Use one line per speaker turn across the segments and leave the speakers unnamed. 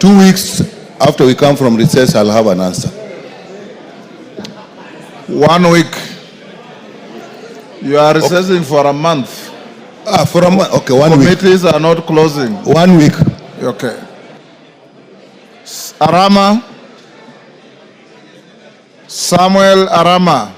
2 weeks after we come from recess, I'll have an answer.
1 week. You are recessing for a month.
For a month. Okay, 1 week.
Committees are not closing.
1 week.
Okay. Arama. Samuel Arama.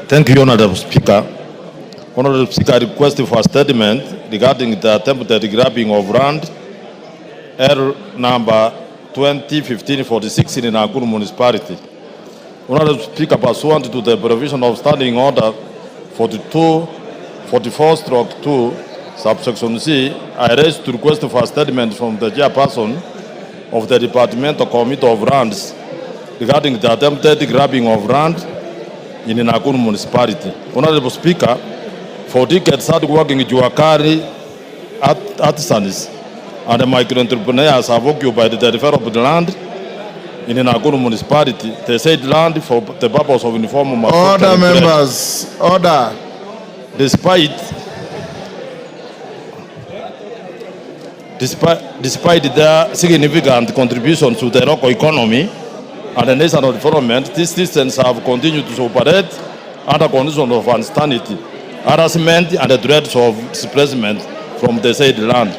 Thank you, Honorable Speaker. Honorable Speaker, I request for a statement regarding the attempted grabbing of land, L number 2015-46 in Nakuru Municipality. Honorable Speaker, pursuant to the provision of Standing Order 44/2, subsection C, I raise to request for a statement from the chairperson of the Departmental Committee of Lands regarding the attempted grabbing of land in Nakuru Municipality. Honorable Speaker, for decades hard working Juakari artisans and micro-entrepreneurs have occupied the developed land in Nakuru Municipality. They said land for the purpose of informal...
Order, members. Order.
Despite their significant contribution to the local economy and the national development, these citizens have continued to operate under conditions of unsanity, harassment, and the threats of displacement from the said land.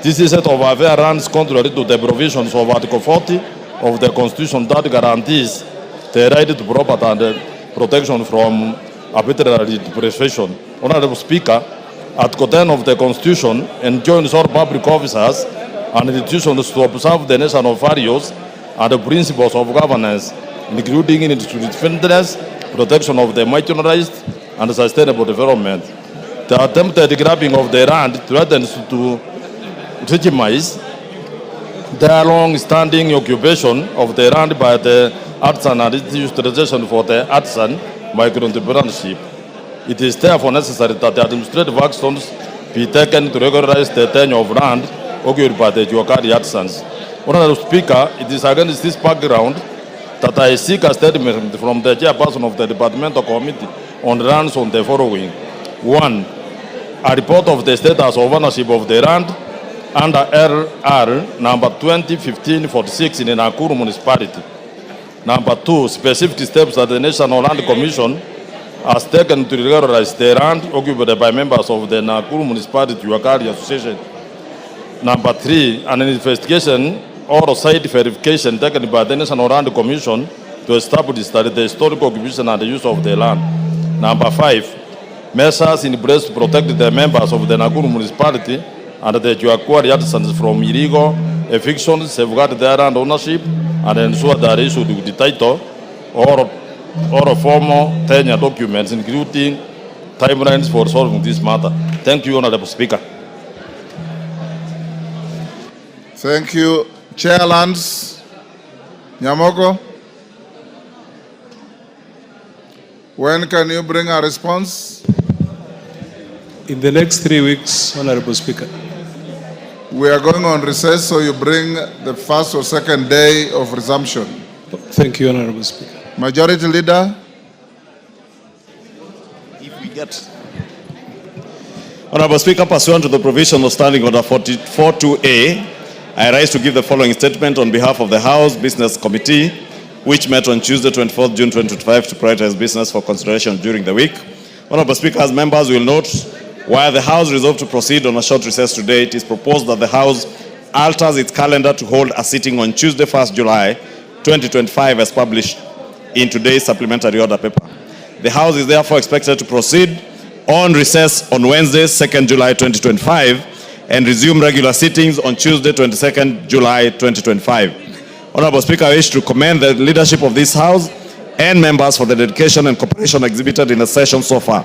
This is set of affairs runs contrary to the provisions of Article 40 of the Constitution that guarantees the right to property and protection from arbitrary deprivation. Honorable Speaker, Article 10 of the Constitution enjoins all public officers and institutions to observe the national values and the principles of governance, including interdependence, protection of the marginalized, and sustainable development. The attempted grabbing of the land threatens to legitimize the long-standing occupation of the land by the artisan and its utilization for the artisan micro-entrepreneurship. It is therefore necessary that the administrative actions be taken to regularize the tenure of land occupied by the Juakari artisans. Honorable Speaker, it is against this background that I seek a statement from the chairperson of the Departmental Committee on lands on the following. 1. A report of the status of ownership of the land under LR number 2015-46 in Nakuru Municipality. Number 2, specific steps that the National Land Commission has taken to regularize the land occupied by members of the Nakuru Municipality Juakari Association. Number 3, an investigation or site verification taken by the National Land Commission to establish that the historical occupation and the use of the land. Number 5, measures in place to protect the members of the Nakuru Municipality and the Juakari artisans from illegal evictions, safeguard their land ownership, and ensure that they issued with the title or formal tenure documents, including timelines for solving this matter. Thank you, Honorable Speaker.
Thank you. Chair Lands, Nyamoko. When can you bring a response?
In the next 3 weeks, Honorable Speaker.
We are going on recess, so you bring the first or second day of resumption.
Thank you, Honorable Speaker.
Majority Leader.
If we get... Honorable Speaker, pursuant to the provision of Standing Order 44.2a, I rise to give the following statement on behalf of the House Business Committee, which met on Tuesday, 24th June 2025 to prioritize business for consideration during the week. Honorable Speaker, as members will note, while the House resolved to proceed on a short recess today, it is proposed that the House alters its calendar to hold a sitting on Tuesday, 1st July 2025 as published in today's supplementary order paper. The House is therefore expected to proceed on recess on Wednesday, 2nd July 2025 and resume regular sittings on Tuesday, 22nd July 2025. Honorable Speaker, I wish to commend the leadership of this House and members for the dedication and cooperation exhibited in the session so far.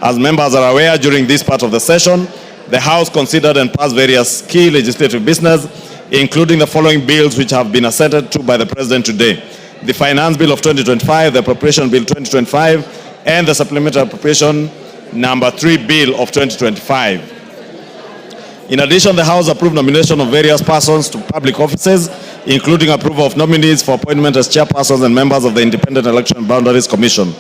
As members are aware, during this part of the session, the House considered and passed various key legislative business, including the following bills which have been assented to by the President today: the Finance Bill of 2025, the Appropriation Bill 2025, and the Supplementary Appropriation Number 3 Bill of 2025. In addition, the House approved nomination of various persons to public offices, including approval of nominees for appointment as chairpersons and members of the Independent Election Boundaries Commission,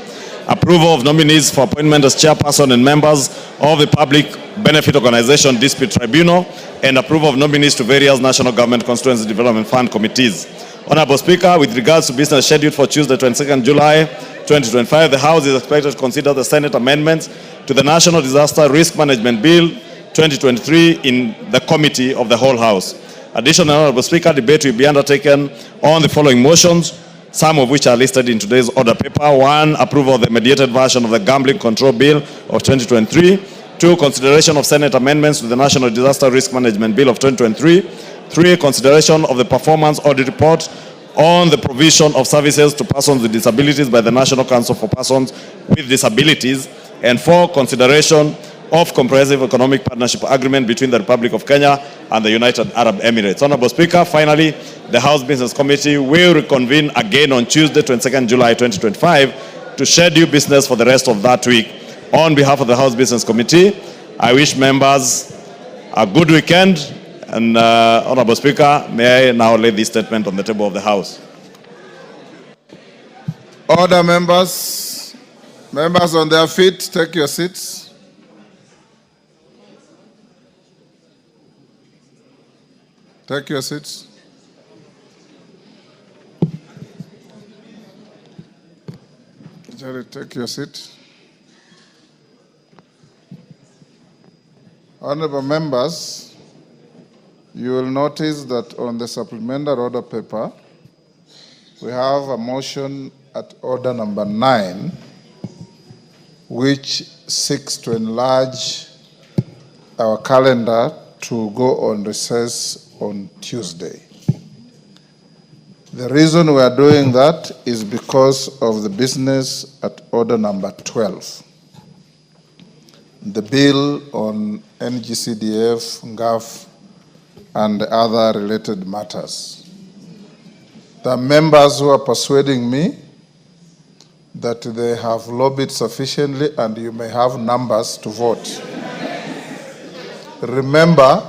approval of nominees for appointment as chairperson and members of the Public Benefit Organization Dispute Tribunal, and approval of nominees to various National Government Constituency Development Fund committees. Honorable Speaker, with regards to business scheduled for Tuesday, 22nd July 2025, the House is expected to consider the Senate amendments to the National Disaster Risk Management Bill 2023 in the Committee of the Whole House. Additionally, Honorable Speaker, debate will be undertaken on the following motions, some of which are listed in today's order paper. 1, approval of the mediated version of the Gambling Control Bill of 2023. 2, consideration of Senate amendments to the National Disaster Risk Management Bill of 2023. 3, consideration of the performance audit report on the provision of services to persons with disabilities by the National Council for Persons with Disabilities. And 4, consideration of Comprehensive Economic Partnership Agreement between the Republic of Kenya and the United Arab Emirates. Honorable Speaker, finally, the House Business Committee will reconvene again on Tuesday, 22nd July 2025 to schedule business for the rest of that week. On behalf of the House Business Committee, I wish members a good weekend. And Honorable Speaker, may I now lay this statement on the table of the House.
Order, members. Members on their feet, take your seats. Take your seats. Jerry, take your seat. Honorable members, you will notice that on the supplementary order paper, we have a motion at order number 9, which seeks to enlarge our calendar to go on recess on Tuesday. The reason we are doing that is because of the business at order number 12. The bill on NGCDF, NGAF, and other related matters. The members who are persuading me that they have lobbied sufficiently and you may have numbers to vote. Remember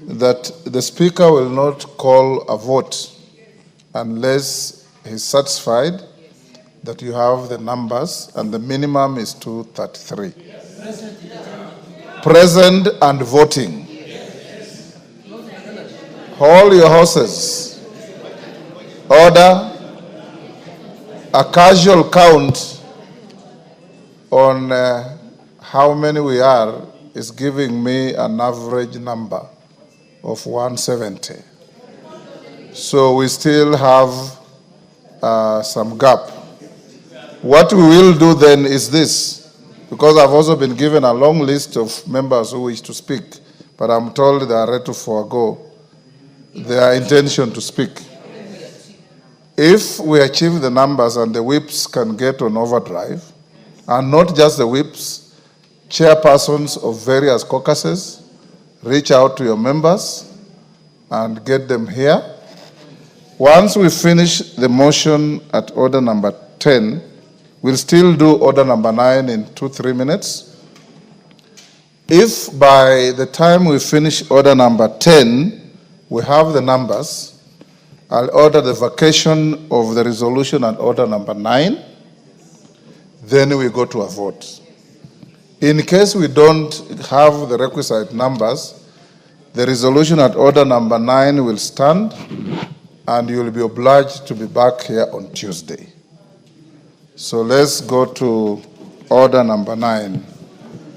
that the Speaker will not call a vote unless he's satisfied that you have the numbers, and the minimum is 233. Present and voting. Hold your horses. Order. A casual count on how many we are is giving me an average number of 170. So we still have some gap. What we will do then is this, because I've also been given a long list of members who wish to speak, but I'm told they are ready to forego their intention to speak. If we achieve the numbers and the whips can get on overdrive, and not just the whips, chairpersons of various caucuses, reach out to your members and get them here. Once we finish the motion at order number 10, we'll still do order number 9 in 2-3 minutes. If by the time we finish order number 10, we have the numbers, I'll order the vacation of the resolution at order number 9. Then we go to a vote. In case we don't have the requisite numbers, the resolution at order number 9 will stand, and you will be obliged to be back here on Tuesday. So let's go to order number 9.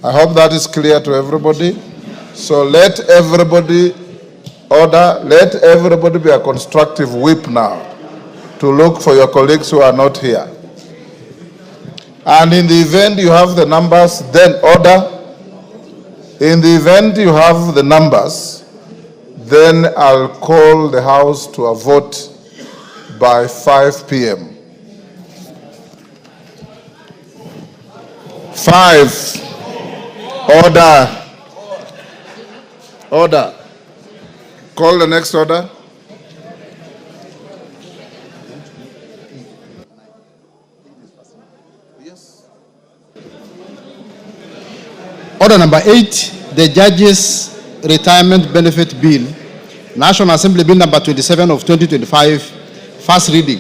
I hope that is clear to everybody. So let everybody be a constructive whip now to look for your colleagues who are not here. And in the event you have the numbers, then order. In the event you have the numbers, then I'll call the House to a vote by 5 p.m. 5. Order. Order. Call the next order.
Order number 8, the Judges' Retirement Benefit Bill, National Assembly Bill number 27 of 2025, first reading.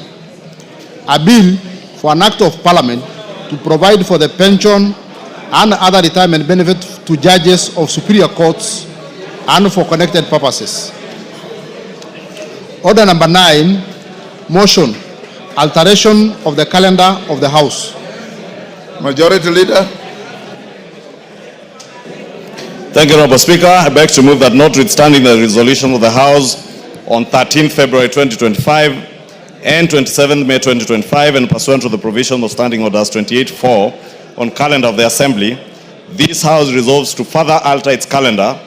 A bill for an act of parliament to provide for the pension and other retirement benefit to judges of superior courts and for connected purposes. Order number 9, motion, alteration of the calendar of the House.
Majority Leader.
Thank you, Honorable Speaker. I beg to move that notwithstanding the resolution of the House on 13 February 2025 and 27 May 2025 and pursuant to the provision of Standing Orders 28.4 on calendar of the Assembly, this House resolves to further alter its calendar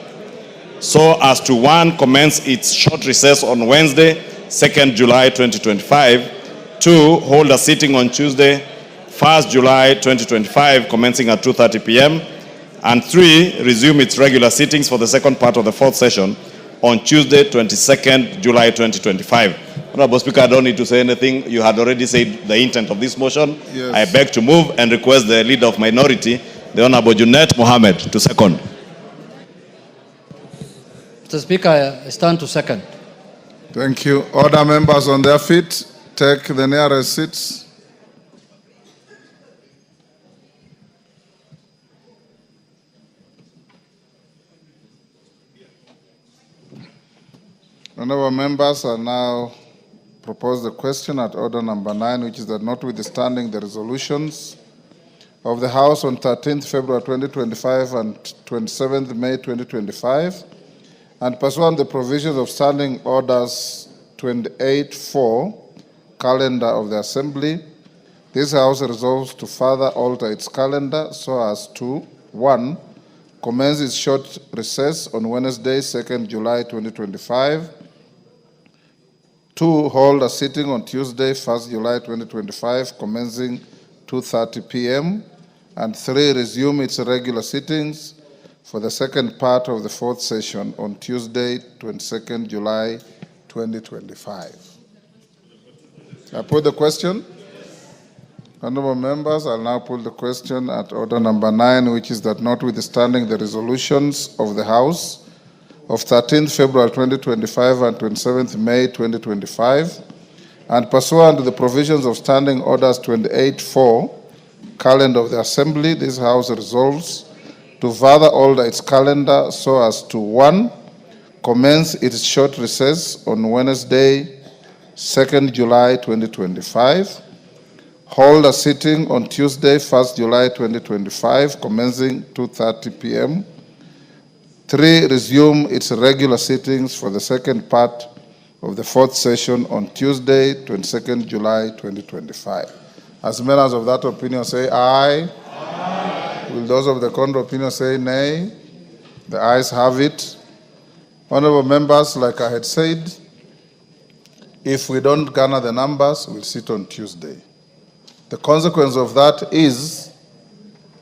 so as to 1. Commence its short recess on Wednesday, 2nd July 2025, 2. Hold a sitting on Tuesday, 1st July 2025, commencing at 2:30 p.m., and 3. Resume its regular sittings for the second part of the fourth session on Tuesday, 22nd July 2025. Honorable Speaker, I don't need to say anything. You had already said the intent of this motion.
Yes.
I beg to move and request the Leader of Minority, the Honorable Junet Mohammed, to second.
Mr. Speaker, I stand to second.
Thank you. Order members on their feet. Take the nearest seats. Honorable members, I now propose the question at order number 9, which is that notwithstanding the resolutions of the House on 13th February 2025 and 27th May 2025, and pursuant the provisions of Standing Orders 28.4, calendar of the Assembly, this House resolves to further alter its calendar so as to 1. Commence its short recess on Wednesday, 2nd July 2025, 2. Hold a sitting on Tuesday, 1st July 2025, commencing 2:30 p.m., and 3. Resume its regular sittings for the second part of the fourth session on Tuesday, 22nd July 2025. I put the question. Honorable members, I'll now put the question at order number 9, which is that notwithstanding the resolutions of the House of 13th February 2025 and 27th May 2025, and pursuant to the provisions of Standing Orders 28.4, calendar of the Assembly, this House resolves to further alter its calendar so as to 1. Commence its short recess on Wednesday, 2nd July 2025, hold a sitting on Tuesday, 1st July 2025, commencing 2:30 p.m., 3. Resume its regular sittings for the second part of the fourth session on Tuesday, 22nd July 2025. As members of that opinion say aye. Aye. Will those of the contrary opinion say nay? The ayes have it. Honorable members, like I had said, if we don't garner the numbers, we'll sit on Tuesday. The consequence of that is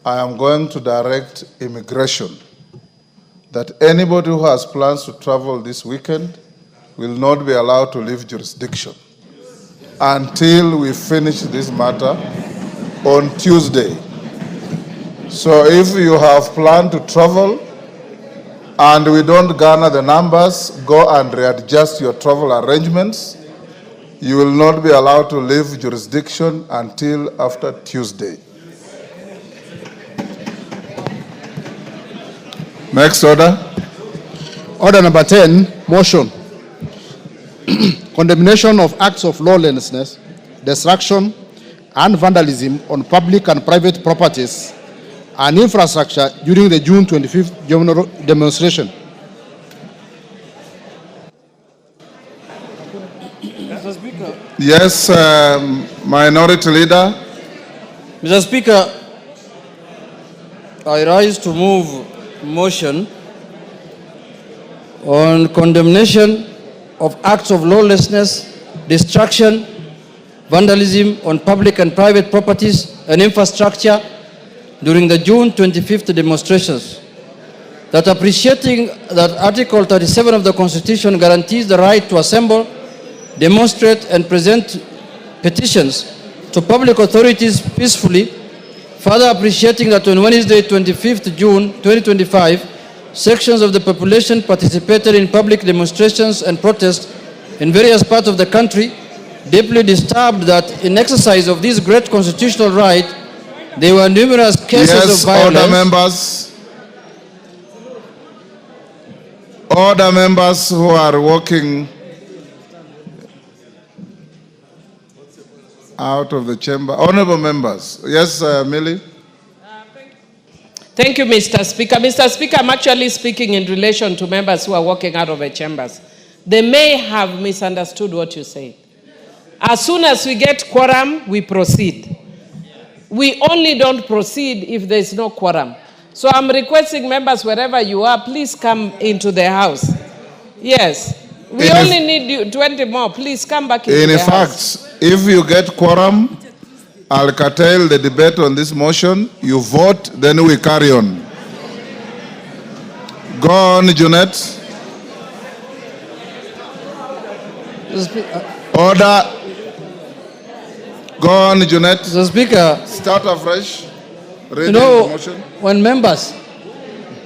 I am going to direct immigration that anybody who has plans to travel this weekend will not be allowed to leave jurisdiction until we finish this matter on Tuesday. So if you have planned to travel and we don't garner the numbers, go and readjust your travel arrangements. You will not be allowed to leave jurisdiction until after Tuesday. Next order.
Order number 10, motion. Condemnation of acts of lawlessness, destruction, and vandalism on public and private properties and infrastructure during the June 25th general demonstration.
Yes, Minority Leader.
Mr. Speaker, I rise to move motion on condemnation of acts of lawlessness, destruction, vandalism on public and private properties and infrastructure during the June 25th demonstrations. That appreciating that Article 37 of the Constitution guarantees the right to assemble, demonstrate and present petitions to public authorities peacefully, further appreciating that on Wednesday, 25th June 2025, sections of the population participated in public demonstrations and protests in various parts of the country, deeply disturbed that in exercise of this great constitutional right, there were numerous cases of violence.
Order, members. Order, members who are walking out of the chamber. Honorable members. Yes, Millie.
Thank you, Mr. Speaker. Mr. Speaker, I'm actually speaking in relation to members who are walking out of the chambers. They may have misunderstood what you said. As soon as we get quorum, we proceed. We only don't proceed if there is no quorum. So I'm requesting members, wherever you are, please come into the house. Yes. We only need you 20 more. Please come back into the house.
In fact, if you get quorum, I'll curtail the debate on this motion. You vote, then we carry on. Go on, Jeanette. Order. Go on, Jeanette.
Mr. Speaker.
Start afresh.
You know, when members,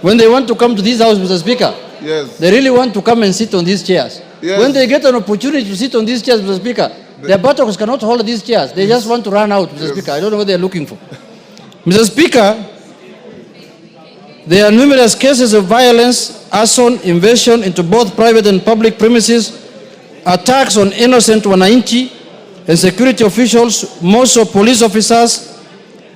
when they want to come to this house, Mr. Speaker,
yes,
they really want to come and sit on these chairs.
Yes.
When they get an opportunity to sit on these chairs, Mr. Speaker, their buttocks cannot hold these chairs. They just want to run out, Mr. Speaker. I don't know what they're looking for. Mr. Speaker, there are numerous cases of violence, arson, invasion into both private and public premises, attacks on innocent wananchi and security officials, most of police officers,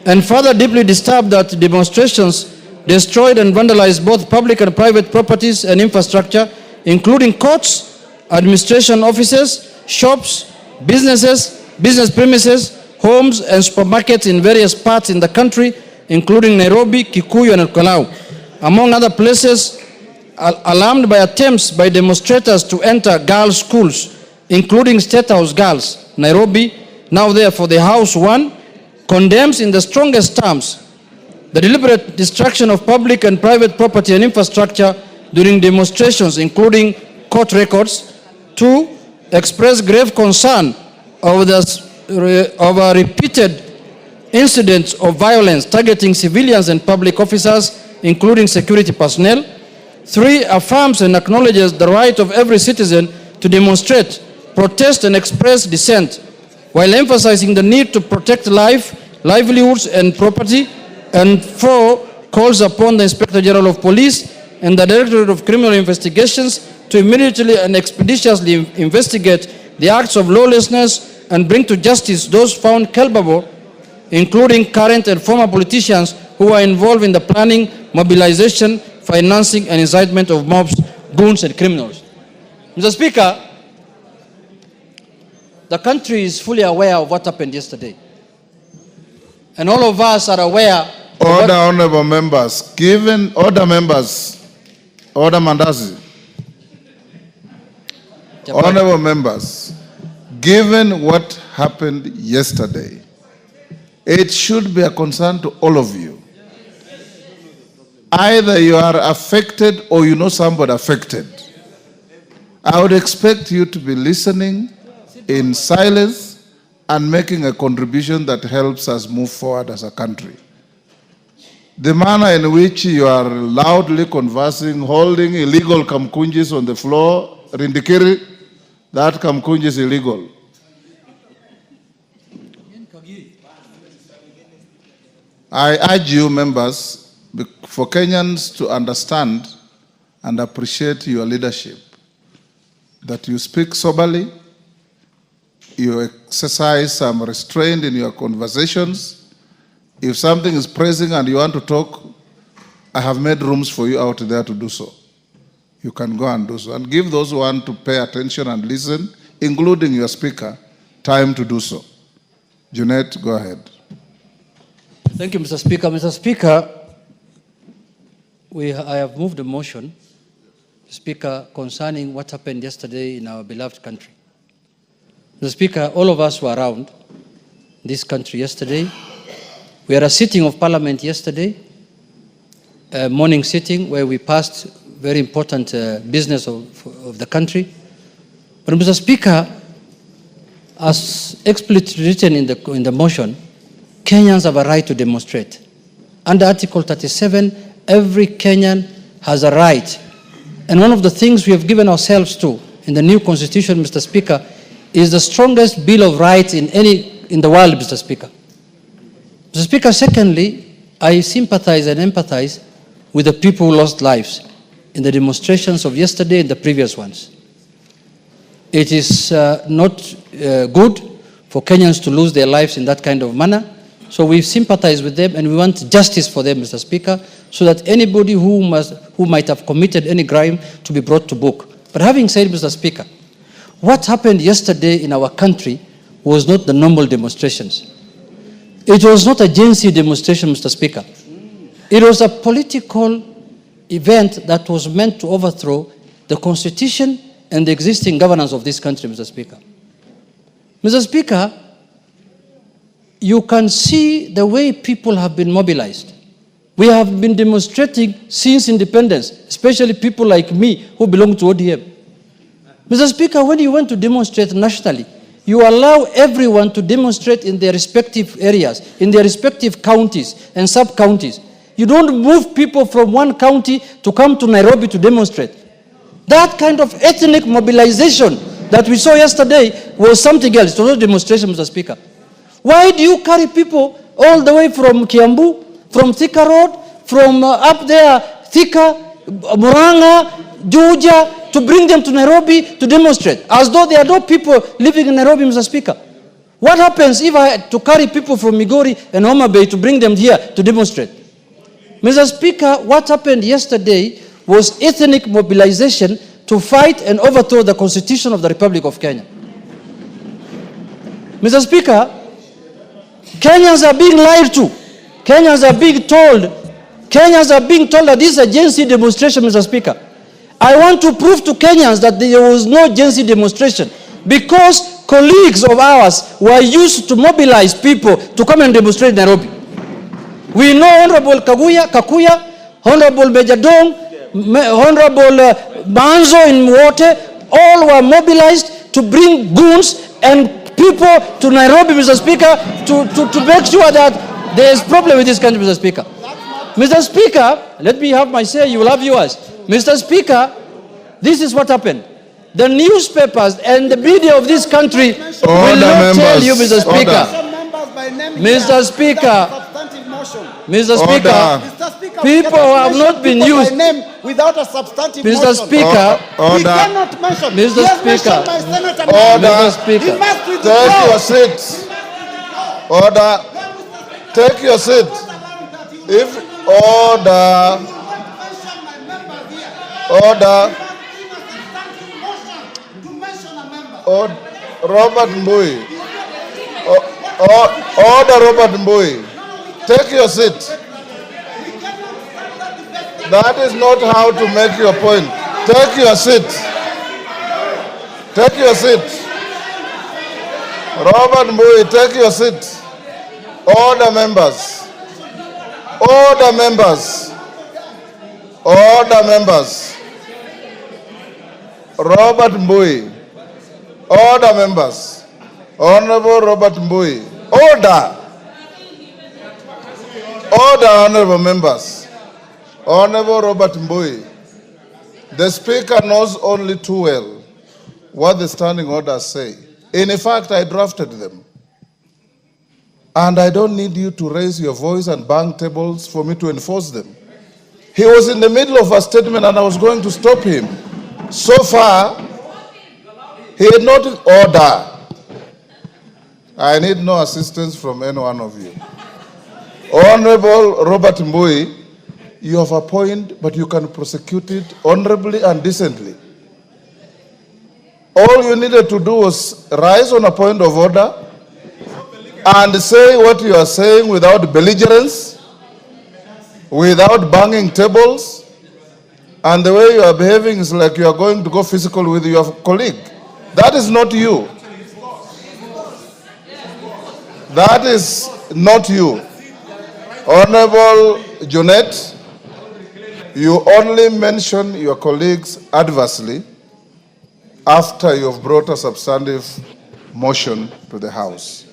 and further deeply disturbed that demonstrations destroyed and vandalized both public and private properties and infrastructure, including courts, administration offices, shops, businesses, business premises, homes, and supermarkets in various parts in the country, including Nairobi, Kikuyu, and Elgeyo, among other places, alarmed by attempts by demonstrators to enter girls' schools, including State House Girls, Nairobi, now therefore the House 1, condemns in the strongest terms the deliberate destruction of public and private property and infrastructure during demonstrations, including court records. 2, express grave concern over repeated incidents of violence targeting civilians and public officers, including security personnel. 3, affirms and acknowledges the right of every citizen to demonstrate, protest, and express dissent, while emphasizing the need to protect life, livelihoods, and property. And 4, calls upon the Inspector General of Police and the Directorate of Criminal Investigations to immediately and expeditiously investigate the acts of lawlessness and bring to justice those found culpable, including current and former politicians who are involved in the planning, mobilization, financing, and incitement of mobs, goons, and criminals. Mr. Speaker, the country is fully aware of what happened yesterday. And all of us are aware.
Order, honorable members. Given order, members. Order, Mandazi. Honorable members, given what happened yesterday, it should be a concern to all of you. Either you are affected or you know somebody affected. I would expect you to be listening in silence and making a contribution that helps us move forward as a country. The manner in which you are loudly conversing, holding illegal kamkunjis on the floor, Rindikiri, that kamkunji is illegal. I urge you, members, for Kenyans to understand and appreciate your leadership, that you speak soberly, you exercise some restraint in your conversations. If something is pressing and you want to talk, I have made rooms for you out there to do so. You can go and do so. And give those who want to pay attention and listen, including your speaker, time to do so. Jeanette, go ahead.
Thank you, Mr. Speaker. Mr. Speaker, I have moved a motion, Speaker, concerning what happened yesterday in our beloved country. Mr. Speaker, all of us were around this country yesterday. We had a sitting of Parliament yesterday, a morning sitting where we passed very important business of the country. But Mr. Speaker, as explicitly written in the motion, Kenyans have a right to demonstrate. Under Article 37, every Kenyan has a right. And one of the things we have given ourselves to in the new constitution, Mr. Speaker, is the strongest Bill of Rights in the world, Mr. Speaker. Mr. Speaker, secondly, I sympathize and empathize with the people who lost lives in the demonstrations of yesterday and the previous ones. It is not good for Kenyans to lose their lives in that kind of manner. So we sympathize with them and we want justice for them, Mr. Speaker, so that anybody who might have committed any crime to be brought to book. But having said, Mr. Speaker, what happened yesterday in our country was not the normal demonstrations. It was not a Gen Z demonstration, Mr. Speaker. It was a political event that was meant to overthrow the Constitution and the existing governance of this country, Mr. Speaker. Mr. Speaker, you can see the way people have been mobilized. We have been demonstrating since independence, especially people like me who belong to ODM. Mr. Speaker, when you want to demonstrate nationally, you allow everyone to demonstrate in their respective areas, in their respective counties and sub-counties. You don't move people from one county to come to Nairobi to demonstrate. That kind of ethnic mobilization that we saw yesterday was something else. It was not a demonstration, Mr. Speaker. Why do you carry people all the way from Kiambu, from Thika Road, from up there, Thika, Muranga, Juja, to bring them to Nairobi to demonstrate, as though there are no people living in Nairobi, Mr. Speaker? What happens if I had to carry people from Migori and Homa Bay to bring them here to demonstrate? Mr. Speaker, what happened yesterday was ethnic mobilization to fight and overthrow the Constitution of the Republic of Kenya. Mr. Speaker, Kenyans are being lied to. Kenyans are being told that this is a Gen Z demonstration, Mr. Speaker. I want to prove to Kenyans that there was no Gen Z demonstration because colleagues of ours were used to mobilize people to come and demonstrate in Nairobi. We know Honorable Kakuya, Honorable Major Dong, Honorable Manzo in Mwote, all were mobilized to bring goons and people to Nairobi, Mr. Speaker, to make sure that there is problem with this country, Mr. Speaker. Mr. Speaker, let me have my say, you will have yours. Mr. Speaker, this is what happened. The newspapers and the media of this country will not tell you, Mr. Speaker. Mr. Speaker, Mr. Speaker, people have not been used.
Without a substantive
Mr. Speaker,
we cannot mention.
Mr. Speaker,
Order.
Mr. Speaker,
Take your seat. Order. Take your seat. If order. Robert Mbui. Order, Robert Mbui. Take your seat. That is not how to make your point. Take your seat. Take your seat. Robert Mbui, take your seat. Order, members. Order, members. Order, members. Robert Mbui. Order, members. Honorable Robert Mbui. Order. Order, honorable members. Honorable Robert Mbui, the Speaker knows only too well what the standing orders say. In fact, I drafted them. And I don't need you to raise your voice and bang tables for me to enforce them. He was in the middle of a statement and I was going to stop him. So far, he had not order. I need no assistance from any one of you. Honorable Robert Mbui, you have a point, but you can prosecute it honorably and decently. All you needed to do was rise on a point of order and say what you are saying without belligerence, without banging tables, and the way you are behaving is like you are going to go physical with your colleague. That is not you. That is not you. Honorable Junet, you only mention your colleagues adversely after you have brought a substantive motion to the House.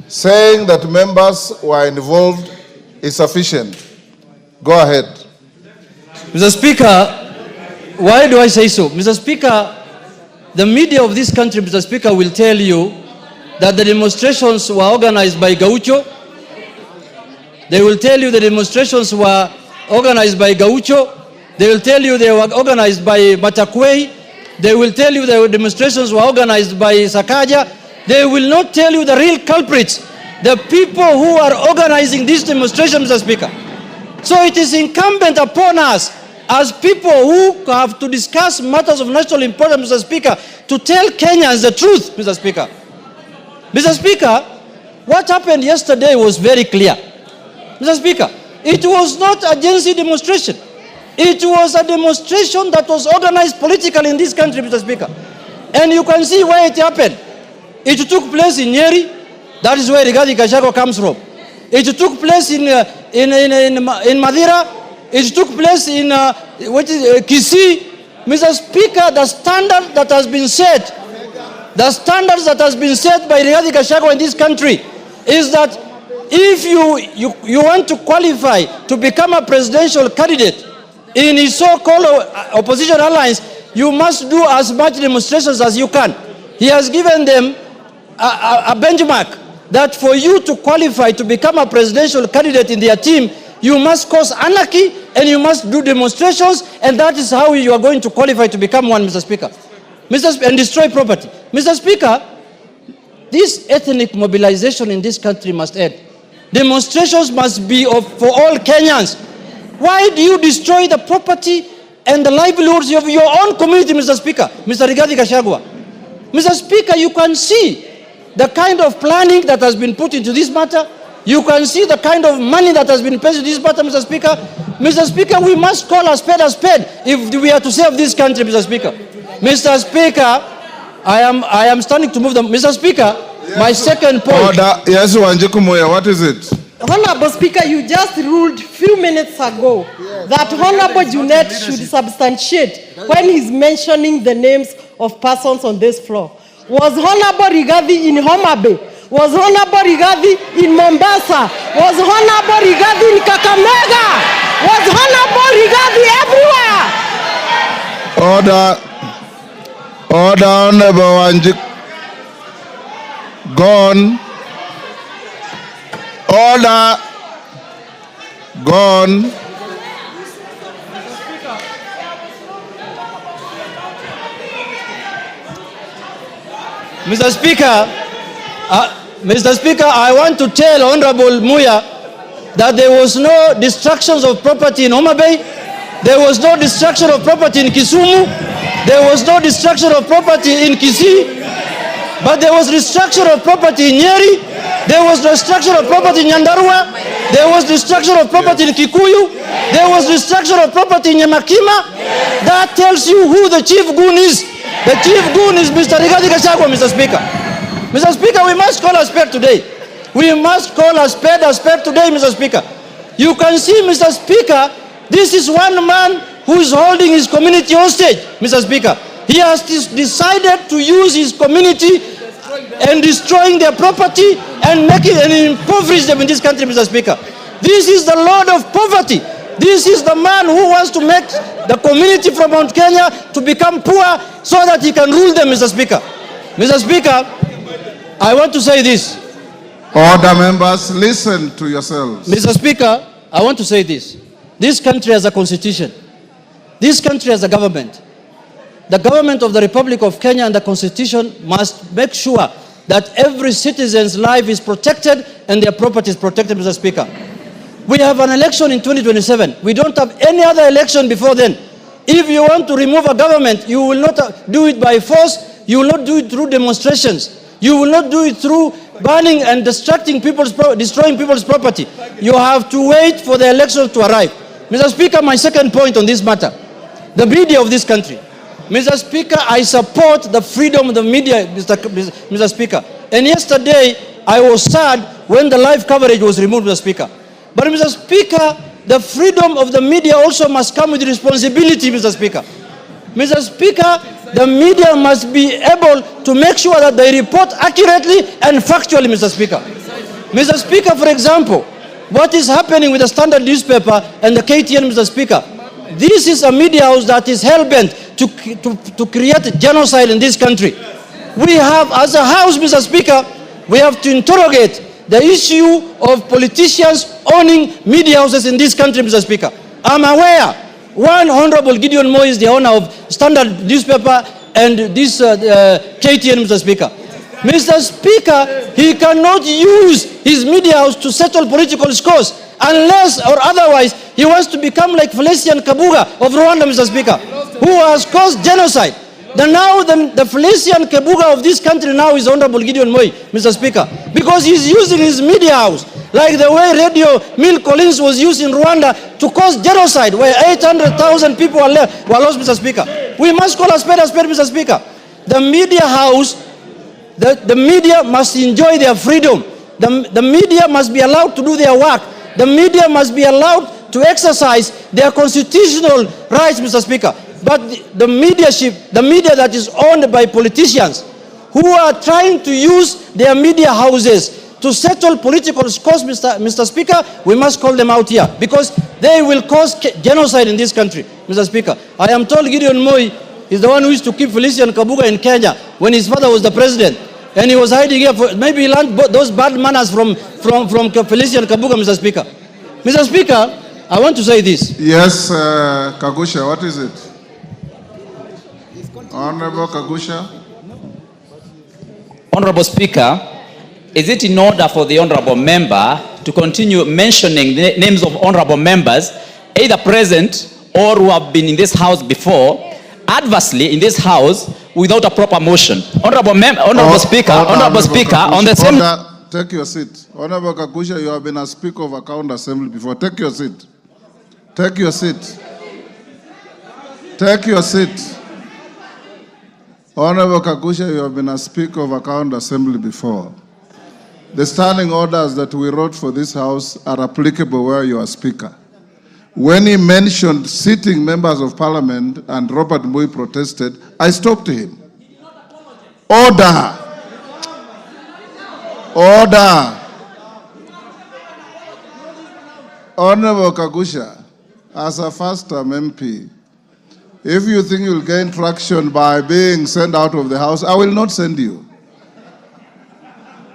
Saying that members were involved is sufficient. Go ahead.
Mr. Speaker, why do I say so? Mr. Speaker, the media of this country, Mr. Speaker, will tell you that the demonstrations were organized by Gaucho. They will tell you the demonstrations were organized by Gaucho. They will tell you they were organized by Matakwei. They will tell you the demonstrations were organized by Sakaja. They will not tell you the real culprits, the people who are organizing these demonstrations, Mr. Speaker. So it is incumbent upon us as people who have to discuss matters of national importance, Mr. Speaker, to tell Kenyans the truth, Mr. Speaker. Mr. Speaker, what happened yesterday was very clear. Mr. Speaker, it was not a Gen Z demonstration. It was a demonstration that was organized politically in this country, Mr. Speaker. And you can see where it happened. It took place in Nyeri. That is where Rigathi Gachagua comes from. It took place in Madira. It took place in Kisii. Mr. Speaker, the standard that has been set, the standards that has been set by Rigathi Gachagua in this country is that if you want to qualify to become a presidential candidate in his so-called opposition alliance, you must do as much demonstrations as you can. He has given them a benchmark that for you to qualify to become a presidential candidate in their team, you must cause anarchy and you must do demonstrations, and that is how you are going to qualify to become one, Mr. Speaker. And destroy property. Mr. Speaker, this ethnic mobilization in this country must end. Demonstrations must be for all Kenyans. Why do you destroy the property and the livelihoods of your own community, Mr. Speaker? Mr. Rigathi Gachagua. Mr. Speaker, you can see the kind of planning that has been put into this matter. You can see the kind of money that has been paid to this matter, Mr. Speaker. Mr. Speaker, we must call a spade if we are to save this country, Mr. Speaker. Mr. Speaker, I am standing to move them. Mr. Speaker, yes, my second point.
Order. Yes, Wanjiku Moya, what is it?
Honorable Speaker, you just ruled few minutes ago that Honorable Junet should substantiate when he's mentioning the names of persons on this floor. Was Honorable Rigathi in Homa Bay? Was Honorable Rigathi in Mombasa? Was Honorable Rigathi in Kakamega? Was Honorable Rigathi everywhere?
Order. Order, Honorable Wanjiku. Gone. Order. Gone.
Mr. Speaker, I want to tell Honorable Muya that there was no destructions of property in Homa Bay. There was no destruction of property in Kisumu. There was no destruction of property in Kisii. But there was destruction of property in Nyeri. There was destruction of property in Nyandarua. There was destruction of property in Kikuyu. There was destruction of property in Nyamakima. That tells you who the chief goon is. The chief goon is Mr. Rigathi Gachagua, Mr. Speaker. Mr. Speaker, we must call a spade today. We must call a spade today, Mr. Speaker. You can see, Mr. Speaker, this is one man who is holding his community hostage, Mr. Speaker. He has decided to use his community and destroying their property and making and impoverish them in this country, Mr. Speaker. This is the Lord of poverty. This is the man who wants to make the community from Mount Kenya to become poor so that he can rule them, Mr. Speaker. Mr. Speaker, I want to say this.
Order, members, listen to yourselves.
Mr. Speaker, I want to say this. This country has a constitution. This country has a government. The government of the Republic of Kenya and the constitution must make sure that every citizen's life is protected and their property is protected, Mr. Speaker. We have an election in 2027. We don't have any other election before then. If you want to remove a government, you will not do it by force. You will not do it through demonstrations. You will not do it through burning and destroying people's property. You have to wait for the election to arrive. Mr. Speaker, my second point on this matter, the media of this country. Mr. Speaker, I support the freedom of the media, Mr. Speaker. And yesterday, I was sad when the live coverage was removed, Mr. Speaker. But Mr. Speaker, the freedom of the media also must come with responsibility, Mr. Speaker. Mr. Speaker, the media must be able to make sure that they report accurately and factually, Mr. Speaker. Mr. Speaker, for example, what is happening with the Standard newspaper and the KTN, Mr. Speaker? This is a media house that is hell-bent to create genocide in this country. We have, as a house, Mr. Speaker, we have to interrogate the issue of politicians owning media houses in this country, Mr. Speaker. I'm aware one Honorable Gideon Moi is the owner of Standard newspaper and this KTN, Mr. Speaker. Mr. Speaker, he cannot use his media house to settle political scores unless or otherwise he wants to become like Felician Kabuga of Rwanda, Mr. Speaker, who has caused genocide. The Felician Kabuga of this country now is Honorable Gideon Moi, Mr. Speaker, because he's using his media house like the way Radio Mill Collins was used in Rwanda to cause genocide, where 800,000 people were lost, Mr. Speaker. We must call a spade, Mr. Speaker. The media house, the media must enjoy their freedom. The media must be allowed to do their work. The media must be allowed to exercise their constitutional rights, Mr. Speaker. But the media that is owned by politicians who are trying to use their media houses to settle political scores, Mr. Speaker, we must call them out here because they will cause genocide in this country, Mr. Speaker. I am told Gideon Moi is the one who used to keep Felician Kabuga in Kenya when his father was the president. And he was hiding here for, maybe he learned those bad manners from Felician Kabuga, Mr. Speaker. Mr. Speaker, I want to say this.
Yes, Kagusha, what is it? Honorable Kagusha.
Honorable Speaker, is it in order for the honorable member to continue mentioning the names of honorable members, either present or who have been in this house before, adversely in this house without a proper motion? Honorable Speaker, on the same...
Take your seat. Honorable Kagusha, you have been a Speaker of Account Assembly before. Take your seat. Take your seat. Take your seat. Honorable Kagusha, you have been a Speaker of Account Assembly before. The standing orders that we wrote for this House are applicable where you are Speaker. When he mentioned sitting members of Parliament and Robert Moi protested, I stopped him. Order. Order. Honorable Kagusha, as a first-term MP, if you think you'll gain traction by being sent out of the House, I will not send you.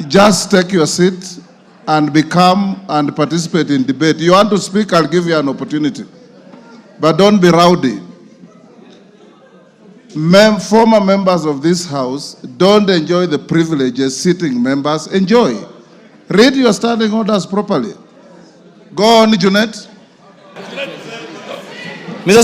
Just take your seat and become and participate in debate. You want to speak, I'll give you an opportunity. But don't be rowdy. Former members of this House don't enjoy the privileges sitting members enjoy. Read your standing orders properly. Go on, Junet.
Mr.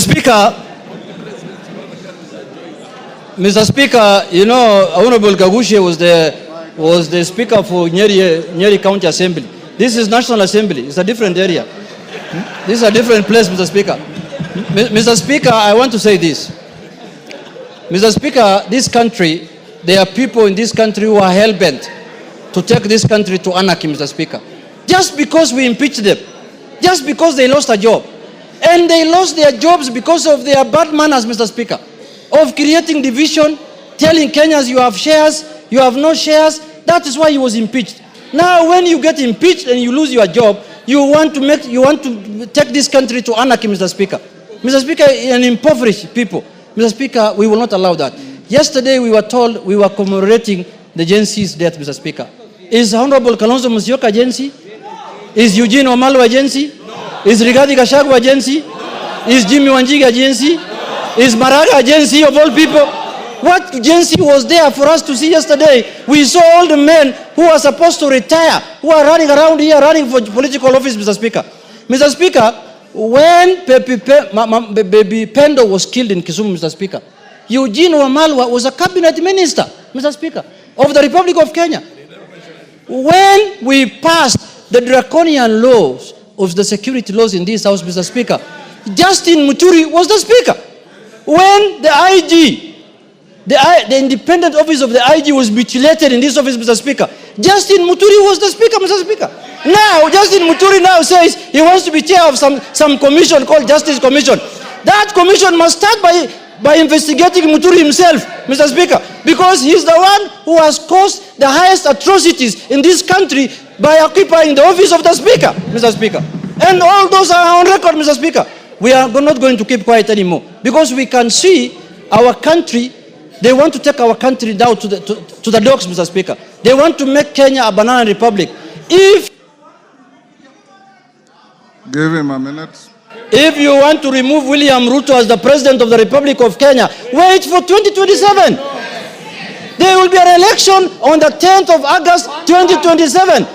Speaker, you know, Honorable Kagusha was the Speaker for Nyeri County Assembly. This is National Assembly. It's a different area. This is a different place, Mr. Speaker. Mr. Speaker, I want to say this. Mr. Speaker, this country, there are people in this country who are hell-bent to take this country to anarchy, Mr. Speaker. Just because we impeached them, just because they lost a job. And they lost their jobs because of their bad manners, Mr. Speaker, of creating division, telling Kenyans you have shares, you have no shares. That is why he was impeached. Now, when you get impeached and you lose your job, you want to take this country to anarchy, Mr. Speaker. Mr. Speaker, and impoverish people. Mr. Speaker, we will not allow that. Yesterday, we were told we were commemorating the Gen Z's death, Mr. Speaker. Is Honorable Kalonzo Musyoka Gen Z? Is Eugene Wamalwa Gen Z? Is Rigathi Gachagua Gen Z? Is Jimmy Wanjiga Gen Z? Is Maraga Gen Z of all people? What Gen Z was there for us to see yesterday? We saw all the men who are supposed to retire, who are running around here, running for political office, Mr. Speaker. Mr. Speaker, when Baby Pendo was killed in Kisumu, Mr. Speaker, Eugene Wamalwa was a cabinet minister, Mr. Speaker, of the Republic of Kenya. When we passed the draconian laws of the security laws in this House, Mr. Speaker, Justin Muturi was the Speaker. When the IG, the independent office of the IG was mutilated in this office, Mr. Speaker, Justin Muturi was the Speaker, Mr. Speaker. Now, Justin Muturi now says he wants to be chair of some commission called Justice Commission. That commission must start by investigating Muturi himself, Mr. Speaker, because he's the one who has caused the highest atrocities in this country by occupying the office of the Speaker, Mr. Speaker. And all those are on record, Mr. Speaker. We are not going to keep quiet anymore because we can see our country. They want to take our country down to the dogs, Mr. Speaker. They want to make Kenya a banana republic. Give
him a minute.
If you want to remove William Ruto as the President of the Republic of Kenya, wait for 2027. There will be an election on the 10th of August 2027.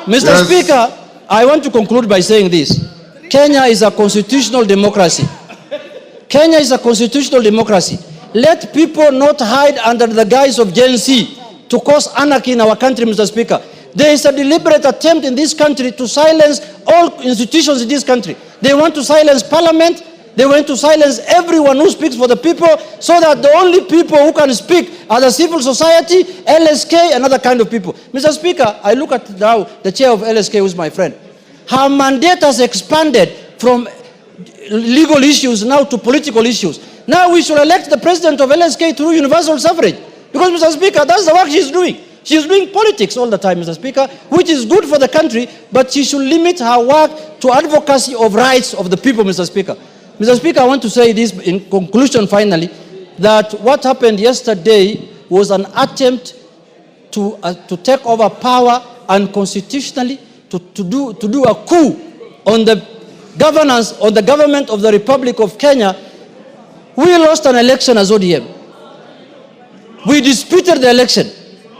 Mr.
Yes.
Speaker, I want to conclude by saying this. Kenya is a constitutional democracy. Kenya is a constitutional democracy. Let people not hide under the guise of Gen Z to cause anarchy in our country, Mr. Speaker. There is a deliberate attempt in this country to silence all institutions in this country. They want to silence Parliament. They want to silence everyone who speaks for the people, so that the only people who can speak are the civil society, LSK, and other kind of people. Mr. Speaker, I look at now the chair of LSK, who is my friend. Her mandate has expanded from legal issues now to political issues. Now we should elect the president of LSK through universal suffrage. Because, Mr. Speaker, that's the work she's doing. She's doing politics all the time, Mr. Speaker, which is good for the country, but she should limit her work to advocacy of rights of the people, Mr. Speaker. Mr. Speaker, I want to say this in conclusion finally, that what happened yesterday was an attempt to take over power unconstitutionally, to do a coup on the governance, on the government of the Republic of Kenya. We lost an election as ODM. We disputed the election.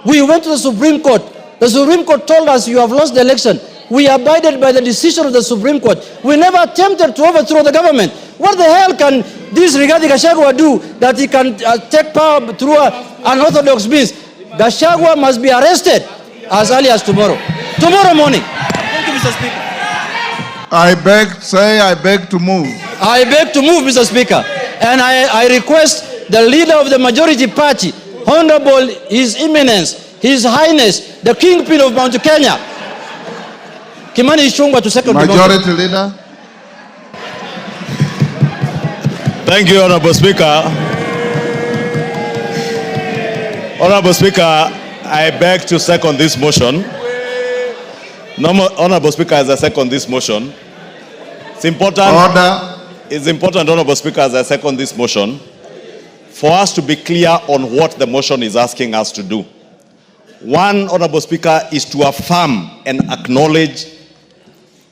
We went to the Supreme Court. The Supreme Court told us, you have lost the election. We abided by the decision of the Supreme Court. We never attempted to overthrow the government. What the hell can this Rigathi Gachagua do that he can take power through unorthodox means? Gachagua must be arrested as early as tomorrow. Tomorrow morning. Thank you, Mr. Speaker.
I beg to move.
I beg to move, Mr. Speaker. And I request the leader of the majority party, Honorable His Eminence, His Highness, the Kingpin of Mount Kenya, Kimani Ichung'wah, to second the motion.
Majority Leader.
Thank you, Honorable Speaker. Honorable Speaker, I beg to second this motion. Honorable Speaker, as I second this motion, it's important.
Order.
It's important, Honorable Speaker, as I second this motion, for us to be clear on what the motion is asking us to do. One, Honorable Speaker, is to affirm and acknowledge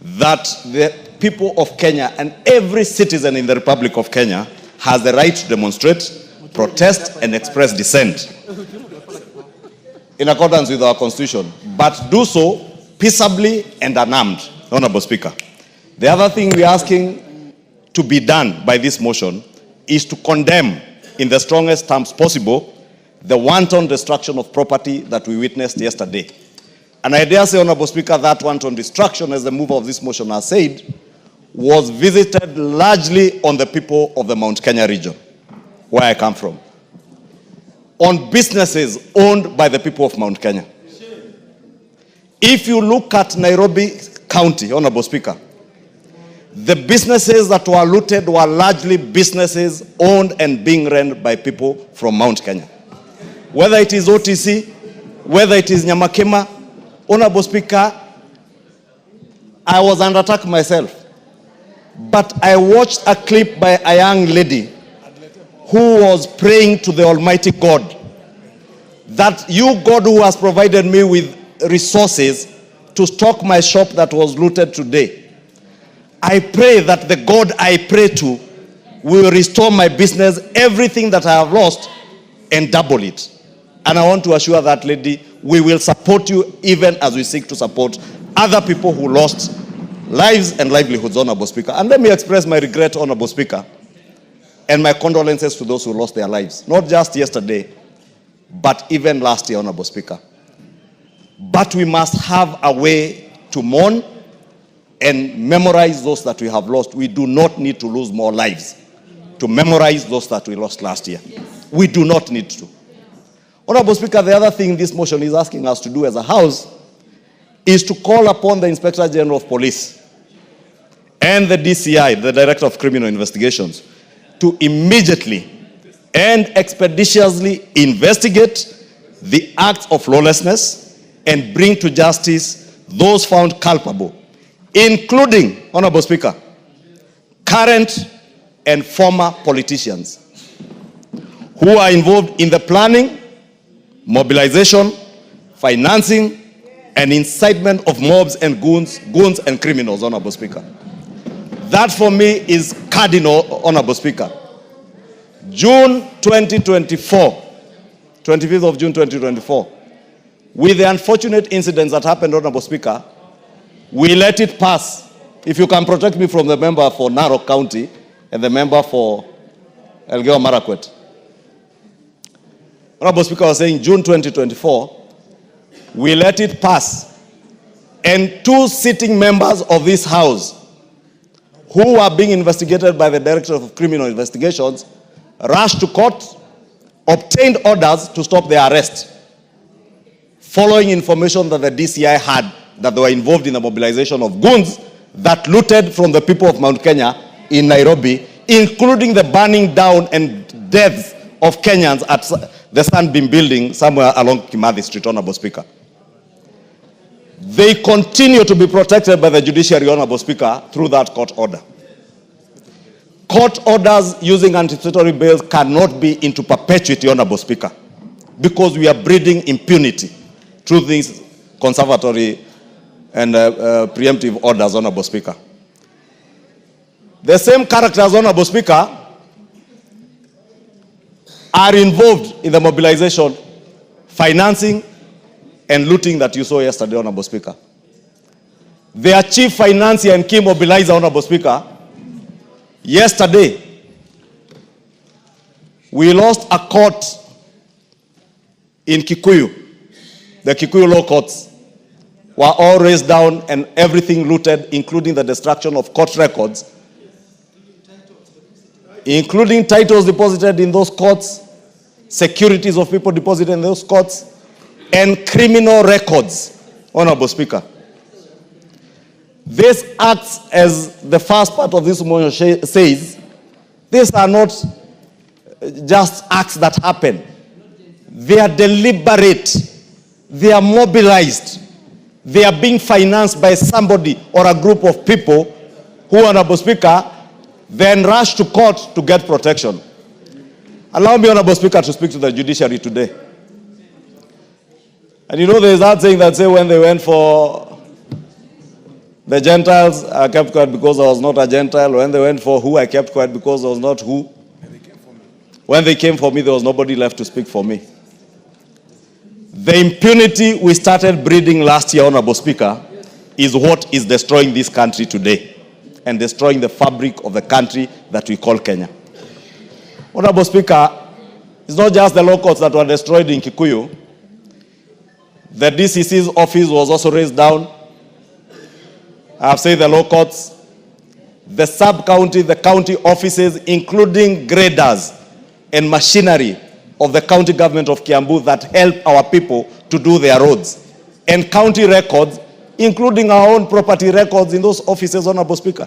that the people of Kenya and every citizen in the Republic of Kenya has the right to demonstrate, protest, and express dissent in accordance with our Constitution, but do so peaceably and unarmed, Honorable Speaker. The other thing we're asking to be done by this motion is to condemn in the strongest terms possible the wanton destruction of property that we witnessed yesterday. And I dare say, Honorable Speaker, that wanton destruction, as the mover of this motion has said, was visited largely on the people of the Mount Kenya region, where I come from, on businesses owned by the people of Mount Kenya. If you look at Nairobi County, Honorable Speaker, the businesses that were looted were largely businesses owned and being run by people from Mount Kenya. Whether it is OTC, whether it is Nyamakema, Honorable Speaker, I was under attack myself. But I watched a clip by a young lady who was praying to the Almighty God that you, God, who has provided me with resources to stock my shop that was looted today, I pray that the God I pray to will restore my business, everything that I have lost, and double it. And I want to assure that lady, we will support you even as we seek to support other people who lost lives and livelihoods, Honorable Speaker. And let me express my regret, Honorable Speaker, and my condolences to those who lost their lives, not just yesterday, but even last year, Honorable Speaker. But we must have a way to mourn and memorize those that we have lost. We do not need to lose more lives to memorize those that we lost last year. Yes. We do not need to. Honorable Speaker, the other thing this motion is asking us to do as a House is to call upon the Inspector General of Police and the DCI, the Director of Criminal Investigations, to immediately and expeditiously investigate the acts of lawlessness and bring to justice those found culpable including, Honorable Speaker, current and former politicians who are involved in the planning, mobilization, financing, and incitement of mobs and goons and criminals, Honorable Speaker. That for me is cardinal, Honorable Speaker. June 2024, 25th of June 2024, with the unfortunate incidents that happened, Honorable Speaker, we let it pass. If you can protect me from the member for Narok County and the member for Elgeyo Marakwet. Honorable Speaker was saying June 2024, we let it pass. And 2 sitting members of this House who are being investigated by the Director of Criminal Investigations rushed to court, obtained orders to stop their arrest, following information that the DCI had that they were involved in the mobilization of goons that looted from the people of Mount Kenya in Nairobi, including the burning down and deaths of Kenyans at the Sunbeam building somewhere along Kimathi Street, Honorable Speaker. They continue to be protected by the judiciary, Honorable Speaker, through that court order. Court orders using anticipatory bails cannot be into perpetuity, Honorable Speaker, because we are breeding impunity through these conservatory and preemptive orders, Honorable Speaker. The same characters, Honorable Speaker, are involved in the mobilization, financing, and looting that you saw yesterday, Honorable Speaker. Their chief financier and key mobilizer, Honorable Speaker, yesterday, we lost a court in Kikuyu. The Kikuyu law courts were all raised down and everything looted, including the destruction of court records, including titles deposited in those courts, securities of people deposited in those courts, and criminal records, Honorable Speaker. This acts, as the first part of this motion says, these are not just acts that happen. They are deliberate. They are mobilized. They are being financed by somebody or a group of people who, Honorable Speaker, then rush to court to get protection. Allow me, Honorable Speaker, to speak to the judiciary today. And you know, there's that saying that say when they went for the Gentiles, I kept quiet because I was not a Gentile. When they went for who, I kept quiet because I was not who. When they came for me, there was nobody left to speak for me. The impunity we started breeding last year, Honorable Speaker, is what is destroying this country today and destroying the fabric of the country that we call Kenya. Honorable Speaker, it's not just the law courts that were destroyed in Kikuyu. The DCC's office was also raised down. I've said the law courts, the sub-county, the county offices, including graders and machinery of the county government of Kiambu that help our people to do their roads, and county records, including our own property records in those offices, Honorable Speaker.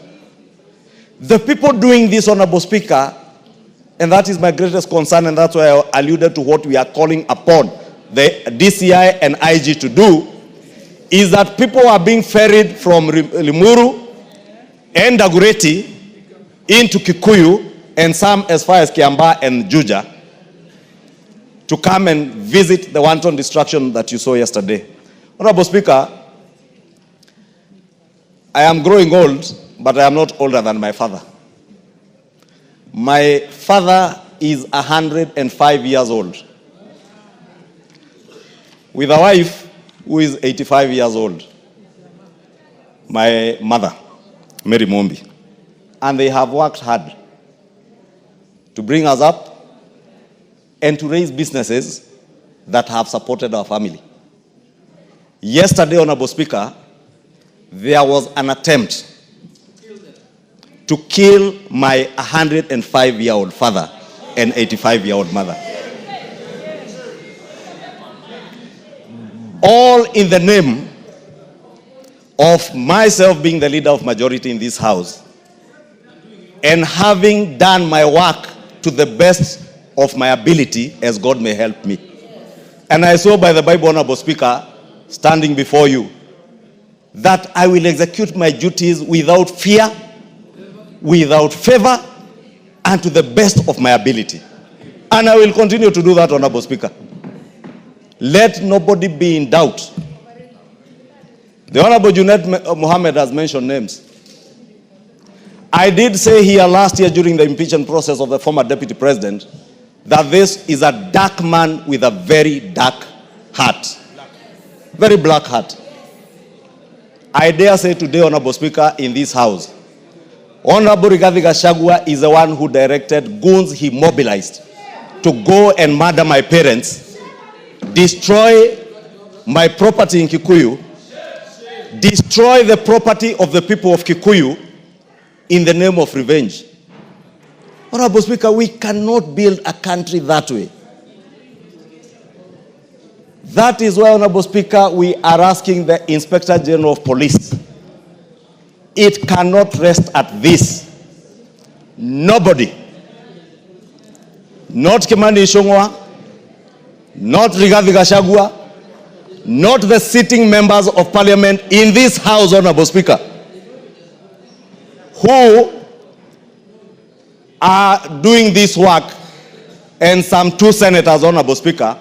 The people doing this, Honorable Speaker, and that is my greatest concern, and that's why I alluded to what we are calling upon the DCI and IG to do, is that people are being ferried from Limuru and Dagoretti into Kikuyu and some as far as Kiambaa and Juja to come and visit the wanton destruction that you saw yesterday. Honorable Speaker, I am growing old, but I am not older than my father. My father is 105 years old, with a wife who is 85 years old, my mother, Mary Mombi. And they have worked hard to bring us up and to raise businesses that have supported our family. Yesterday, Honorable Speaker, there was an attempt to kill my 105-year-old father and 85-year-old mother. All in the name of myself being the leader of majority in this house and having done my work to the best of my ability as God may help me. And I saw by the Bible, Honorable Speaker, standing before you, that I will execute my duties without fear, without favor, and to the best of my ability. And I will continue to do that, Honorable Speaker. Let nobody be in doubt. The Honorable Junet Mohammed has mentioned names. I did say here last year during the impeachment process of the former Deputy President that this is a dark man with a very dark heart. Very black heart. I dare say today, Honorable Speaker, in this House, Honorable Rigathi Gachagua is the one who directed goons he mobilized to go and murder my parents, destroy my property in Kikuyu, destroy the property of the people of Kikuyu in the name of revenge. Honorable Speaker, we cannot build a country that way. That is why, Honorable Speaker, we are asking the Inspector General of Police. It cannot rest at this. Nobody, not Kimani Ichung'wah, not Rigathi Gachagua, not the sitting members of Parliament in this House, Honorable Speaker, who are doing this work, and some 2 senators, Honorable Speaker.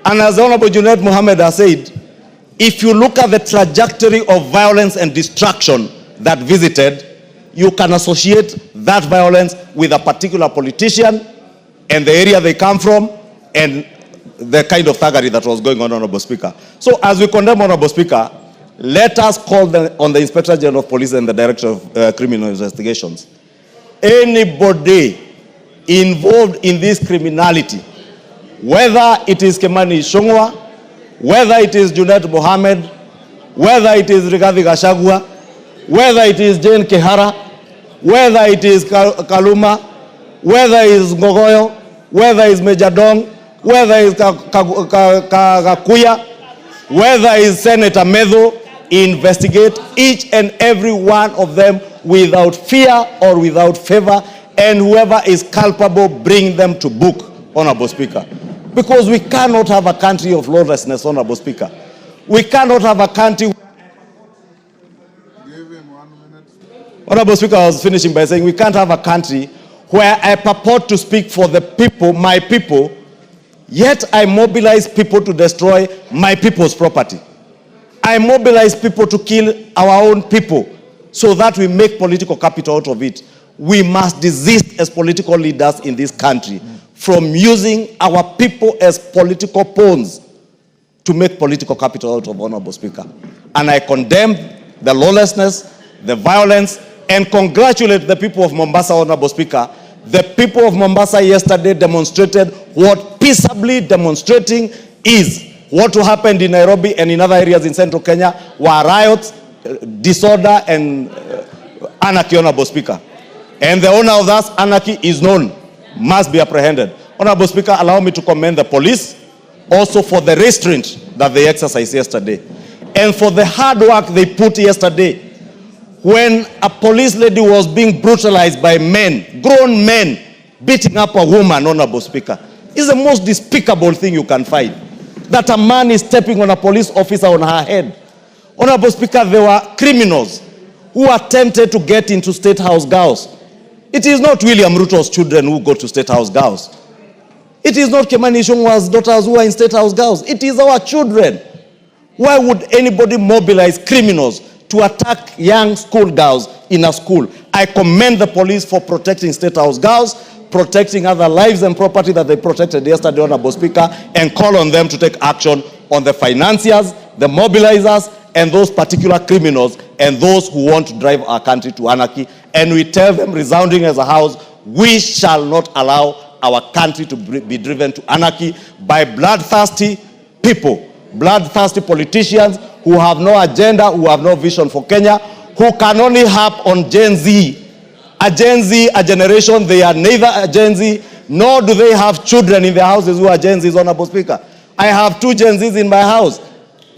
And as Honorable Junet Mohammed has said, if you look at the trajectory of violence and destruction that visited, you can associate that violence with a particular politician and the area they come from and the kind of thuggery that was going on, Honorable Speaker. So as we condemn, Honorable Speaker, let us call on the Inspector General of Police and the Director of Criminal Investigations. Anybody involved in this criminality, whether it is Kimani Ichung'wah, whether it is Junet Mohammed, whether it is Rigathi Gachagua, whether it is Jane Kihara, whether it is Kaluma, whether it is Ngogoyo, whether it is Major Dong, whether it is Kakuya, whether it is Senator Medho, investigate each and every one of them without fear or without favor, and whoever is culpable, bring them to book, Honorable Speaker. Because we cannot have a country of lawlessness, Honorable Speaker. We cannot have a country... Give him 1 minute. Honorable Speaker, I was finishing by saying we can't have a country where I purport to speak for the people, my people, yet I mobilize people to destroy my people's property. I mobilize people to kill our own people so that we make political capital out of it. We must desist as political leaders in this country from using our people as political pawns to make political capital out of, Honorable Speaker. And I condemn the lawlessness, the violence, and congratulate the people of Mombasa, Honorable Speaker. The people of Mombasa yesterday demonstrated what peaceably demonstrating is. What happened in Nairobi and in other areas in central Kenya were riots, disorder, and anarchy, Honorable Speaker. And the owner of that anarchy is known, must be apprehended. Honorable Speaker, allow me to commend the police also for the restraint that they exercised yesterday and for the hard work they put yesterday when a police lady was being brutalized by men, grown men, beating up a woman, Honorable Speaker. It's the most despicable thing you can find, that a man is stepping on a police officer on her head. Honorable Speaker, there were criminals who attempted to get into State House girls. It is not William Ruto's children who go to State House girls. It is not Kimani Ichung'wah's daughters who are in State House girls. It is our children. Why would anybody mobilize criminals to attack young school girls in a school? I commend the police for protecting State House girls, protecting other lives and property that they protected yesterday, Honorable Speaker, and call on them to take action on the financiers, the mobilizers, and those particular criminals and those who want to drive our country to anarchy. And we tell them, resounding as a house, we shall not allow our country to be driven to anarchy by bloodthirsty people, bloodthirsty politicians who have no agenda, who have no vision for Kenya, who can only harp on Gen Z. A Gen Z, a generation, they are neither a Gen Z, nor do they have children in their houses who are Gen Zs, Honorable Speaker. I have 2 Gen Zs in my house.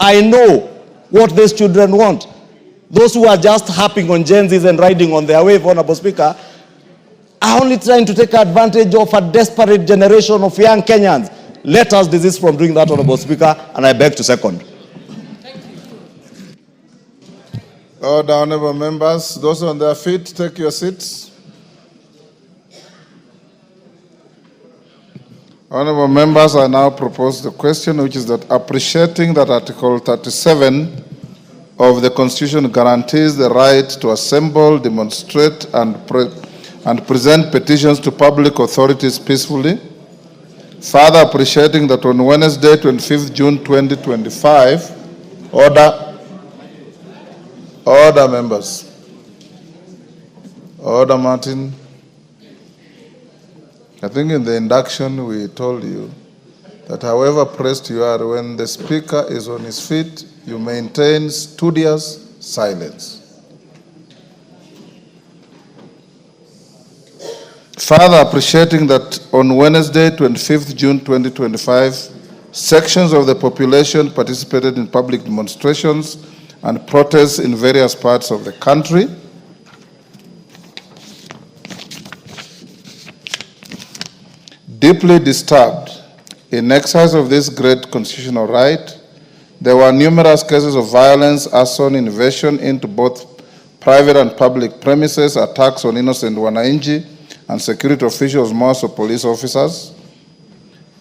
I know what these children want. Those who are just harping on Gen Zs and riding on their wave, Honorable Speaker, are only trying to take advantage of a desperate generation of young Kenyans. Let us desist from doing that, Honorable Speaker, and I beg to second.
Order, honorable members. Those on their feet, take your seats. Honorable members, I now propose the question, which is that appreciating that Article 37 of the Constitution guarantees the right to assemble, demonstrate, and present petitions to public authorities peacefully. Further appreciating that on Wednesday, 25th June 2025, Order, members. Order, Martin. I think in the induction we told you that however pressed you are, when the speaker is on his feet, you maintain studious silence. Further appreciating that on Wednesday, 25th June 2025, sections of the population participated in public demonstrations and protests in various parts of the country. Deeply disturbed in exercise of this great constitutional right, there were numerous cases of violence, arson, invasion into both private and public premises, attacks on innocent wananchi and security officials, most of police officers,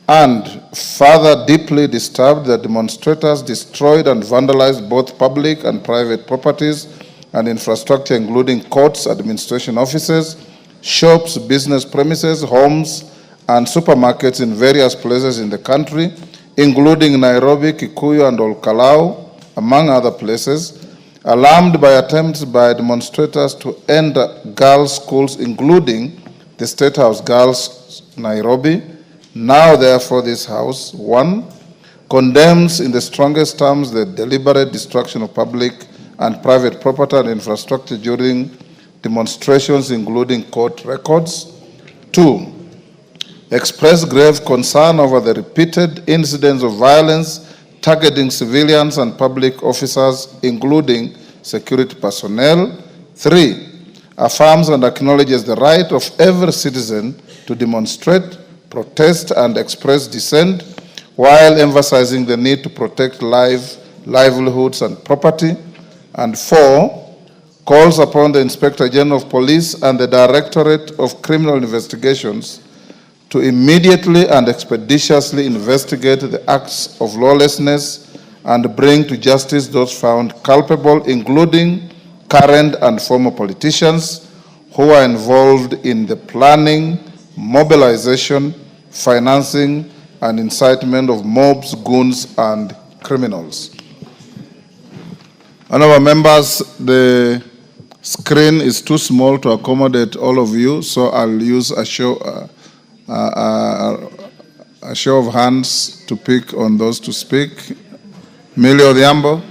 and further deeply disturbed that demonstrators destroyed and vandalized both public and private properties and infrastructure, including courts, administration offices, shops, business premises, homes, and supermarkets in various places in the country, including Nairobi, Kikuyu, and Olkalau, among other places, alarmed by attempts by demonstrators to end girls' schools, including the State House Girls, Nairobi. Now, therefore, this House, 1, condemns in the strongest terms the deliberate destruction of public and private property and infrastructure during demonstrations, including court records. 2, express grave concern over the repeated incidents of violence targeting civilians and public officers, including security personnel. 3, affirms and acknowledges the right of every citizen to demonstrate, protest, and express dissent, while emphasizing the need to protect livelihoods and property. And 4, calls upon the Inspector General of Police and the Directorate of Criminal Investigations to immediately and expeditiously investigate the acts of lawlessness and bring to justice those found culpable, including current and former politicians who are involved in the planning, mobilization, financing, and incitement of mobs, goons, and criminals. Honorable members, the screen is too small to accommodate all of you, so I'll use a show of hands to pick on those to speak. Millie Odhiambo.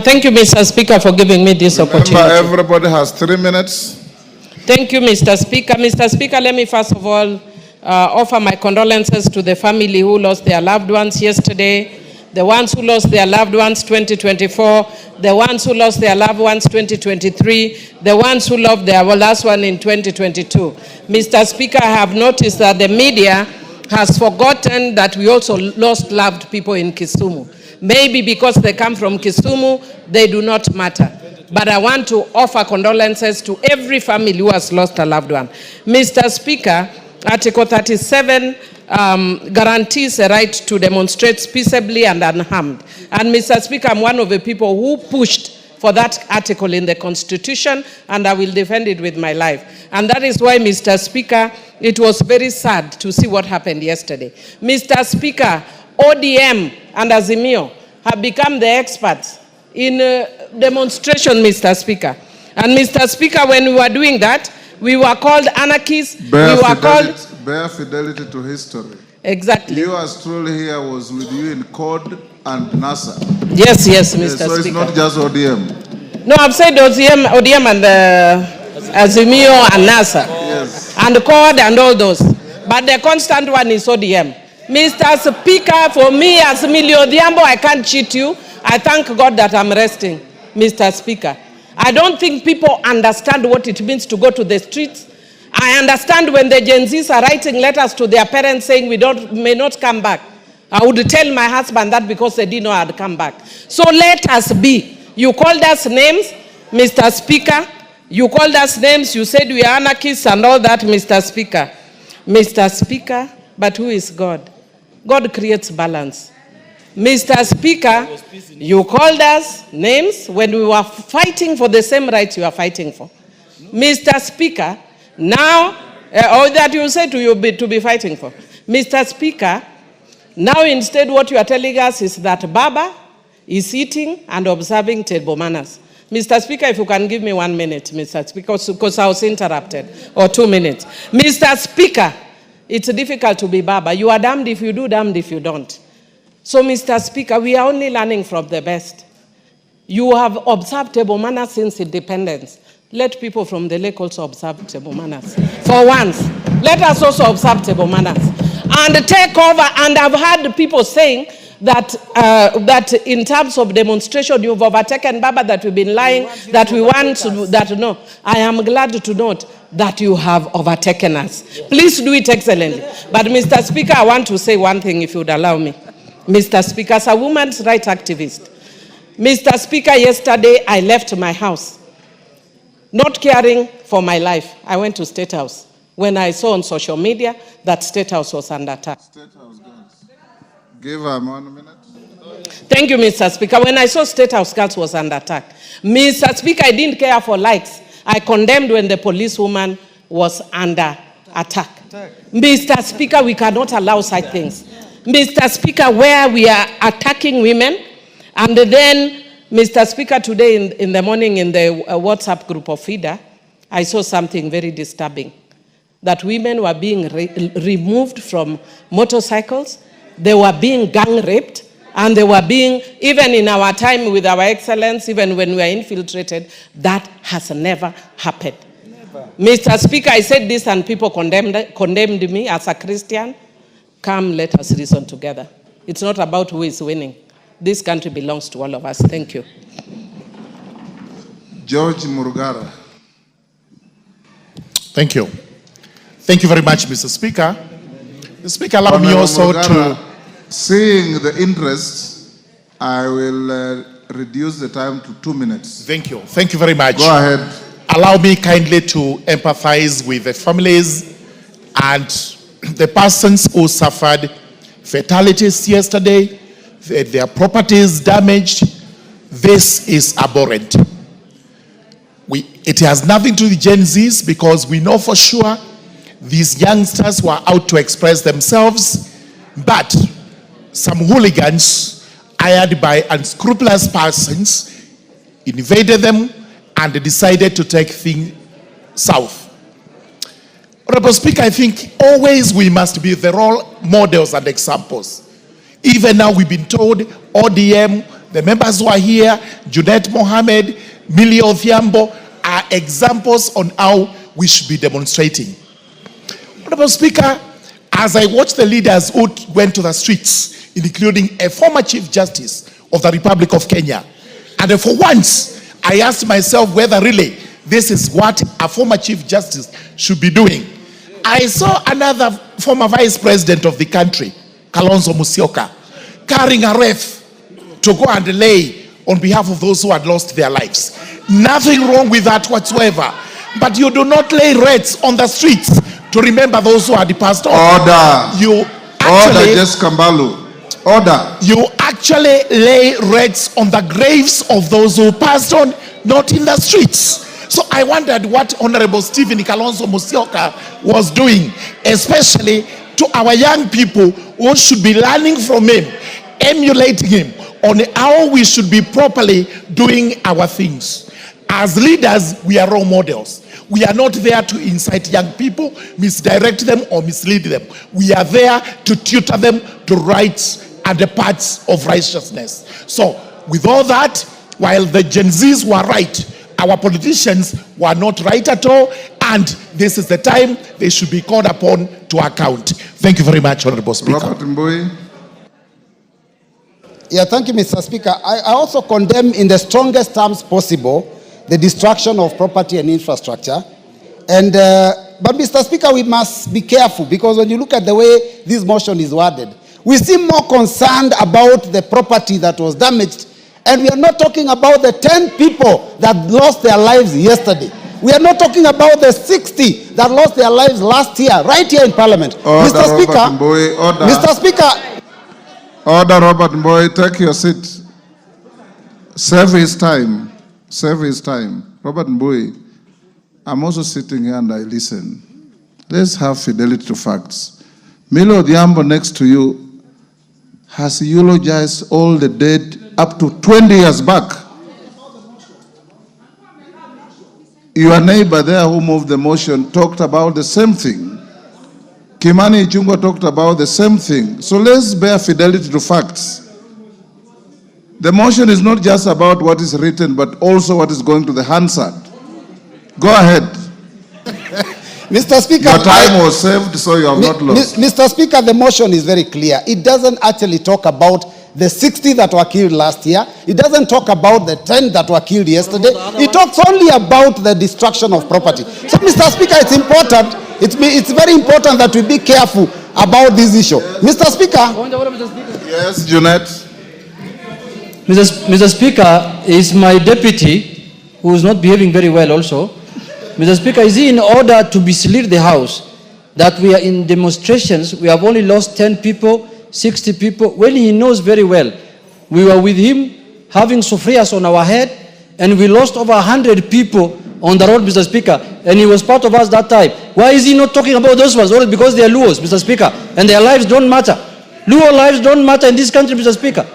Thank you, Mr. Speaker, for giving me this opportunity.
Everybody has 3 minutes.
Thank you, Mr. Speaker. Mr. Speaker, let me first of all offer my condolences to the family who lost their loved ones yesterday, the ones who lost their loved ones 2024, the ones who lost their loved ones 2023, the ones who lost their last one in 2022. Mr. Speaker, I have noticed that the media has forgotten that we also lost loved people in Kisumu. Maybe because they come from Kisumu, they do not matter. But I want to offer condolences to every family who has lost a loved one. Mr. Speaker, Article 37 guarantees a right to demonstrate peaceably and unharmed. And Mr. Speaker, I'm one of the people who pushed for that article in the Constitution, and I will defend it with my life. And that is why, Mr. Speaker, it was very sad to see what happened yesterday. Mr. Speaker, ODM and Azimio have become the experts in demonstration, Mr. Speaker. And Mr. Speaker, when we were doing that, we were called anarchists. Bare
fidelity to history.
Exactly.
You as truly here was with you in CORD and NASA.
Yes, Mr. Speaker.
So it's not just ODM.
No, I've said ODM and Azimio and NASA.
Yes.
And CORD and all those. But the constant one is ODM. Mr. Speaker, for me as Millie Odhiambo, I can't cheat you. I thank God that I'm resting, Mr. Speaker. I don't think people understand what it means to go to the streets. I understand when the Gen Zs are writing letters to their parents saying we may not come back. I would tell my husband that because they didn't know I'd come back. So let us be. You called us names, Mr. Speaker. You called us names. You said we are anarchists and all that, Mr. Speaker. Mr. Speaker, but who is God? God creates balance. Mr. Speaker, you called us names when we were fighting for the same rights you are fighting for. Mr. Speaker, now, or that you said to be fighting for. Mr. Speaker, now instead what you are telling us is that Baba is eating and observing table manners. Mr. Speaker, if you can give me 1 minute, Mr. Speaker, because I was interrupted, or 2 minutes. Mr. Speaker, it's difficult to be Baba. You are damned if you do, damned if you don't. So, Mr. Speaker, we are only learning from the best. You have observed table manners since independence. Let people from the lake also observe table manners. For once, let us also observe table manners. And take over, and I've heard people saying that that in terms of demonstration, you've overtaken Baba, that we've been lying, that we want to, that no. I am glad to note that you have overtaken us. Please do it excellently. But Mr. Speaker, I want to say one thing, if you would allow me. Mr. Speaker, as a women's rights activist, Mr. Speaker, yesterday I left my house, not caring for my life. I went to State House when I saw on social media that State House was under attack.
State House girls. Give her 1 minute.
Thank you, Mr. Speaker. When I saw State House girls was under attack, Mr. Speaker, I didn't care for likes. I condemned when the policewoman was under attack. Mr. Speaker, we cannot allow such things. Mr. Speaker, where we are attacking women, and then, Mr. Speaker, today in the morning in the WhatsApp group of FIDA, I saw something very disturbing, that women were being removed from motorcycles, they were being gang raped, and they were being, even in our time with our excellence, even when we were infiltrated, that has never happened. Never. Mr. Speaker, I said this and people condemned me as a Christian. Come, let us reason together. It's not about who is winning. This country belongs to all of us. Thank you.
George Murugara.
Thank you. Thank you very much, Mr. Speaker. The Speaker, allow me also to...
Seeing the interest, I will reduce the time to 2 minutes.
Thank you. Thank you very much.
Go ahead.
Allow me kindly to empathize with the families and the persons who suffered fatalities yesterday, their properties damaged. This is abhorrent. It has nothing to do with Gen Zs, because we know for sure these youngsters were out to express themselves, but some hooligans hired by unscrupulous persons invaded them and decided to take things south. Honorable Speaker, I think always we must be the role models and examples. Even now we've been told ODM, the members who are here, Junet Mohammed, Millie Odhiambo, are examples on how we should be demonstrating. Honorable Speaker, as I watched the leaders who went to the streets, including a former Chief Justice of the Republic of Kenya, and for once, I asked myself whether really this is what a former Chief Justice should be doing. I saw another former Vice President of the country, Kalonzo Musyoka, carrying a ref to go and lay on behalf of those who had lost their lives. Nothing wrong with that whatsoever. But you do not lay wreaths on the streets to remember those who had passed on.
Order.
You actually,
Order, Jess Kambalu. Order.
You actually lay wreaths on the graves of those who passed on, not in the streets. So I wondered what Honorable Stephen Kalonzo Musyoka was doing, especially to our young people who should be learning from him, emulating him on how we should be properly doing our things. As leaders, we are role models. We are not there to incite young people, misdirect them or mislead them. We are there to tutor them to rights and the paths of righteousness. So with all that, while the Gen Zs were right, our politicians were not right at all, and this is the time they should be called upon to account. Thank you very much, Honorable Speaker.
Yeah, thank you, Mr. Speaker. I also condemn in the strongest terms possible the destruction of property and infrastructure. And but Mr. Speaker, we must be careful, because when you look at the way this motion is worded, We seem more concerned about the property that was damaged, and we are not talking about the 10 people that lost their lives yesterday. We are not talking about the 60 that lost their lives last year, right here in Parliament.
Order,
Mr. Speaker,
Robert Mbui, order.
Mr. Speaker.
Order, Robert Mbui, take your seat. Save his time. Save his time. Robert Mbui, I'm also sitting here and I listen. Let's have fidelity to facts. Milo Odhiambo next to you has eulogized all the dead up to 20 years back. Your neighbor there who moved the motion talked about the same thing. Kimani Ichung'wah talked about the same thing. So let's bear fidelity to facts. The motion is not just about what is written, but also what is going to the Hansard. Go ahead.
Mr. Speaker,
your time was saved, so you have not lost.
Mr. Speaker, the motion is very clear. It doesn't actually talk about the 60 that were killed last year. It doesn't talk about the 10 that were killed yesterday. It talks only about the destruction of property. So, Mr. Speaker, it's important. It's very important that we be careful about this issue. Mr. Speaker.
Yes, Junet.
Mr. Speaker, is my deputy, who is not behaving very well also. Mr. Speaker, is he in order to mislead the House that we are in demonstrations, we have only lost 10 people, 60 people, when he knows very well we were with him having sufrias on our head, and we lost over 100 people on the road, Mr. Speaker, and he was part of us that time. Why is he not talking about those ones? Only because they are Luos, Mr. Speaker, and their lives don't matter. Luo lives don't matter in this country, Mr. Speaker.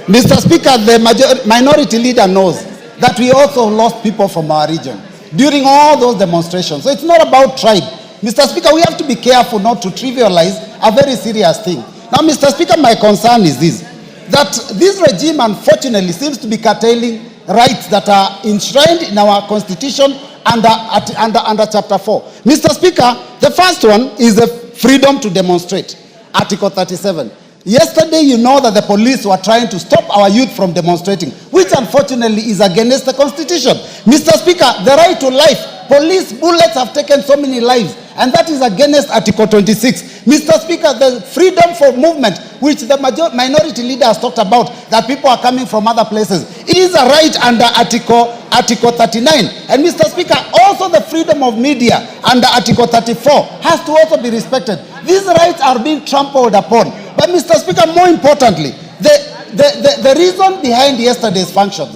Mr. Speaker, the minority leader knows that we also lost people from our region during all those demonstrations. So it's not about tribe. Mr. Speaker, we have to be careful not to trivialize a very serious thing. Now, Mr. Speaker, my concern is this, that this regime, unfortunately, seems to be curtailing rights that are enshrined in our Constitution under Chapter 4. Mr. Speaker, the first one is the freedom to demonstrate, Article 37. Yesterday, you know that the police were trying to stop our youth from demonstrating, which unfortunately is against the Constitution. Mr. Speaker, the right to life, police bullets have taken so many lives, and that is against Article 26. Mr. Speaker, the freedom for movement, which the minority leader has talked about, that people are coming from other places, is a right under Article 39. And Mr. Speaker, also the freedom of media under Article 34 has to also be respected. These rights are being trampled upon. But Mr. Speaker, more importantly, the reason behind yesterday's function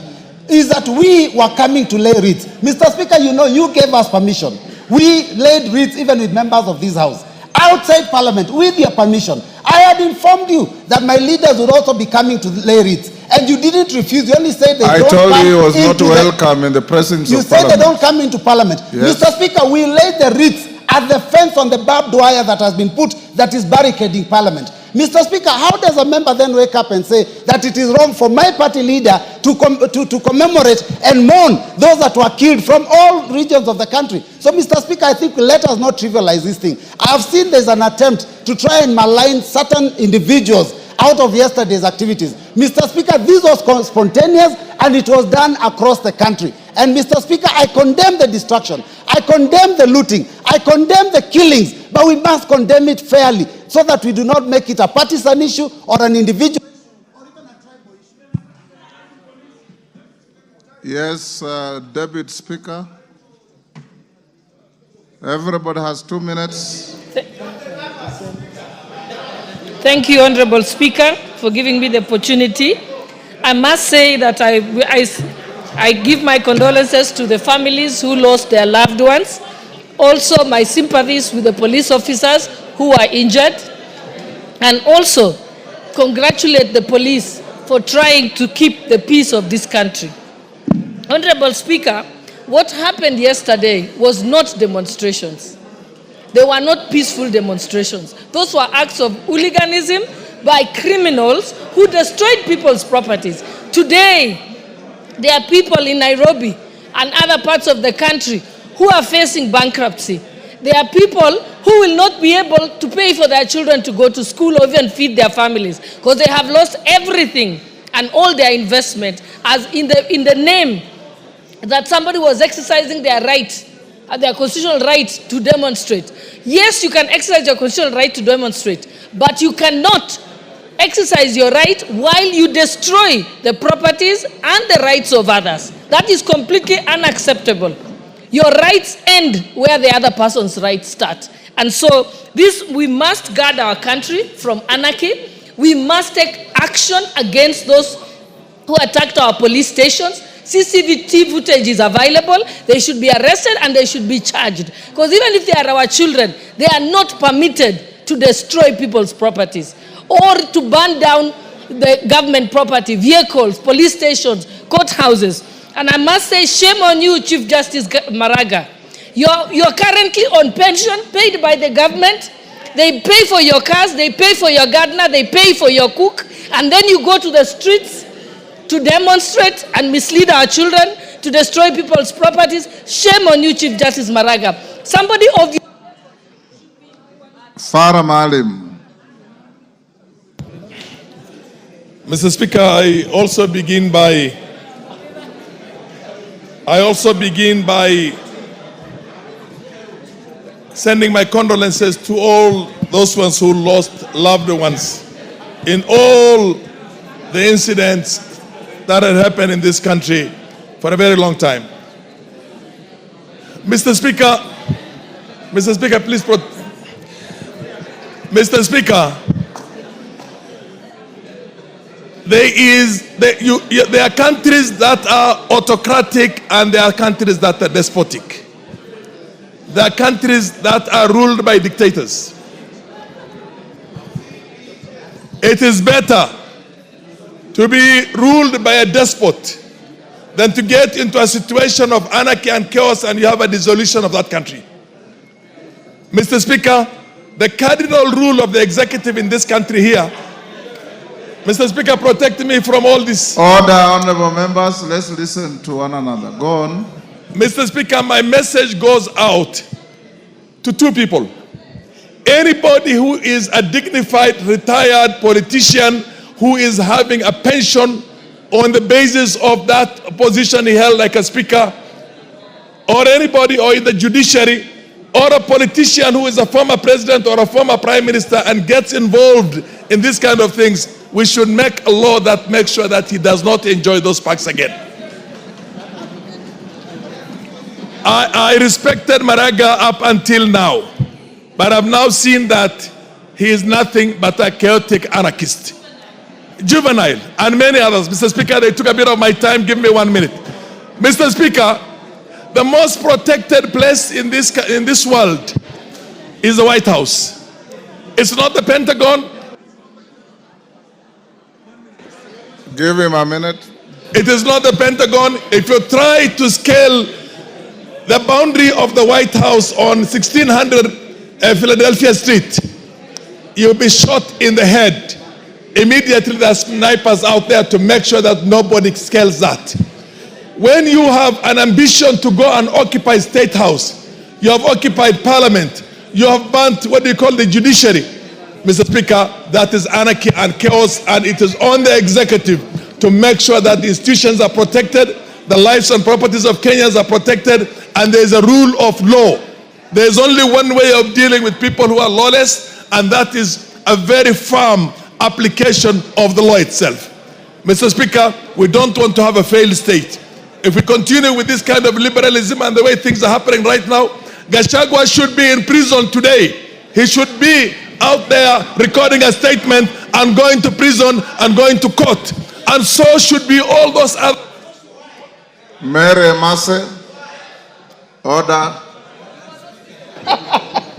is that we were coming to lay wreaths. Mr. Speaker, you know, you gave us permission. We laid wreaths even with members of this House outside Parliament with your permission. I had informed you that my leaders would also be coming to lay wreaths, and you didn't refuse. You only said they don't come.
I told you it was not welcome in the presence
of Parliament. You said they don't come into Parliament. Yes. Mr. Speaker, we laid the wreaths at the fence on the barbed wire that has been put, that is barricading Parliament. Mr. Speaker, how does a member then wake up and say that it is wrong for my party leader to commemorate and mourn those that were killed from all regions of the country? So, Mr. Speaker, I think let us not trivialize this thing. I have seen there's an attempt to try and malign certain individuals out of yesterday's activities. Mr. Speaker, this was spontaneous, and it was done across the country. And Mr. Speaker, I condemn the destruction. I condemn the looting. I condemn the killings. But we must condemn it fairly, so that we do not make it a partisan issue or an individual or even a tribal issue.
Yes, Deputy Speaker. Everybody has 2 minutes.
Thank you, Honorable Speaker, for giving me the opportunity. I must say that I give my condolences to the families who lost their loved ones. Also, my sympathies with the police officers who are injured. And also, congratulate the police for trying to keep the peace of this country. Honorable Speaker, what happened yesterday was not demonstrations. They were not peaceful demonstrations. Those were acts of hooliganism by criminals who destroyed people's properties. Today, there are people in Nairobi and other parts of the country who are facing bankruptcy. There are people who will not be able to pay for their children to go to school or even feed their families because they have lost everything and all their investment as in the name that somebody was exercising their right
their constitutional right to demonstrate. Yes, you can exercise your constitutional right to demonstrate, but you cannot exercise your right while you destroy the properties and the rights of others. That is completely unacceptable. Your rights end where the other person's rights start. And so we must guard our country from anarchy. We must take action against those who attacked our police stations. CCTV footage is available. They should be arrested and they should be charged. Because even if they are our children, they are not permitted to destroy people's properties or to burn down the government property, vehicles, police stations, courthouses. And I must say, shame on you, Chief Justice Maraga. You're currently on pension paid by the government. They pay for your cars, they pay for your gardener, they pay for your cook, and then you go to the streets to demonstrate and mislead our children, to destroy people's properties. Shame on you, Chief Justice Maraga. Somebody of you...
Farah Maalim.
Mr. Speaker, I also begin by sending my condolences to all those ones who lost loved ones in all the incidents that had happened in this country for a very long time. Mr. Speaker, please, Mr. Speaker, there are countries that are autocratic and there are countries that are despotic. There are countries that are ruled by dictators. It is better to be ruled by a despot than to get into a situation of anarchy and chaos and you have a dissolution of that country. Mr. Speaker, the cardinal rule of the executive in this country here, Mr. Speaker, protect me from all this.
Order, honorable members. Let's listen to one another. Go on.
Mr. Speaker, my message goes out to two people. Anybody who is a dignified, retired politician who is having a pension on the basis of that position he held like a speaker, or anybody or in the judiciary, or a politician who is a former president or a former prime minister and gets involved in these kind of things, we should make a law that makes sure that he does not enjoy those perks again. I respected Maraga up until now, but I've now seen that he is nothing but a chaotic anarchist. Juvenile and many others. Mr. Speaker, they took a bit of my time. Give me 1 minute. Mr. Speaker, the most protected place in this world is the White House. It's not the Pentagon.
Give him a minute.
It is not the Pentagon. If you try to scale the boundary of the White House on 1600 Philadelphia Street, you'll be shot in the head. Immediately there are snipers out there to make sure that nobody scales that. When you have an ambition to go and occupy State House, you have occupied Parliament, you have burnt what they call the judiciary. Mr. Speaker, that is anarchy and chaos, and it is on the executive to make sure that the institutions are protected, the lives and properties of Kenyans are protected, and there is a rule of law. There is only one way of dealing with people who are lawless, and that is a very firm application of the law itself. Mr. Speaker, we don't want to have a failed state. If we continue with this kind of liberalism and the way things are happening right now, Gachagua should be in prison today. He should be out there recording a statement and going to prison and going to court. And so should be all those other...
Mary Masse. Order.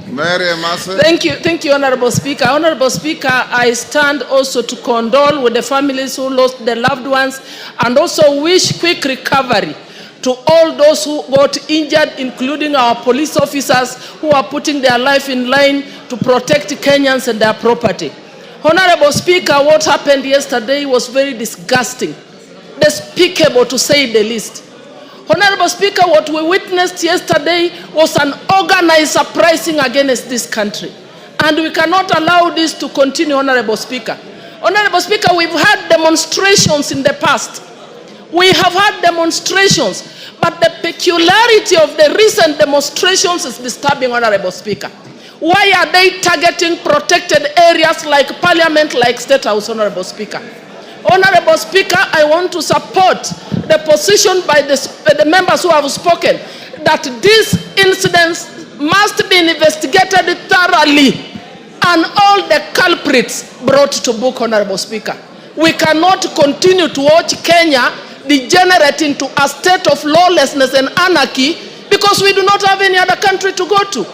Mary Masse.
Thank you, Honorable Speaker. Honorable Speaker, I stand also to condole with the families who lost their loved ones and also wish quick recovery to all those who got injured, including our police officers who are putting their life in line to protect Kenyans and their property. Honorable Speaker, what happened yesterday was very disgusting, despicable to say the least. Honorable Speaker, what we witnessed yesterday was an organized uprising against this country. And we cannot allow this to continue, Honorable Speaker. Honorable Speaker, we've had demonstrations in the past We have had demonstrations, but the peculiarity of the recent demonstrations is disturbing, Honorable Speaker. Why are they targeting protected areas like Parliament, like State House, Honorable Speaker? Honorable Speaker, I want to support the position by the members who have spoken that these incidents must be investigated thoroughly and all the culprits brought to book, Honorable Speaker. We cannot continue to watch Kenya degenerate into a state of lawlessness and anarchy because we do not have any other country to go to.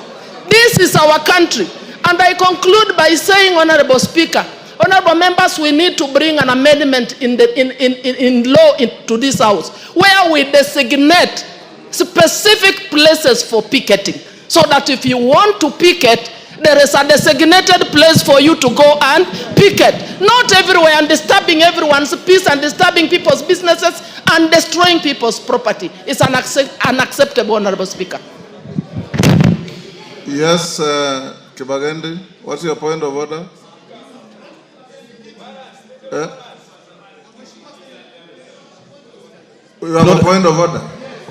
This is our country. And I conclude by saying, Honorable Speaker, honorable members, we need to bring an amendment in law into this house where we designate specific places for picketing, so that if you want to picket, there is a designated place for you to go and picket. Not everywhere, and disturbing everyone's peace and disturbing people's businesses and destroying people's property. It's unacceptable, Honorable Speaker.
Yes, Kibagendi, what's your point of order? You have a point of order?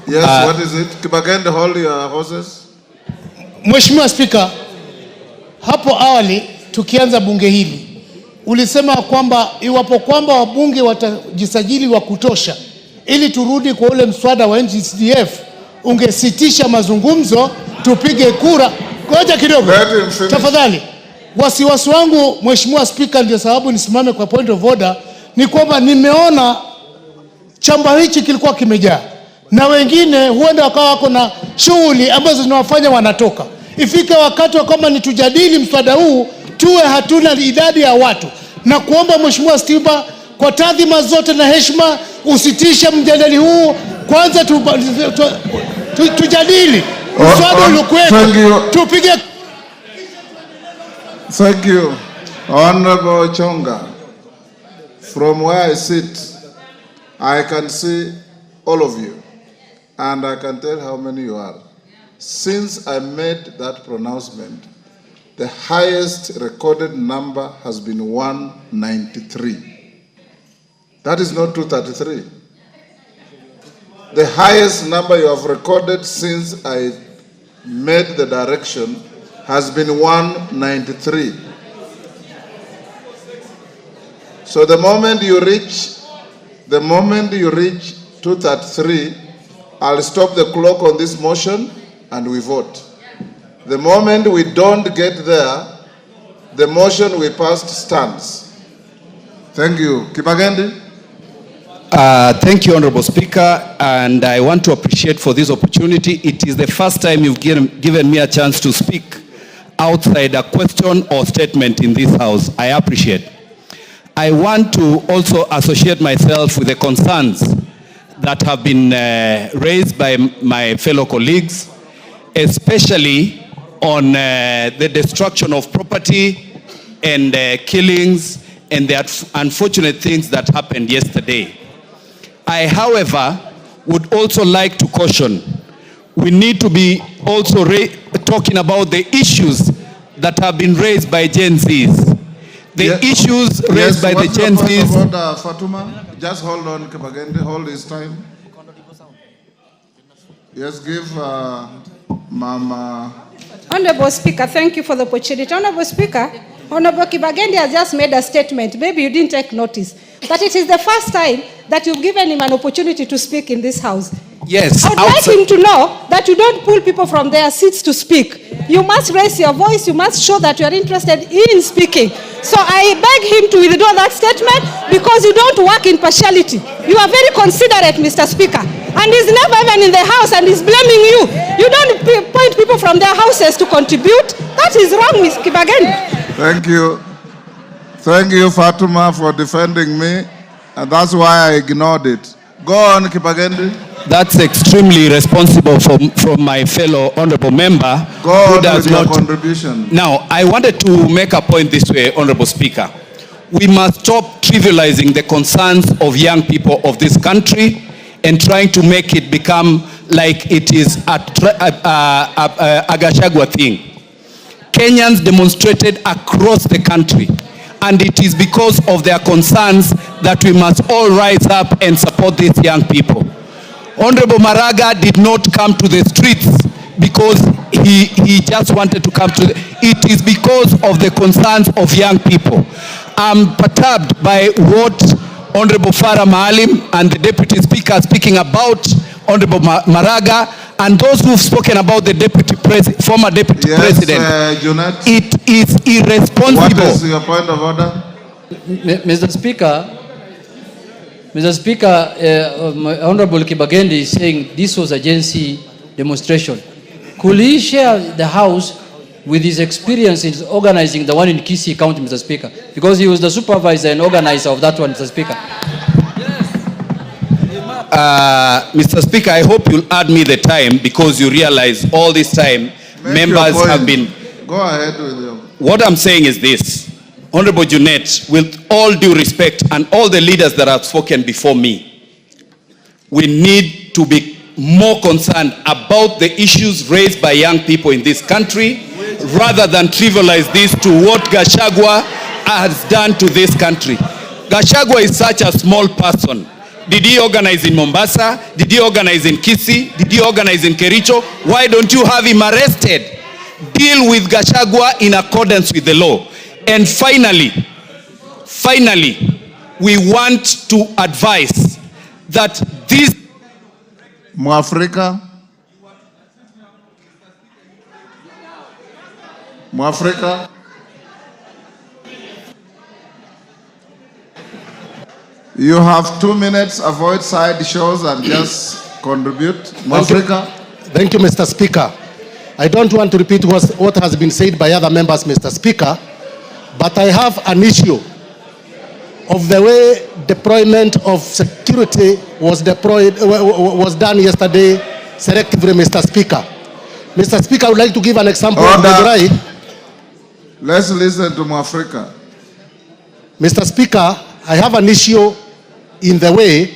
Yes, what is it? Kibagendi, hold your horses.
Mheshimiwa Speaker, hapo awali tukianza bunge hili ulisema kwamba iwapo kwamba wabunge watajisajili wa kutosha ili turudi kwa ule mswada wa CDF, ungesitisha mazungumzo tupige kura. Ngoja kidogo tafadhali. Wasiwasi wangu Mheshimiwa Speaker, ndio sababu nisimame kwa point of order, ni kwamba nimeona chamba hichi kilikuwa kimejaa na wengine huenda wakawa wako na shughuli ambazo zinawafanya wanatoka. Ifike wakati wa kama ni tujadili mswada huu tuwe hatuna idadi ya watu, na kuomba Mheshimiwa Speaker kwa taadhima zote na heshima usitishe mjadala huu, kwanza tujadili mswada uliokuwepo tupige.
Thank you, Honorable Chonga. From where I sit, I can see all of you, and I can tell how many you are. Since I made that pronouncement, the highest recorded number has been 193. That is not 233. The highest number you have recorded since I made the direction has been 193. So the moment you reach 233, I'll stop the clock on this motion and we vote. The moment we don't get there, the motion we passed stands. Thank you. Kibagendi.
Thank you, Honorable Speaker, and I want to appreciate for this opportunity. It is the first time you've given me a chance to speak outside a question or statement in this House. I appreciate. I want to also associate myself with the concerns that have been raised by my fellow colleagues, especially on the destruction of property and killings and the unfortunate things that happened yesterday. I, however, would also like to caution, we need to be also talking about the issues that have been raised by Gen Zs. The issues raised by the Gen Zs.
Fatuma, just hold on, Kibagendi, hold his time. Yes, give Mama.
Honorable Speaker, thank you for the opportunity. Honorable Speaker, Honorable Kibagendi has just made a statement. Maybe you didn't take notice. That it is the first time that you've given him an opportunity to speak in this House.
Yes.
I would like him to know that you don't pull people from their seats to speak. You must raise your voice. You must show that you are interested in speaking. So I beg him to withdraw that statement because you don't work in partiality. You are very considerate, Mr. Speaker. And he's never even in the House and he's blaming you. You don't point people from their houses to contribute. That is wrong, Ms. Kibagendi.
Thank you. Thank you, Fatuma, for defending me. And that's why I ignored it. Go on, Kibagendi.
That's extremely responsible from my fellow honorable member.
Go on with your contribution.
Now, I wanted to make a point this way, Honorable Speaker. We must stop trivializing the concerns of young people of this country and trying to make it become like it is a Gachagua thing. Kenyans demonstrated across the country, and it is because of their concerns that we must all rise up and support these young people. Honorable Maraga did not come to the streets because he just wanted to come to it is because of the concerns of young people. I'm perturbed by what Honorable Farah Maalim and the Deputy Speaker speaking about Honorable Maraga and those who've spoken about the former Deputy President. It is irresponsible.
What is your point of order?
Mr. Speaker, Honorable Kibagendi is saying this was a Gen-Z demonstration. Could he share the House with his experience in organizing the one in Kisii County, Mr. Speaker? Because he was the supervisor and organizer of that one, Mr. Speaker.
Mr. Speaker, I hope you'll add me the time because you realize all this time members have been...
Go ahead with you.
What I'm saying is this. Honorable Junet, with all due respect and all the leaders that have spoken before me, we need to be more concerned about the issues raised by young people in this country rather than trivialize this to what Gachagua has done to this country. Gachagua is such a small person. Did he organize in Mombasa? Did he organize in Kisii? Did he organize in Kericho? Why don't you have him arrested? Deal with Gachagua in accordance with the law. And finally, we want to advise that this
Mwafrika, you have 2 minutes. Avoid side shows and just contribute. Mwafrika.
Thank you, Mr. Speaker. I don't want to repeat what has been said by other members, Mr. Speaker, but I have an issue of the way deployment of security was done yesterday selectively, Mr. Speaker. Mr. Speaker, I would like to give an example of the
Let's listen to Mwafrika.
Mr. Speaker, I have an issue in the way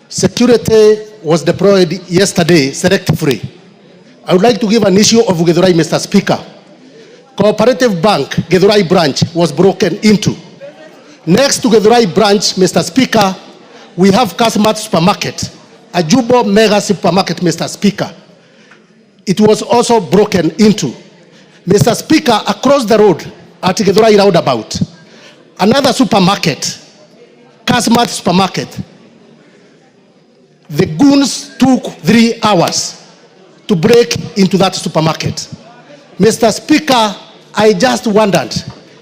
security was deployed yesterday selectively. I would like to give an issue of Githurai, Mr. Speaker. Cooperative Bank, Githurai branch, was broken into. Next to Githurai branch, Mr. Speaker, we have Kasmat Supermarket, a Jubo mega supermarket, Mr. Speaker. It was also broken into. Mr. Speaker, across the road at Githurai roundabout, another supermarket, Kasmat Supermarket, the goons took 3 hours to break into that supermarket. Mr. Speaker, I just wondered,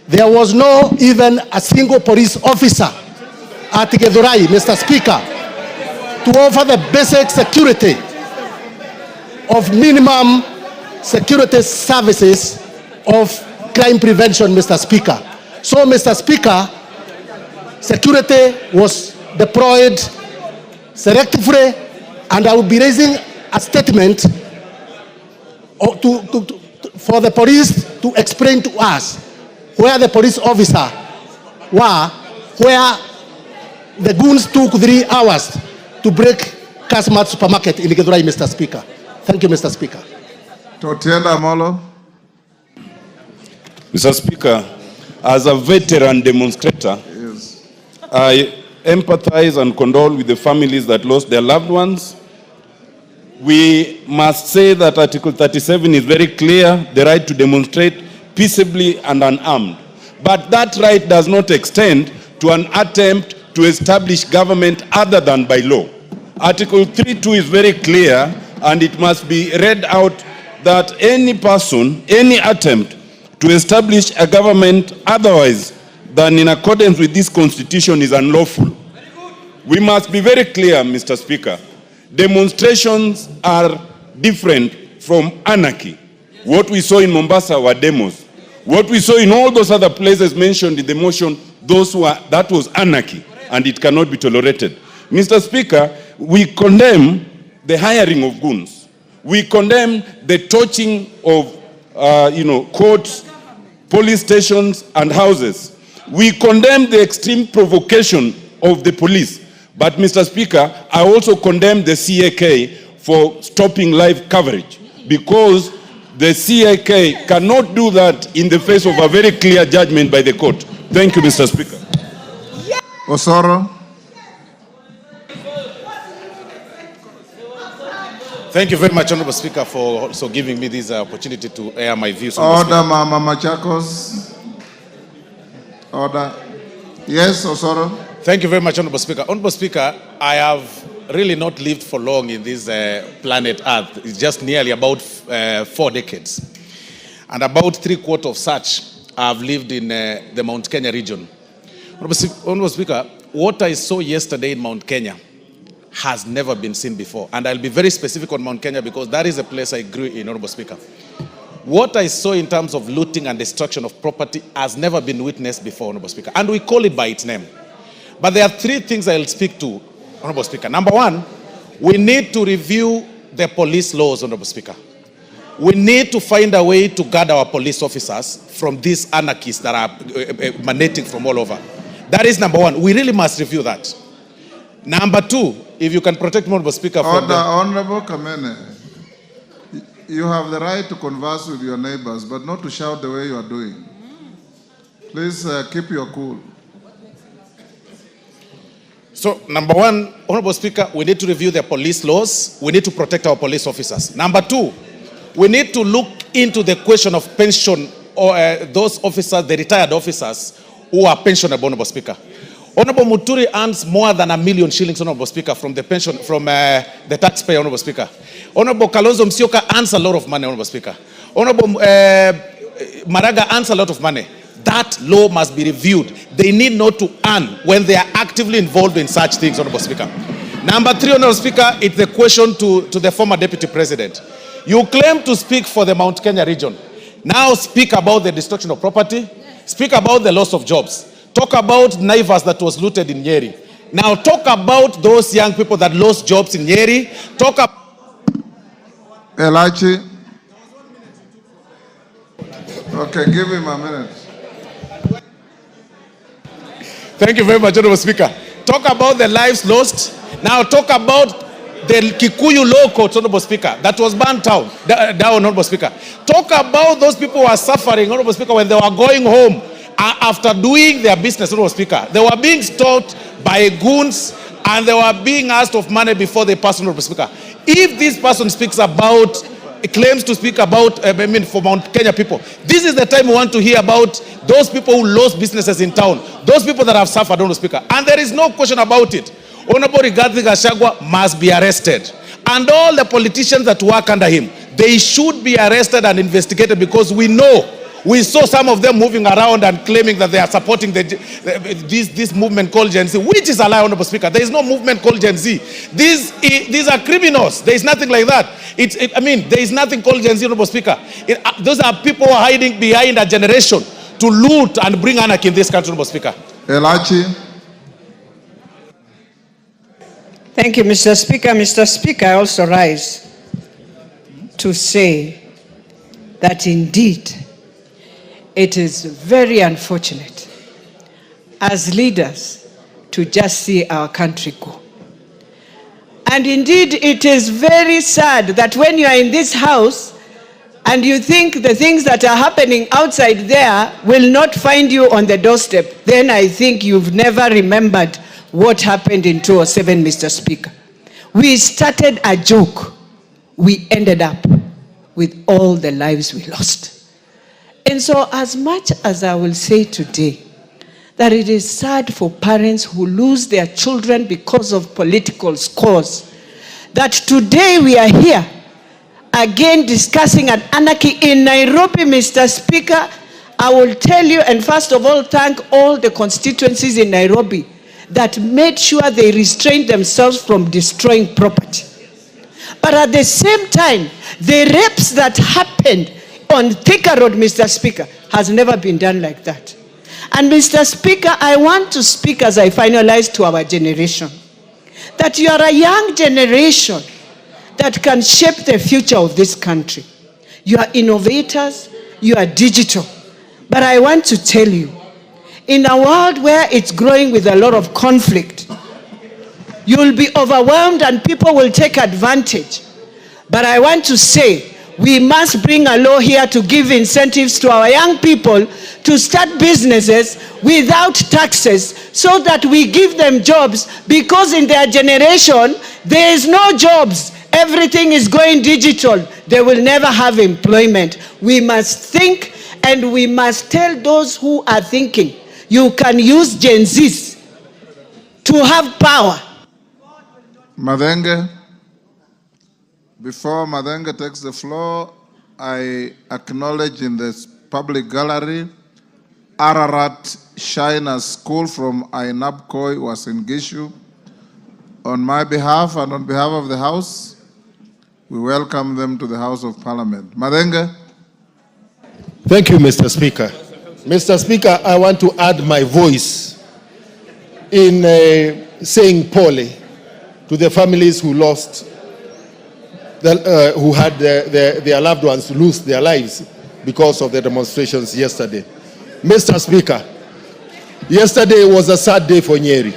there was no even a single police officer at Githurai, Mr. Speaker, to offer the basic security of minimum security services of crime prevention, Mr. Speaker. So, Mr. Speaker, security was deployed selectively, and I will be raising a statement for the police to explain to us where the police officer were, where the goons took 3 hours to break Kasmat Supermarket in Githurai, Mr. Speaker. Thank you, Mr. Speaker.
Totienda Molo.
Mr. Speaker, as a veteran demonstrator,
yes,
I empathize and condole with the families that lost their loved ones. We must say that Article 37 is very clear, the right to demonstrate peaceably and unarmed. But that right does not extend to an attempt to establish government other than by law. Article 3.2 is very clear, and it must be read out that any person, any attempt to establish a government otherwise than in accordance with this constitution is unlawful. We must be very clear, Mr. Speaker. Demonstrations are different from anarchy. What we saw in Mombasa were demos. What we saw in all those other places mentioned in the motion, that was anarchy, and it cannot be tolerated. Mr. Speaker, we condemn the hiring of goons. We condemn the torching of courts, police stations, and houses. We condemn the extreme provocation of the police. But, Mr. Speaker, I also condemn the CAK for stopping live coverage, because the CAK cannot do that in the face of a very clear judgment by the court. Thank you, Mr. Speaker.
Osoro.
Thank you very much, Honorable Speaker, for also giving me this opportunity to air my views.
Order, Mama Machakos. Order. Yes, Osoro.
Thank you very much, Honorable Speaker. Honorable Speaker, I have really not lived for long in this planet Earth. It's just nearly about 4 decades. And about 3/4 of such I've lived in the Mount Kenya region. Honorable Speaker, what I saw yesterday in Mount Kenya has never been seen before. And I'll be very specific on Mount Kenya because that is a place I grew in, Honorable Speaker. What I saw in terms of looting and destruction of property has never been witnessed before, Honorable Speaker. And we call it by its name. But there are 3 things I'll speak to, Honorable Speaker. Number 1, we need to review the police laws, Honorable Speaker. We need to find a way to guard our police officers from these anarchists that are emanating from all over. That is number 1. We really must review that. Number 2, if you can protect Honorable Speaker from
Order, Honorable Kamene. You have the right to converse with your neighbors, but not to shout the way you are doing. Please keep your cool.
So, number 1, Honorable Speaker, we need to review the police laws. We need to protect our police officers. Number 2, we need to look into the question of pension or those officers, the retired officers who are pensionable, Honorable Speaker. Honorable Muturi earns more than 1 million shillings, Honorable Speaker, from the pension, from the taxpayer, Honorable Speaker. Honorable Kalonzo Musyoka earns a lot of money, Honorable Speaker. Honorable Maraga earns a lot of money. That law must be reviewed. They need not to earn when they are actively involved in such things, Honorable Speaker. Number 3, Honorable Speaker, it's the question to the former Deputy President. You claim to speak for the Mount Kenya region. Now speak about the destruction of property. Speak about the loss of jobs. Talk about Naivas that was looted in Nyeri. Now talk about those young people that lost jobs in Nyeri. Talk about...
Elachi. Okay, give him a minute.
Thank you very much, Honorable Speaker. Talk about the lives lost. Now talk about the Kikuyu law court, Honorable Speaker, that was burnt down, Honorable Speaker. Talk about those people who are suffering, Honorable Speaker, when they were going home after doing their business, Honorable Speaker. They were being stopped by goons and they were being asked of money before they passed, Honorable Speaker. If this person speaks about, claims to speak about, for Mount Kenya people, this is the time we want to hear about those people who lost businesses in town, those people that have suffered, Honorable Speaker. And there is no question about it. Honorable Rigathi Gachagua must be arrested. And all the politicians that work under him, they should be arrested and investigated because we know, we saw some of them moving around and claiming that they are supporting this movement called Gen Z, which is a lie, Honorable Speaker. There is no movement called Gen Z. These are criminals. There is nothing like that. There is nothing called Gen Z, Honorable Speaker. Those are people who are hiding behind a generation to loot and bring anarchy in this country, Honorable Speaker.
Elachi.
Thank you, Mr. Speaker. Mr. Speaker, I also rise to say that indeed it is very unfortunate as leaders to just see our country go. And indeed it is very sad that when you are in this house and you think the things that are happening outside there will not find you on the doorstep, then I think you've never remembered what happened in 2007, Mr. Speaker. We started a joke. We ended up with all the lives we lost. And so as much as I will say today that it is sad for parents who lose their children because of political scores, that today we are here again discussing an anarchy in Nairobi, Mr. Speaker, I will tell you, and first of all, thank all the constituencies in Nairobi that made sure they restrained themselves from destroying property. But at the same time, the rapes that happened on Thika Road, Mr. Speaker, has never been done like that. And Mr. Speaker, I want to speak as I finalize to our generation, that you are a young generation that can shape the future of this country. You are innovators, you are digital. But I want to tell you, in a world where it's growing with a lot of conflict, you will be overwhelmed and people will take advantage. But I want to say, We must bring a law here to give incentives to our young people to start businesses without taxes so that we give them jobs, because in their generation, there is no jobs. Everything is going digital. They will never have employment. We must think, and we must tell those who are thinking, you can use Gen Zs to have power.
Madenge. Before Madenge takes the floor, I acknowledge in this public gallery Ararat Shiner School from Ainabkoi was in Gishu. On my behalf and on behalf of the House, we welcome them to the House of Parliament. Madenge.
Thank you, Mr. Speaker. Mr. Speaker, I want to add my voice in saying pole to the families who lost, who had their loved ones lose their lives because of the demonstrations yesterday. Mr. Speaker, yesterday was a sad day for Nyeri.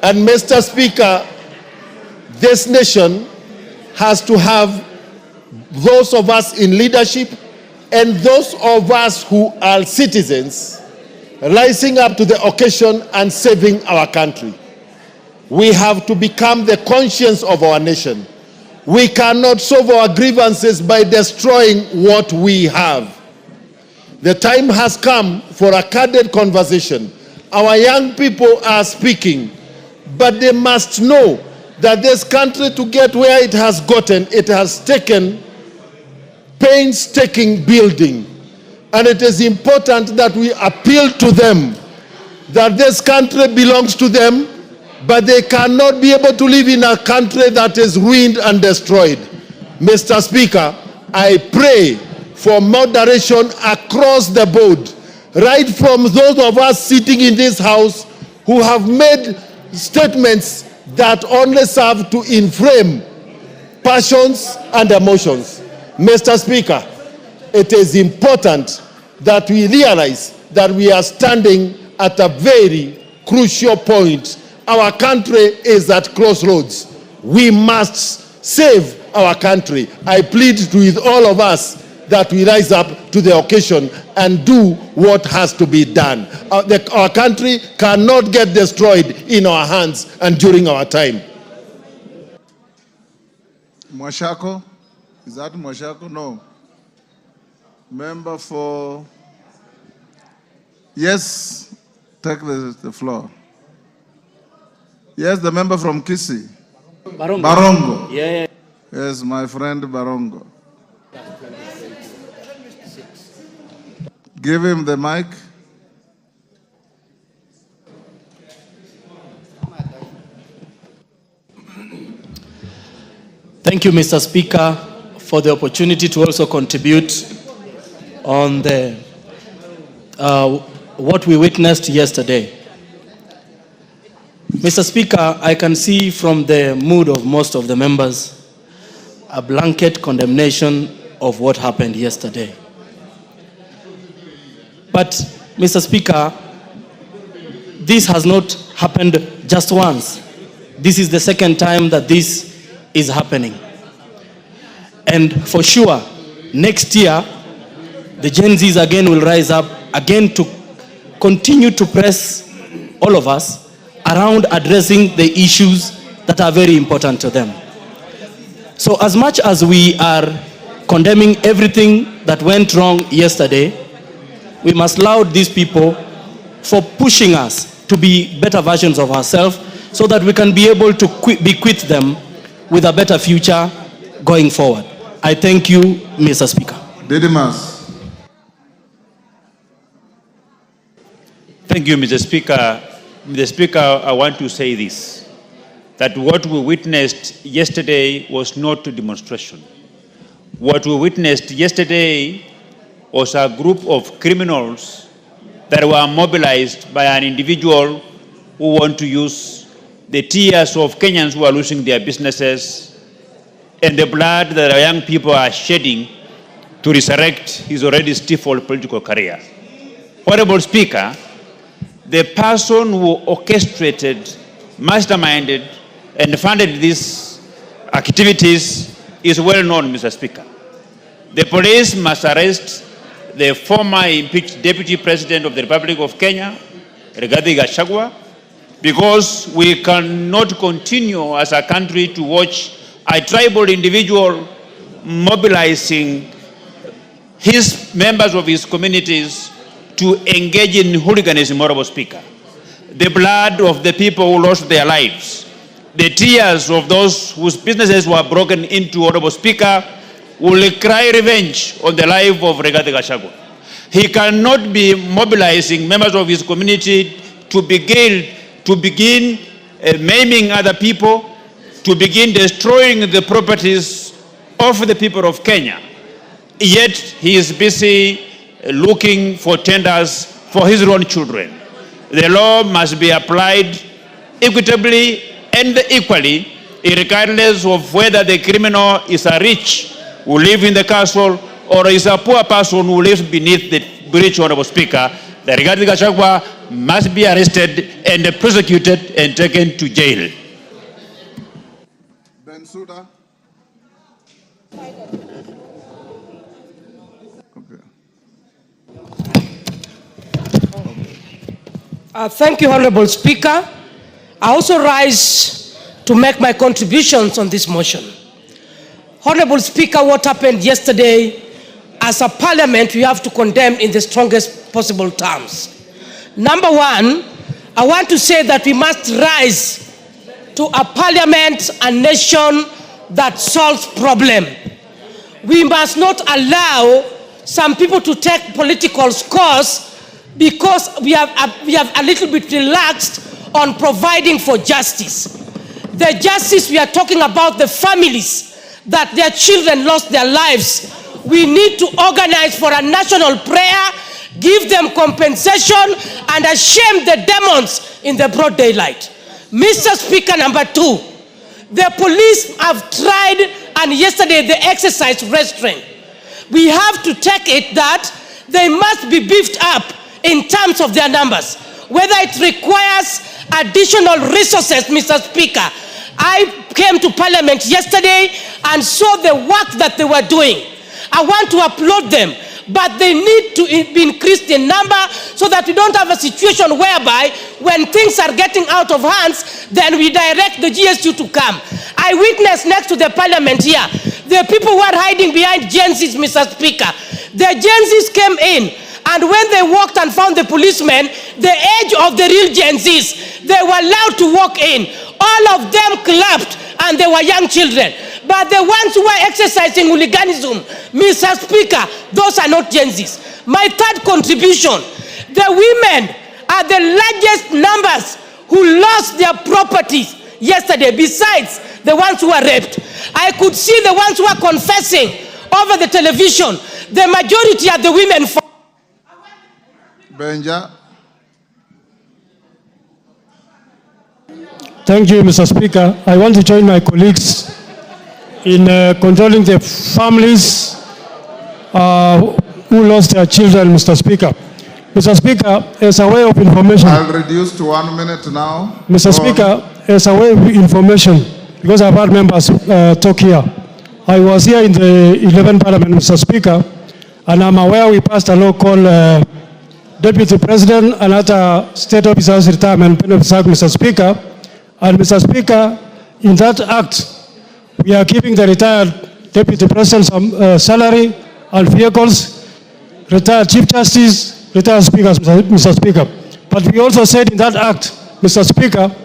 And Mr. Speaker, this nation has to have those of us in leadership and those of us who are citizens rising up to the occasion and saving our country. We have to become the conscience of our nation. We cannot solve our grievances by destroying what we have. The time has come for a candid conversation. Our young people are speaking, but they must know that this country, to get where it has gotten, it has taken painstaking building. And it is important that we appeal to them that this country belongs to them, but they cannot be able to live in a country that is ruined and destroyed. Mr. Speaker, I pray for moderation across the board, right from those of us sitting in this House who have made statements that only serve to inflame passions and emotions. Mr. Speaker, it is important that we realize that we are standing at a very crucial point. Our country is at crossroads. We must save our country. I plead with all of us that we rise up to the occasion and do what has to be done. Our country cannot get destroyed in our hands and during our time.
Mwashako? Is that Mwashako? No. Member for... Yes, take the floor. Yes, the member from Kisii.
Barongo.
Barongo.
Yeah.
Yes, my friend Barongo. Give him the mic.
Thank you, Mr. Speaker, for the opportunity to also contribute on the what we witnessed yesterday. Mr. Speaker, I can see from the mood of most of the members a blanket condemnation of what happened yesterday. But, Mr. Speaker, this has not happened just once. This is the second time that this is happening. And for sure, next year, the Gen Zs again will rise up again to continue to press all of us around addressing the issues that are very important to them. So as much as we are condemning everything that went wrong yesterday, we must laud these people for pushing us to be better versions of ourselves so that we can be able to bequeath them with a better future going forward. I thank you, Mr. Speaker.
Didymus.
Thank you, Mr. Speaker. Mr. Speaker, I want to say this, that what we witnessed yesterday was not a demonstration. What we witnessed yesterday was a group of criminals that were mobilized by an individual who want to use the tears of Kenyans who are losing their businesses and the blood that our young people are shedding to resurrect his already stifled political career. Honorable Speaker, the person who orchestrated, masterminded, and funded these activities is well known, Mr. Speaker. The police must arrest the former impeached Deputy President of the Republic of Kenya, Rigathi Gachagua, because we cannot continue as a country to watch a tribal individual mobilizing his members of his communities to engage in hooliganism, Honorable Speaker. The blood of the people who lost their lives, the tears of those whose businesses were broken into, Honorable Speaker, will cry revenge on the life of Rigathi Gachagua. He cannot be mobilizing members of his community to begin maiming other people, to begin destroying the properties of the people of Kenya. Yet he is busy looking for tenders for his own children. The law must be applied equitably and equally, regardless of whether the criminal is a rich who lives in the castle or is a poor person who lives beneath the bridge, Honorable Speaker. The Rigathi Gachagua must be arrested and prosecuted and taken to jail.
Thank you, Honorable Speaker. I also rise to make my contributions on this motion. Honorable Speaker, what happened yesterday, as a parliament, we have to condemn in the strongest possible terms. Number one, I want to say that we must rise to a parliament, a nation that solves problems. We must not allow some people to take political scores because we have a little bit relaxed on providing for justice. The justice we are talking about, the families that their children lost their lives. We need to organize for a national prayer, give them compensation, and shame the demons in the broad daylight. Mr. Speaker, number two, the police have tried, and yesterday they exercised restraint. We have to take it that they must be beefed up in terms of their numbers. Whether it requires additional resources, Mr. Speaker. I came to Parliament yesterday and saw the work that they were doing. I want to applaud them, but they need to be increased in number so that we don't have a situation whereby when things are getting out of hands, then we direct the GSU to come. I witnessed next to the Parliament here, the people who are hiding behind Gen Zs, Mr. Speaker. The Gen Zs came in, and when they walked and found the policemen, the age of the real Gen Zs, they were allowed to walk in. All of them clapped, and they were young children. But the ones who were exercising hooliganism, Mr. Speaker, those are not Gen Zs. My third contribution, the women are the largest numbers who lost their properties yesterday, besides the ones who were raped. I could see the ones who were confessing over the television. The majority are the women.
Benja.
Thank you, Mr. Speaker. I want to join my colleagues in condoling the families who lost their children, Mr. Speaker. Mr. Speaker, as a way of information...
I'll reduce to 1 minute now.
Mr. Speaker, as a way of information, because I've had members talk here, I was here in the 11th Parliament, Mr. Speaker, and I'm aware we passed a law called Deputy President and other State Officers Retirement Benefits Act, Mr. Speaker. And Mr. Speaker, in that act, we are giving the retired Deputy President some salary and vehicles, retired Chief Justice, retired Speakers, Mr. Speaker. But we also said in that act, Mr. Speaker,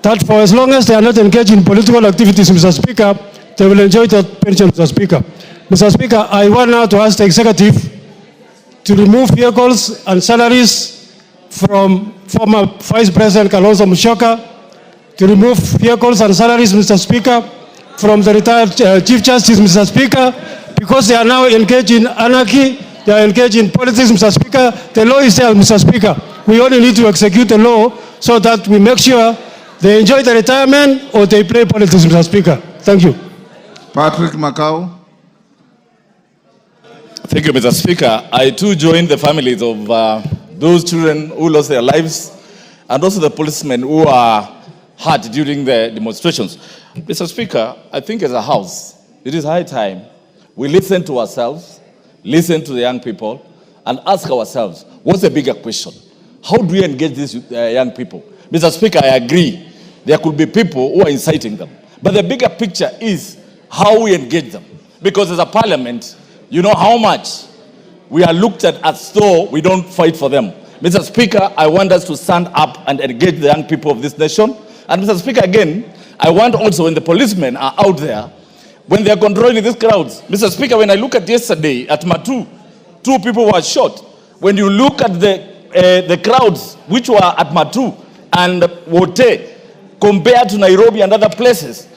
that for as long as they are not engaged in political activities, Mr. Speaker, they will enjoy the pension, Mr. Speaker. Mr. Speaker, I want now to ask the executive to remove vehicles and salaries from former Vice President Kalonzo Musyoka, to remove vehicles and salaries, Mr. Speaker, from the retired Chief Justice, Mr. Speaker, because they are now engaged in anarchy, they are engaged in politics, Mr. Speaker. The law is there, Mr. Speaker. We only need to execute the law so that we make sure they enjoy the retirement or they play politics, Mr. Speaker. Thank you.
Patrick Macau.
Thank you, Mr. Speaker. I too join the families of those children who lost their lives and also the policemen who are hurt during the demonstrations. Mr. Speaker, I think as a House, it is high time we listen to ourselves
listen to the young people, and ask ourselves, what's the bigger question? How do we engage these young people? Mr. Speaker, I agree. There could be people who are inciting them. But the bigger picture is how we engage them. Because as a parliament, you know how much we are looked at as though we don't fight for them. Mr. Speaker, I want us to stand up and engage the young people of this nation. And Mr. Speaker, again, I want also when the policemen are out there, when they are controlling these crowds. Mr. Speaker, when I look at yesterday at Matu, 2 people were shot. When you look at the crowds which were at Matu and Wote, compared to Nairobi and other places,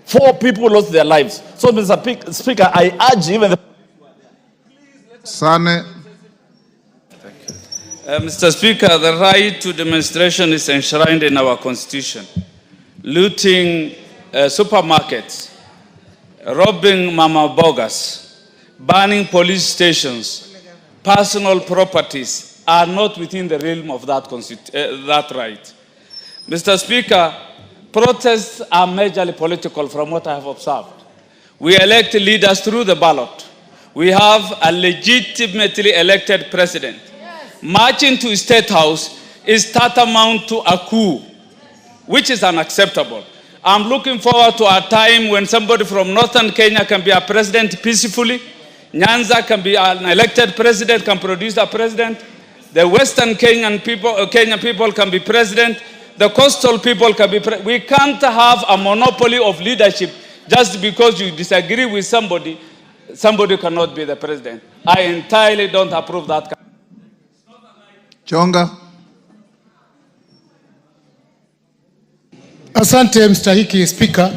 4 people lost their lives. So, Mr. Speaker, I urge even the...
Sane.
Mr. Speaker, the right to demonstration is enshrined in our Constitution. Looting supermarkets, robbing mama bogas, burning police stations, personal properties are not within the realm of that right. Mr. Speaker, protests are majorly political from what I have observed. We elect leaders through the ballot. We have a legitimately elected president. Marching to State House is tantamount to a coup, which is unacceptable. I'm looking forward to a time when somebody from northern Kenya can be a president peacefully. Nyanza can be an elected president, can produce a president. The western Kenyan people can be president. The coastal people can be president. We can't have a monopoly of leadership just because you disagree with somebody. Somebody cannot be the president. I entirely don't approve that.
Chonga.
Asante mstahiki Speaker.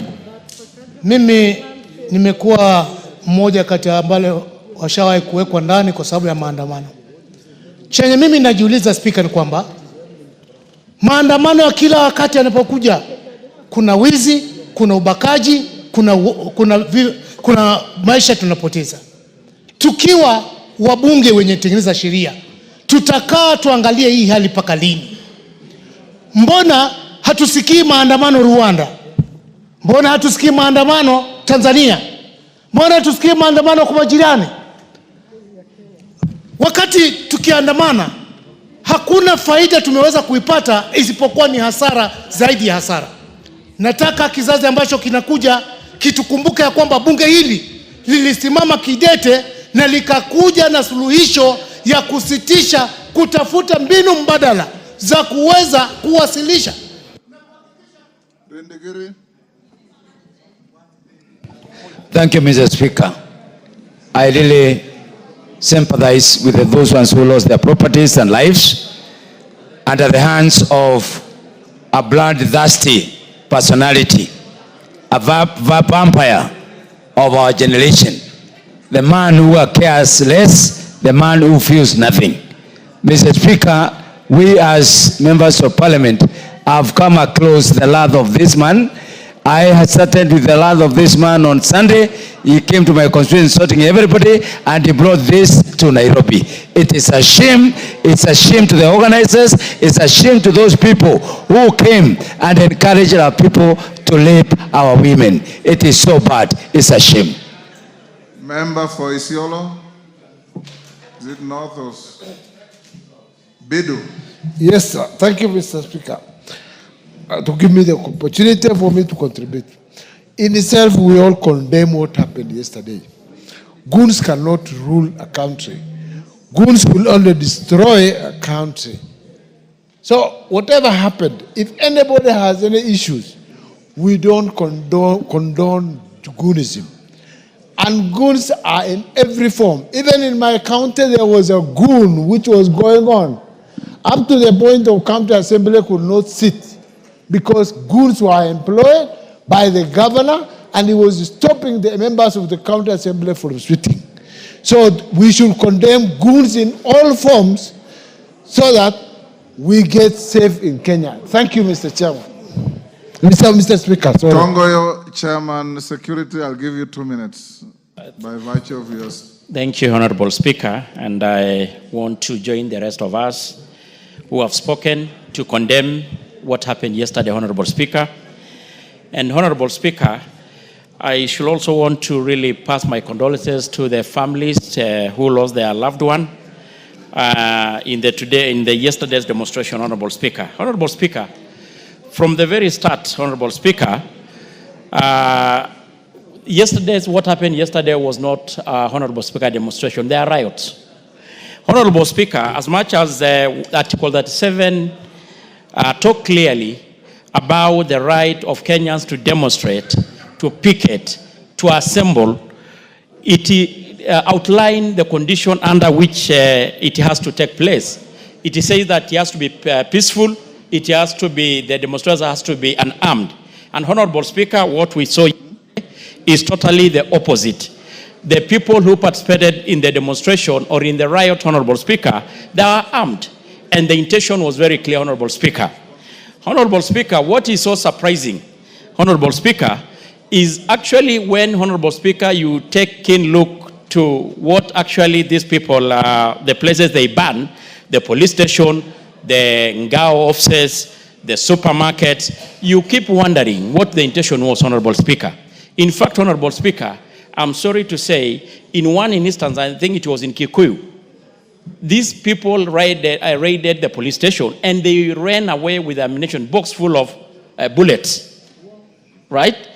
Mimi nimekuwa mmoja kati ya ambao washawahi kuwekwa ndani kwa sababu ya maandamano. Chenye mimi najiuliza Speaker ni kwamba maandamano ya kila wakati yanapokuja kuna wizi, kuna ubakaji, kuna maisha tunapoteza. Tukiwa wabunge wenye tengeneza sheria, tutakaa tuangalie hii hali paka lini? Mbona hatusikii maandamano Rwanda? Mbona hatusikii maandamano Tanzania? Mbona hatusikii maandamano kwa majirani? Wakati tukiandamana, hakuna faida tumeweza kuipata isipokuwa ni hasara zaidi ya hasara. Nataka kizazi ambacho kinakuja kitukumbuke ya kwamba bunge hili lilisimama kidete na likakuja na suluhisho ya kusitisha kutafuta mbinu mbadala za kuweza kuwasilisha.
Thank you, Mr. Speaker. I really sympathize with those ones who lost their properties and lives under the hands of a bloodthirsty personality, a vampire of our generation, the man who cares less, the man who feels nothing. Mr. Speaker, we as members of Parliament have come across the wrath of this man. I had started with the wrath of this man on Sunday. He came to my constituency sorting everybody and he brought this to Nairobi. It is a shame. It's a shame to the organizers. It's a shame to those people who came and encouraged our people to rape our women. It is so bad. It's a shame.
Member for Isiolo. Is it North or Bidu?
Yes, sir. Thank you, Mr. Speaker, to give me the opportunity for me to contribute. In itself, we all condemn what happened yesterday. Goons cannot rule a country. Goons will only destroy a country. So whatever happened, if anybody has any issues, we don't condone goonism. And goons are in every form. Even in my county, there was a goon which was going on, up to the point of county assembly could not sit because goons were employed by the governor and he was stopping the members of the county assembly from sitting. So we should condemn goons in all forms so that we get safe in Kenya. Thank you, Mr. Chairman. Mr. Speaker, sorry.
Tongoyo, Chairman, Security, I'll give you 2 minutes by virtue of yours.
Thank you, Honorable Speaker, and I want to join the rest of us who have spoken to condemn what happened yesterday, Honorable Speaker. And Honorable Speaker, I should also want to really pass my condolences to the families who lost their loved one in the yesterday's demonstration, Honorable Speaker. Honorable Speaker, from the very start, Honorable Speaker, what happened yesterday was not, Honorable Speaker, demonstration. There are riots. Honorable Speaker, as much as Article 37 talk clearly about the right of Kenyans to demonstrate, to picket, to assemble, it outlined the condition under which it has to take place. It says that it has to be peaceful, it has to be, the demonstration has to be unarmed. And Honorable Speaker, what we saw is totally the opposite. The people who participated in the demonstration or in the riot, Honorable Speaker, they are armed. And the intention was very clear, Honorable Speaker. Honorable Speaker, what is so surprising, Honorable Speaker, is actually when, Honorable Speaker, you take keen look to what actually these people, the places they ban, the police station, the ngao offices, the supermarket, you keep wondering what the intention was, Honorable Speaker. In fact, Honorable Speaker, I'm sorry to say, in one instance, I think it was in Kikuyu, these people raided the police station and they ran away with ammunition box full of bullets, right?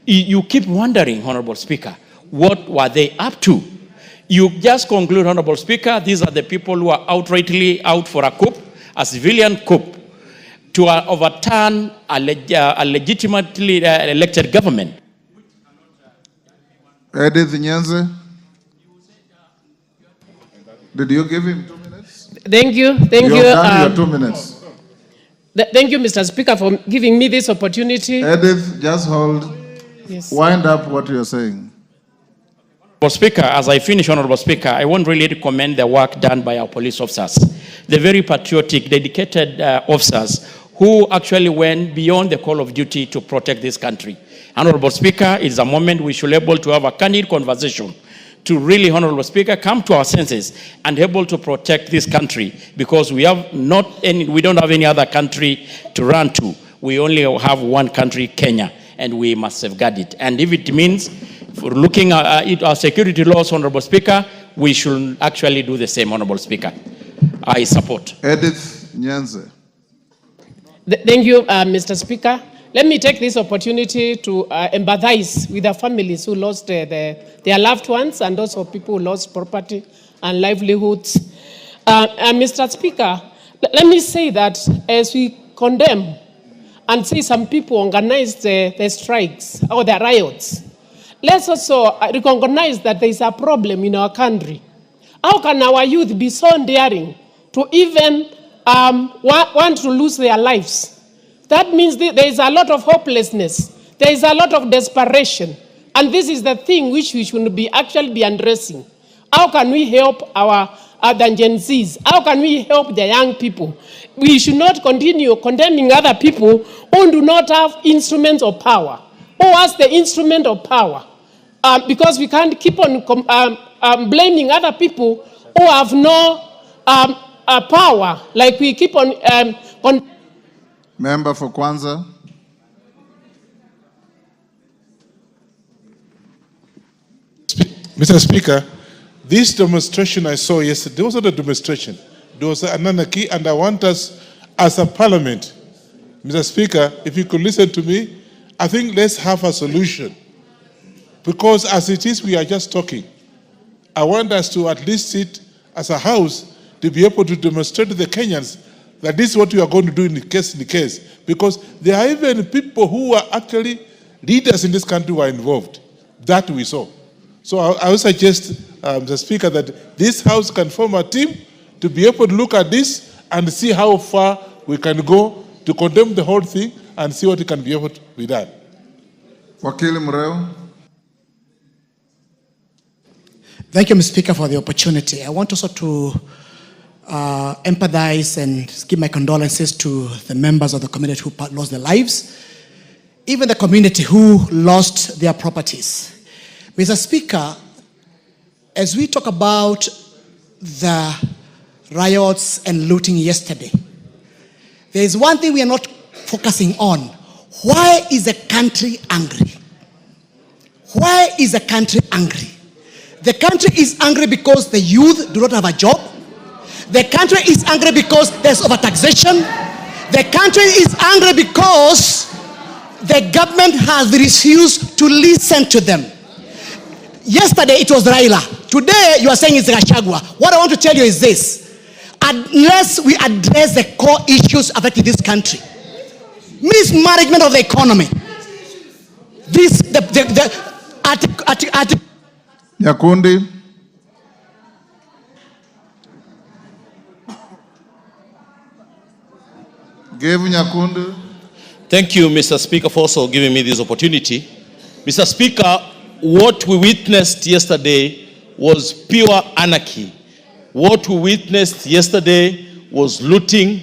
You keep wondering, Honorable Speaker, what were they up to? You just conclude, Honorable Speaker, these are the people who are outrightly out for a coup, a civilian coup, to overturn a legitimately elected government.
Edith Nyanze, did you give him 2 minutes?
Thank you.
You've done your 2 minutes.
Thank you, Mr. Speaker, for giving me this opportunity.
Edith, just hold.
Yes.
Wind up what you're saying.
Honorable Speaker, as I finish, Honorable Speaker, I want really to commend the work done by our police officers. The very patriotic, dedicated officers who actually went beyond the call of duty to protect this country. Honorable Speaker, it's a moment we should be able to have a candid conversation to really, Honorable Speaker, come to our senses and able to protect this country, because we don't have any other country to run to. We only have one country, Kenya, and we must safeguard it. And if it means for looking at our security laws, Honorable Speaker, we should actually do the same, Honorable Speaker. I support.
Edith Nyanze.
Thank you, Mr. Speaker. Let me take this opportunity to empathize with the families who lost their loved ones and also people who lost property and livelihoods. Mr. Speaker, let me say that as we condemn and see some people organize the strikes or the riots, let's also recognize that there is a problem in our country. How can our youth be so daring to even want to lose their lives? That means there is a lot of hopelessness. There is a lot of desperation. And this is the thing which we should actually be addressing. How can we help our Gen Zs? How can we help the young people? We should not continue condemning other people who do not have instruments of power. Who has the instrument of power? Because we can't keep on blaming other people who have no power, like we keep on
Member for Kwanza.
Mr. Speaker, this demonstration I saw yesterday, there was not a demonstration. There was an anarchy, and I want us as a parliament, Mr. Speaker, if you could listen to me, I think let's have a solution. Because as it is, we are just talking. I want us to at least sit as a house to be able to demonstrate to the Kenyans that this is what we are going to do in the case. Because there are even people who are actually leaders in this country who are involved. That we saw. So I would suggest, Mr. Speaker, that this House can form a team to be able to look at this and see how far we can go to condemn the whole thing and see what can be able to be done.
Wakili Mureo.
Thank you, Mr. Speaker, for the opportunity. I want also to empathize and give my condolences to the members of the community who lost their lives, even the community who lost their properties. Mr. Speaker, as we talk about the riots and looting yesterday, there is one thing we are not focusing on. Why is the country angry? Why is the country angry? The country is angry because the youth do not have a job. The country is angry because there's overtaxation. The country is angry because the government has refused to listen to them. Yesterday it was Raila. Today you are saying it's Gachagua. What I want to tell you is this. Unless we address the core issues affecting this country, mismanagement of the economy,
Nyakundi. Give Nyakundi.
Thank you, Mr. Speaker, for also giving me this opportunity. Mr. Speaker, what we witnessed yesterday was pure anarchy. What we witnessed yesterday was looting,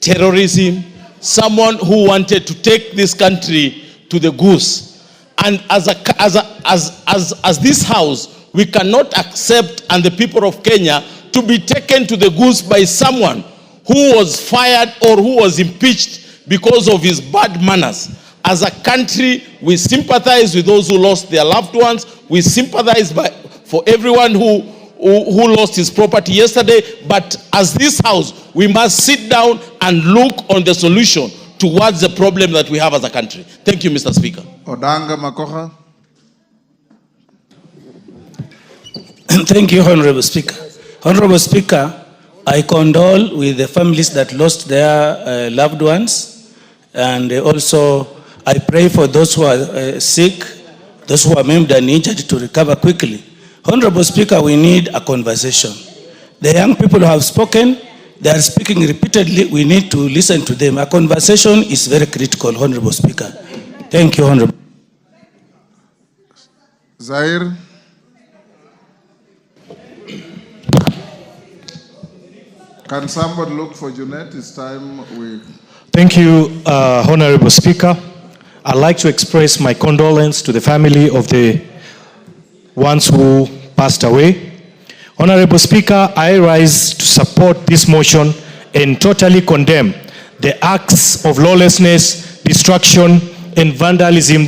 terrorism, someone who wanted to take this country to the goose. And as this House, we cannot accept, and the people of Kenya, to be taken to the goose by someone who was fired or who was impeached because of his bad manners. As a country, we sympathize with those who lost their loved ones. We sympathize for everyone who lost his property yesterday. But as this House, we must sit down and look on the solution towards the problem that we have as a country. Thank you, Mr. Speaker.
Odanga Makoha.
Thank you, Honorable Speaker. Honorable Speaker, I condole with the families that lost their loved ones, and also I pray for those who are sick, those who are maimed and injured to recover quickly. Honorable Speaker, we need a conversation. The young people who have spoken, they are speaking repeatedly. We need to listen to them. A conversation is very critical, Honorable Speaker. Thank you, Honorable.
Zaire. Can somebody look for Junet? It's time we...
Thank you, Honorable Speaker. I'd like to express my condolence to the family of the ones who passed away. Honorable Speaker, I rise to support this motion and totally condemn the acts of lawlessness, destruction, and vandalism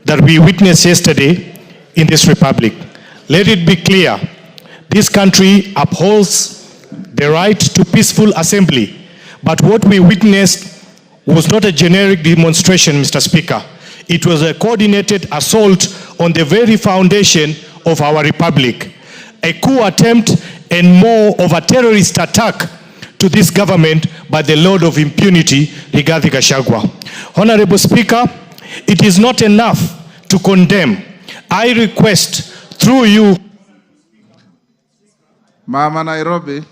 that we witnessed yesterday in this republic. Let it be clear, this country upholds the right to peaceful assembly, but what we witnessed was not a generic demonstration, Mr. Speaker. It was a coordinated assault on the very foundation of our republic. A coup attempt and more of a terrorist attack to this government by the Lord of Impunity, Rigathi Gachagua. Honorable Speaker, it is not enough to condemn. I request through you.
Mama Nairobi.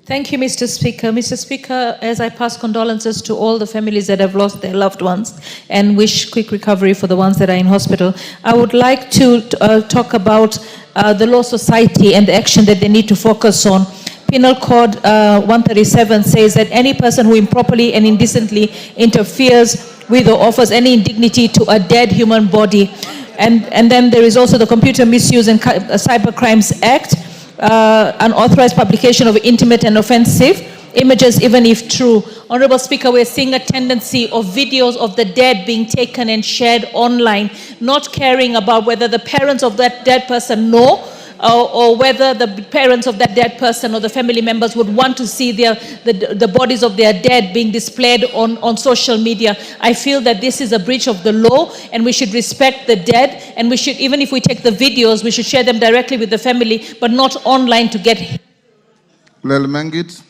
Thank you, Mr. Speaker. Mr. Speaker, as I pass condolences to all the families that have lost their loved ones and wish quick recovery for the ones that are in hospital, I would like to talk about the Law Society and the action that they need to focus on. Penal Code 137 says that any person who improperly and indecently interferes with or offers any indignity to a dead human body. And then there is also the Computer Misuse and Cyber Crimes Act, unauthorized publication of intimate and offensive images, even if true. Honorable Speaker, we're seeing a tendency of videos of the dead being taken and shared online, not caring about whether the parents of that dead person know or whether the parents of that dead person or the family members would want to see the bodies of their dead being displayed on social media. I feel that this is a breach of the law and we should respect the dead, and we should, even if we take the videos, we should share them directly with the family, but not online to get...
Lel Mengit.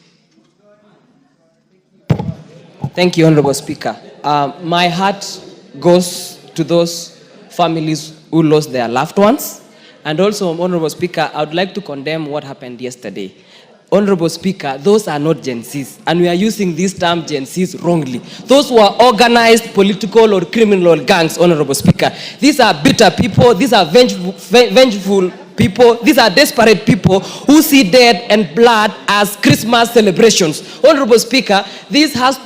Thank you, Honorable Speaker. My heart goes to those families who lost their loved ones. And also, Honorable Speaker, I would like to condemn what happened yesterday. Honorable Speaker, those are not Gen Zs, and we are using this term Gen Zs wrongly. Those who are organized political or criminal gangs, Honorable Speaker. These are bitter people, these are vengeful people, these are desperate people who see death and blood as Christmas celebrations. Honorable Speaker, this has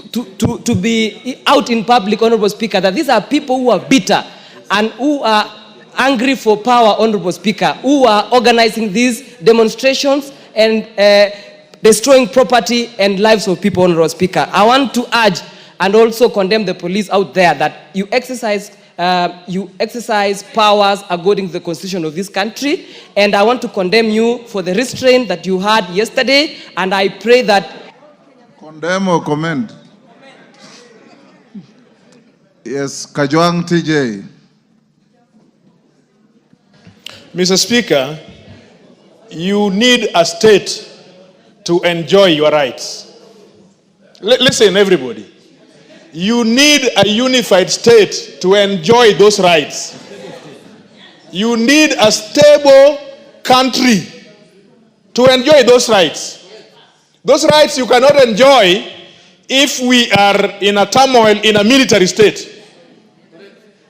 to be out in public, Honorable Speaker, that these are people who are bitter and who are angry for power, Honorable Speaker, who are organizing these demonstrations and destroying property and lives of people, Honorable Speaker. I want to urge and also condemn the police out there that you exercise powers according to the constitution of this country. And I want to condemn you for the restraint that you had yesterday. And I pray that...
Condemn or comment? Yes, Kajwang TJ.
Mr. Speaker, you need a state to enjoy your rights. Listen, everybody. You need a unified state to enjoy those rights. You need a stable country to enjoy those rights. Those rights you cannot enjoy if we are in a turmoil in a military state.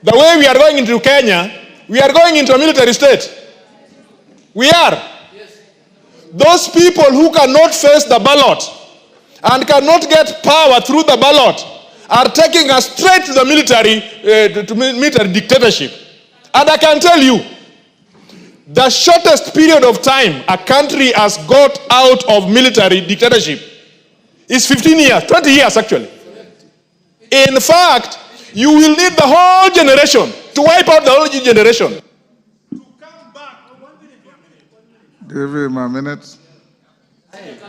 The way we are going into Kenya, we are going into a military state. We are. Those people who cannot face the ballot and cannot get power through the ballot are taking us straight to the military dictatorship. And I can tell you, the shortest period of time a country has got out of military dictatorship is 15 years, 20 years actually. In fact, you will need the whole generation to wipe out the whole generation.
Give him a minute.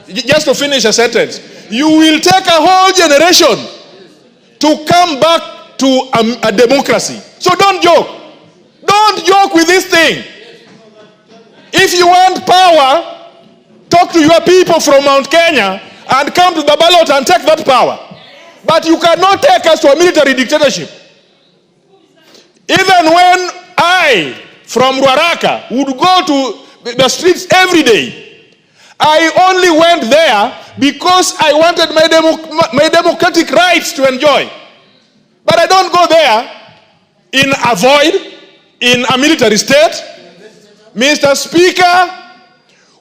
Just to finish a sentence, you will take a whole generation to come back to a democracy. So don't joke. Don't joke with this thing. If you want power, talk to your people from Mount Kenya and come to the ballot and take that power. But you cannot take us to a military dictatorship. Even when I, from Ruaraka, would go to the streets every day, I only went there because I wanted my democratic rights to enjoy. But I don't go there in a void, in a military state. Mr. Speaker,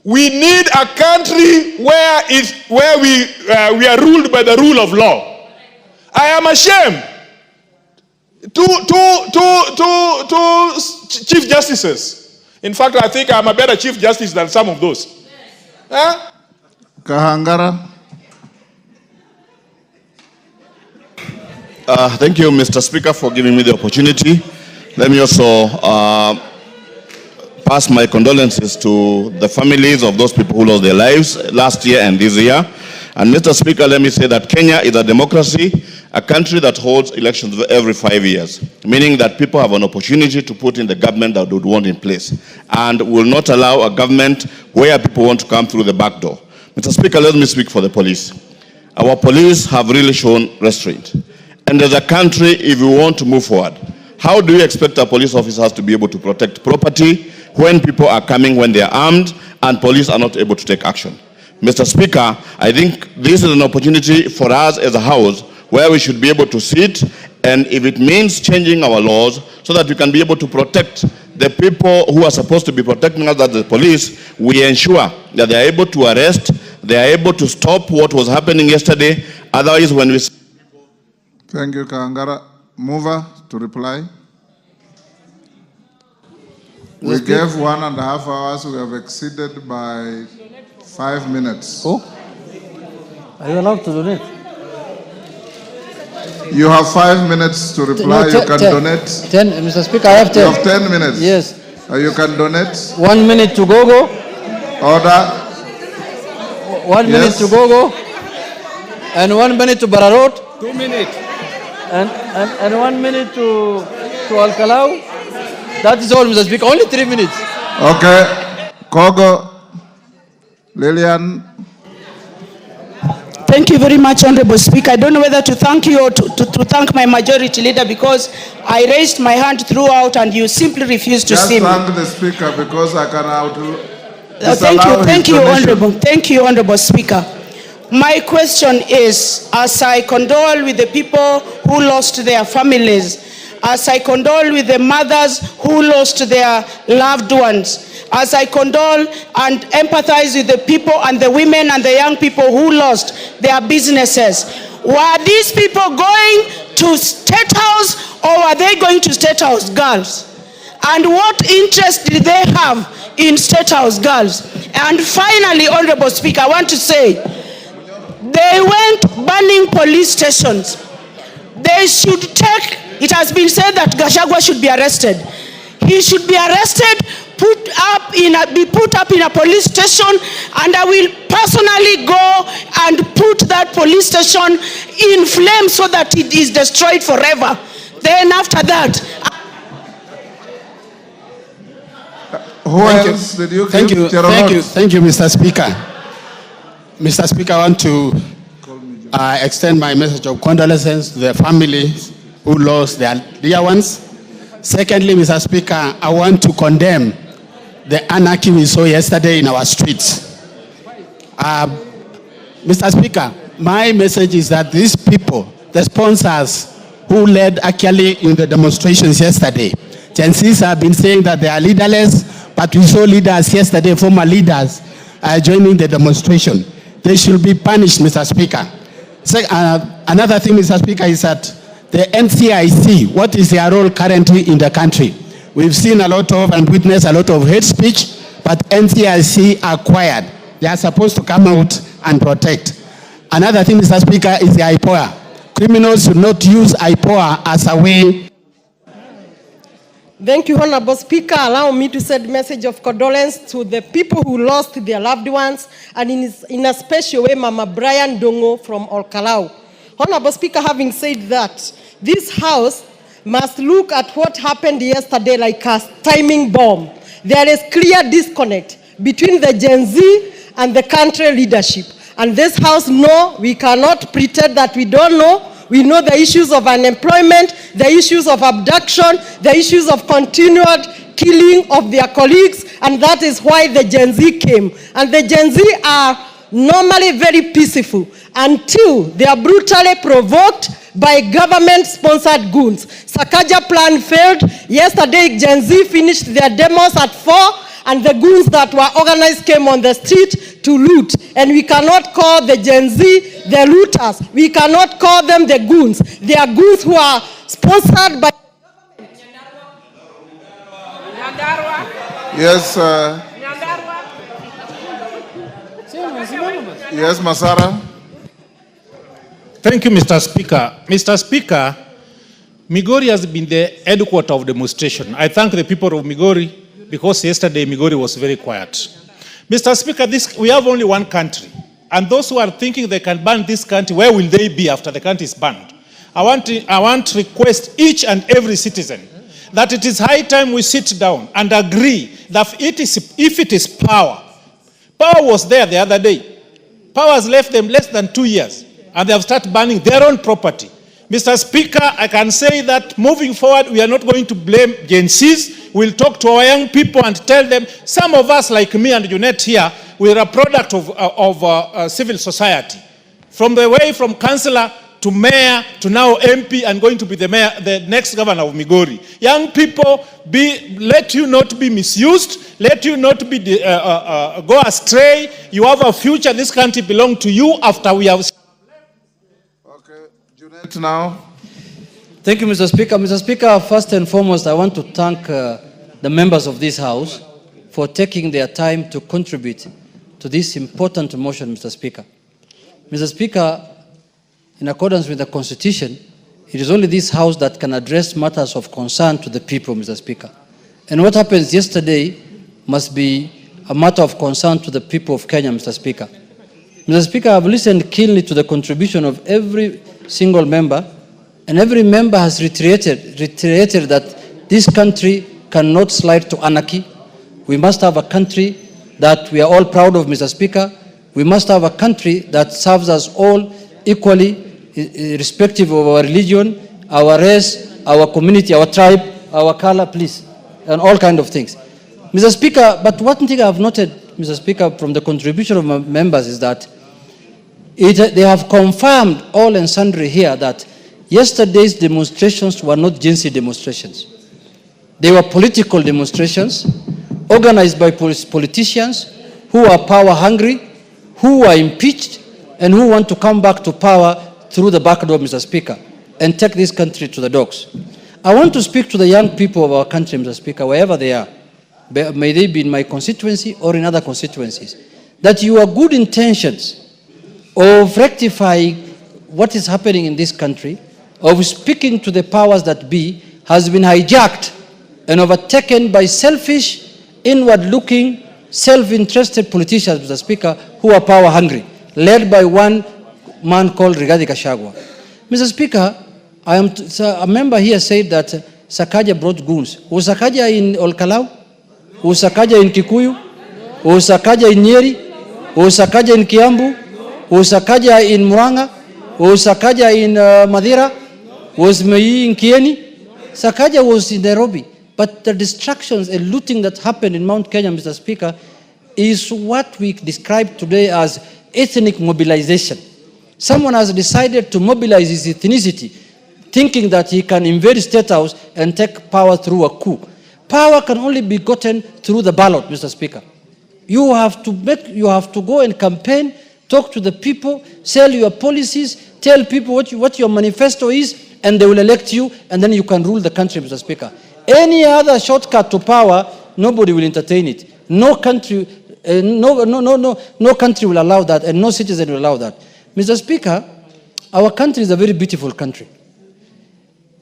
we need a country where we are ruled by the rule of law. I am ashamed. Two chief justices. In fact, I think I'm a better chief justice than some of those. Huh?
Kahangara.
Thank you, Mr. Speaker, for giving me the opportunity. Let me also pass my condolences to the families of those people who lost their lives last year and this year. And Mr. Speaker, let me say that Kenya is a democracy, a country that holds elections every 5 years, meaning that people have an opportunity to put in the government that they would want in place, and will not allow a government where people want to come through the back door. Mr. Speaker, let me speak for the police. Our police have really shown restraint. And as a country, if we want to move forward, how do you expect our police officers to be able to protect property when people are coming when they are armed and police are not able to take action? Mr. Speaker, I think this is an opportunity for us as a house where we should be able to sit, and if it means changing our laws so that we can be able to protect the people who are supposed to be protecting us as the police, we ensure that they are able to arrest, they are able to stop what was happening yesterday. Otherwise, when we...
Thank you, Kangara. Mover to reply. We gave 1.5 hours. We have exceeded by 5 minutes.
Oh? Are you allowed to donate?
You have 5 minutes to reply.
No,
you can donate.
10, Mr. Speaker, I have 10.
You have 10 minutes.
Yes.
You can donate.
1 minute to Gogo.
Order.
1 minute to Gogo. And 1 minute to Bararot.
2 minutes.
And 1 minute to Al-Kalau. That is all, Mr. Speaker. Only 3 minutes.
Okay. Kogo. Lillian.
Thank you very much, Honorable Speaker. I don't know whether to thank you or to thank my majority leader, because I raised my hand throughout and you simply refused to see me.
Just thank the Speaker because I can
Thank you, Honorable Speaker. My question is, as I condole with the people who lost their families, as I condole with the mothers who lost their loved ones, as I condole and empathize with the people and the women and the young people who lost their businesses, were these people going to State House or were they going to State House girls? And what interest did they have in State House girls? And finally, Honorable Speaker, I want to say, they went burning police stations. they should take, it has been said that Gachagua should be arrested. He should be arrested, be put up in a police station, and I will personally go and put that police station in flames so that it is destroyed forever. Then after that,
Thank you, Mr. Speaker. Mr. Speaker, I want to extend my message of condolences to the families who lost their dear ones. Secondly, Mr. Speaker, I want to condemn the anarchy we saw yesterday in our streets. Mr. Speaker, my message is that these people, the sponsors who led actually in the demonstrations yesterday, Gen Zs have been saying that they are leaderless, but we saw leaders yesterday, former leaders, joining the demonstration. They should be punished, Mr. Speaker. Another thing, Mr. Speaker, is that the NCIC, what is their role currently in the country? We've seen a lot of and witnessed a lot of hate speech, but NCIC are quiet. They are supposed to come out and protect. Another thing, Mr. Speaker, is the IPOA. Criminals should not use IPOA as a way.
Thank you, Honorable Speaker. Allow me to send a message of condolence to the people who lost their loved ones, and in a special way, Mama Brian Dongo from Olkalau. Honorable Speaker, having said that, this House must look at what happened yesterday like a timing bomb. There is clear disconnect between the Gen Z and the country leadership. And this House knows we cannot pretend that we don't know. We know the issues of unemployment, the issues of abduction, the issues of continued killing of their colleagues, and that is why the Gen Z came. And the Gen Z are normally very peaceful until they are brutally provoked by government-sponsored goons. Sakaja plan failed. Yesterday, Gen Z finished their demos at 4, and the goons that were organized came on the street to loot. And we cannot call the Gen Z the looters. We cannot call them the goons. They are goons who are sponsored by...
Yes, yes, Masara.
Thank you, Mr. Speaker. Mr. Speaker, Migori has been the headquarter of demonstration. I thank the people of Migori because yesterday Migori was very quiet. Mr. Speaker, we have only one country. And those who are thinking they can ban this country, where will they be after the country is banned? I want to request each and every citizen that it is high time we sit down and agree that if it is power was there the other day. Power has left them less than 2 years, and they have started banning their own property. Mr. Speaker, I can say that moving forward, we are not going to blame Gen Zs. We'll talk to our young people and tell them, some of us like me and Jeanette here, we are a product of civil society. From councillor to mayor to now MP and going to be the next governor of Migori. Young people, let you not be misused, let you not be go astray. You have a future. This country belongs to you after we have...
Now.
Thank you, Mr. Speaker. Mr. Speaker, first and foremost, I want to thank the members of this House for taking their time to contribute to this important motion, Mr. Speaker. Mr. Speaker, in accordance with the Constitution, it is only this House that can address matters of concern to the people, Mr. Speaker. And what happens yesterday must be a matter of concern to the people of Kenya, Mr. Speaker. Mr. Speaker, I've listened keenly to the contribution of every single member, and every member has reiterated that this country cannot slide to anarchy. We must have a country that we are all proud of, Mr. Speaker. We must have a country that serves us all equally, irrespective of our religion, our race, our community, our tribe, our color, please, and all kinds of things. Mr. Speaker, but one thing I have noted, Mr. Speaker, from the contribution of my members is that they have confirmed all and sundry here that yesterday's demonstrations were not Gen Z demonstrations. They were political demonstrations organized by politicians who are power hungry, who are impeached, and who want to come back to power through the back door, Mr. Speaker, and take this country to the dogs. I want to speak to the young people of our country, Mr. Speaker, wherever they are, may they be in my constituency or in other constituencies, that your good intentions of rectifying what is happening in this country of speaking to the powers that be has been hijacked and overtaken by selfish, inward-looking, self-interested politicians, Mr. Speaker, who are power-hungry, led by one man called Rigathi Gachagua. Mr. Speaker, a member here said that Sakaja brought goons. Was Sakaja in Olkalau? Was Sakaja in Kikuyu? Was Sakaja in Nyeri? Was Sakaja in Kiambu? Was Sakaja in Muranga? Was Sakaja in Madira? Was Mei in Kieni? Sakaja was in Nairobi. But the distractions and looting that happened in Mount Kenya, Mr. Speaker, is what we describe today as ethnic mobilization. Someone has decided to mobilize his ethnicity, thinking that he can invade State House and take power through a coup. Power can only be gotten through the ballot, Mr. Speaker. You have to go and campaign, talk to the people, sell your policies, tell people what your manifesto is, and they will elect you, and then you can rule the country, Mr. Speaker. Any other shortcut to power, nobody will entertain it. No country will allow that, and no citizen will allow that. Mr. Speaker, our country is a very beautiful country.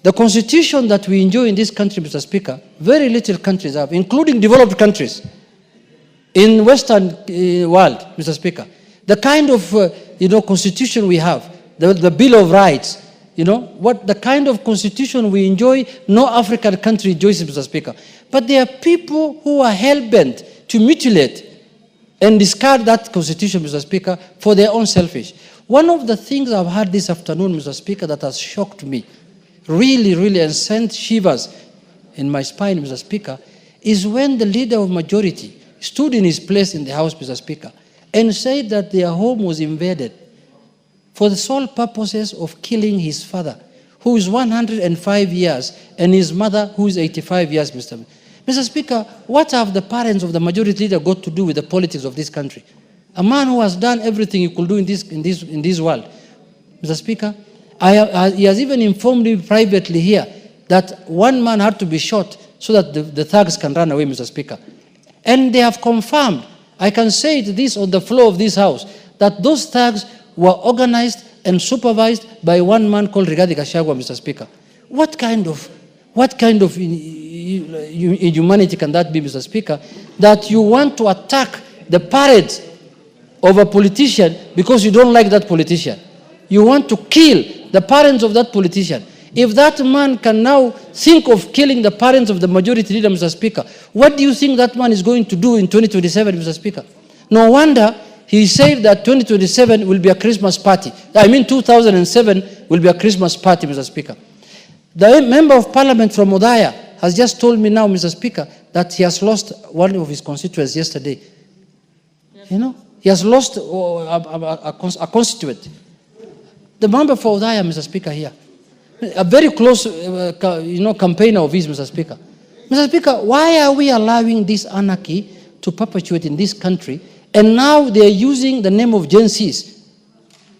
The constitution that we enjoy in this country, Mr. Speaker, very little countries have, including developed countries in Western world, Mr. Speaker. The kind of constitution we have, the Bill of Rights, the kind of constitution we enjoy, no African country enjoys, Mr. Speaker. But there are people who are hell-bent to mutilate and discard that constitution, Mr. Speaker, for their own selfish. One of the things I've heard this afternoon, Mr. Speaker, that has shocked me, really, and sent shivers in my spine, Mr. Speaker, is when the leader of majority stood in his place in the House, Mr. Speaker, and said that their home was invaded for the sole purposes of killing his father, who is 105 years, and his mother, who is 85 years, Mr. Speaker, what have the parents of the majority leader got to do with the politics of this country? A man who has done everything he could do in this world. Mr. Speaker, he has even informed me privately here that one man had to be shot so that the thugs can run away, Mr. Speaker. And they have confirmed, I can say this on the floor of this House, that those thugs were organized and supervised by one man called Rigathi Gachagua, Mr. Speaker. What kind of inhumanity can that be, Mr. Speaker, that you want to attack the parents of a politician because you don't like that politician? You want to kill the parents of that politician. If that man can now think of killing the parents of the majority leader, Mr. Speaker, what do you think that man is going to do in 2027, Mr. Speaker? No wonder he said that 2027 will be a Christmas party. 2007 will be a Christmas party, Mr. Speaker. The member of parliament from Odaya has just told me now, Mr. Speaker, that he has lost one of his constituents yesterday. He has lost a constituent. The member for Odaya, Mr. Speaker, here. A very close, campaigner of his, Mr. Speaker. Mr. Speaker, why are we allowing this anarchy to perpetuate in this country? And now they are using the name of Gen Zs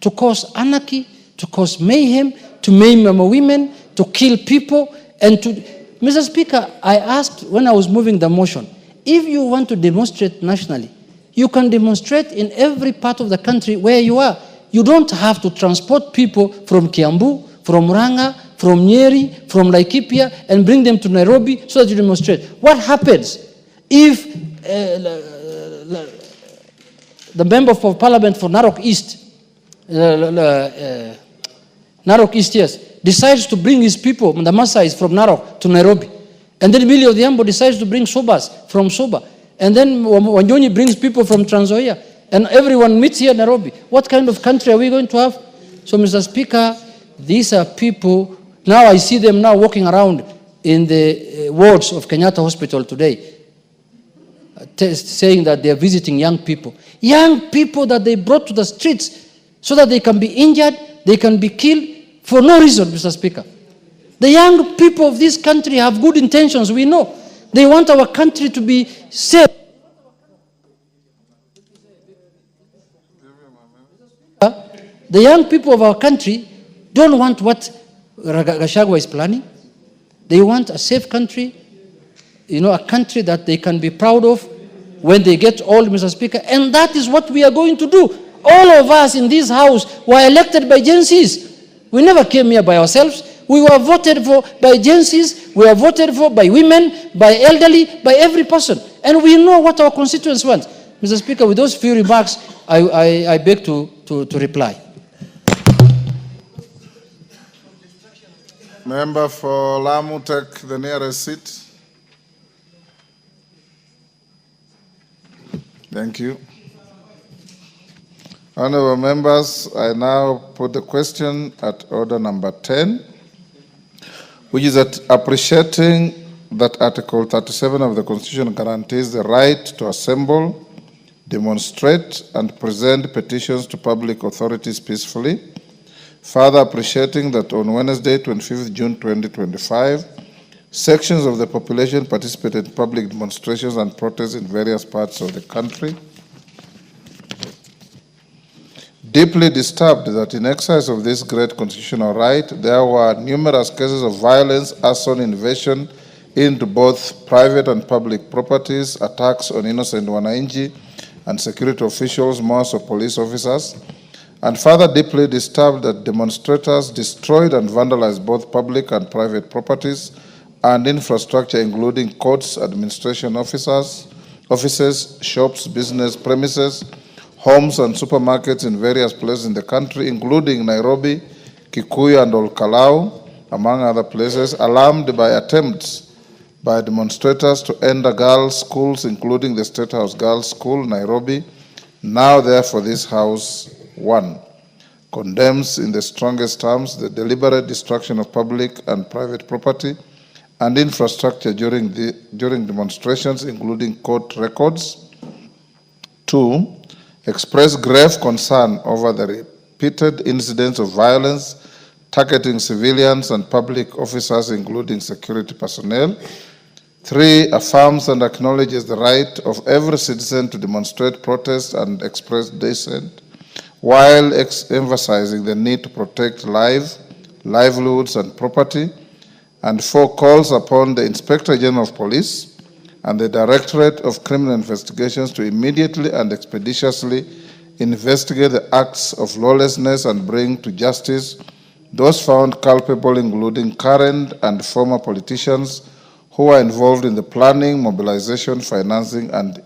to cause anarchy, to cause mayhem, to maim women, to kill people, and to... Mr. Speaker, I asked when I was moving the motion, if you want to demonstrate nationally, you can demonstrate in every part of the country where you are. You don't have to transport people from Kiambu, from Muranga, from Nyeri, from Laikipia, and bring them to Nairobi so that you demonstrate. What happens if the member for parliament for Narok East, yes, decides to bring his people, the Maasais from Narok to Nairobi, and then Billy Odhiambo decides to bring Sobas from Soba, and then Wanyonyi brings people from Trans Nzoia, and everyone meets here in Nairobi. What kind of country are we going to have? So, Mr. Speaker, these are people, now I see them now walking around in the wards of Kenyatta Hospital today, saying that they are visiting young people that they brought to the streets so that they can be injured, they can be killed for no reason, Mr. Speaker. The young people of this country have good intentions, we know. They want our country to be safe. The young people of our country don't want what Gachagua is planning. They want a safe country, a country that they can be proud of when they get old, Mr. Speaker. And that is what we are going to do. All of us in this house were elected by Gen Zs. We never came here by ourselves. We were voted for by agencies, we were voted for by women, by elderly, by every person. And we know what our constituents want. Mr. Speaker, with those few remarks, I beg to reply.
Member for Lamu, take the nearest seat. Thank you. Honorable members, I now put the question at order number 10, which is that appreciating that Article 37 of the Constitution guarantees the right to assemble, demonstrate, and present petitions to public authorities peacefully. Further appreciating that on Wednesday, 25th June 2025, sections of the population participated in public demonstrations and protests in various parts of the country. Deeply disturbed that in exercise of this great constitutional right, there were numerous cases of violence, arson, invasion into both private and public properties, attacks on innocent wananchi and security officials, most of police officers, and further deeply disturbed that demonstrators destroyed and vandalized both public and private properties and infrastructure, including courts, administration offices, shops, business premises, homes and supermarkets in various places in the country, including Nairobi, Kikuyu, and Olkalau, among other places, alarmed by attempts by demonstrators to enter girls' schools, including the State House Girls' School, Nairobi. Now, therefore, this House, 1, condemns in the strongest terms the deliberate destruction of public and private property and infrastructure during demonstrations, including court records. 2, express grave concern over the repeated incidents of violence targeting civilians and public officers, including security personnel. 3, affirms and acknowledges the right of every citizen to demonstrate, protest, and express dissent, while emphasizing the need to protect livelihoods, and property. And 4, calls upon the Inspector General of Police and the Directorate of Criminal Investigations to immediately and expeditiously investigate the acts of lawlessness and bring to justice those found culpable, including current and former politicians who are involved in the planning, mobilization, financing, and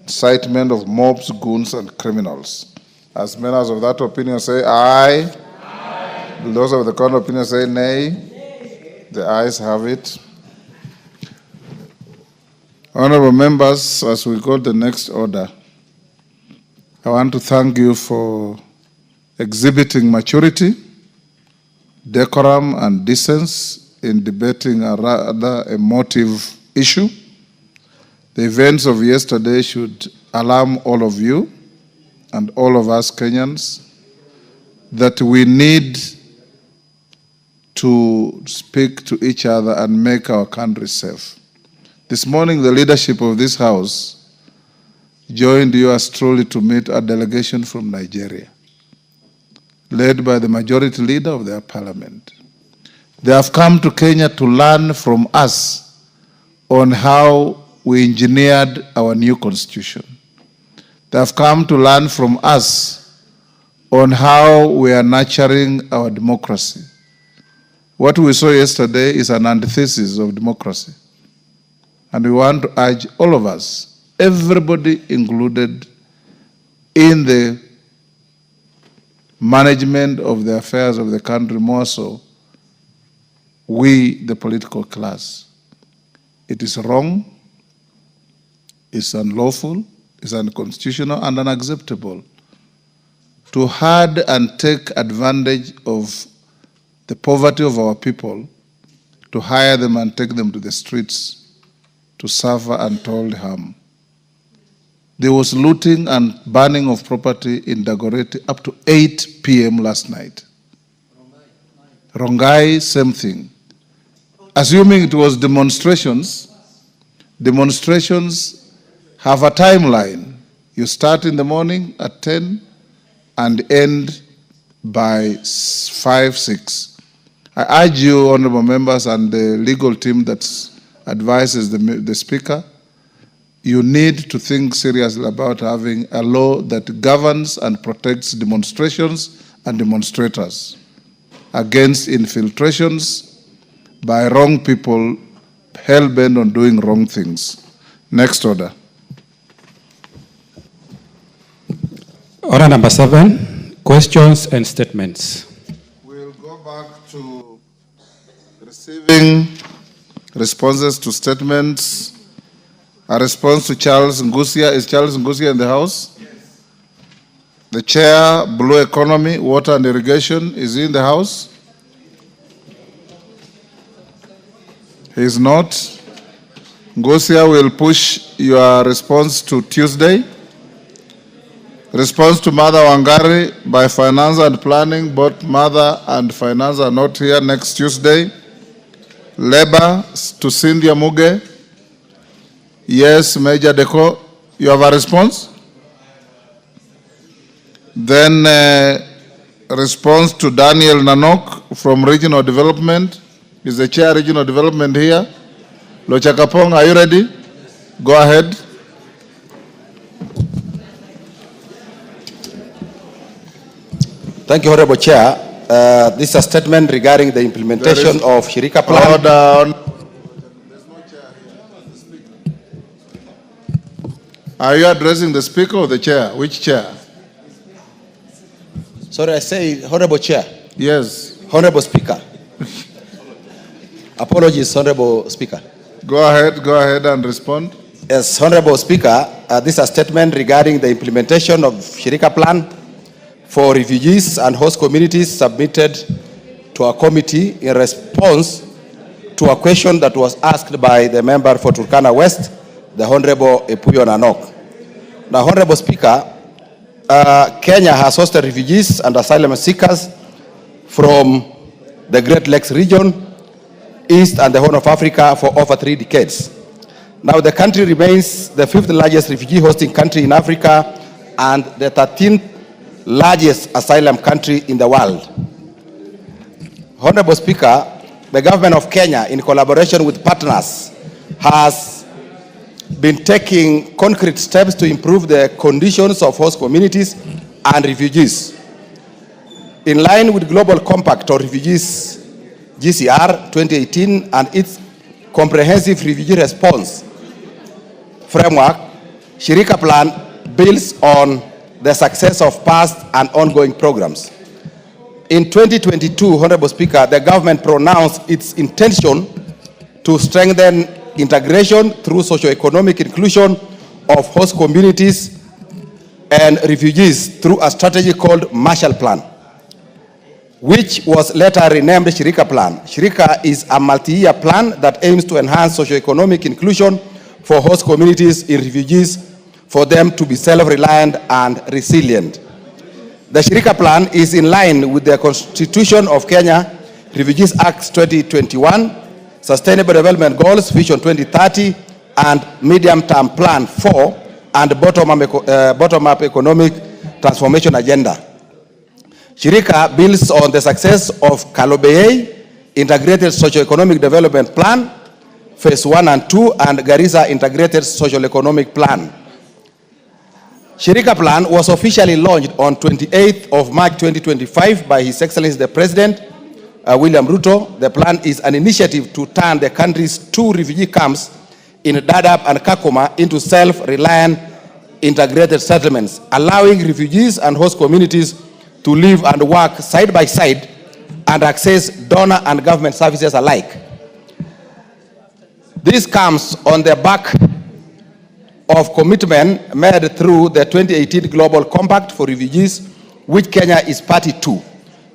incitement of mobs, goons, and criminals. As members of that opinion say aye. Aye. Those of the contrary opinion say nay. Nay. The ayes have it. Honorable members, as we go to the next order, I want to thank you for exhibiting maturity, decorum, and decency in debating a rather emotive issue. The events of yesterday should alarm all of you and all of us Kenyans that we need to speak to each other and make our country safe. This morning, the leadership of this House joined yours truly to meet a delegation from Nigeria, led by the majority leader of their parliament. They have come to Kenya to learn from us on how we engineered our new constitution. They have come to learn from us on how we are nurturing our democracy. What we saw yesterday is an antithesis of democracy. And we want to urge all of us, everybody included in the management of the affairs of the country, more so, we, the political class. It is wrong, it's unlawful, it's unconstitutional and unacceptable to hide and take advantage of the poverty of our people, to hire them and take them to the streets to suffer untold harm. There was looting and burning of property in Dagoretti up to 8 p.m. last night. Rongai, same thing. Assuming it was demonstrations, demonstrations have a timeline. You start in the morning at 10 and end by 5, 6. I urge you, honorable members, and the legal team that advises the Speaker, you need to think seriously about having a law that governs and protects demonstrations and demonstrators. against infiltrations by wrong people hell-bent on doing wrong things. Next order.
Order number 7, questions and statements.
We'll go back to receiving responses to statements. A response to Charles Ngusia. Is Charles Ngusia in the House? Yes. The Chair, Blue Economy, Water and Irrigation, is he in the House? He is not. Ngusia will push your response to Tuesday. Response to Mother Wangari by Finance and Planning. Both Mother and Finance are not here next Tuesday. Labor to Cynthia Muge. Yes, Major Deco, you have a response? Then response to Daniel Nanok from Regional Development. Is the Chair Regional Development here? Lochakapong, are you ready? Go ahead.
Thank you, Honorable Chair. This is a statement regarding the implementation of Shirika Plan.
Order. Are you addressing the Speaker or the Chair? Which Chair?
Sorry, I say Honorable Chair.
Yes.
Honorable Speaker. Apologies, Honorable Speaker.
Go ahead and respond.
Yes, Honorable Speaker, this is a statement regarding the implementation of Shirika Plan for refugees and host communities submitted to a committee in response to a question that was asked by the member for Turkana West, the Honorable Epuyo Nanok. Now, Honorable Speaker, Kenya has hosted refugees and asylum seekers from the Great Lakes region, East and the Horn of Africa for over 3 decades. Now, the country remains the 5th largest refugee hosting country in Africa and the 13th largest asylum country in the world. Honorable Speaker, the government of Kenya, in collaboration with partners, has been taking concrete steps to improve the conditions of host communities and refugees. In line with Global Compact on Refugees, GCR 2018, and its comprehensive refugee response framework, Shirika Plan builds on the success of past and ongoing programs. In 2022, Honorable Speaker, the government pronounced its intention to strengthen integration through socio-economic inclusion of host communities and refugees through a strategy called Marshall Plan, which was later renamed Shirika Plan. Shirika is a multi-year plan that aims to enhance socio-economic inclusion for host communities in refugees for them to be self-reliant and resilient. The Shirika Plan is in line with the Constitution of Kenya, Refugees Act 2021, Sustainable Development Goals, Vision 2030, and Medium-Term Plan 4, and Bottom-Up Economic Transformation Agenda. Shirika builds on the success of Kalobeyei Integrated Socio-Economic Development Plan, Phase 1 and 2, and Garissa Integrated Socio-Economic Plan. Shirika Plan was officially launched on 28th of March 2025 by His Excellency the President, William Ruto. The plan is an initiative to turn the country's 2 refugee camps in Dadaab and Kakuma into self-reliant integrated settlements, allowing refugees and host communities to live and work side by side and access donor and government services alike. This comes on the back of commitment made through the 2018 Global Compact for Refugees, which Kenya is party to.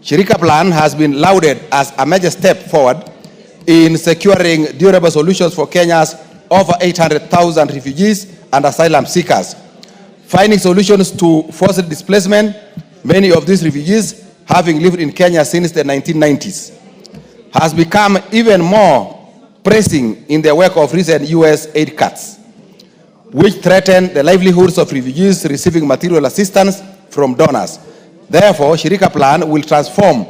Shirika Plan has been lauded as a major step forward in securing durable solutions for Kenya's over 800,000 refugees and asylum seekers, finding solutions to forced displacement, many of these refugees having lived in Kenya since the 1990s, has become even more pressing in the wake of recent US aid cuts, which threaten the livelihoods of refugees receiving material assistance from donors. Therefore, Shirika Plan will transform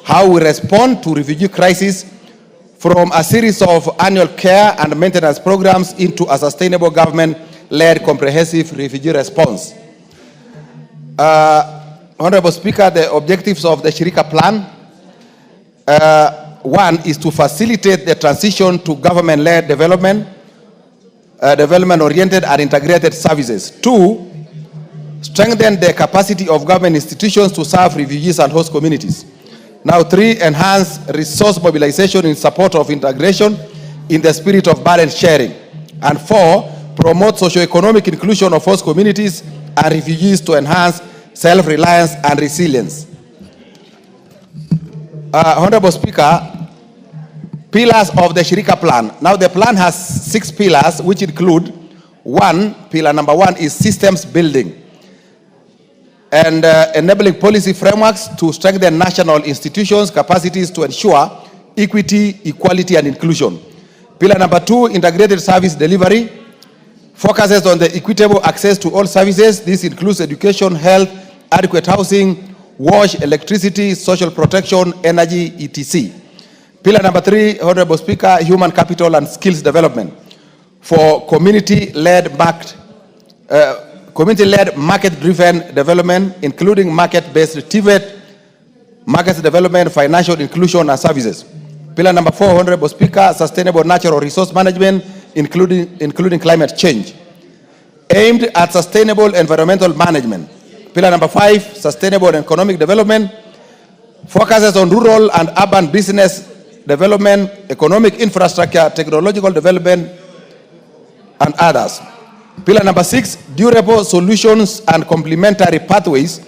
how we respond to refugee crisis from a series of annual care and maintenance programs into a sustainable government-led comprehensive refugee response. Honorable Speaker, the objectives of the Shirika Plan One is to facilitate the transition to government-led development, development-oriented and integrated services. Two, strengthen the capacity of government institutions to serve refugees and host communities. Now, three, enhance resource mobilization in support of integration in the spirit of balance sharing. And four, promote socio-economic inclusion of host communities and refugees to enhance self-reliance and resilience. Honorable Speaker, pillars of the Shirika Plan. Now, the plan has 6 pillars, which include pillar number 1 is systems building and enabling policy frameworks to strengthen national institutions' capacities to ensure equity, equality, and inclusion. Pillar number 2, integrated service delivery, focuses on the equitable access to all services. This includes education, health, adequate housing, wash, electricity, social protection, energy, etc. Pillar number 3, Honorable Speaker, human capital and skills development for community-led market-driven development, including market-based TVET, market development, financial inclusion, and services. Pillar number 4, Honorable Speaker, sustainable natural resource management, including climate change, aimed at sustainable environmental management. Pillar number 5, sustainable economic development, focuses on rural and urban business development, economic infrastructure, technological development, and others. Pillar number 6, durable solutions and complementary pathways.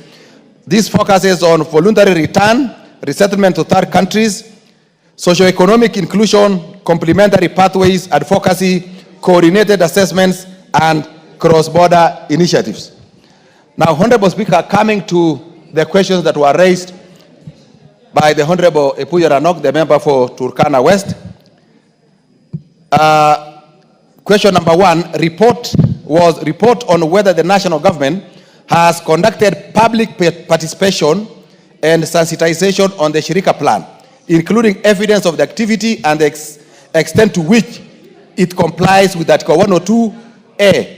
This focuses on voluntary return, resettlement to third countries, socio-economic inclusion, complementary pathways, advocacy, coordinated assessments, and cross-border initiatives. Now, Honorable Speaker, coming to the questions that were raised by the Honorable Epuyo Ranok, the member for Turkana West. Question number 1, report on whether the national government has conducted public participation and sensitization on the Shirika Plan, including evidence of the activity and the extent to which it complies with Article 102A.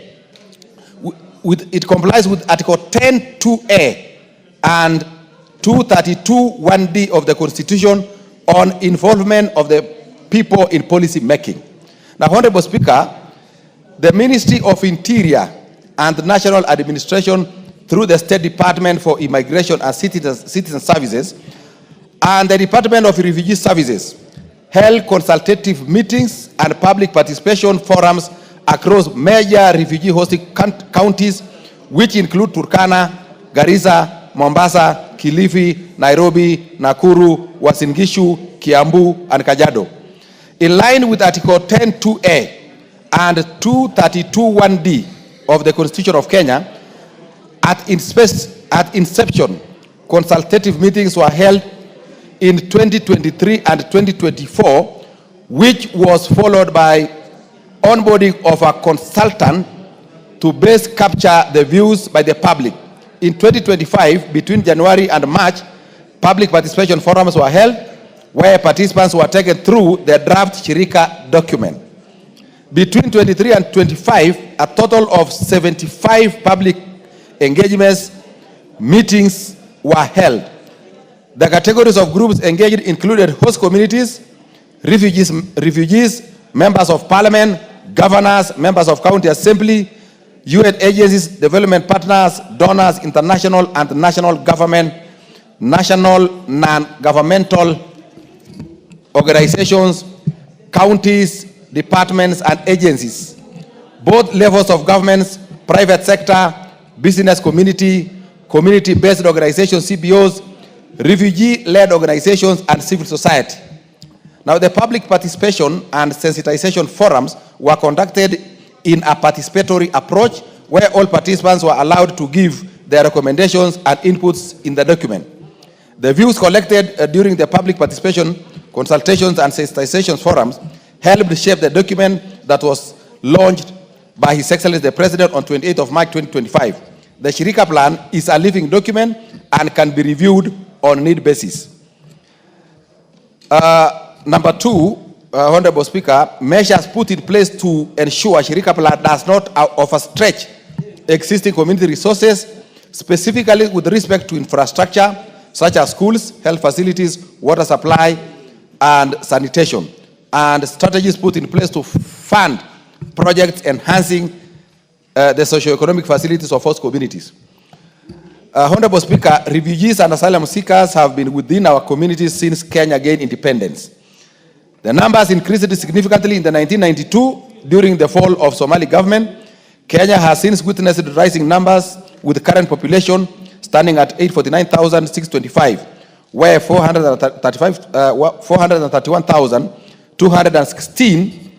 It complies with Article 10(2)A and 232(1)D of the Constitution on involvement of the people in policy making. Now, Honorable Speaker, the Ministry of Interior and National Administration through the State Department for Immigration and Citizen Services and the Department of Refugee Services held consultative meetings and public participation forums across major refugee hosting counties, which include Turkana, Garissa, Mombasa, Kilifi, Nairobi, Nakuru, Uasin Gishu, Kiambu, and Kajiado. In line with Article 10(2)A and 232(1)D of the Constitution of Kenya, at inception, consultative meetings were held in 2023 and 2024, which was followed by onboarding of a consultant to best capture the views by the public. In 2025, between January and March, public participation forums were held where participants were taken through the draft Shirika document. Between 23 and 25, a total of 75 public engagements meetings were held. The categories of groups engaged included host communities, refugees, members of parliament, governors, members of county assembly, UN agencies, development partners, donors, international and national government, national non-governmental organizations, counties, departments, and agencies, both levels of governments, private sector, business community, community-based organizations, CBOs, refugee-led organizations, and civil society. Now, the public participation and sensitization forums were conducted in a participatory approach where all participants were allowed to give their recommendations and inputs in the document. The views collected during the public participation, consultations, and sensitization forums helped shape the document that was launched by His Excellency the President on 28th of March 2025. The Shirika Plan is a living document and can be reviewed on need basis. Number 2, Honorable Speaker, measures put in place to ensure Shirika Plan does not overstretch existing community resources, specifically with respect to infrastructure, such as schools, health facilities, water supply, and sanitation, and strategies put in place to fund projects enhancing the socio-economic facilities of host communities. Honorable Speaker, refugees and asylum seekers have been within our communities since Kenya gained independence. The numbers increased significantly in the 1992 during the fall of Somali government. Kenya has since witnessed rising numbers, with the current population standing at 849,625, where 431,216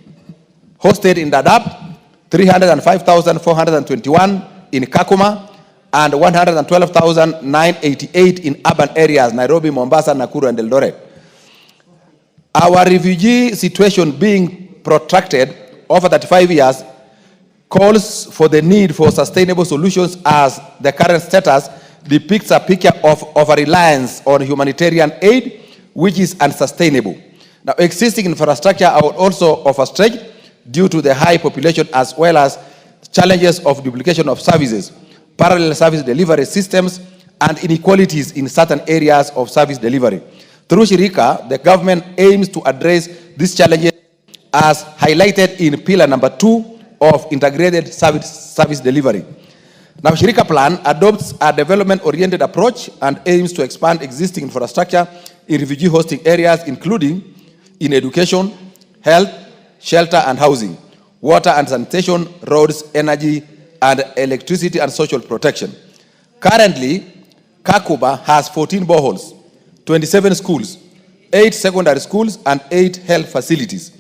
hosted in Dadaab, 305,421 in Kakuma, and 112,988 in urban areas, Nairobi, Mombasa, Nakuru, and Eldoret. Our refugee situation being protracted over 35 years calls for the need for sustainable solutions, as the current status depicts a picture of over-reliance on humanitarian aid, which is unsustainable. Now, existing infrastructure are also overstretched due to the high population, as well as challenges of duplication of services, parallel service delivery systems, and inequalities in certain areas of service delivery. Through Shirika, the government aims to address these challenges as highlighted in pillar number 2 of integrated service delivery. Now, Shirika Plan adopts a development-oriented approach and aims to expand existing infrastructure in refugee hosting areas, including in education, health, shelter and housing, water and sanitation, roads, energy, and electricity and social protection. Currently, Kakuma has 14 boreholes, 27 schools, 8 secondary schools, and 8 health facilities,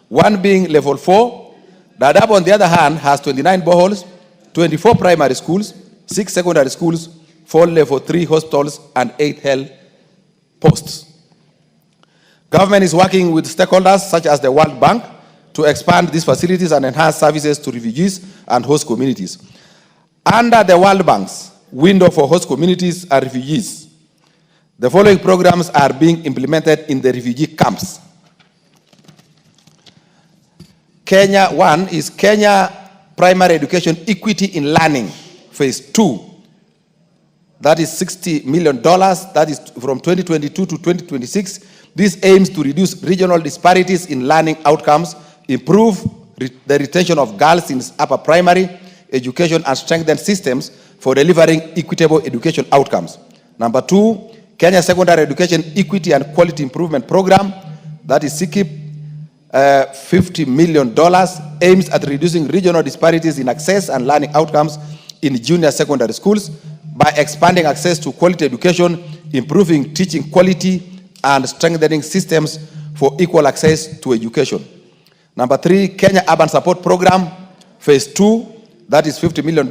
one being level 4. Dadaab, on the other hand, has 29 boreholes, 24 primary schools, 6 secondary schools, 4 level 3 hospitals, and 8 health posts. Government is working with stakeholders such as the World Bank to expand these facilities and enhance services to refugees and host communities. Under the World Bank's window for host communities and refugees, the following programs are being implemented in the refugee camps. Kenya 1 is Kenya Primary Education Equity in Learning, Phase 2. That is $60 million. That is from 2022 to 2026. This aims to reduce regional disparities in learning outcomes, improve the retention of girls in upper primary education, and strengthen systems for delivering equitable education outcomes. Number 2, Kenya Secondary Education Equity and Quality Improvement Program, that is SIKIP, $50 million, aims at reducing regional disparities in access and learning outcomes in junior secondary schools by expanding access to quality education, improving teaching quality, and strengthening systems for equal access to education. Number 3, Kenya Urban Support Program, Phase 2, that is $50 million,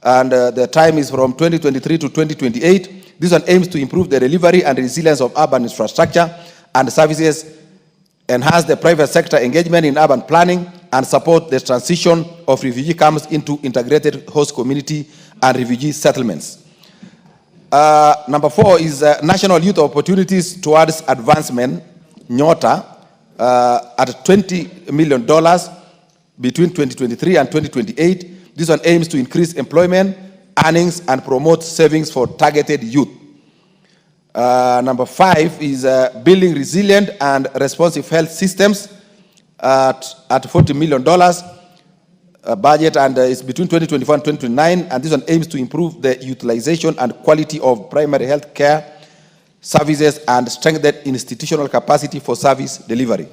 and the time is from 2023 to 2028. This one aims to improve the delivery and resilience of urban infrastructure and services, enhance the private sector engagement in urban planning, and support the transition of refugee camps into integrated host community and refugee settlements. Number 4 is National Youth Opportunities Towards Advancement, NYOTA, at $20 million between 2023 and 2028. This one aims to increase employment, earnings, and promote savings for targeted youth. Number 5 is building resilient and responsive health systems at $40 million budget, and it's between 2024 and 2029, and this one aims to improve the utilization and quality of primary health care services and strengthen institutional capacity for service delivery.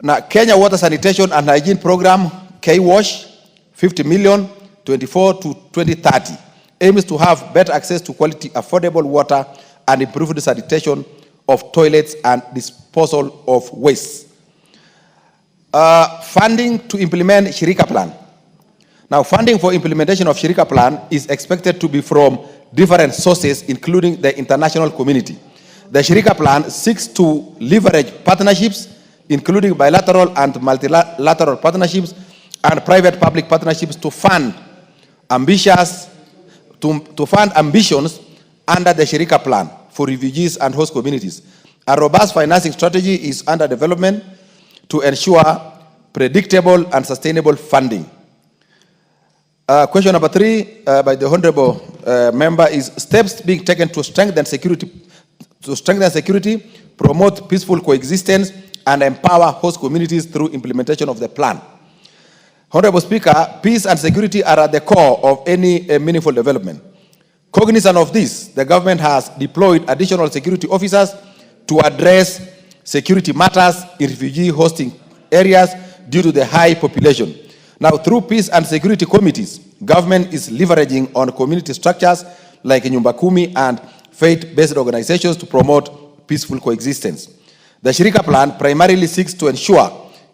Now, Kenya Water Sanitation and Hygiene Program, K-WASH, $50 million, 24 to 2030, aims to have better access to quality, affordable water and improved sanitation of toilets and disposal of waste. Funding to implement Shirika Plan. Now, funding for implementation of Shirika Plan is expected to be from different sources, including the international community. The Shirika Plan seeks to leverage partnerships, including bilateral and multilateral partnerships and private-public partnerships to fund ambitions under the Shirika Plan for refugees and host communities. A robust financing strategy is under development to ensure predictable and sustainable funding. Question number 3 by the honorable member is steps being taken to strengthen security, promote peaceful coexistence, and empower host communities through implementation of the plan. Honorable Speaker, peace and security are at the core of any meaningful development. Cognizant of this, the government has deployed additional security officers to address security matters in refugee hosting areas due to the high population. Now, through peace and security committees, government is leveraging on community structures like Nyumba Kumi and faith-based organizations to promote peaceful coexistence. The Shirika Plan primarily seeks to ensure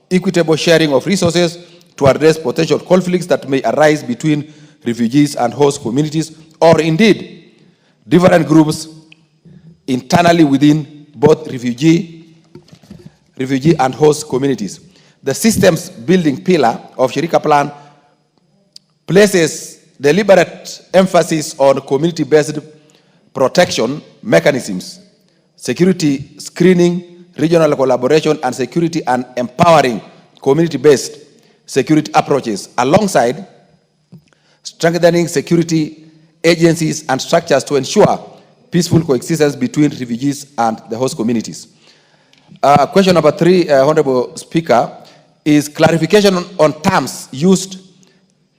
equitable sharing of resources to address potential conflicts that may arise between refugees and host communities, or indeed different groups internally within both refugee and host communities. The systems building pillar of Shirika Plan places deliberate emphasis on community-based protection mechanisms, security screening, regional collaboration, and security and empowering community-based security approaches, alongside strengthening security agencies and structures to ensure peaceful coexistence between refugees and the host communities. Question number 3, Honorable Speaker, is clarification on terms used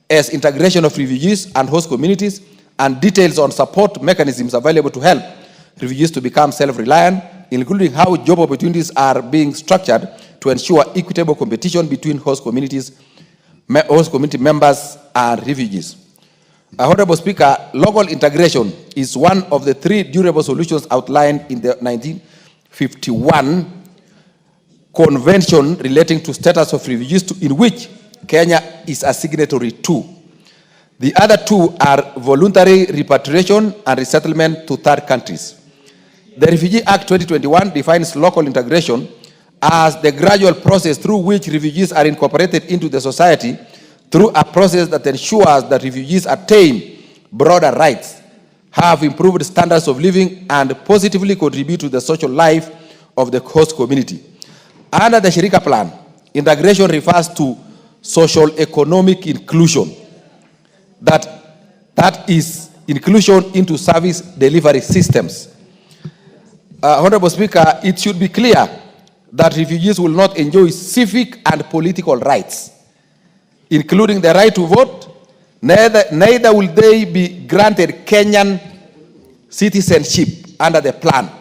as integration of refugees and host communities and details on support mechanisms available to help refugees to become self-reliant, including how job opportunities are being structured to ensure equitable competition between host community members and refugees. Honorable Speaker, local integration is one of the 3 durable solutions outlined in the 1951 Convention relating to status of refugees, in which Kenya is a signatory to. The other 2 are voluntary repatriation and resettlement to third countries. The Refugee Act 2021 defines local integration as the gradual process through which refugees are incorporated into the society through a process that ensures that refugees attain broader rights, have improved standards of living, and positively contribute to the social life of the host community. Under the Shirika Plan, integration refers to social economic inclusion. That is inclusion into service delivery systems. Honorable Speaker, it should be clear that refugees will not enjoy civic and political rights, including the right to vote. Neither will they be granted Kenyan citizenship under the plan.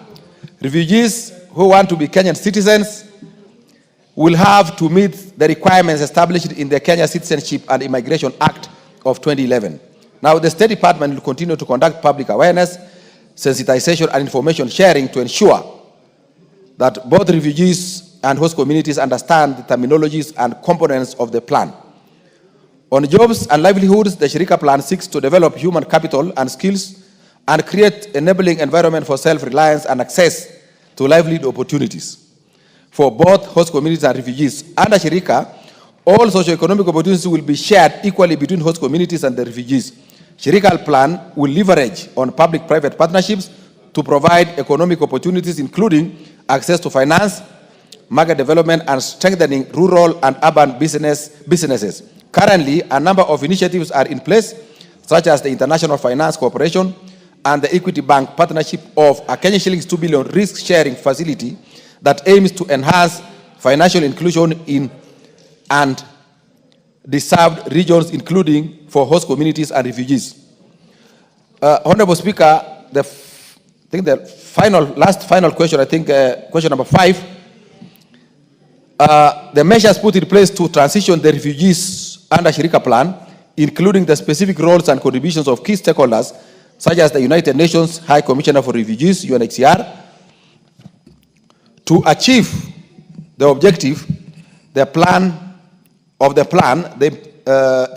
Refugees who want to be Kenyan citizens will have to meet the requirements established in the Kenya Citizenship and Immigration Act of 2011. Now, the State Department will continue to conduct public awareness, sensitization, and information sharing to ensure that both refugees and host communities understand the terminologies and components of the plan. On jobs and livelihoods, the Shirika Plan seeks to develop human capital and skills and create enabling environment for self-reliance and access to livelihood opportunities for both host communities and refugees. Under Shirika, all socio-economic opportunities will be shared equally between host communities and the refugees. Shirika Plan will leverage on public-private partnerships to provide economic opportunities, including access to finance, market development, and strengthening rural and urban businesses. Currently, a number of initiatives are in place, such as the International Finance Corporation and the Equity Bank partnership of a Kenya shillings 2 billion risk-sharing facility that aims to enhance financial inclusion in and deserved regions, including for host communities and refugees. Honorable Speaker, last final question, question number 5. The measures put in place to transition the refugees under Shirika Plan, including the specific roles and contributions of key stakeholders, such as the United Nations High Commissioner for Refugees, UNHCR, to achieve the objective, the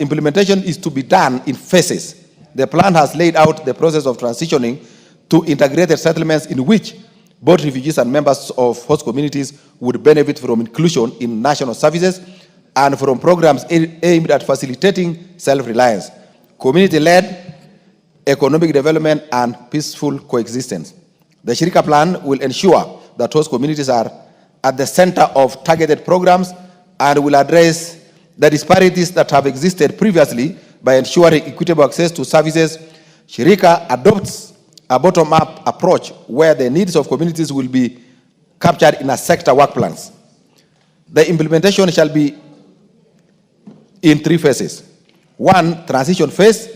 implementation is to be done in phases. The plan has laid out the process of transitioning to integrated settlements in which both refugees and members of host communities would benefit from inclusion in national services and from programs aimed at facilitating self-reliance, community-led economic development, and peaceful coexistence. The Shirika Plan will ensure that host communities are at the center of targeted programs and will address the disparities that have existed previously by ensuring equitable access to services, Shirika adopts a bottom-up approach where the needs of communities will be captured in a sector work plans. The implementation shall be in 3 phases. 1, transition phase,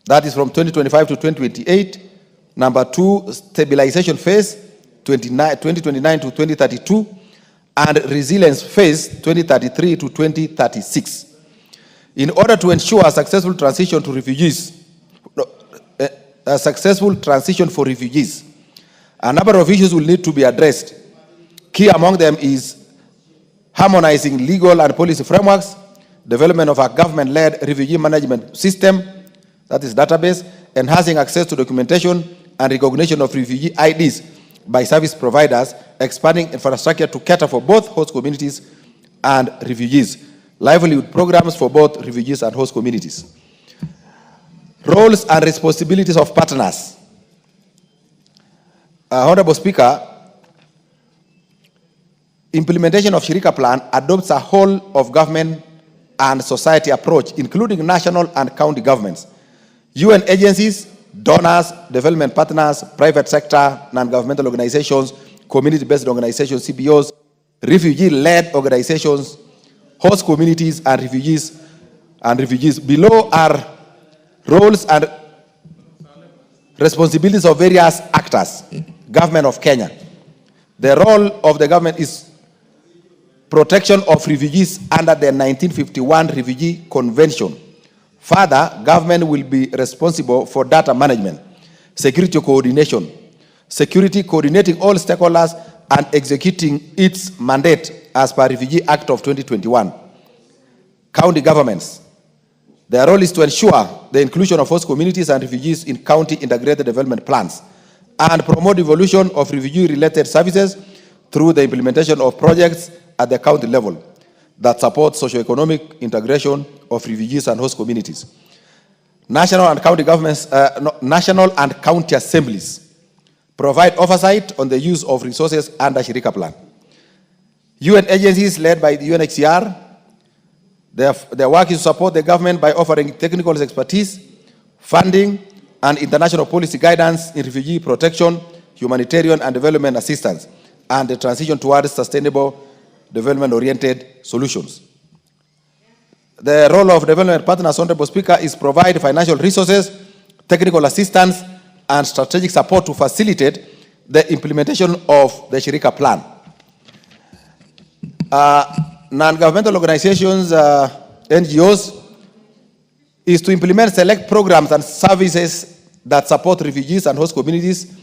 that is from 2025 to 2028. Number 2, stabilization phase, 2029 to 2032. And resilience phase, 2033 to 2036. In order to ensure a successful transition to refugees, a successful transition for refugees, a number of issues will need to be addressed. Key among them is harmonizing legal and policy frameworks, development of a government-led refugee management system, that is database, enhancing access to documentation and recognition of refugee IDs by service providers, expanding infrastructure to cater for both host communities and refugees, livelihood programs for both refugees and host communities. Roles and responsibilities of partners. Honorable Speaker, implementation of Shirika Plan adopts a whole of government and society approach, including national and county governments, UN agencies, donors, development partners, private sector, non-governmental organizations, community-based organizations, CBOs, refugee-led organizations, host communities, and refugees. Below are roles and responsibilities of various actors. Government of Kenya. The role of the government is protection of refugees under the 1951 Refugee Convention. Further, government will be responsible for data management, security coordination, coordinating all stakeholders, and executing its mandate as per Refugee Act of 2021. County governments. Their role is to ensure the inclusion of host communities and refugees in county integrated development plans and promote evolution of refugee-related services through the implementation of projects at the county level that support socio-economic integration of refugees and host communities. National and county governments, national and county assemblies provide oversight on the use of resources under Shirika Plan. UN agencies led by the UNHCR, their work is to support the government by offering technical expertise, funding, and international policy guidance in refugee protection, humanitarian and development assistance, and the transition towards sustainable development-oriented solutions. The role of development partners, Honorable Speaker, is provide financial resources, technical assistance, and strategic support to facilitate the implementation of the Shirika Plan. Non-governmental organizations, NGOs, is to implement select programs and services that support refugees and host communities,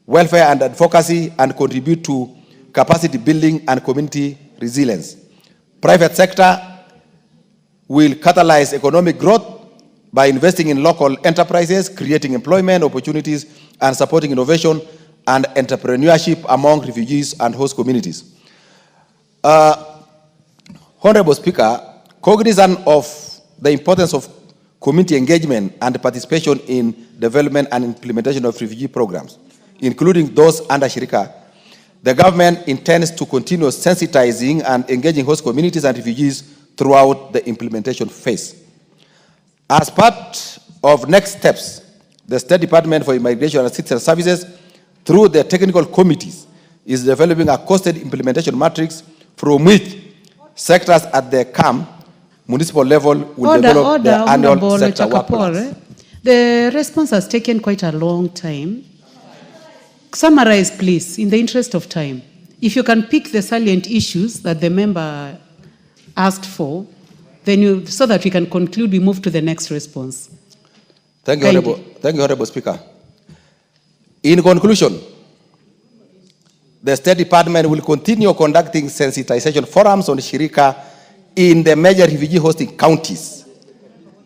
welfare and advocacy, and contribute to capacity building and community resilience. Private sector will catalyze economic growth by investing in local enterprises, creating employment opportunities, and supporting innovation and entrepreneurship among refugees and host communities. Honorable Speaker, cognizant of the importance of community engagement and participation in development and implementation of refugee programs, including those under Shirika, the government intends to continue sensitizing and engaging host communities and refugees throughout the implementation phase. As part of next steps, the State Department for Immigration and Citizen Services, through the technical committees, is developing a costed implementation matrix from which sectors at the camp municipal level will develop the annual sector work plans.
The response has taken quite a long time. Summarize, please, in the interest of time. If you can pick the salient issues that the member asked for, then so that we can conclude, we move to the next response.
Thank you, Honorable Speaker. In conclusion, the State Department will continue conducting sensitization forums on Shirika in the major refugee hosting counties.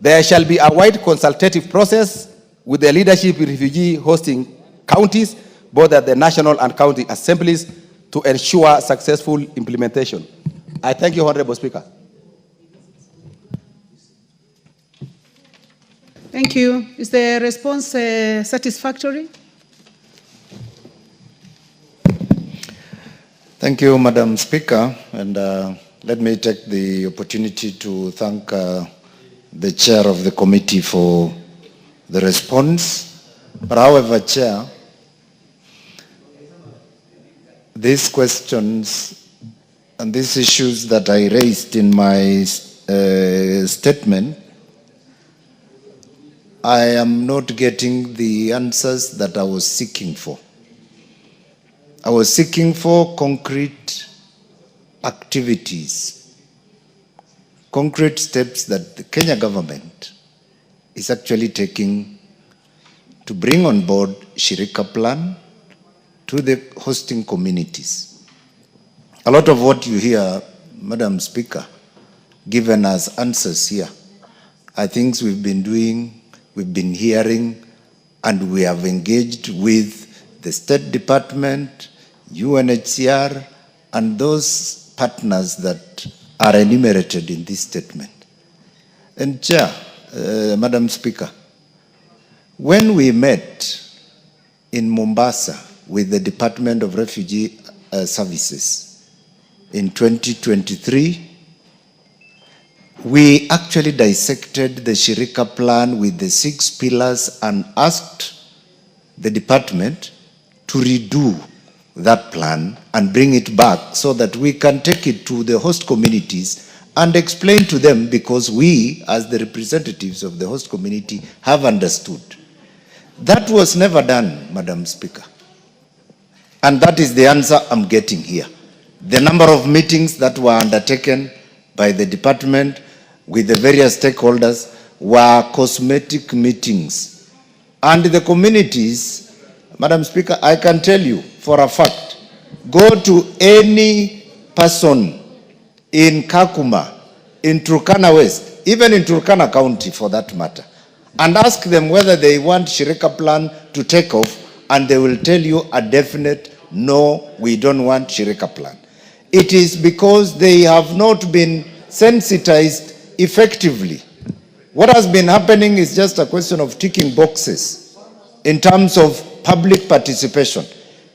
There shall be a wide consultative process with the leadership in refugee hosting counties, both at the national and county assemblies, to ensure successful implementation. I thank you, Honorable Speaker.
Thank you. Is the response satisfactory?
Thank you, Madam Speaker, and let me take the opportunity to thank the chair of the committee for the response. But however, Chair, these questions and these issues that I raised in my statement, I am not getting the answers that I was seeking for. I was seeking for concrete activities, concrete steps that the Kenya government is actually taking to bring on board Shirika Plan to the hosting communities. A lot of what you hear, Madam Speaker, given as answers here, are things we've been doing, we've been hearing, and we have engaged with the State Department, UNHCR, and those partners that are enumerated in this statement. And Chair, Madam Speaker, when we met in Mombasa with the Department of Refugee Services in 2023, we actually dissected the Shirika Plan with the 6 pillars and asked the department to redo that plan and bring it back so that we can take it to the host communities and explain to them, because we, as the representatives of the host community, have understood. That was never done, Madam Speaker. And that is the answer I'm getting here. The number of meetings that were undertaken by the department with the various stakeholders were cosmetic meetings. And the communities, Madam Speaker, I can tell you for a fact, go to any person in Kakuma, in Turkana West, even in Turkana County for that matter, and ask them whether they want Shirika Plan to take off, and they will tell you a definite no, we don't want Shirika Plan. It is because they have not been sensitized effectively. What has been happening is just a question of ticking boxes in terms of public participation.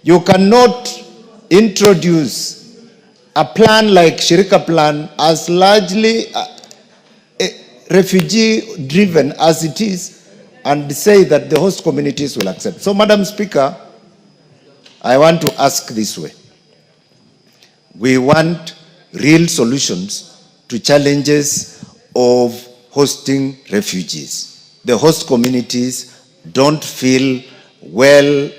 You cannot introduce a plan like Shirika Plan as largely refugee-driven as it is and say that the host communities will accept. So, Madam Speaker, I want to ask this way. We want real solutions to challenges of hosting refugees. The host communities don't feel well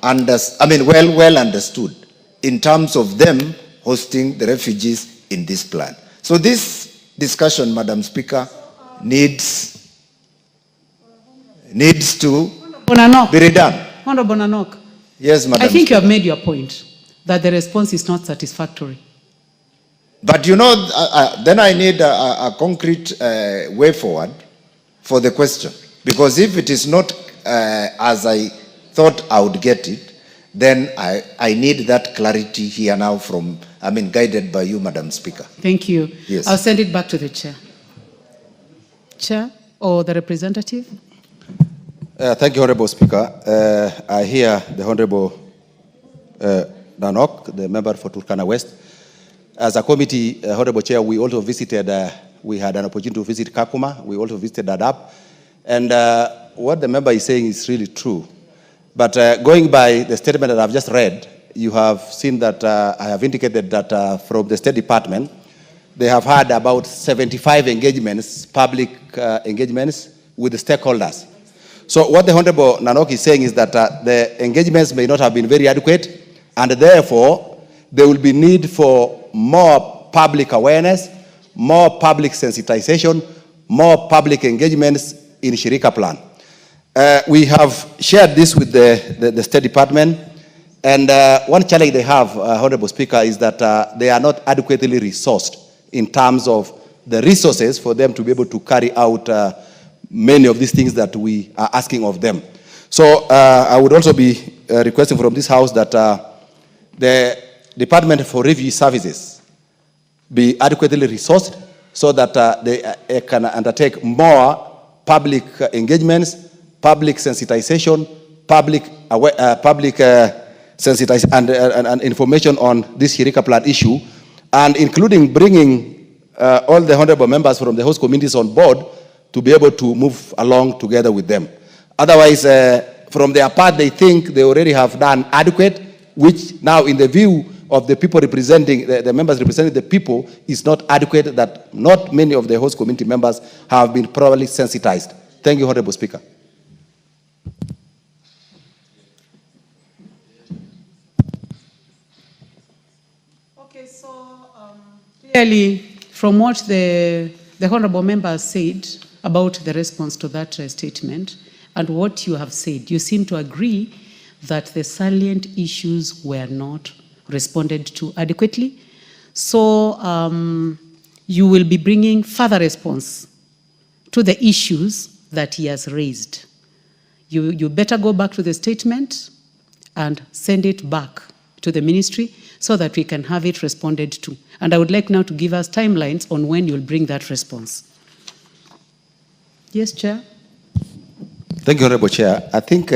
understood in terms of them hosting the refugees in this plan. So this discussion, Madam Speaker, needs to be redone.
Honorable Nanok.
Yes, Madam
I think
Speaker.
you have made your point that the response is not satisfactory.
But you know, then I need a concrete way forward for the question. Because if it is not as I thought I would get it, then I need that clarity here now from, guided by you, Madam Speaker.
Thank you.
Yes.
I'll send it back to the chair. Chair or the representative?
Thank you, Honorable Speaker. I hear the Honorable Nanok, the member for Turkana West. As a committee, Honorable Chair, we also visited, we had an opportunity to visit Kakuma. We also visited Dadaab. And what the member is saying is really true. But going by the statement that I've just read, you have seen that I have indicated that from the State Department, they have had about 75 engagements, public engagements with the stakeholders. So what the Honorable Nanok is saying is that the engagements may not have been very adequate, and therefore there will be need for more public awareness, more public sensitization, more public engagements in Shirika Plan. We have shared this with the State Department, and one challenge they have, Honorable Speaker, is that they are not adequately resourced in terms of the resources for them to be able to carry out many of these things that we are asking of them. So I would also be requesting from this House that the Department for Refugee Services be adequately resourced so that they can undertake more public engagements, public sensitization, public sensitization and information on this Shirika Plan issue, and including bringing all the honorable members from the host communities on board to be able to move along together with them. Otherwise, from their part, they think they already have done adequate, which now in the view of the people representing, the members representing the people, is not adequate, that not many of the host community members have been properly sensitized. Thank you, Honorable Speaker.
Okay, so clearly from what the Honorable Member said about the response to that statement and what you have said, you seem to agree that the salient issues were not responded to adequately. So you will be bringing further response to the issues that he has raised. You better go back to the statement and send it back to the ministry so that we can have it responded to. And I would like now to give us timelines on when you'll bring that response. Yes, Chair.
Thank you, Honorable Chair. I think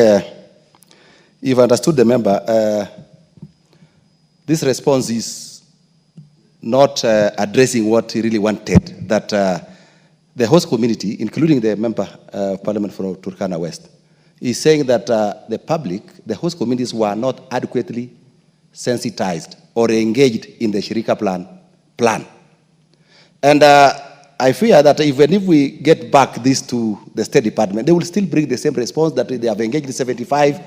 you've understood the member. This response is not addressing what he really wanted, that the host community, including the member of parliament from Turkana West, is saying that the public, the host communities, were not adequately sensitized or engaged in the Shirika plan. And I fear that even if we get back this to the State Department, they will still bring the same response that they have engaged in 75,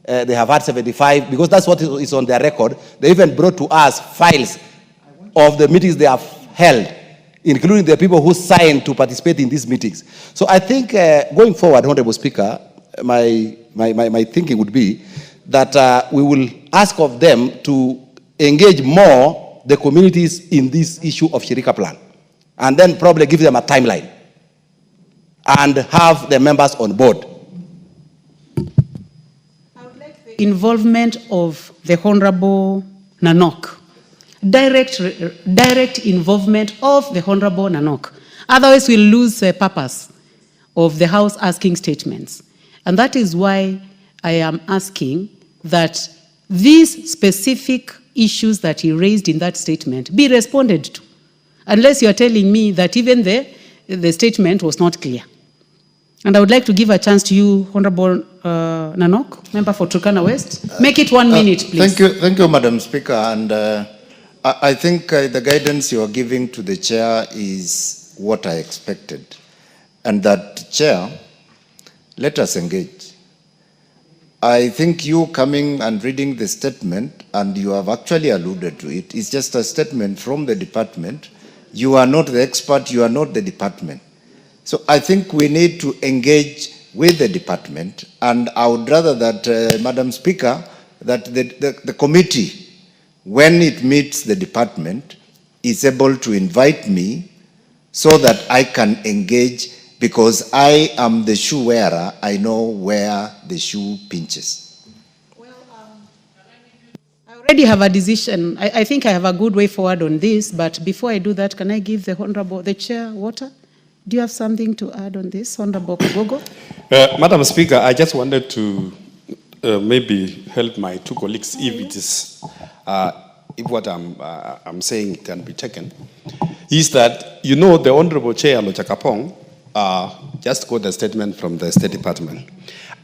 they have had 75, because that's what is on their record. They even brought to us files of the meetings they have held, including the people who signed to participate in these meetings. So I think going forward, Honorable Speaker, my thinking would be that we will ask of them to engage more the communities in this issue of Shirika plan, and then probably give them a timeline and have the members on board.
Involvement of the Honorable Nanok. Direct involvement of the Honorable Nanok. Otherwise, we'll lose the purpose of the House asking statements. And that is why I am asking that these specific issues that he raised in that statement be responded to. Unless you're telling me that even the statement was not clear. And I would like to give a chance to you, Honorable Nanok, member for Turkana West. Make it 1 minute, please.
Thank you, Madam Speaker. And I think the guidance you are giving to the chair is what I expected. And that, Chair, let us engage. I think you coming and reading the statement, and you have actually alluded to it, is just a statement from the department. You are not the expert, you are not the department. So I think we need to engage with the department, and I would rather that, Madam Speaker, that the committee, when it meets the department, is able to invite me so that I can engage, because I am the shoe wearer. I know where the shoe pinches.
Well, I already have a decision. I think I have a good way forward on this, but before I do that, can I give the chair water? Do you have something to add on this, Honorable Kogogo?
Madam Speaker, I just wanted to maybe help my two colleagues if it is, if what I'm saying can be taken, is that, you know, the Honorable Chair Lochakapong just got a statement from the State Department.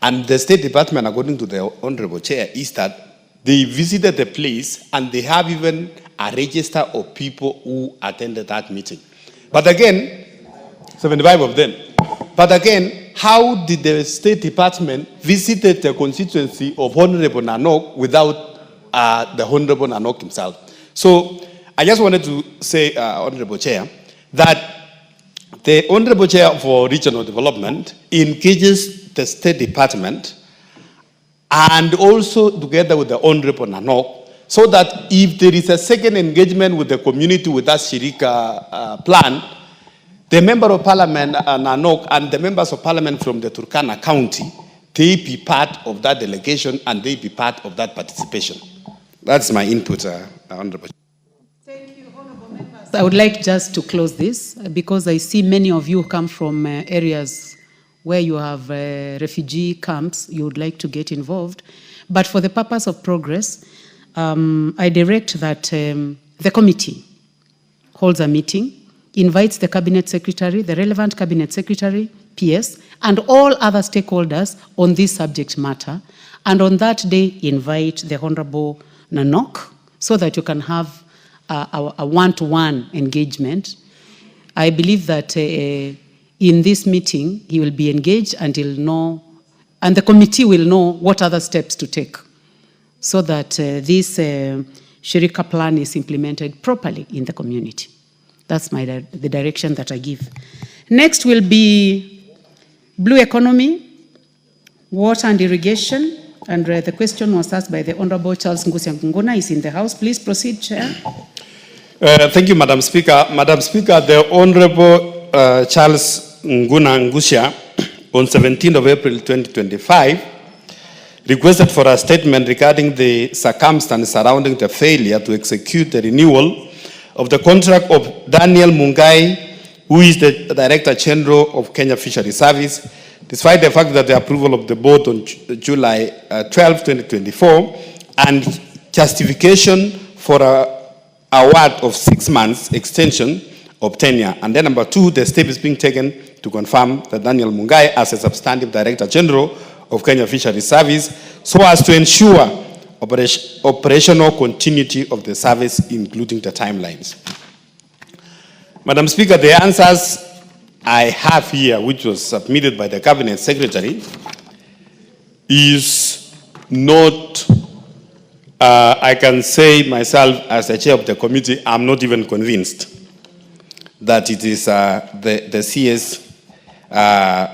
And the State Department, according to the Honorable Chair, is that they visited the place and they have even a register of people who attended that meeting. But again, 75 of them. But again, how did the State Department visit the constituency of Honorable Nanok without the Honorable Nanok himself? So I just wanted to say, Honorable Chair, that the Honorable Chair for Regional Development engages the State Department and also together with the Honorable Nanok, so that if there is a second engagement with the community with that Shirika plan, the Member of Parliament, Nanok, and the members of Parliament from the Turkana County, they be part of that delegation and they be part of that participation. That's my input, Honorable.
Thank you, Honorable Members. I would like just to close this because I see many of you come from areas where you have refugee camps. You would like to get involved. But for the purpose of progress, I direct that the committee holds a meeting invites the Cabinet Secretary, the relevant Cabinet Secretary, PS, and all other stakeholders on this subject matter. And on that day, invite the Honorable Nanok so that you can have a one-to-one engagement. I believe that in this meeting, he will be engaged and he'll know, and the committee will know what other steps to take so that this Shirika plan is implemented properly in the community. That's the direction that I give. Next will be blue economy, water and irrigation. And the question was asked by the Honorable Charles Ngusia Nguna, is in the House. Please proceed, Chair.
Thank you, Madam Speaker. Madam Speaker, the Honorable Charles Nguna Ngusia, on 17th of April 2025, requested for a statement regarding the circumstances surrounding the failure to execute the renewal of the contract of Daniel Mungai, who is the Director General of Kenya Fisheries Service, despite the fact that the approval of the board on July 12, 2024, and justification for a award of 6 months extension of tenure. And then number 2, the step is being taken to confirm that Daniel Mungai as a substantive Director General of Kenya Fisheries Service, so as to ensure operational continuity of the service, including the timelines. Madam Speaker, the answers I have here, which was submitted by the Cabinet Secretary, is not, I can say myself as the chair of the committee, I'm not even convinced that it is the CS,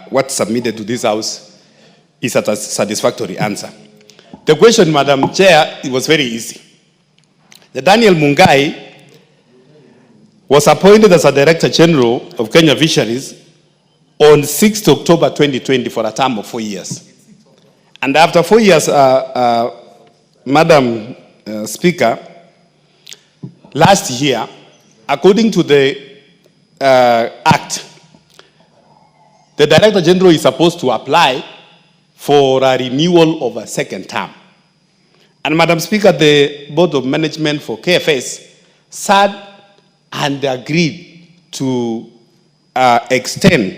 what's submitted to this House is a satisfactory answer. The question, Madam Chair, it was very easy. The Daniel Mungai was appointed as a Director General of Kenya Fisheries on 6th October 2020 for a term of 4 years. And after 4 years, Madam Speaker, last year, according to the Act, the Director General is supposed to apply for a renewal of a second term. And Madam Speaker, the Board of Management for KFS sat and agreed to extend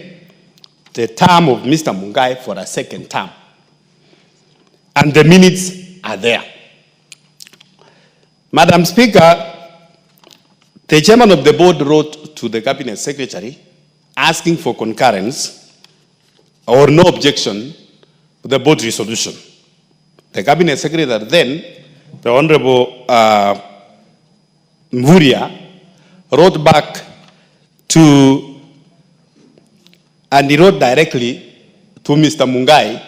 the term of Mr. Mungai for a second term. And the minutes are there. Madam Speaker, the chairman of the board wrote to the Cabinet Secretary asking for concurrence or no objection to the board resolution. The Cabinet Secretary then, the Honorable Mvuria, wrote back to, and he wrote directly to Mr. Mungai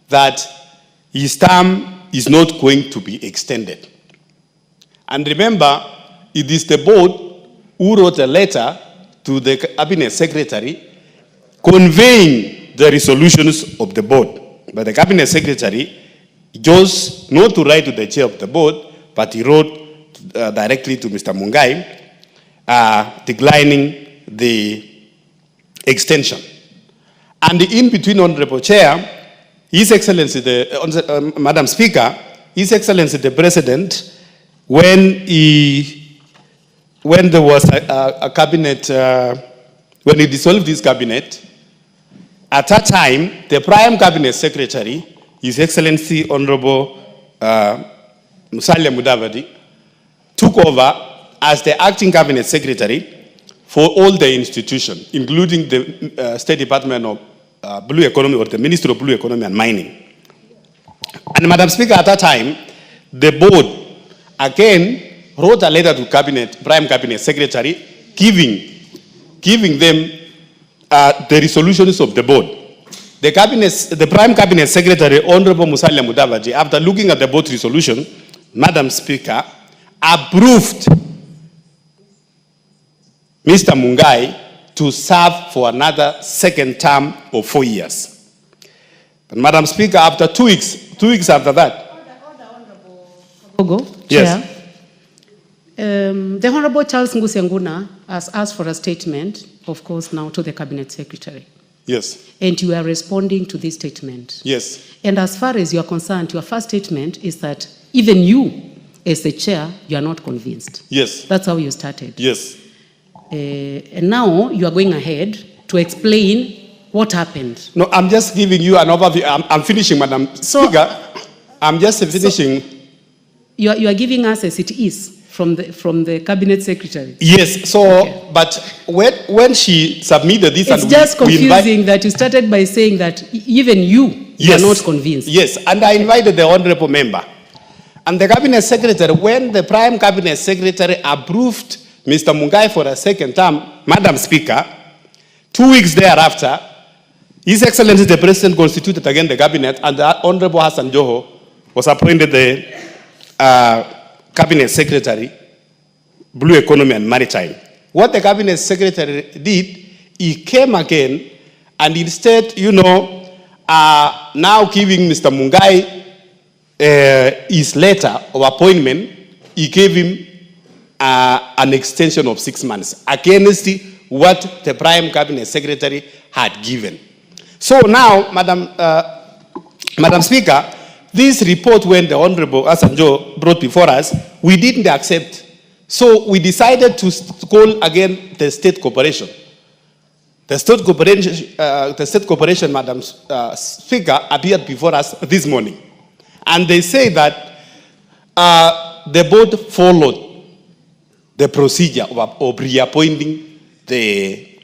that his term is not going to be extended. And remember, it is the board who wrote a letter to the Cabinet Secretary conveying the resolutions of the board. But the Cabinet Secretary chose not to write to the chair of the board, but he wrote directly to Mr. Mungai, declining the extension. And in between, Honorable Chair, His Excellency, Madam Speaker, His Excellency the President, when there was a cabinet, when he dissolved his cabinet, at that time, the Prime Cabinet Secretary, His Excellency Honorable Musalia Mudavadi, took over as the acting Cabinet Secretary for all the institutions, including the State Department of Blue Economy, or the Ministry of Blue Economy and Mining. And Madam Speaker, at that time, the board again wrote a letter to Prime Cabinet Secretary, giving them the resolutions of the board. The Prime Cabinet Secretary, Honorable Musalia Mudavadi, after looking at the board resolution, Madam Speaker, approved Mr. Mungai to serve for another second term of 4 years. But Madam Speaker, after 2 weeks after that. Yes.
The Honorable Charles Ngusia Nguna has asked for a statement, of course, now to the Cabinet Secretary.
Yes.
And you are responding to this statement.
Yes.
And as far as you are concerned, your first statement is that even you, as the chair, you are not convinced.
Yes.
That's how you started.
Yes.
And now you are going ahead to explain what happened.
No, I'm just giving you an overview. I'm finishing, Madam Speaker. I'm just finishing.
So you are giving us as it is from the cabinet secretary.
Yes. So, okay. But when she submitted this,
it's just confusing that you started by saying that even you are not convinced.
Yes, and I invited the honourable member, and the cabinet secretary. When the prime cabinet secretary approved Mr. Mungai for a second term, Madam Speaker, 2 weeks thereafter, His Excellency the President constituted again the cabinet, and the Honorable Hassan Joho was appointed the cabinet secretary, Blue Economy and Maritime. What the cabinet secretary did, he came again, and instead, now giving Mr. Mungai his letter of appointment, he gave him an extension of 6 months against what the prime cabinet secretary had given. So now, Madam Speaker, this report, when the Honorable Asanjo brought before us, we didn't accept. So we decided to call again the state corporation. The state corporation, Madam Speaker, appeared before us this morning. And they say that the board followed the procedure of reappointing the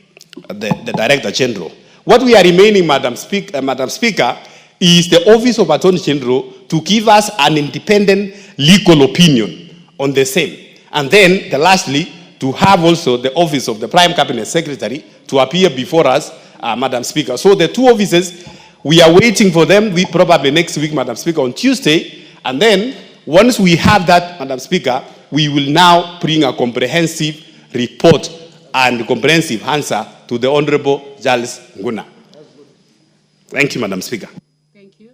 Director General. What we are remaining, Madam Speaker, is the Office of Attorney General to give us an independent legal opinion on the same. And then, lastly, to have also the Office of the Prime Cabinet Secretary to appear before us, Madam Speaker. So the two offices, we are waiting for them. We probably next week, Madam Speaker, on Tuesday. And then, once we have that, Madam Speaker, we will now bring a comprehensive report and comprehensive answer to the Honorable Charles Nguna. Thank you, Madam Speaker.
Thank you.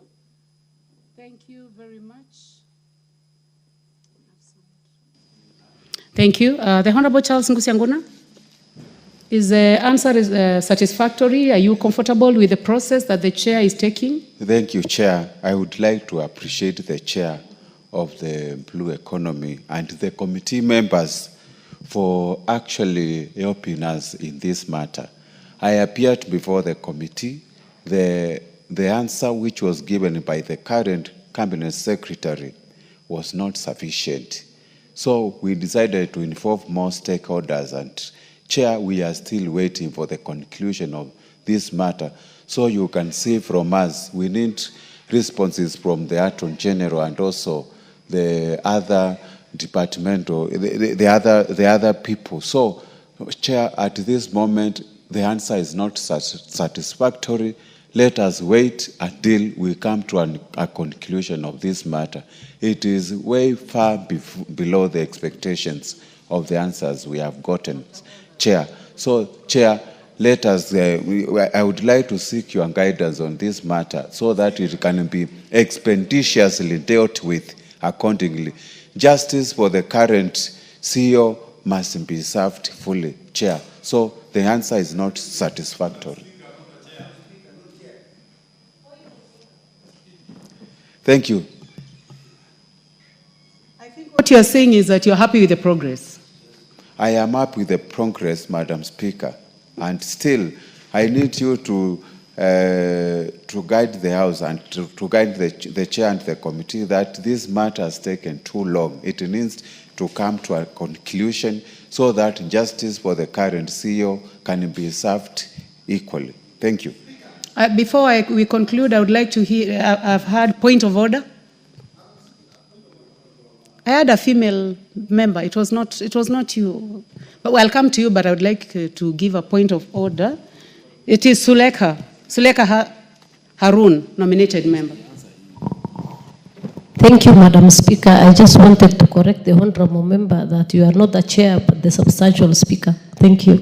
Thank you very much. Thank you. The Honorable Charles Nguna, is the answer satisfactory? Are you comfortable with the process that the chair is taking?
Thank you, Chair. I would like to appreciate the chair of the Blue Economy and the committee members for actually helping us in this matter. I appeared before the committee. The answer which was given by the current cabinet secretary was not sufficient. So we decided to involve more stakeholders, and Chair, we are still waiting for the conclusion of this matter. So you can see from us, we need responses from the Attorney General and also the other departmental, the other people. So, Chair, at this moment, the answer is not satisfactory. Let us wait until we come to a conclusion of this matter. It is way far below the expectations of the answers we have gotten, Chair. So, Chair, let us, I would like to seek your guidance on this matter so that it can be expeditiously dealt with accordingly. Justice for the current CEO must be served fully, Chair. So the answer is not satisfactory. Thank you.
I think what you are saying is that you are happy with the progress.
I am happy with the progress, Madam Speaker, and still I need you to guide the House and to guide the Chair and the committee that this matter has taken too long. It needs to come to a conclusion so that justice for the current CEO can be served equally. Thank you.
Before we conclude, I would like to hear, I've had point of order. I had a female member. It was not you. But I'll come to you, but I would like to give a point of order. It is Suleka Harun, nominated member.
Thank you, Madam Speaker. I just wanted to correct the honorable member that you are not the chair, but the substantial speaker. Thank you.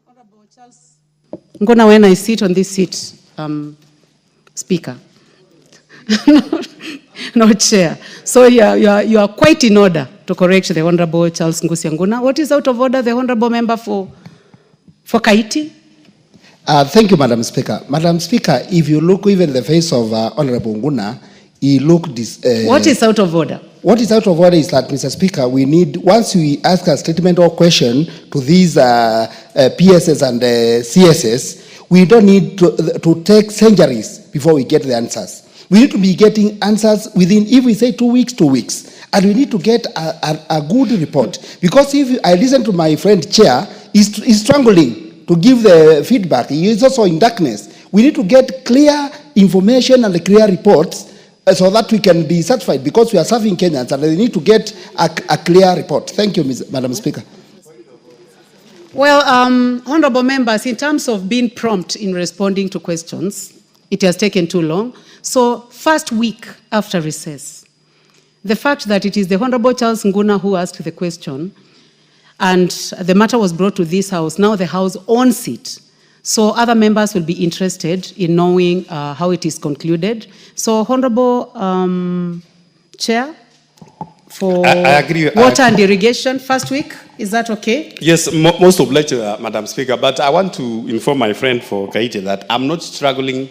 Honorable Charles Nguna, when I sit on this seat, speaker, not chair. So you are quite in order to correct the Honorable Charles Nguna. What is out of order, the honorable member for Kaiti?
Thank you, Madam Speaker. Madam Speaker, if you look even the face of Honorable Nguna, he looked...
What is out of order?
what is out of order is that, Mr. Speaker, we need, once we ask a statement or question to these PSS and CSS, we don't need to take centuries before we get the answers. We need to be getting answers within, if we say 2 weeks, 2 weeks. And we need to get a good report. Because if I listen to my friend Chair, he's struggling to give the feedback. He is also in darkness. We need to get clear information and clear reports so that we can be satisfied, because we are serving Kenyans and they need to get a clear report. Thank you, Madam Speaker.
Well, honorable members, in terms of being prompt in responding to questions, it has taken too long. So, first week after recess, the fact that it is the Honorable Charles Nguna who asked the question, and the matter was brought to this House, now the House owns it. So other members will be interested in knowing how it is concluded. So, Honorable Chair, for
I agree.
water and irrigation, first week, is that okay?
Yes, most obliged, Madam Speaker, but I want to inform my friend for Kaite that I'm not struggling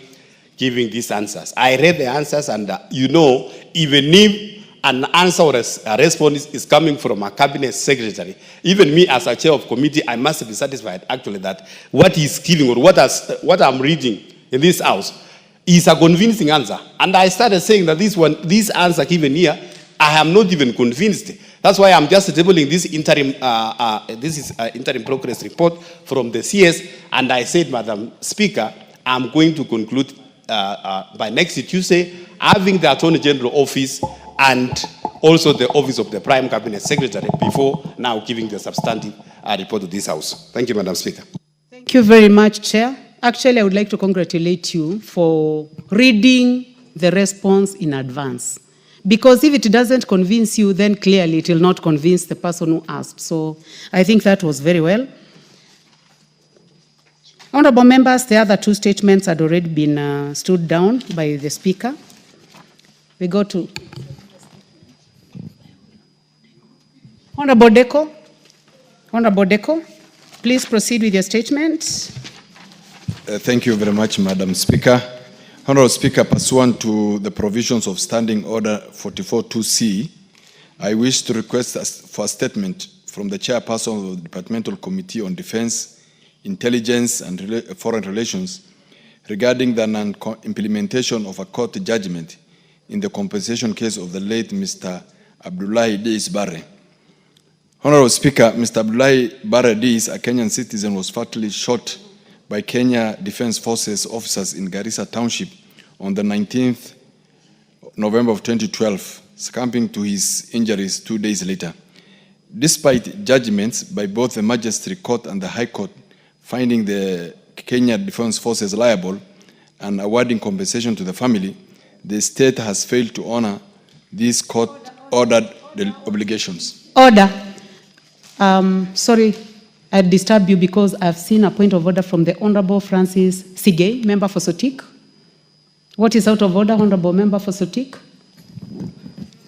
giving these answers. I read the answers, and you know, even if an answer or a response is coming from a cabinet secretary, even me as a chair of committee, I must be satisfied actually that what he's giving or what I'm reading in this house is a convincing answer. And I started saying that this answer given here, I am not even convinced. That's why I'm just tabling this interim interim progress report from the CS, and I said, Madam Speaker, I'm going to conclude by next Tuesday, having the Attorney General office and also the office of the Prime Cabinet Secretary before now giving the substantive report to this House. Thank you, Madam Speaker.
Thank you very much, Chair. Actually, I would like to congratulate you for reading the response in advance. Because if it doesn't convince you, then clearly it will not convince the person who asked. So I think that was very well. Honorable members, the other two statements had already been stood down by the Speaker. We go to Honorable Deko. Honorable Deko, please proceed with your statement.
Thank you very much, Madam Speaker. Honorable Speaker, pursuant to the provisions of Standing Order 44.2c, I wish to request for a statement from the Chairperson of the Departmental Committee on Defense, Intelligence and Foreign Relations regarding the non-implementation of a court judgment in the compensation case of the late Mr. Abdullahi Deis Barre. Honorable Speaker, Mr. Abdullahi Barre Deis, a Kenyan citizen, was fatally shot by Kenya Defense Forces officers in Garissa Township on the 19th November of 2012, succumbing to his injuries 2 days later. Despite judgments by both the Magistrate Court and the High Court finding the Kenya Defense Forces liable and awarding compensation to the family, the state has failed to honor these court-ordered obligations.
Order. Sorry, I disturbed you because I've seen a point of order from the Honorable Francis Sigei, member for Sotik. What is out of order, Honorable member for Sotik?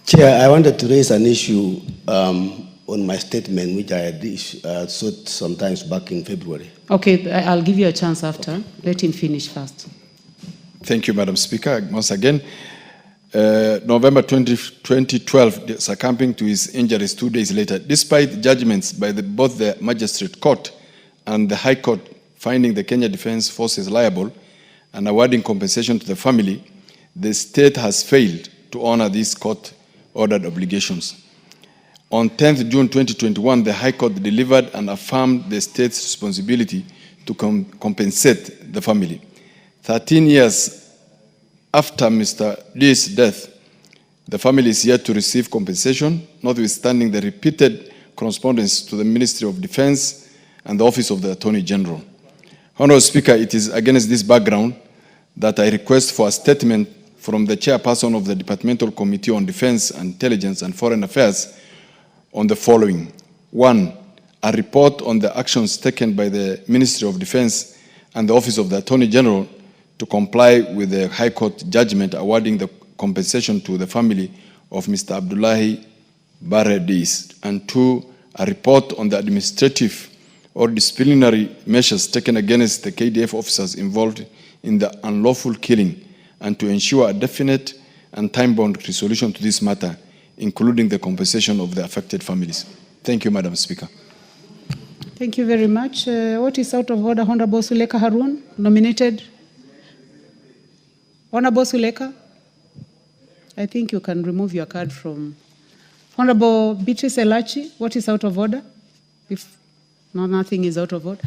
Chair, I wanted to raise an issue on my statement, which I had sought sometimes back in February. Okay,
I'll give you a chance after. Let him finish first.
Thank you, Madam Speaker. Once again, November 2012, succumbing to his injuries 2 days later, despite judgments by both the Magistrate Court and the High Court finding the Kenya Defense Forces liable and awarding compensation to the family, the state has failed to honor these court-ordered obligations. On 10th June 2021, the High Court delivered and affirmed the state's responsibility to compensate the family. 13 years after Mr. Lee's death, the family is yet to receive compensation, notwithstanding the repeated correspondence to the Ministry of Defense and the Office of the Attorney General. Honorable Speaker, it is against this background that I request for a statement from the Chairperson of the Departmental Committee on Defense, Intelligence and Foreign Affairs on the following. 1, a report on the actions taken by the Ministry of Defense and the Office of the Attorney General to comply with the High Court judgment awarding the compensation to the family of Mr. Abdullahi Barre Deis. And 2, a report on the administrative or disciplinary measures taken against the KDF officers involved in the unlawful killing, and to ensure a definite and time-bound resolution to this matter, including the compensation of the affected families. Thank you, Madam Speaker.
Thank you very much. What is out of order? Honorable Suleka Harun, nominated. Honorable Suleka, I think you can remove your card from. Honorable Beatrice Elachi, what is out of order? If no, nothing is out of order.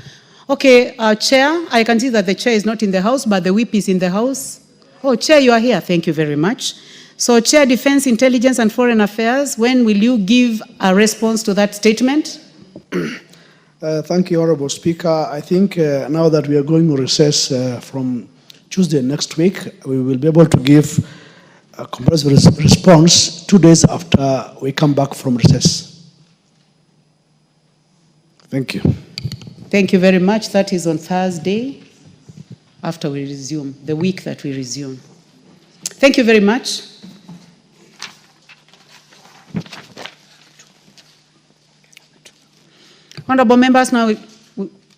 Okay, Chair, I can see that the Chair is not in the House, but the whip is in the House. Oh, Chair, you are here. Thank you very much. So, Chair, Defense, Intelligence, and Foreign Affairs, when will you give a response to that statement?
Thank you, Honorable Speaker. I think now that we are going on recess from Tuesday next week, we will be able to give a comprehensive response 2 days after we come back from recess. Thank you.
Thank you very much. That is on Thursday after we resume, the week that we resume. Thank you very much. Honorable members, now,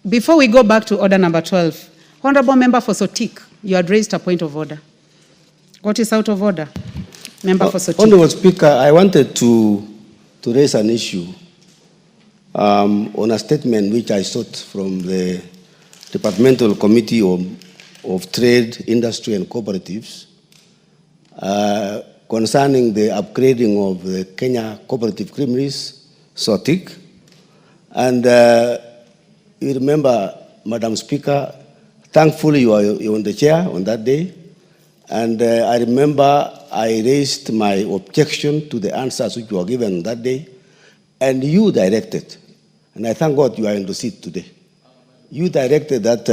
before we go back to order number 12, Honorable Member for Sotik, you had raised a point of order. What is out of order? Member for Sotik.
Honorable Speaker, I wanted to raise an issue on a statement which I sought from the Departmental Committee of Trade, Industry and Cooperatives concerning the upgrading of the Kenya Cooperative Creameries, Sotik. And you remember, Madam Speaker, thankfully you were on the chair on that day. And I remember I raised my objection to the answers which were given that day. And you directed, and I thank God you are in the seat today. You directed that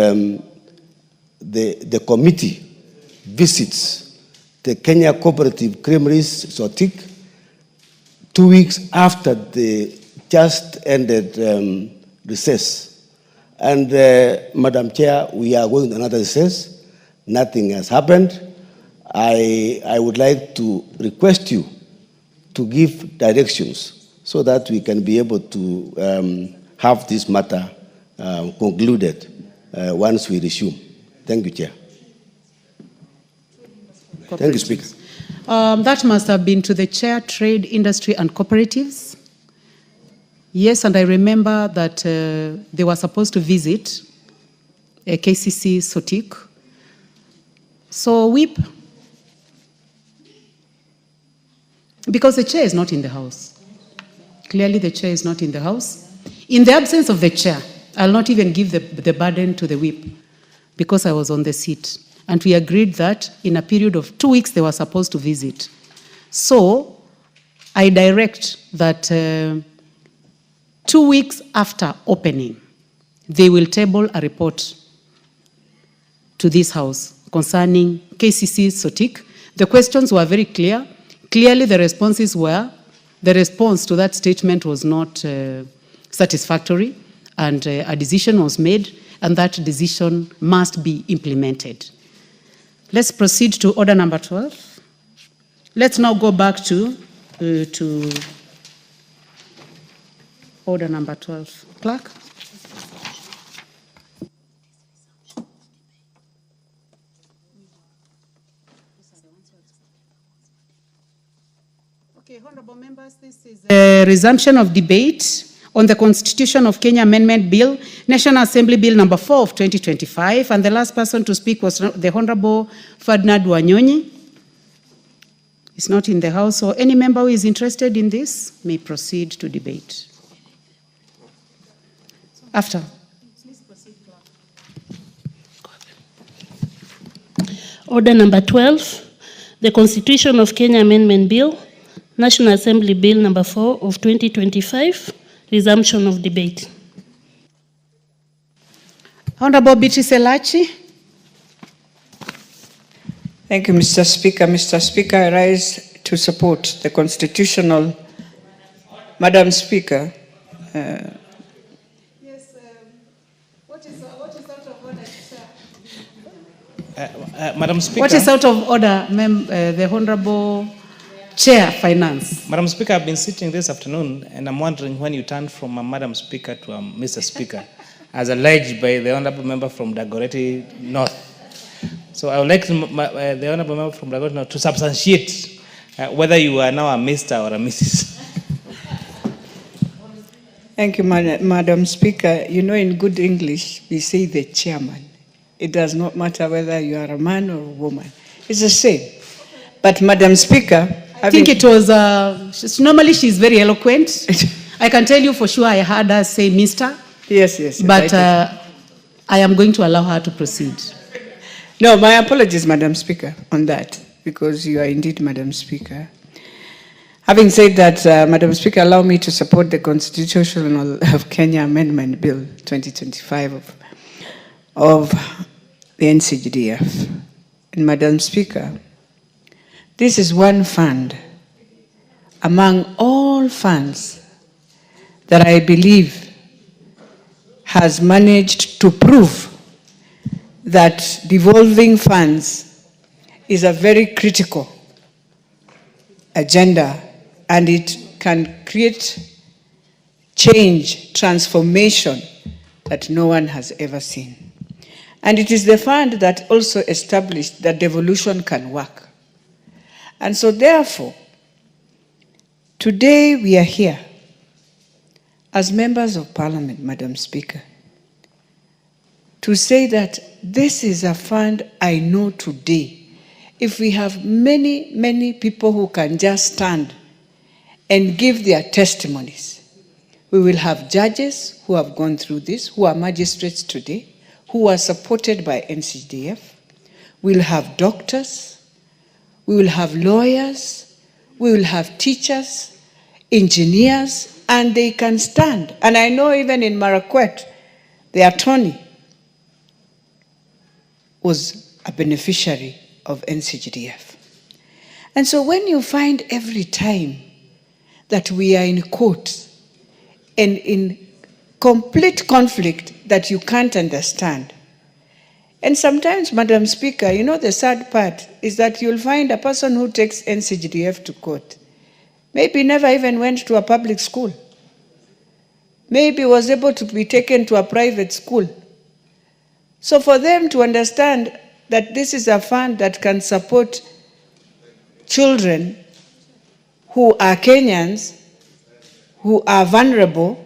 the committee visits the Kenya Cooperative Creameries, Sotik, 2 weeks after the just ended recess. And Madam Chair, we are going to another recess. Nothing has happened. I would like to request you to give directions so that we can be able to have this matter concluded once we resume. Thank you, Chair. Thank you, Speaker.
That must have been to the Chair, Trade, Industry and Cooperatives. Yes, and I remember that they were supposed to visit a KCC Sotik. So whip, because the Chair is not in the House. Clearly the Chair is not in the House. In the absence of the Chair, I'll not even give the burden to the whip because I was on the seat. And we agreed that in a period of 2 weeks they were supposed to visit. So I direct that 2 weeks after opening, they will table a report to this House concerning KCC Sotik. The questions were very clear. Clearly the responses were, the response to that statement was not satisfactory, and a decision was made, and that decision must be implemented. Let's proceed to order number 12. Let's now go back to order number 12. Clerk. Okay, honorable members, this is a resumption of debate on the Constitution of Kenya Amendment Bill, National Assembly Bill number 4 of 2025, and the last person to speak was the Honorable Ferdinand Wanyonyi. He's not in the House, so any member who is interested in this may proceed to debate. After.
Order number 12, the Constitution of Kenya Amendment Bill, National Assembly Bill number 4 of 2025, resumption of debate.
Honorable Beatrice Elachi.
Thank you, Mr. Speaker. Mr. Speaker, I rise to support the constitutional. Madam Speaker.
What is out of order,
Madam Speaker.
What is out of order, the Honorable Chair, Finance?
Madam Speaker, I've been sitting this afternoon and I'm wondering when you turned from a Madam Speaker to a Mr. Speaker, as alleged by the Honorable Member from Dagoretti North. So I would like the Honorable Member from Dagoretti North to substantiate whether you are now a Mr. or a Mrs.
Thank you, Madam Speaker. You know, in good English, we say the chairman. It does not matter whether you are a man or a woman. It's the same. But Madam Speaker,
I think it was, normally she's very eloquent. I can tell you for sure I heard her say Mr.
Yes.
But I am going to allow her to proceed.
No, my apologies, Madam Speaker, on that, because you are indeed Madam Speaker. Having said that, Madam Speaker, allow me to support the Constitutional of Kenya Amendment Bill 2025 of the NCGDF. And Madam Speaker, this is one fund among all funds that I believe has managed to prove that devolving funds is a very critical agenda, and it can create change, transformation that no one has ever seen. And it is the fund that also established that devolution can work. And so therefore, today we are here as members of Parliament, Madam Speaker, to say that this is a fund I know today. If we have many, many people who can just stand and give their testimonies, we will have judges who have gone through this, who are magistrates today, who are supported by NCDF. We'll have doctors, we will have lawyers, we will have teachers, engineers, and they can stand. And I know even in Marakwet, the attorney was a beneficiary of NCGDF. And so when you find every time that we are in court and in complete conflict that you can't understand, and sometimes, Madam Speaker, you know the sad part is that you'll find a person who takes NCGDF to court maybe never even went to a public school, maybe was able to be taken to a private school. So for them to understand that this is a fund that can support children who are Kenyans, who are vulnerable,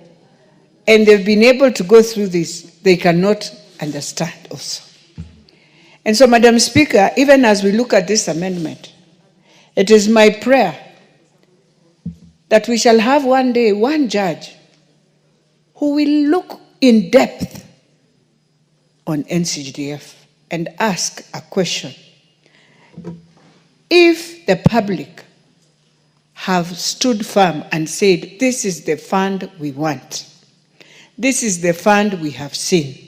and they've been able to go through this, they cannot understand also. And so, Madam Speaker, even as we look at this amendment, it is my prayer that we shall have one day one judge who will look in depth on NCGDF and ask a question. If the public have stood firm and said, this is the fund we want, this is the fund we have seen,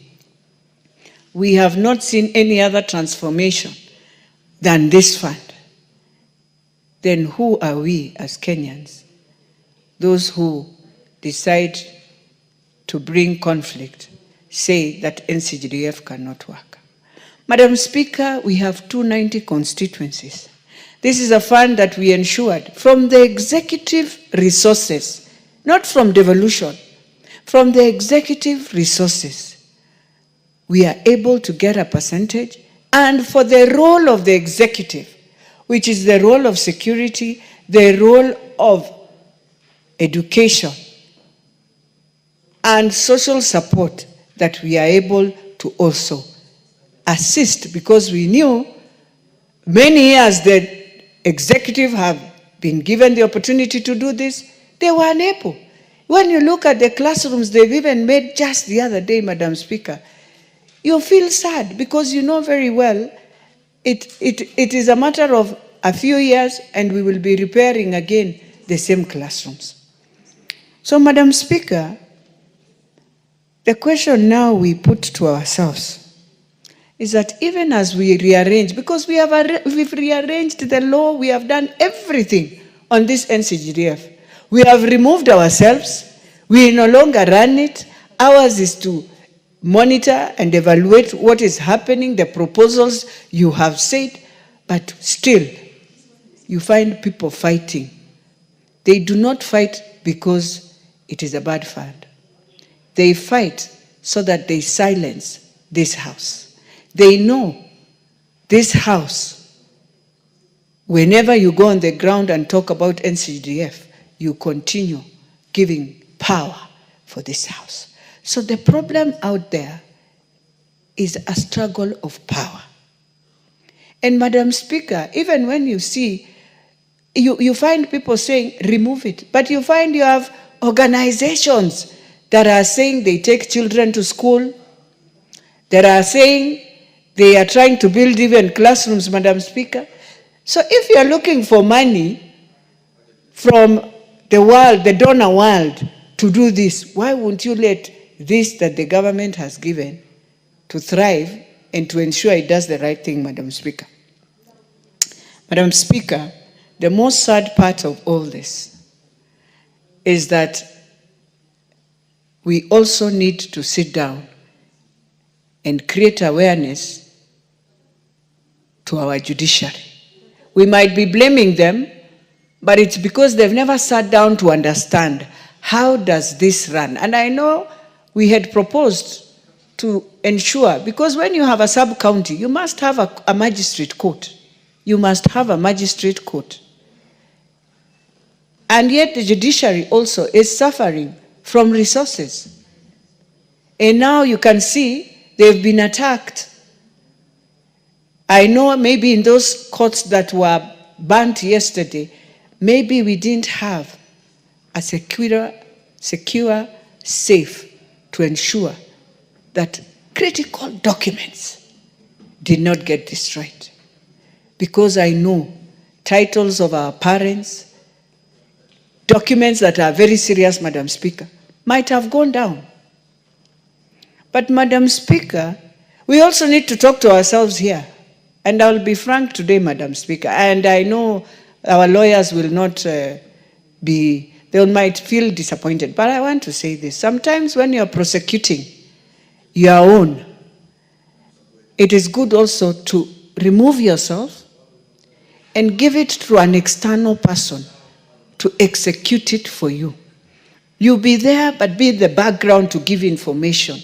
we have not seen any other transformation than this fund, then who are we as Kenyans, those who decide to bring conflict, say that NCGDF cannot work? Madam Speaker, we have 290 constituencies. This is a fund that we ensured from the executive resources, not from devolution, from the executive resources. We are able to get a percentage, and for the role of the executive, which is the role of security, the role of education, and social support, that we are able to also assist, because we knew many years the executive have been given the opportunity to do this, they were unable. When you look at the classrooms they've even made just the other day, Madam Speaker, you feel sad, because you know very well it is a matter of a few years and we will be repairing again the same classrooms. So, Madam Speaker, the question now we put to ourselves is that even as we rearrange, because we've rearranged the law, we have done everything on this NCGDF. We have removed ourselves, we no longer run it. Ours is to monitor and evaluate what is happening, the proposals you have said, but still, you find people fighting. They do not fight because it is a bad fund. They fight so that they silence this house. They know this house whenever you go on the ground and talk about NCDF, you continue giving power for this house. So the problem out there is a struggle of power. And Madam Speaker, even when you see, you find people saying, remove it, but you find you have organizations that are saying they take children to school, that are saying they are trying to build even classrooms, Madam Speaker. So if you are looking for money from the world, the donor world, to do this, why won't you let this that the government has given to thrive and to ensure it does the right thing, Madam Speaker? Madam Speaker, the most sad part of all this is that we also need to sit down and create awareness to our judiciary. We might be blaming them, but it's because they've never sat down to understand how does this run. And I know we had proposed to ensure, because when you have a sub-county, you must have a magistrate court. You must have a magistrate court. And yet the judiciary also is suffering from resources. And now you can see they've been attacked. I know maybe in those courts that were burnt yesterday, maybe we didn't have a secure, safe to ensure that critical documents did not get destroyed. Because I know titles of our parents, documents that are very serious, Madam Speaker, might have gone down. But Madam Speaker, we also need to talk to ourselves here. And I'll be frank today, Madam Speaker, and I know our lawyers will not they might feel disappointed, but I want to say this. Sometimes when you're prosecuting your own, it is good also to remove yourself and give it to an external person to execute it for you. You be there, but be the background to give information.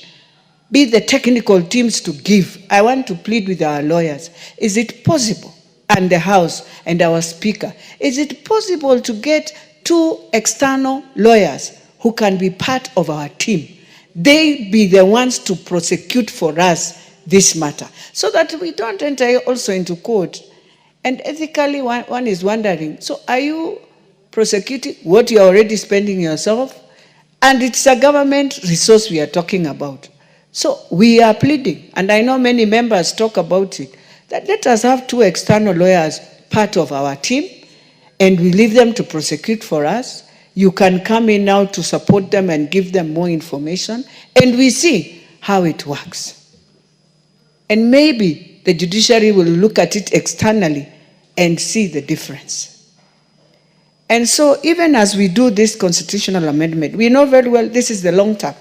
Be the technical teams to give. I want to plead with our lawyers. Is it possible, and the House and our Speaker, is it possible to get 2 external lawyers who can be part of our team? They be the ones to prosecute for us this matter, so that we don't enter also into court. And ethically, one is wondering, so are you prosecuting what you're already spending yourself? And it's a government resource we are talking about. So we are pleading, and I know many members talk about it, that let us have 2 external lawyers part of our team, and we leave them to prosecute for us. You can come in now to support them and give them more information, and we see how it works. And maybe the judiciary will look at it externally and see the difference. And so even as we do this constitutional amendment, we know very well this is the long term.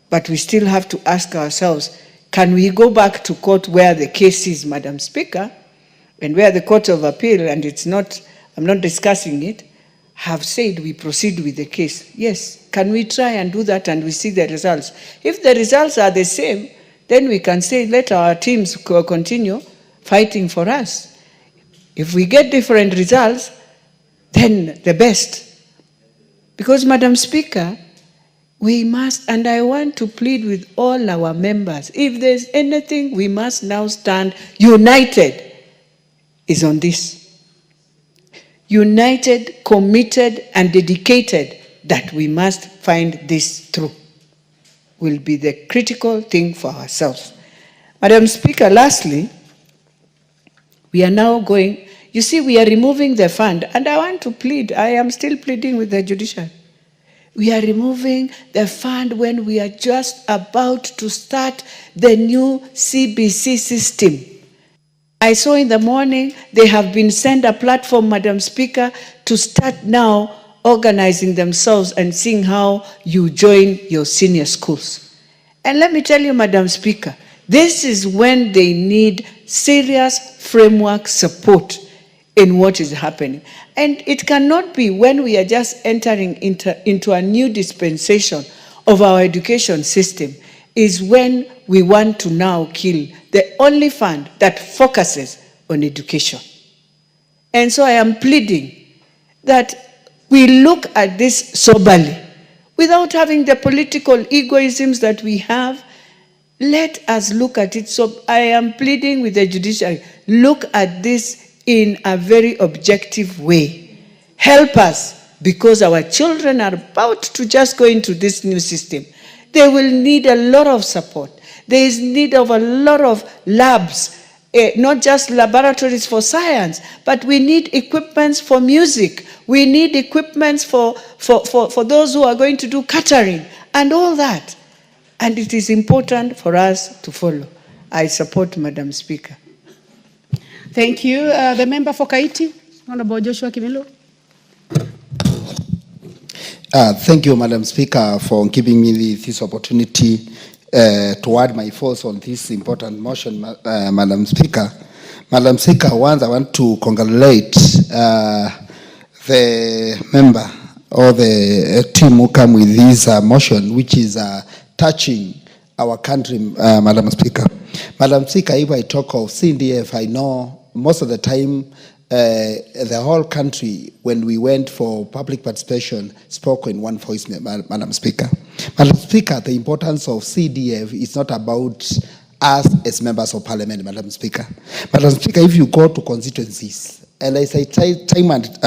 But we still have to ask ourselves, can we go back to court where the case is, Madam Speaker, and where the Court of Appeal, and it's not, I'm not discussing it, have said we proceed with the case? Yes. Can we try and do that and we see the results? If the results are the same, then we can say let our teams continue fighting for us. If we get different results, then the best. Because, Madam Speaker, we must, and I want to plead with all our members, if there's anything we must now stand united, is on this. United, committed, and dedicated that we must find this through will be the critical thing for ourselves. Madam Speaker, lastly, we are now going, you see, we are removing the fund, and I want to plead, I am still pleading with the judiciary. We are removing the fund when we are just about to start the new CBC system. I saw in the morning they have been sent a platform, Madam Speaker, to start now organizing themselves and seeing how you join your senior schools. And let me tell you, Madam Speaker, this is when they need serious framework support in what is happening. And it cannot be when we are just entering into a new dispensation of our education system is when we want to now kill the only fund that focuses on education. And so I am pleading that we look at this soberly, without having the political egoisms that we have. Let us look at it. So I am pleading with the judiciary, look at this in a very objective way. Help us, because our children are about to just go into this new system. They will need a lot of support. There is need of a lot of labs, not just laboratories for science, but we need equipments for music. We need equipments for those who are going to do catering and all that. And it is important for us to follow. I support Madam Speaker.
Thank you. The member for Kaiti, Honorable Joshua Kimilo.
Thank you, Madam Speaker, for giving me this opportunity to add my thoughts on this important motion, Madam Speaker. Madam Speaker, once I want to congratulate the member or the team who come with this motion, which is touching our country, Madam Speaker. Madam Speaker, if I talk of CDF, I know most of the time the whole country, when we went for public participation, spoke in one voice, Madam Speaker. Madam Speaker, the importance of CDF is not about us as members of Parliament, Madam Speaker. Madam Speaker, if you go to constituencies, and as I time and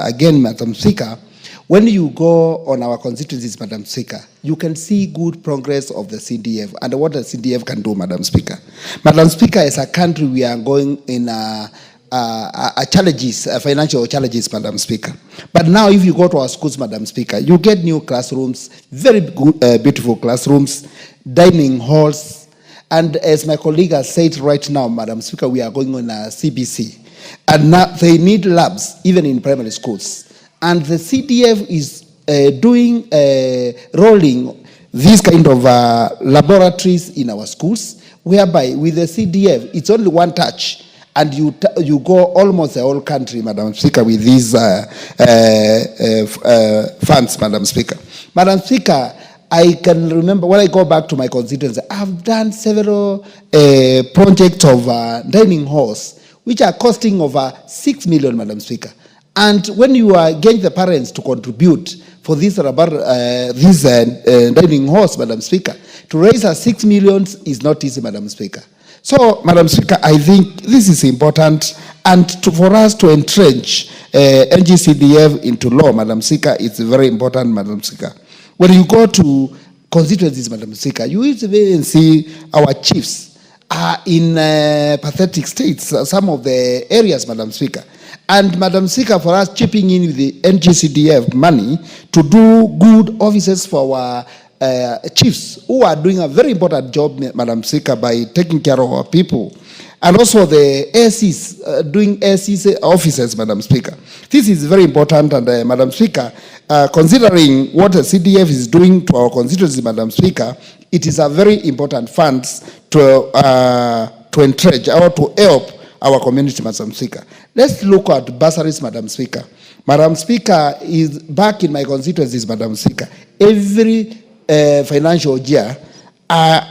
again, Madam Speaker, when you go on our constituencies, Madam Speaker, you can see good progress of the CDF and what the CDF can do, Madam Speaker. Madam Speaker, as a country, we are going in challenges, financial challenges, Madam Speaker. But now if you go to our schools, Madam Speaker, you get new classrooms, very good, beautiful classrooms, dining halls, and as my colleague has said right now, Madam Speaker, we are going on a CBC. And now they need labs, even in primary schools. And the CDF is rolling these kind of laboratories in our schools, whereby with the CDF, it's only one touch, and you go almost the whole country, Madam Speaker, with these funds, Madam Speaker. Madam Speaker, I can remember when I go back to my constituency, I've done several projects of dining halls, which are costing over 6 million, Madam Speaker. And when you get the parents to contribute for this dining halls, Madam Speaker, to raise 6 million is not easy, Madam Speaker. So, Madam Speaker, I think this is important, and for us to entrench NGCDF into law, Madam Speaker, it's very important, Madam Speaker. When you go to constituencies, Madam Speaker, you even see our chiefs are in pathetic states, some of the areas, Madam Speaker. And Madam Speaker, for us chipping in with the NGCDF money to do good offices for our chiefs who are doing a very important job, Madam Speaker, by taking care of our people. And also the ACs, doing ACs offices, Madam Speaker. This is very important, and Madam Speaker, considering what the CDF is doing to our constituency, Madam Speaker, it is a very important fund to entrench or to help our community, Madam Speaker. Let's look at bursaries, Madam Speaker. Madam Speaker, is back in my constituencies, Madam Speaker. Every financial year, I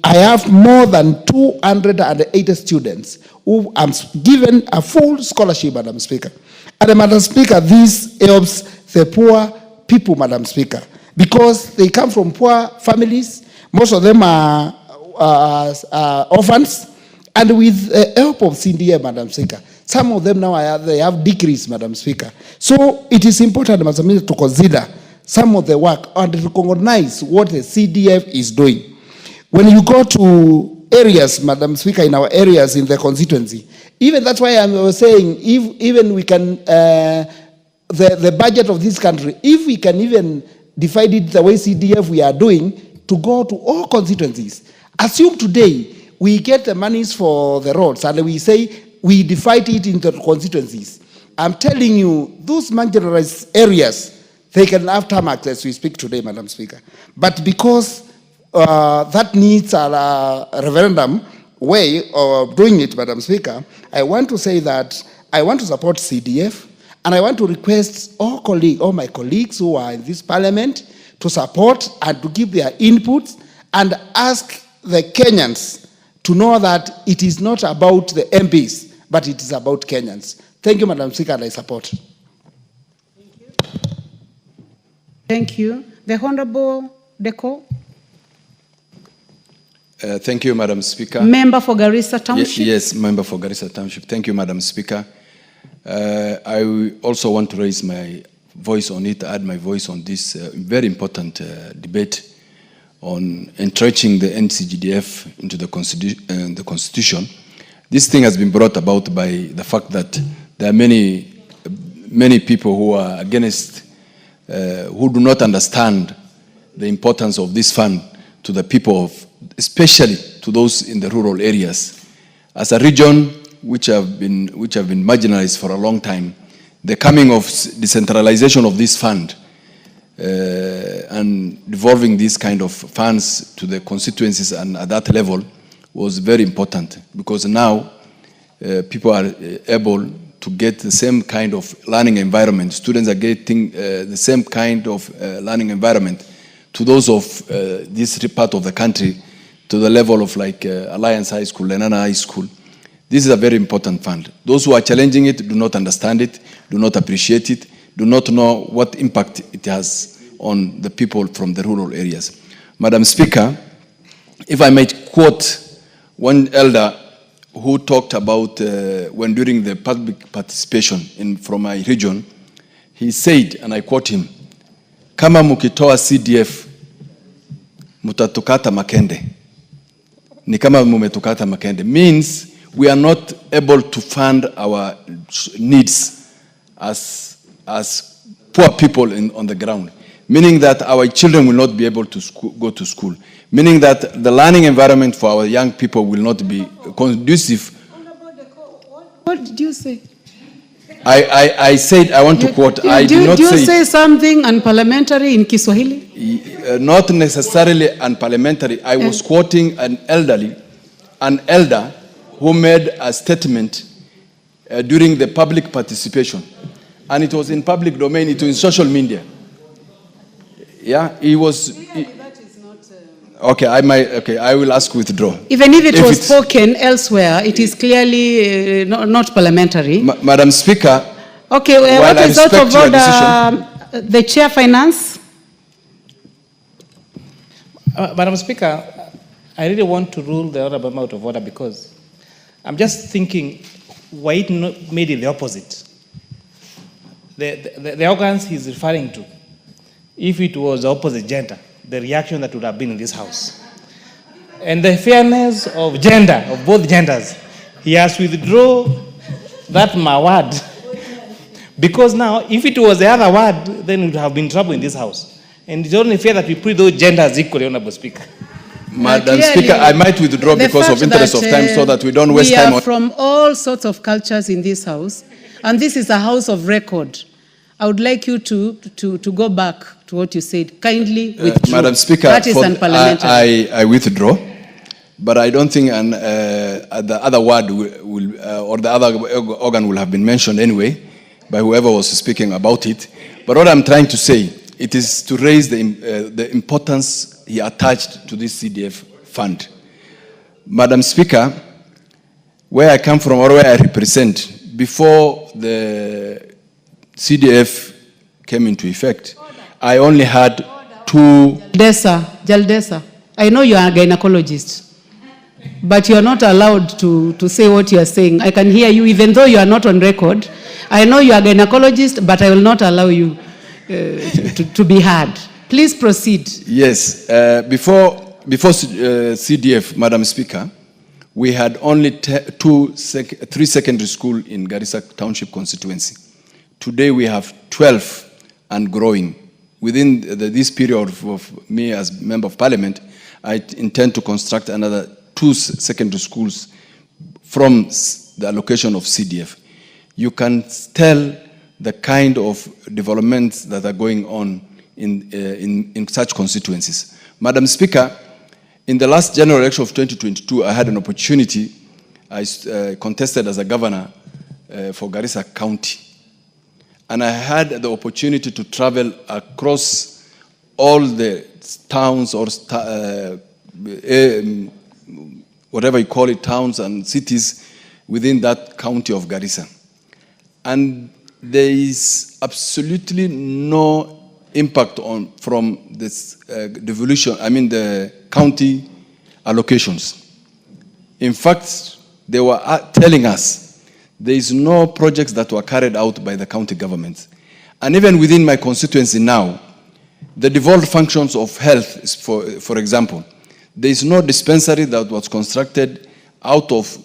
have more than 280 students who am given a full scholarship, Madam Speaker. And Madam Speaker, this helps the poor people, Madam Speaker, because they come from poor families. Most of them are orphans. And with the help of CDF, Madam Speaker, some of them now they have degrees, Madam Speaker. So it is important, Madam Speaker, to consider some of the work and to recognize what the CDF is doing. When you go to areas, Madam Speaker, in our areas in the constituency, even that's why I was saying, if even we can, the budget of this country, if we can even divide it the way CDF we are doing, to go to all constituencies. Assume today, we get the monies for the roads, and we say we divide it into constituencies. I'm telling you, those marginalized areas, they can have tarmac as we speak today, Madam Speaker. But because that needs a referendum way of doing it, Madam Speaker, I want to say that I want to support CDF, and I want to request all my colleagues who are in this parliament to support and to give their inputs and ask the Kenyans to know that it is not about the MPs, but it is about Kenyans. Thank you, Madam Speaker, and I support.
Thank you. The Honorable Deco.
Thank you, Madam Speaker.
Member for Garissa Township.
Yes, member for Garissa Township. Thank you, Madam Speaker. I also want to raise my voice on it, add my voice on this very important debate on entrenching the NCGDF into the Constitution. This thing has been brought about by the fact that there are many people who are against, who do not understand the importance of this fund to the people of, especially to those in the rural areas. As a region which have been marginalized for a long time, the coming of decentralization of this fund and devolving these kind of funds to the constituencies and at that level was very important, because now people are able to get the same kind of learning environment. Students are getting the same kind of learning environment to those of this part of the country, to the level of like Alliance High School, Lenana High School. This is a very important fund. Those who are challenging it do not understand it, do not appreciate it, do not know what impact it has on the people from the rural areas. Madam Speaker, if I might quote one elder who talked about when during the public participation from my region, he said, and I quote him, "Kama mukitoa CDF, mutatukata makende." Ni kama mumetukata makende. Means we are not able to fund our needs as poor people on the ground. Meaning that our children will not be able to go to school. Meaning that the learning environment for our young people will not be conducive.
What did you say?
I said, I want to quote, I did not say...
Do you say something unparliamentary in Kiswahili?
Not necessarily unparliamentary. I was quoting an elder who made a statement during the public participation. And it was in public domain, it was in social media. Yeah, he was... Okay, I will ask withdraw.
Even if it was spoken elsewhere, it is clearly not parliamentary.
Madam Speaker,
okay, what is out of order? The Chair Finance?
Madam Speaker, I really want to rule the honourable out of order, because I'm just thinking why it not made it the opposite. The organs he's referring to, if it was the opposite gender, the reaction that would have been in this house. And the fairness of gender, of both genders, he has withdrawn that my word. Because now, if it was the other word, then we would have been trouble in this house. And it's only fair that we put those genders equally, Honourable Speaker.
Madam Speaker, I might withdraw because of interest of time, so that we don't waste time.
We are from all sorts of cultures in this house, and this is a house of record. I would like you to go back to what you said. Kindly withdraw.
Madam Speaker,
that is unparliamentary.
I withdraw, but I don't think the other word will or the other organ will have been mentioned anyway by whoever was speaking about it. But what I'm trying to say, it is to raise the importance he attached to this CDF fund. Madam Speaker, where I come from or where I represent, before the CDF came into effect, I only had two...
Jaldesa, I know you are a gynecologist, but you are not allowed to say what you are saying. I can hear you, even though you are not on record. I know you are a gynecologist, but I will not allow you to be heard. Please proceed.
Yes. Before CDF, Madam Speaker, we had only three secondary schools in Garissa Township constituency. Today we have 12 and growing. Within this period of me as Member of Parliament, I intend to construct another 2 secondary schools from the allocation of CDF. You can tell the kind of developments that are going on in such constituencies. Madam Speaker, in the last general election of 2022, I had an opportunity. I contested as a governor for Garissa County. And I had the opportunity to travel across all the towns or whatever you call it, towns and cities within that county of Garissa. And there is absolutely no impact from this devolution, the county allocations. In fact, they were telling us there is no projects that were carried out by the county governments. And even within my constituency now, the devolved functions of health, for example, there is no dispensary that was constructed out of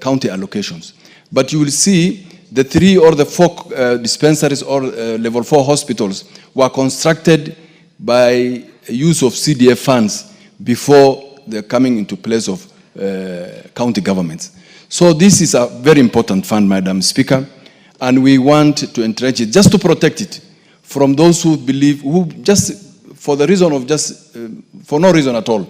county allocations. But you will see the 3 or the 4 dispensaries or level 4 hospitals were constructed by use of CDF funds before they're coming into place of county governments. So this is a very important fund, Madam Speaker, and we want to entrench it just to protect it from those who believe, who just for the reason of for no reason at all,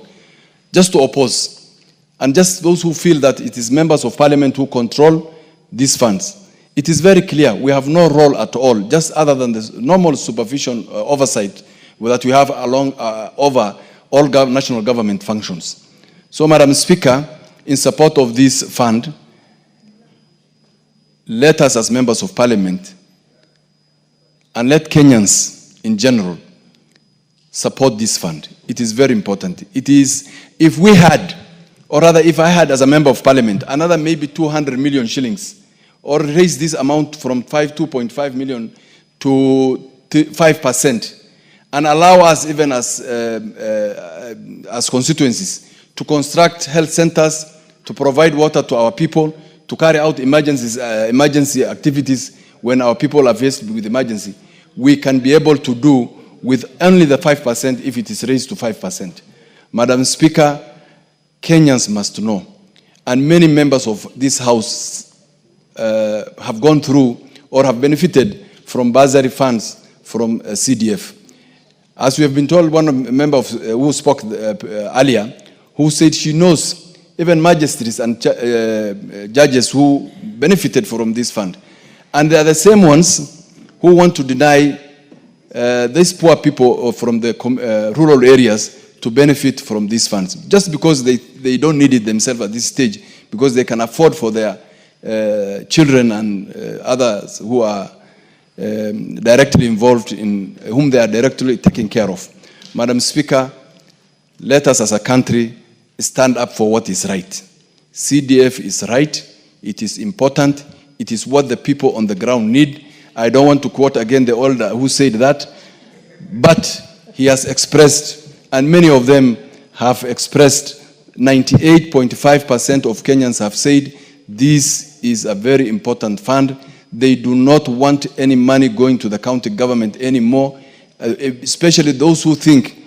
just to oppose, and just those who feel that it is members of parliament who control these funds. It is very clear we have no role at all, just other than the normal supervision oversight that we have over all national government functions. So, Madam Speaker, in support of this fund, let us as members of parliament and let Kenyans in general support this fund. It is very important. It is, if we had, or rather if I had as a member of parliament, another maybe 200 million shillings, or raise this amount from 2.5 million to 5%, and allow us even as constituencies to construct health centers, to provide water to our people, to carry out emergency activities when our people are faced with emergency, we can be able to do with only the 5% if it is raised to 5%. Madam Speaker, Kenyans must know, and many members of this House have gone through or have benefited from bursary funds from CDF. As we have been told, one member who spoke earlier, who said she knows even magistrates and judges who benefited from this fund. And they are the same ones who want to deny these poor people from the rural areas to benefit from these funds, just because they don't need it themselves at this stage, because they can afford for their children and others who are directly involved in whom they are directly taking care of. Madam Speaker, let us as a country stand up for what is right. CDF is right. It is important. It is what the people on the ground need. I don't want to quote again the elder who said that, but he has expressed, and many of them have expressed, 98.5% of Kenyans have said this is a very important fund. They do not want any money going to the county government anymore, especially those who think,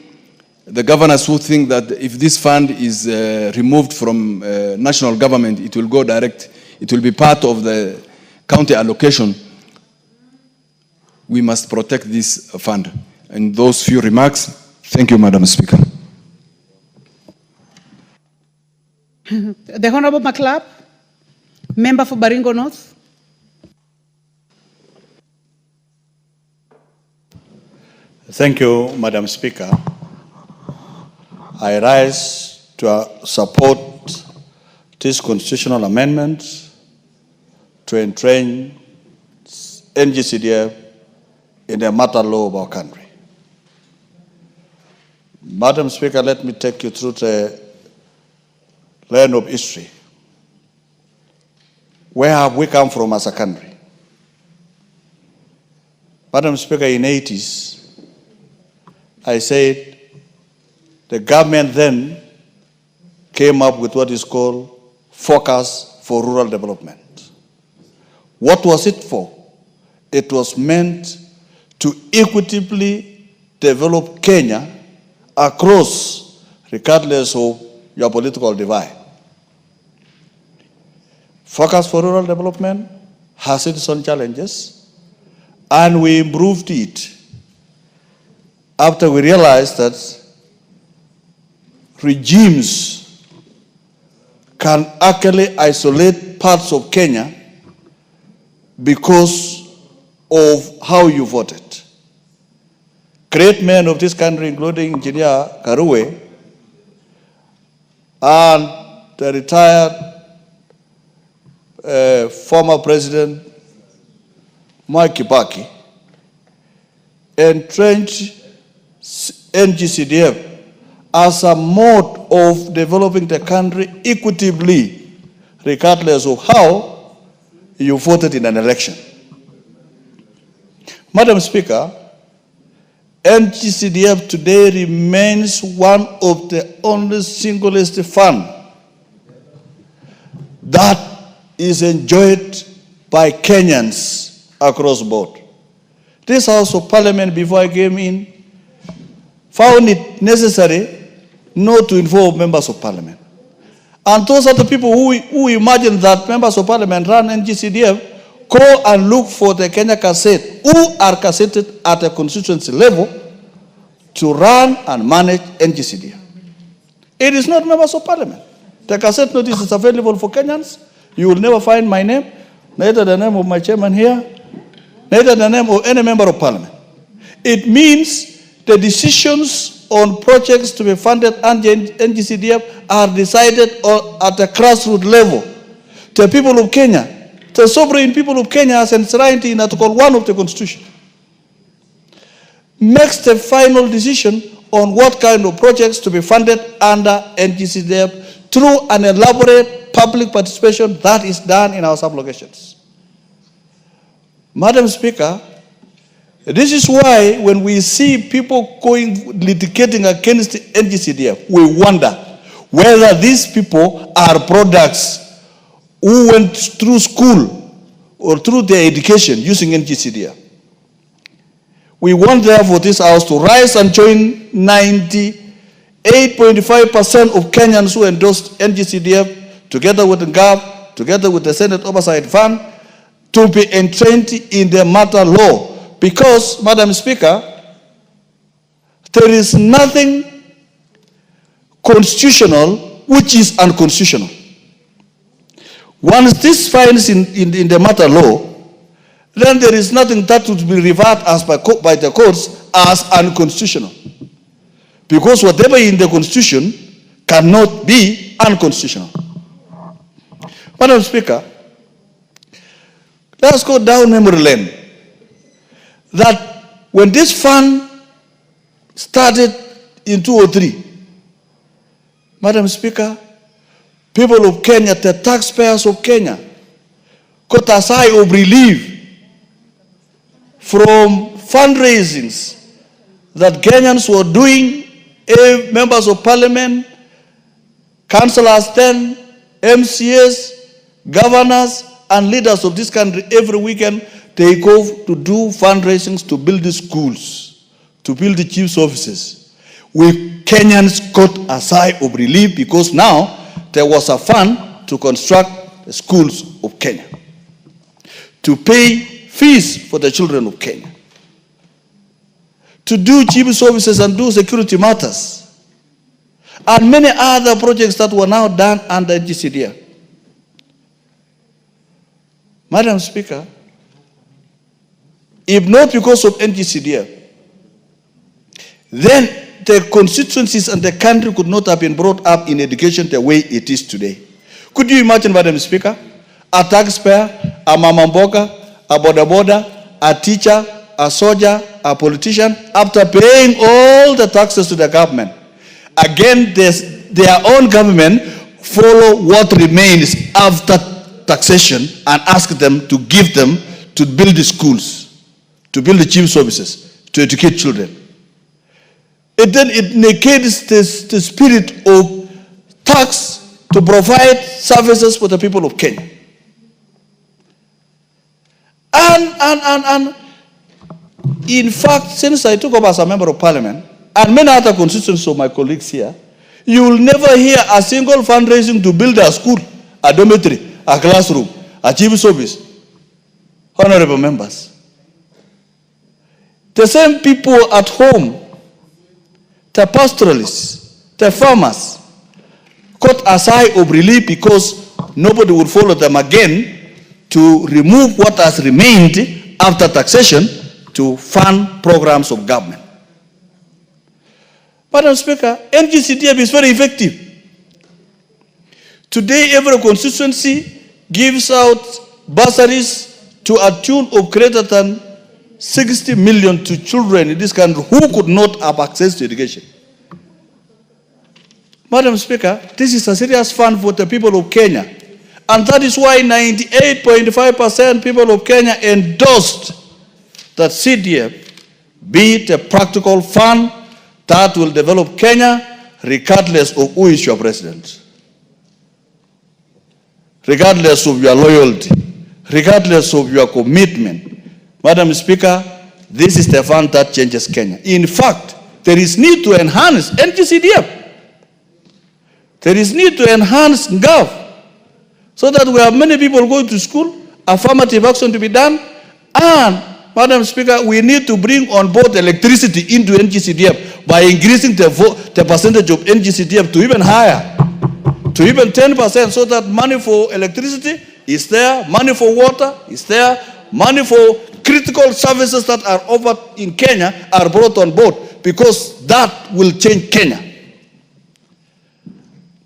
the governors who think that if this fund is removed from national government, it will go direct, it will be part of the county allocation. We must protect this fund. And those few remarks, thank you, Madam Speaker.
The Honorable McClab, member for Baringo North.
Thank you, Madam Speaker. I rise to support this constitutional amendment to entrench NGCDF in the matter law of our country. Madam Speaker, let me take you through the lane of history. Where have we come from as a country? Madam Speaker, in the 80s, I said the government then came up with what is called Focus for Rural Development. What was it for? It was meant to equitably develop Kenya across, regardless of your political divide. Focus for Rural Development has its own challenges, and we improved it after we realized that regimes can actually isolate parts of Kenya because of how you voted. Great men of this country, including Engineer Karuwe and the retired former President Mwai Kibaki entrenched NGCDF as a mode of developing the country equitably, regardless of how you voted in an election. Madam Speaker, NGCDF today remains one of the only singlest fund that is enjoyed by Kenyans across the board. This House of Parliament, before I came in, found it necessary not to involve members of Parliament. And those are the people who imagine that members of Parliament run NGCDF, go and look for the Kenya cassette, who are cassetted at a constituency level to run and manage NGCDF. It is not members of Parliament. The cassette notice is available for Kenyans. You will never find my name, neither the name of my chairman here, neither the name of any member of Parliament. It means the decisions on projects to be funded under NGCDF are decided at a grassroots level. The people of Kenya, the sovereign people of Kenya, as enshrined in Article 1 of the Constitution, makes the final decision on what kind of projects to be funded under NGCDF through an elaborate public participation that is done in our sublocations. Madam Speaker, this is why when we see people litigating against NGCDF, we wonder whether these people are products who went through school or through their education using NGCDF. We want therefore this House to rise and join 98.5% of Kenyans who endorsed NGCDF together with the GAP, together with the Senate Oversight Fund, to be entrenched in the matter law. Because, Madam Speaker, there is nothing constitutional which is unconstitutional. Once this finds in the matter law, then there is nothing that would be reversed as by the courts as unconstitutional. Because whatever in the Constitution cannot be unconstitutional. Madam Speaker, let's go down memory lane. That when this fund started in 2003, Madam Speaker, people of Kenya, the taxpayers of Kenya, got a sigh of relief from fundraisings that Kenyans were doing, members of Parliament, councillors then, MCAs, governors, and leaders of this country every weekend. They go to do fundraisings to build the schools, to build the chief's offices. We Kenyans got a sigh of relief because now there was a fund to construct the schools of Kenya, to pay fees for the children of Kenya, to do chief's offices and do security matters, and many other projects that were now done under GCDF. Madam Speaker, if not because of NGCDF, then the constituencies and the country could not have been brought up in education the way it is today. Could you imagine, Madam Speaker, a taxpayer, a mama mboga, a boda boda, a teacher, a soldier, a politician, after paying all the taxes to the government, again their own government follow what remains after taxation and ask them to give them to build the schools, to build the chief services, to educate children. It negates the spirit of tax to provide services for the people of Kenya. And in fact, since I took over as a member of Parliament, and many other constituencies of my colleagues here, you will never hear a single fundraising to build a school, a dormitory, a classroom, a chief service. Honorable members, the same people at home, the pastoralists, the farmers, got a sigh of relief because nobody would follow them again to remove what has remained after taxation to fund programs of government. Madam Speaker, NGCDF is very effective. Today, every constituency gives out bursaries to a tune of greater than 60 million to children in this country who could not have access to education. Madam Speaker, this is a serious fund for the people of Kenya. And that is why 98.5% people of Kenya endorsed that CDF be it a practical fund that will develop Kenya regardless of who is your president. Regardless of your loyalty, regardless of your commitment. Madam Speaker, this is the fund that changes Kenya. In fact, there is need to enhance NGCDF. There is need to enhance GAV so that we have many people going to school, affirmative action to be done, and, Madam Speaker, we need to bring on board electricity into NGCDF by increasing the percentage of NGCDF to even higher, to even 10%, so that money for electricity is there, money for water is there, money for critical services that are offered in Kenya are brought on board, because that will change Kenya.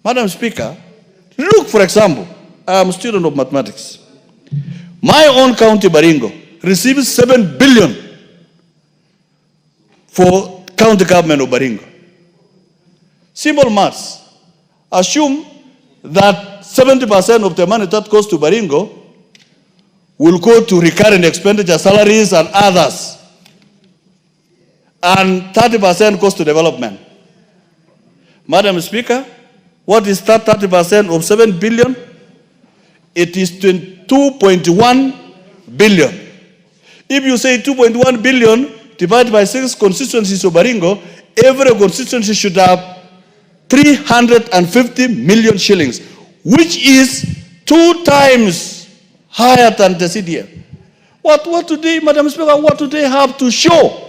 Madam Speaker, look, for example, I am a student of mathematics. My own county, Baringo, receives 7 billion for county government of Baringo. Simple maths. Assume that 70% of the money that goes to Baringo will go to recurring expenditure, salaries and others. And 30% goes to development. Madam Speaker, what is that 30% of 7 billion? It is 2.1 billion. If you say 2.1 billion divided by 6 constituencies of Baringo, every constituency should have 350 million shillings, which is 2 times higher than the CDF. What do they, Madam Speaker, what do they have to show?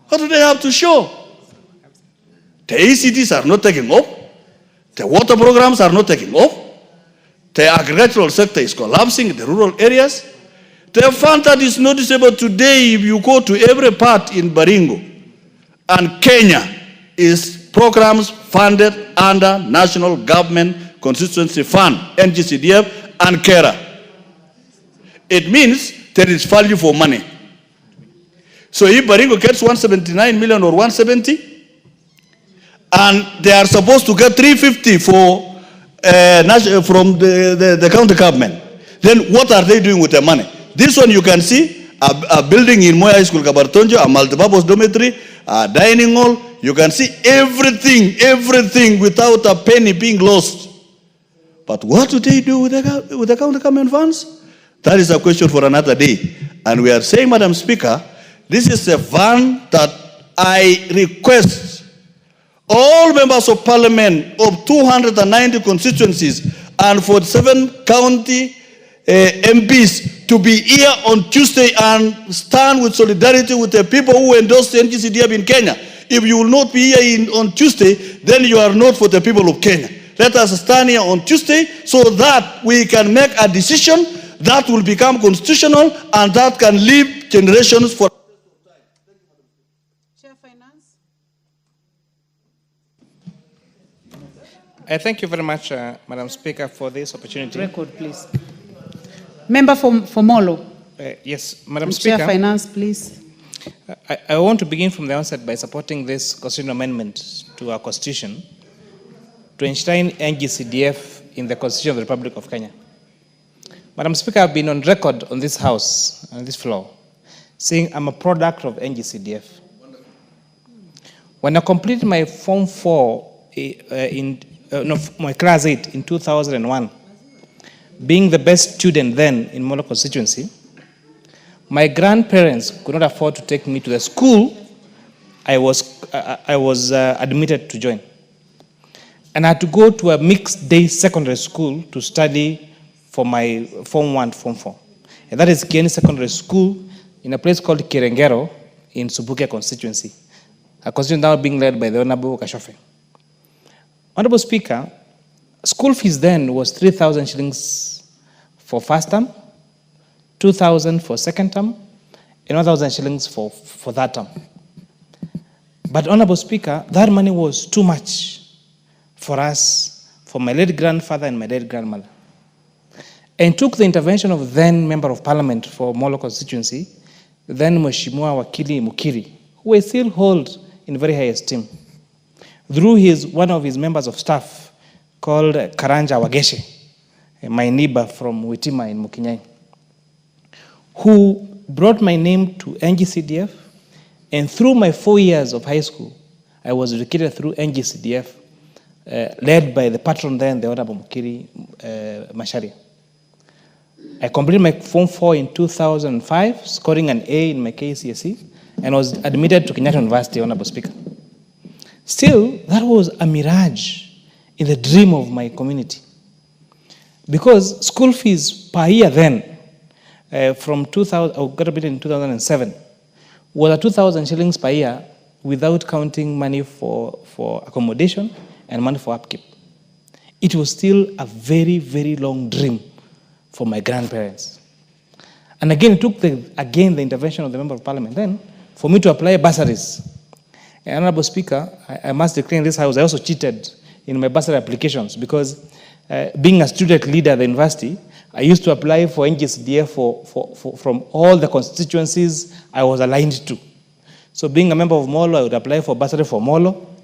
What do they have to show? The ACDs are not taking off. The water programs are not taking off. The agricultural sector is collapsing in the rural areas. The fund that is noticeable today, if you go to every part in Baringo and Kenya, is programs funded under National Government Constituency Fund, NGCDF, and KERA. It means there is value for money. So if Baringo gets 179 million or 170, and they are supposed to get 350 from the county government, then what are they doing with the money? This one you can see, a building in Moya High School, Kabartonjo, a multipurpose dormitory, a dining hall. You can see everything without a penny being lost. But what do they do with the county government funds? That is a question for another day. And we are saying, Madam Speaker, this is a fund that I request all members of parliament of 290 constituencies and 47 county MPs to be here on Tuesday and stand with solidarity with the people who endorsed the NGCDF in Kenya. If you will not be here on Tuesday, then you are not for the people of Kenya. Let us stand here on Tuesday so that we can make a decision that will become constitutional and that can live generations for.
I thank you very much, Madam Speaker, for this opportunity.
Record, please. Member for Molo.
Yes, Madam
Chair
Speaker.
Finance, please.
I want to begin from the onset by supporting this constitutional amendment to our constitution to enshrine NGCDF in the Constitution of the Republic of Kenya. Madam Speaker, I've been on record on this house, on this floor, saying I'm a product of NGCDF. When I completed my Form 4 my Class 8 in 2001, being the best student then in Molo constituency, my grandparents could not afford to take me to the school I was admitted to join. And I had to go to a mixed day secondary school to study for my Form 1, Form 4. And that is Kieni Secondary School in a place called Kirengero in Subukia constituency. A constituency now being led by the Honorable Kashofe. Honorable Speaker, school fees then was 3,000 shillings for first term, 2,000 for second term, and 1,000 shillings for that term. But Honorable Speaker, that money was too much for us, for my late grandfather and my late grandmother, and took the intervention of then Member of Parliament for Molo constituency, then Mheshimiwa Wakili Mukiri, who I still hold in very high esteem, through one of his members of staff called Karanja Wageshe, my neighbor from Witima in Mukinyai, who brought my name to NGCDF, and through my 4 years of high school, I was educated through NGCDF, led by the patron then, the Honorable Mukiri Masharia. I completed my Form 4 in 2005, scoring an A in my KCSE, and was admitted to Kenyatta University, Honorable Speaker. Still, that was a mirage in the dream of my community. Because school fees per year then, from 2000, I got a bit in 2007, was 2,000 shillings per year without counting money for accommodation and money for upkeep. It was still a very, very long dream for my grandparents. And again, it took the intervention of the Member of Parliament then for me to apply bursaries. And Honorable Speaker, I must declare in this House, I also cheated in my bursary applications because being a student leader at the university, I used to apply for NGCDF from all the constituencies I was aligned to. So being a member of Molo, I would apply for bursary for Molo.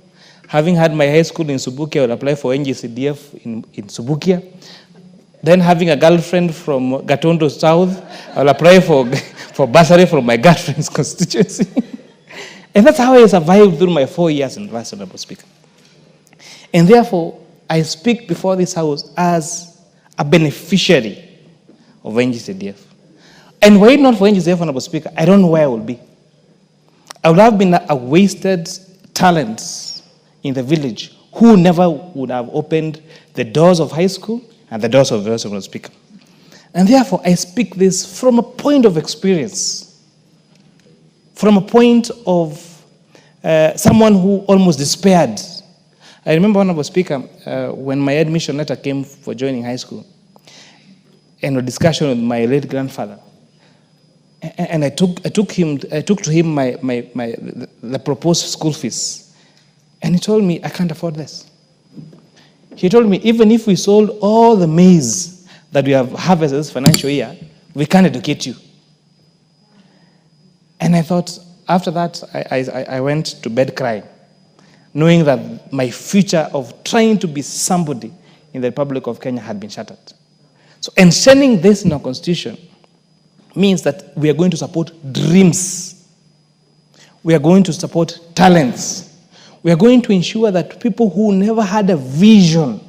Having had my high school in Subukia, I would apply for NGCDF in Subukia. Then having a girlfriend from Gatondo South, I will apply for bursary from my girlfriend's constituency. And that's how I survived through my 4 years in Vice Honorable Speaker. And therefore, I speak before this House as a beneficiary of NGCDF. And were it not for NGCDF, Honorable Speaker, I don't know where I would be. I would have been a wasted talent in the village who never would have opened the doors of high school and the doors of the Honorable Speaker. And therefore, I speak this from a point of experience, from a point of someone who almost despaired. I remember, Honorable Speaker, when my admission letter came for joining high school, and a discussion with my late grandfather, and I took to him the proposed school fees, and he told me, I can't afford this. He told me, even if we sold all the maize that we have harvested this financial year, we can't educate you. And I thought, after that, I went to bed crying, knowing that my future of trying to be somebody in the Republic of Kenya had been shattered. So enshrining this in our constitution means that we are going to support dreams. We are going to support talents. We are going to ensure that people who never had a vision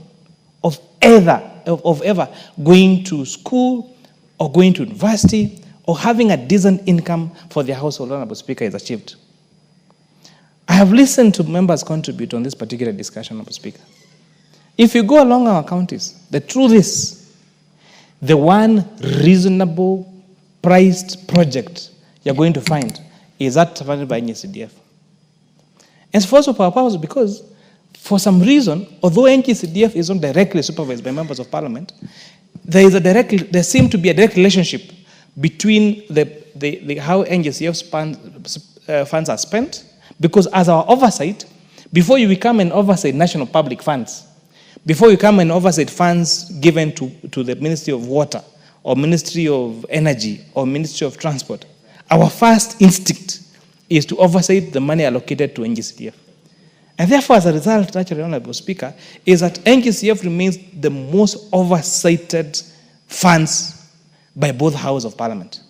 of ever going to school or going to university or having a decent income for their household, Honorable Speaker, is achieved. I have listened to members contribute on this particular discussion, Honorable Speaker. If you go along our counties, the truth is, the one reasonable priced project you're going to find is that funded by NGCDF. And it's also for our purpose because, for some reason, although NGCDF is not directly supervised by members of parliament, there seems to be a direct relationship between how NGCDF funds are spent, because as our oversight, before you become an oversight national public funds, before you become an oversight funds given to the Ministry of Water or Ministry of Energy or Ministry of Transport, our first instinct is to oversight the money allocated to NGCDF. And therefore, as a result, naturally, Honorable Speaker, is that NGCDF remains the most oversighted funds by both houses of Parliament.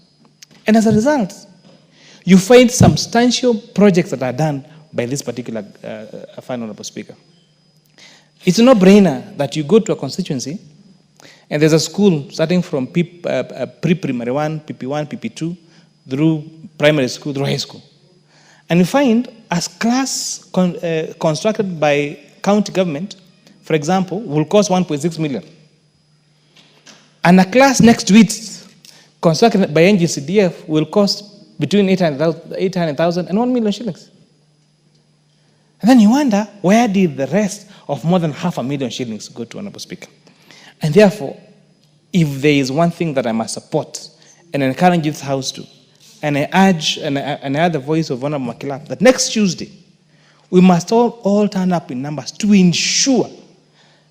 And as a result, you find substantial projects that are done by this particular fund, Honorable Speaker. It's a no-brainer that you go to a constituency and there's a school starting from pre-primary 1, PP1, PP2, through primary school, through high school. And you find a class constructed by county government, for example, will cost 1.6 million. And a class next to it, constructed by NGCDF, will cost between 800,000 and 1 million shillings. And then you wonder, where did the rest of more than 500,000 shillings go to, Honorable Speaker? And therefore, if there is one thing that I must support and encourage this House to, and I urge, and I heard the voice of Honorable Makila, that next Tuesday, we must all turn up in numbers to ensure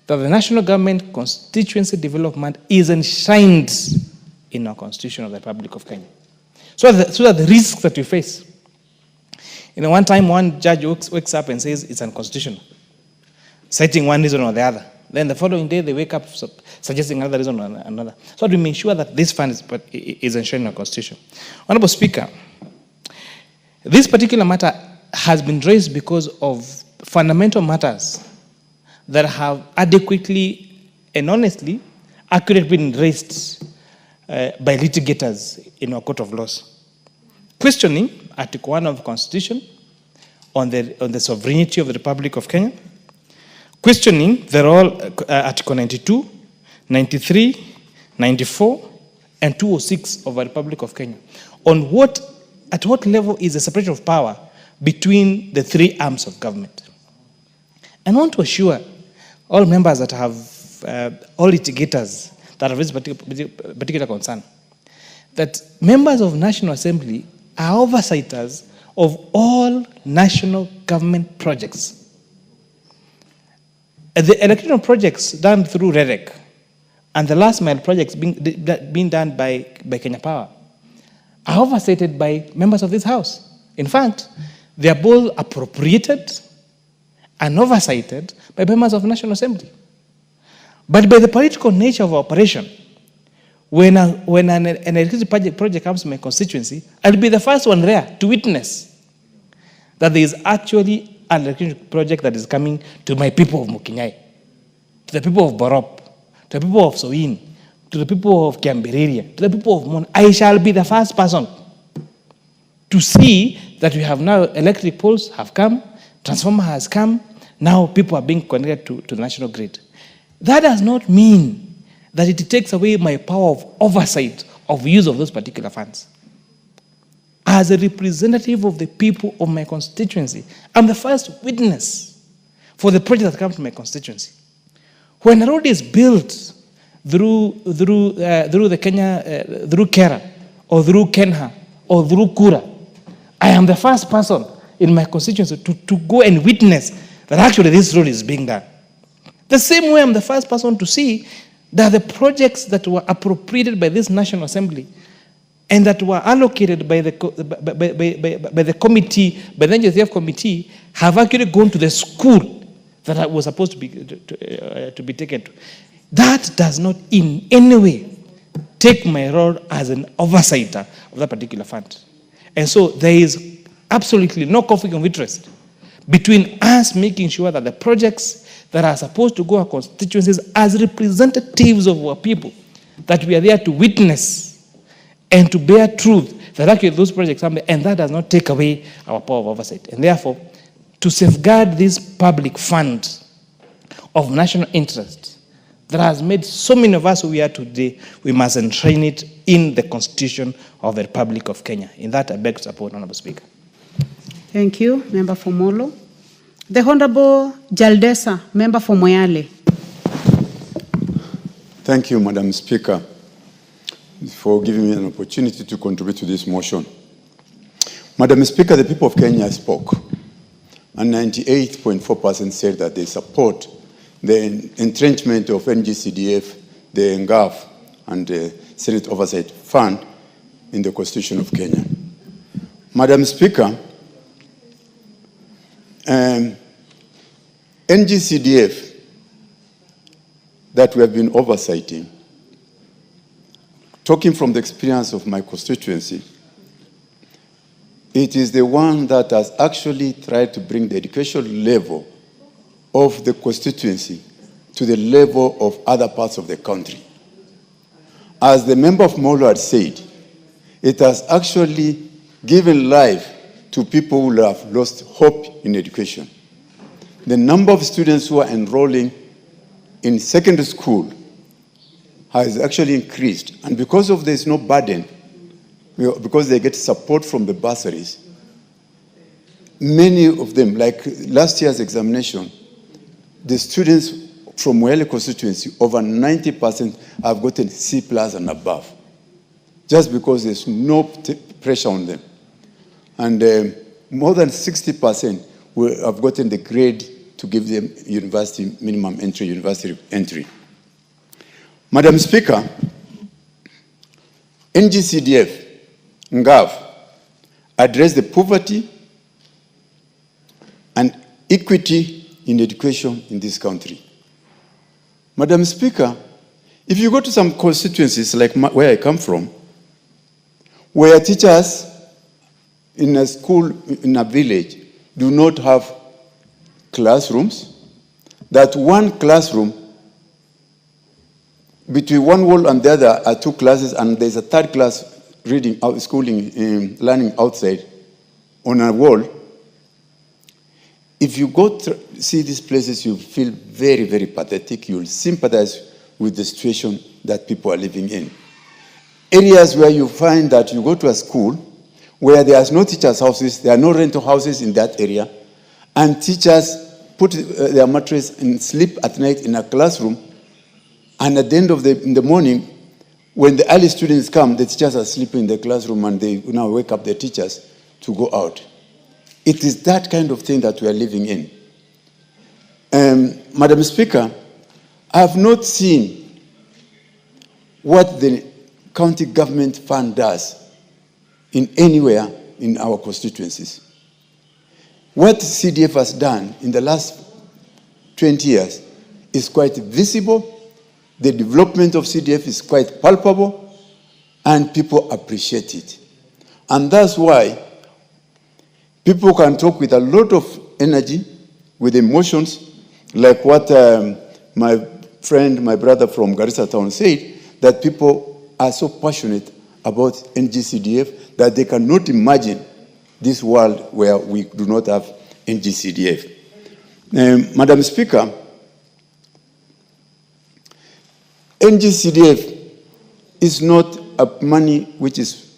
that the national government constituency development is enshrined in our Constitution of the Republic of Kenya. So that the risks that we face. One time one judge wakes up and says it's unconstitutional, citing one reason or the other. Then the following day they wake up suggesting another reason or another. So we make sure that this fund is enshrined in our Constitution. Honorable Speaker, this particular matter has been raised because of fundamental matters that have adequately and honestly, accurately been raised by litigators in our court of laws. Questioning Article 1 of the Constitution on the sovereignty of the Republic of Kenya, questioning the role, Article 92, 93, 94, and 206 of the Republic of Kenya, at what level is the separation of power between the three arms of government. And I want to assure all members that have, all litigators that have raised particular concern, that members of National Assembly are oversighters of all national government projects. The electoral projects done through REREC and the last mile projects being done by Kenya Power are oversighted by members of this House. In fact, they are both appropriated and oversighted by members of the National Assembly. But by the political nature of our operation, when an electricity project comes to my constituency, I'll be the first one there to witness that there is actually an electricity project that is coming to my people of Mukinyai, to the people of Borop, to the people of Soin, to the people of Kiambiriria, to the people of Mon. I shall be the first person to see that we have now electric poles have come, transformer has come, now people are being connected to the national grid. That does not mean that it takes away my power of oversight of use of those particular funds. As a representative of the people of my constituency, I'm the first witness for the project that comes to my constituency. When a road is built through the Kenya, through Kera, or through Kenha, or through Kura, I am the first person in my constituency to go and witness that actually this road is being done. The same way I'm the first person to see that the projects that were appropriated by this National Assembly and that were allocated by the committee, by the KDF committee, have actually gone to the school that was supposed to be taken to. That does not in any way take my role as an oversighter of that particular fund. And so there is absolutely no conflict of interest between us making sure that the projects that are supposed to go our constituencies as representatives of our people, that we are there to witness and to bear truth that actually those projects are made, and that does not take away our power of oversight. And therefore, to safeguard this public fund of national interest that has made so many of us who we are today, we must enshrine it in the Constitution of the Republic of Kenya. In that, I beg to support, Honorable Speaker.
Thank you, Member for Molo. The Honorable Jaldesa, Member for Moyale.
Thank you, Madam Speaker, for giving me an opportunity to contribute to this motion. Madam Speaker, the people of Kenya spoke, and 98.4% said that they support the entrenchment of NGCDF, the NGAF, and the Senate Oversight Fund in the Constitution of Kenya. Madam Speaker, NGCDF that we have been oversighting, talking from the experience of my constituency, it is the one that has actually tried to bring the education level of the constituency to the level of other parts of the country. As the member of Molo had said, it has actually given life to people who have lost hope in education. The number of students who are enrolling in secondary school has actually increased. And because of there's no burden, because they get support from the bursaries, many of them, like last year's examination, the students from Moyale constituency, over 90% have gotten C+ and above, just because there's no pressure on them. And more than 60% have gotten the grade to give them university minimum entry, university entry. Madam Speaker, NGCDF, NGAV, address the poverty and equity in education in this country. Madam Speaker, if you go to some constituencies like where I come from, where teachers in a school, in a village, do not have classrooms, that one classroom, between one wall and the other are two classes, and there's a third class reading, schooling, learning outside on a wall. If you go to see these places, you feel very, very pathetic. You'll sympathize with the situation that people are living in. Areas where you find that you go to a school where there's no teachers' houses, there are no rental houses in that area, and teachers put their mattress and sleep at night in a classroom, and at the end of in the morning, when the early students come, the teachers are sleeping in the classroom and they now wake up the teachers to go out. It is that kind of thing that we are living in. Madam Speaker, I have not seen what the county government fund does in anywhere in our constituencies. What CDF has done in the last 20 years is quite visible. The development of CDF is quite palpable, and people appreciate it. And that's why people can talk with a lot of energy, with emotions, like what my friend, my brother from Garissa town said, that people are so passionate about NGCDF that they cannot imagine this world where we do not have NGCDF. Madam Speaker, NGCDF is not a money which is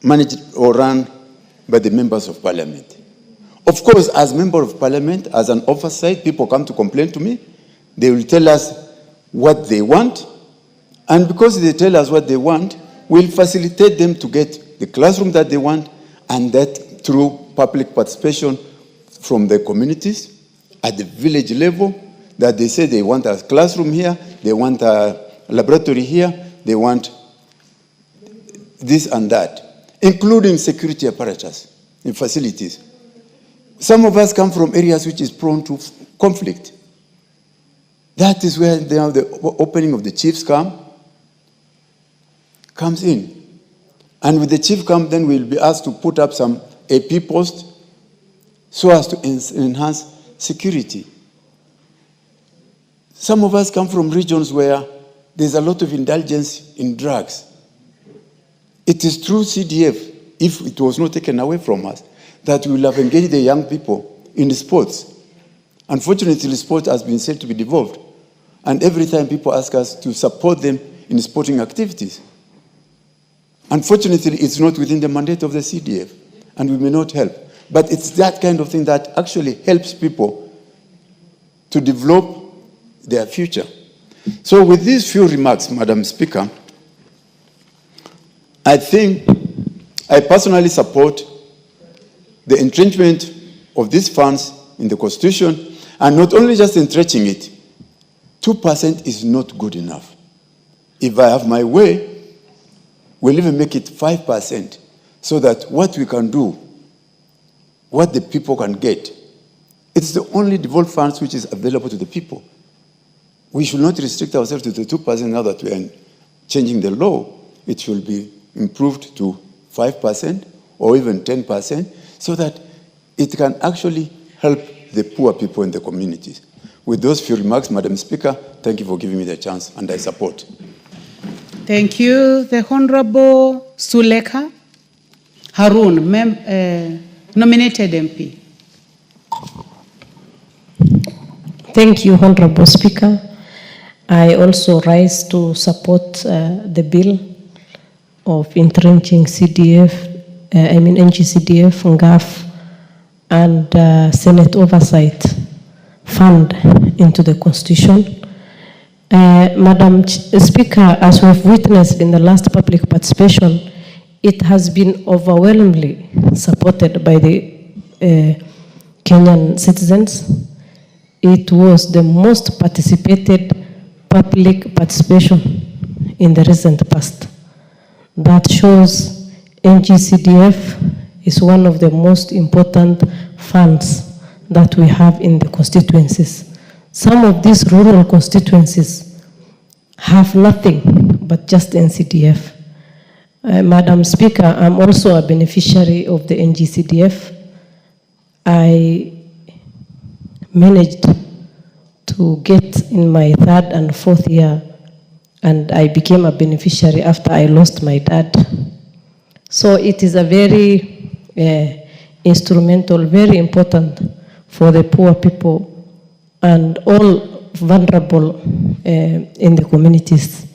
managed or run by the members of parliament. Of course, as member of parliament, as an oversight, people come to complain to me. They will tell us what they want, and because they tell us what they want, we'll facilitate them to get the classroom that they want, and that through public participation from the communities at the village level, that they say they want a classroom here, they want a laboratory here, they want this and that, including security apparatus and facilities. Some of us come from areas which is prone to conflict. That is where the opening of the chiefs comes in. And with the chief come, then we'll be asked to put up some AP posts so as to enhance security. Some of us come from regions where there's a lot of indulgence in drugs. It is through CDF, if it was not taken away from us, that we will have engaged the young people in sports. Unfortunately, sport has been said to be devolved. And every time people ask us to support them in sporting activities. Unfortunately, it's not within the mandate of the CDF, and we may not help. But it's that kind of thing that actually helps people to develop their future. So with these few remarks, Madam Speaker, I think I personally support the entrenchment of these funds in the Constitution, and not only just entrenching it, 2% is not good enough. If I have my way, we'll even make it 5%, so that what we can do, what the people can get, it's the only devolved funds which is available to the people. We should not restrict ourselves to the 2% now that we are changing the law. It should be improved to 5% or even 10%, so that it can actually help the poor people in the communities. With those few remarks, Madam Speaker, thank you for giving me the chance, and I support.
Thank you. The Honorable Suleka Harun, nominated MP.
Thank you, Honorable Speaker. I also rise to support the bill of entrenching NGCDF, NGAF, and Senate Oversight Fund into the Constitution. Madam Speaker, as we've witnessed in the last public participation, it has been overwhelmingly supported by the Kenyan citizens. it was the most participated public participation in the recent past. That shows NGCDF is one of the most important funds that we have in the constituencies. Some of these rural constituencies have nothing but just NCDF. Madam Speaker, I'm also a beneficiary of the NGCDF. I managed to get in my 3rd and 4th year, and I became a beneficiary after I lost my dad. So it is a very instrumental, very important for the poor people and all vulnerable in the communities.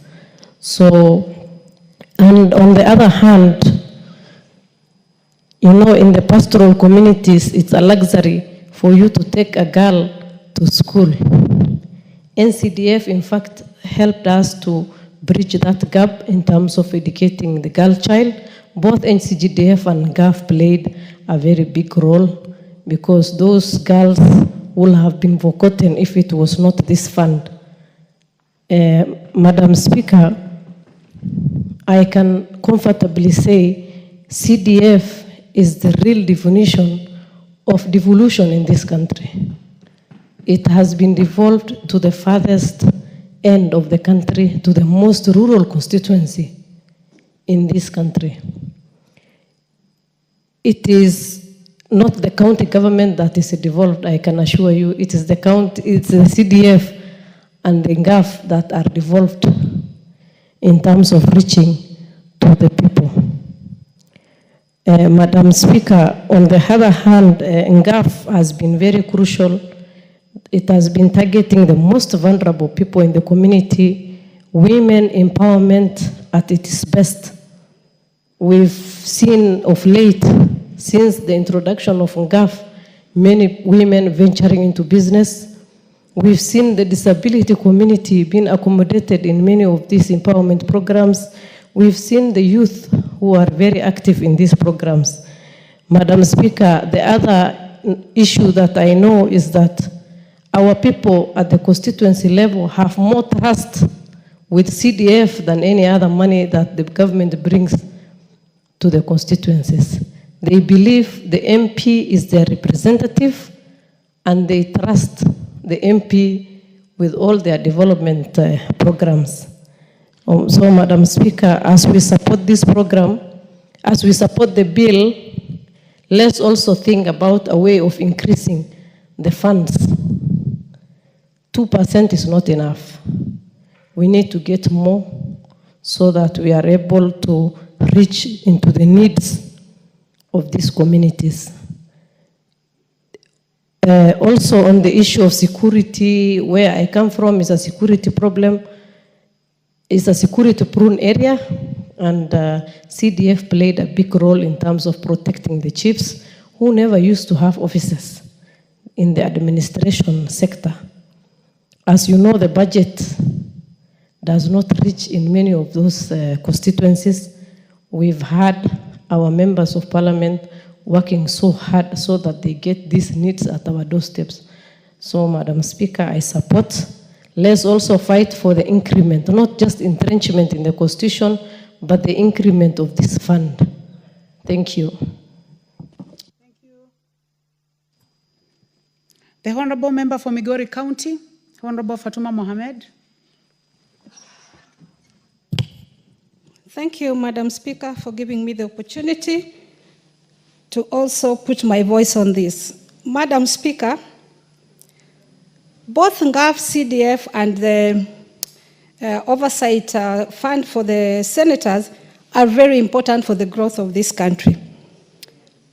So, and on the other hand, you know, in the pastoral communities, it's a luxury for you to take a girl to school. NCDF, in fact, helped us to bridge that gap in terms of educating the girl child. Both NCGDF and GAF played a very big role because those girls would have been forgotten if it was not this fund. Madam Speaker, I can comfortably say CDF is the real definition of devolution in this country. It has been devolved to the farthest end of the country, to the most rural constituency in this country. It is not the county government that is devolved, I can assure you. It is the county, it's the CDF and the GAF that are devolved in terms of reaching to the people. Madam Speaker, on the other hand, GAF has been very crucial. It has been targeting the most vulnerable people in the community, women empowerment at its best. We've seen of late, since the introduction of GAF, many women venturing into business. We've seen the disability community being accommodated in many of these empowerment programs. We've seen the youth who are very active in these programs. Madam Speaker, the other issue that I know is that our people at the constituency level have more trust with CDF than any other money that the government brings to the constituencies. They believe the MP is their representative and they trust the MP with all their development programs. So, Madam Speaker, as we support this program, as we support the bill, let's also think about a way of increasing the funds. 2% is not enough. We need to get more so that we are able to reach into the needs of these communities. Also on the issue of security, where I come from is a security problem. It's a security-prone area, and CDF played a big role in terms of protecting the chiefs who never used to have offices in the administration sector. As you know, the budget does not reach in many of those constituencies. We've had our members of parliament working so hard so that they get these needs at our doorsteps. So, Madam Speaker, I support. Let's also fight for the increment, not just entrenchment in the Constitution, but the increment of this fund. Thank you.
Thank you. The Honorable Member for Migori County, Honorable Fatuma Mohamed.
Thank you, Madam Speaker, for giving me the opportunity to also put my voice on this. Madam Speaker, both GAF, CDF, and the oversight fund for the senators are very important for the growth of this country.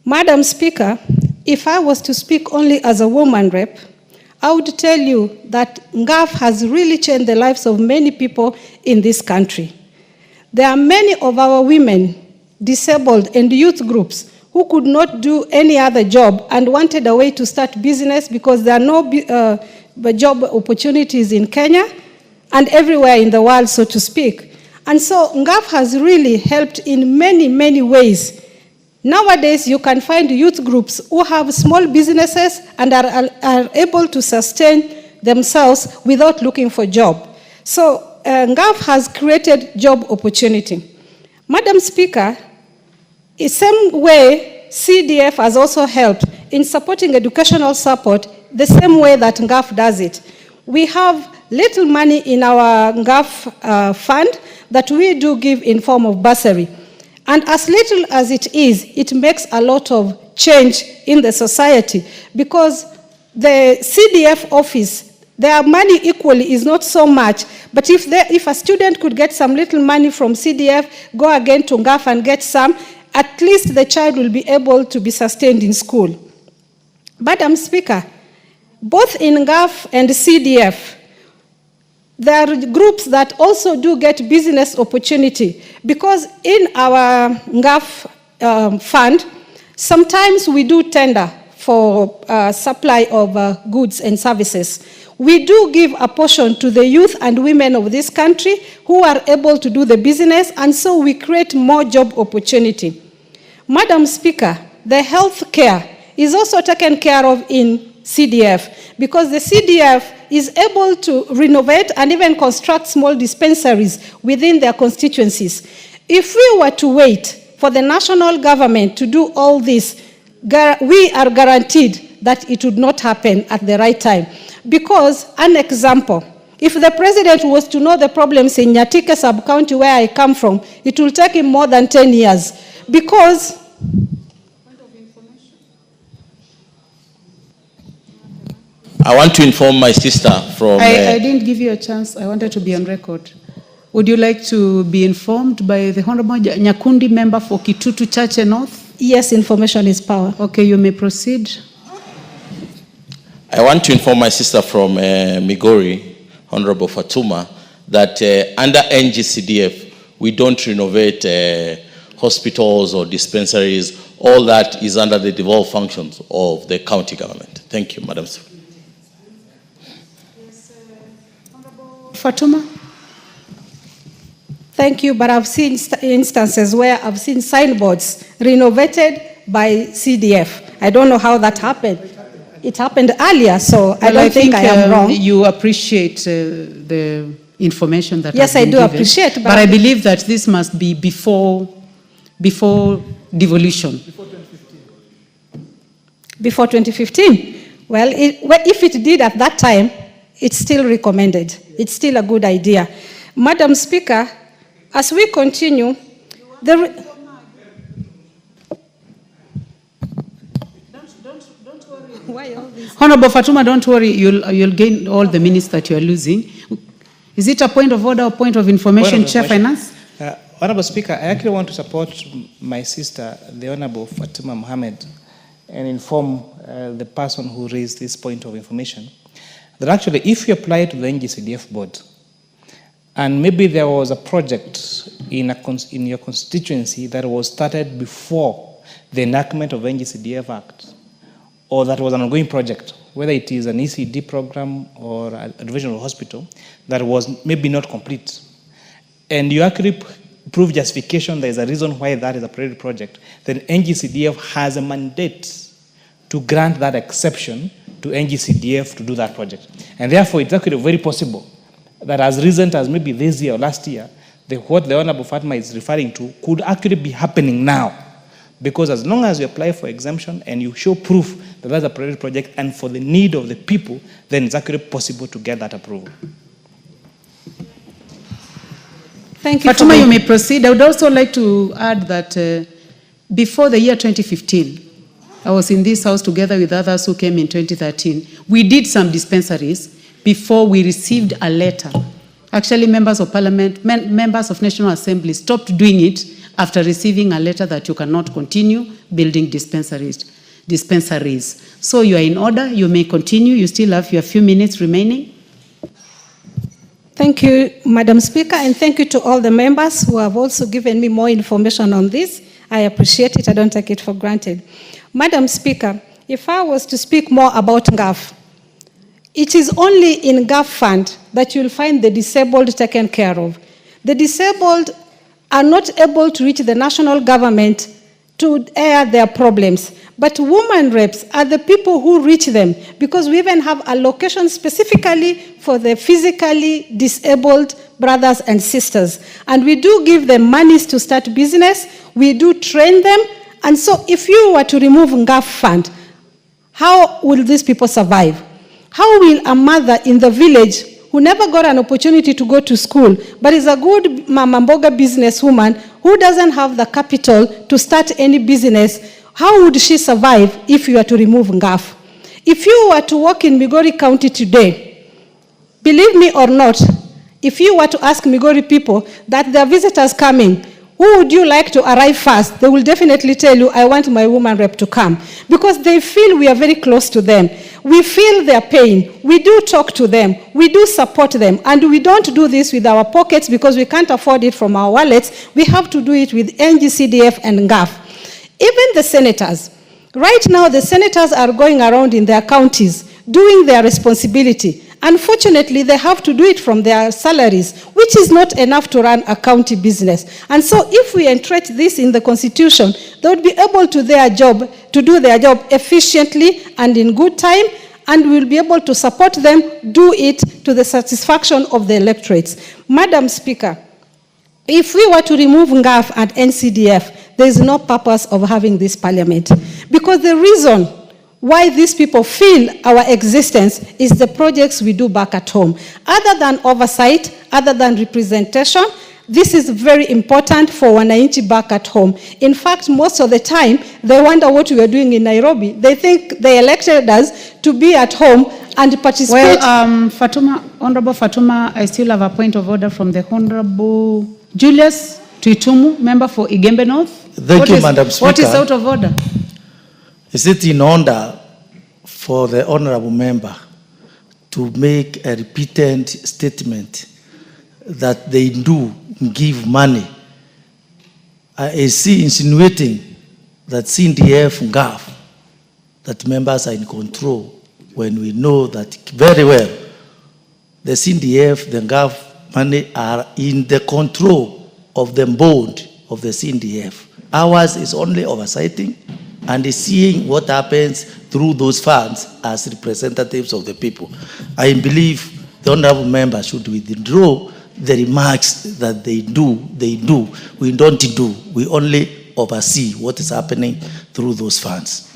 Madam Speaker, if I was to speak only as a woman rep, I would tell you that GAF has really changed the lives of many people in this country. There are many of our women, disabled, and youth groups who could not do any other job and wanted a way to start business because there are no job opportunities in Kenya and everywhere in the world, so to speak. And so GAF has really helped in many, many ways. Nowadays, you can find youth groups who have small businesses and are able to sustain themselves without looking for job. So NGAF has created job opportunity. Madam Speaker, in same way, CDF has also helped in supporting educational support the same way that NGAF does it. We have little money in our NGAF fund that we do give in form of bursary. And as little as it is, it makes a lot of change in the society, because the CDF office, their money equally is not so much, but if a student could get some little money from CDF, go again to NGAF and get some, at least the child will be able to be sustained in school. Madam Speaker, both in NGAF and CDF, there are groups that also do get business opportunity, because in our NGAF fund, sometimes we do tender for supply of goods and services. We do give a portion to the youth and women of this country who are able to do the business, and so we create more job opportunity. Madam Speaker, the health care is also taken care of in CDF, because the CDF is able to renovate and even construct small dispensaries within their constituencies. If we were to wait for the national government to do all this, we are guaranteed that it would not happen at the right time. Because, an example, if the president was to know the problems in Nyatike sub-county where I come from, it will take him more than 10 years. Because
I want to inform my sister from...
I didn't give you a chance. I wanted to be on record. Would you like to be informed by the Honorable Nyakundi, member for Kitutu Church North?
Yes, information is power.
Okay, you may proceed.
I want to inform my sister from Migori, Honorable Fatuma, that under NGCDF, we don't renovate hospitals or dispensaries. All that is under the devolved functions of the county government. Thank you, Madam Speaker.
Fatuma?
Thank you, but I've seen instances where I've seen signboards renovated by CDF. I don't know how that happened. It happened earlier, so well, I don't think I am wrong.
You appreciate the information that
yes,
has been
I do
given,
appreciate.
But I believe that this must be before devolution.
Before 2015? Well, if it did at that time, it's still recommended. It's still a good idea. Madam Speaker, as we continue,
Honorable Fatuma, don't worry, you'll gain all the minutes that you're losing. Is it a point of order or point of information, Chair Finance?
Honorable Speaker, I actually want to support my sister, the Honorable Fatuma Mohammed, and inform the person who raised this point of information that actually if you apply to the NGCDF board, and maybe there was a project in your constituency that was started before the enactment of NGCDF Act, or that was an ongoing project, whether it is an ECD program or a divisional hospital, that was maybe not complete, and you actually prove justification there is a reason why that is a priority project, then NGCDF has a mandate to grant that exception to NGCDF to do that project. And therefore, it's actually very possible that as recent as maybe this year or last year, what the Honorable Fatma is referring to could actually be happening now. Because as long as you apply for exemption and you show proof that that's a priority project and for the need of the people, then it's actually possible to get that approval.
Thank you. Fatuma, you may proceed. I would also like to add that before the year 2015, I was in this house together with others who came in 2013. We did some dispensaries before we received a letter. Actually, members of parliament, members of National Assembly stopped doing it after receiving a letter that you cannot continue building dispensaries. So you are in order, you may continue, you still have your few minutes remaining.
Thank you, Madam Speaker, and thank you to all the members who have also given me more information on this. I appreciate it, I don't take it for granted. Madam Speaker, if I was to speak more about NGAF, it is only in NGAF fund that you'll find the disabled taken care of. The disabled are not able to reach the national government to air their problems. But women reps are the people who reach them, because we even have a location specifically for the physically disabled brothers and sisters. And we do give them monies to start business. We do train them. And so if you were to remove NGAF fund, how will these people survive? How will a mother in the village who never got an opportunity to go to school, but is a good mama mboga businesswoman who doesn't have the capital to start any business, how would she survive if you were to remove NGAF? If you were to walk in Migori County today, believe me or not, if you were to ask Migori people that there are visitors coming, who would you like to arrive first? They will definitely tell you, I want my woman rep to come. Because they feel we are very close to them. We feel their pain. We do talk to them. We do support them. And we don't do this with our pockets because we can't afford it from our wallets. We have to do it with CDF and NGAF. Even the senators. Right now, the senators are going around in their counties, doing their responsibility. Unfortunately, they have to do it from their salaries, which is not enough to run a county business. And so if we entrench this in the Constitution, they would be able to do their job efficiently and in good time, and we'll be able to support them, do it to the satisfaction of the electorates. Madam Speaker, if we were to remove NGAF and NCDF, there is no purpose of having this parliament. Because the reason why these people feel our existence is the projects we do back at home. Other than oversight, other than representation, this is very important for wananchi back at home. In fact, most of the time, they wonder what we are doing in Nairobi. They think they elected us to be at home and participate.
Well, Honorable Fatuma, I still have a point of order from the Honorable Julius Tuitumu, member for Igembe North.
Thank you, Madam Speaker.
What is out of order?
Is it in order for the honorable member to make a repeated statement that they do give money? Is he insinuating that CDF NGAF, that members are in control, when we know that very well the CDF, the NGAF money are in the control of the board of the CDF. Ours is only oversighting and seeing what happens through those funds as representatives of the people. I believe the honorable member should withdraw the remarks that they do. We don't do. We only oversee what is happening through those funds.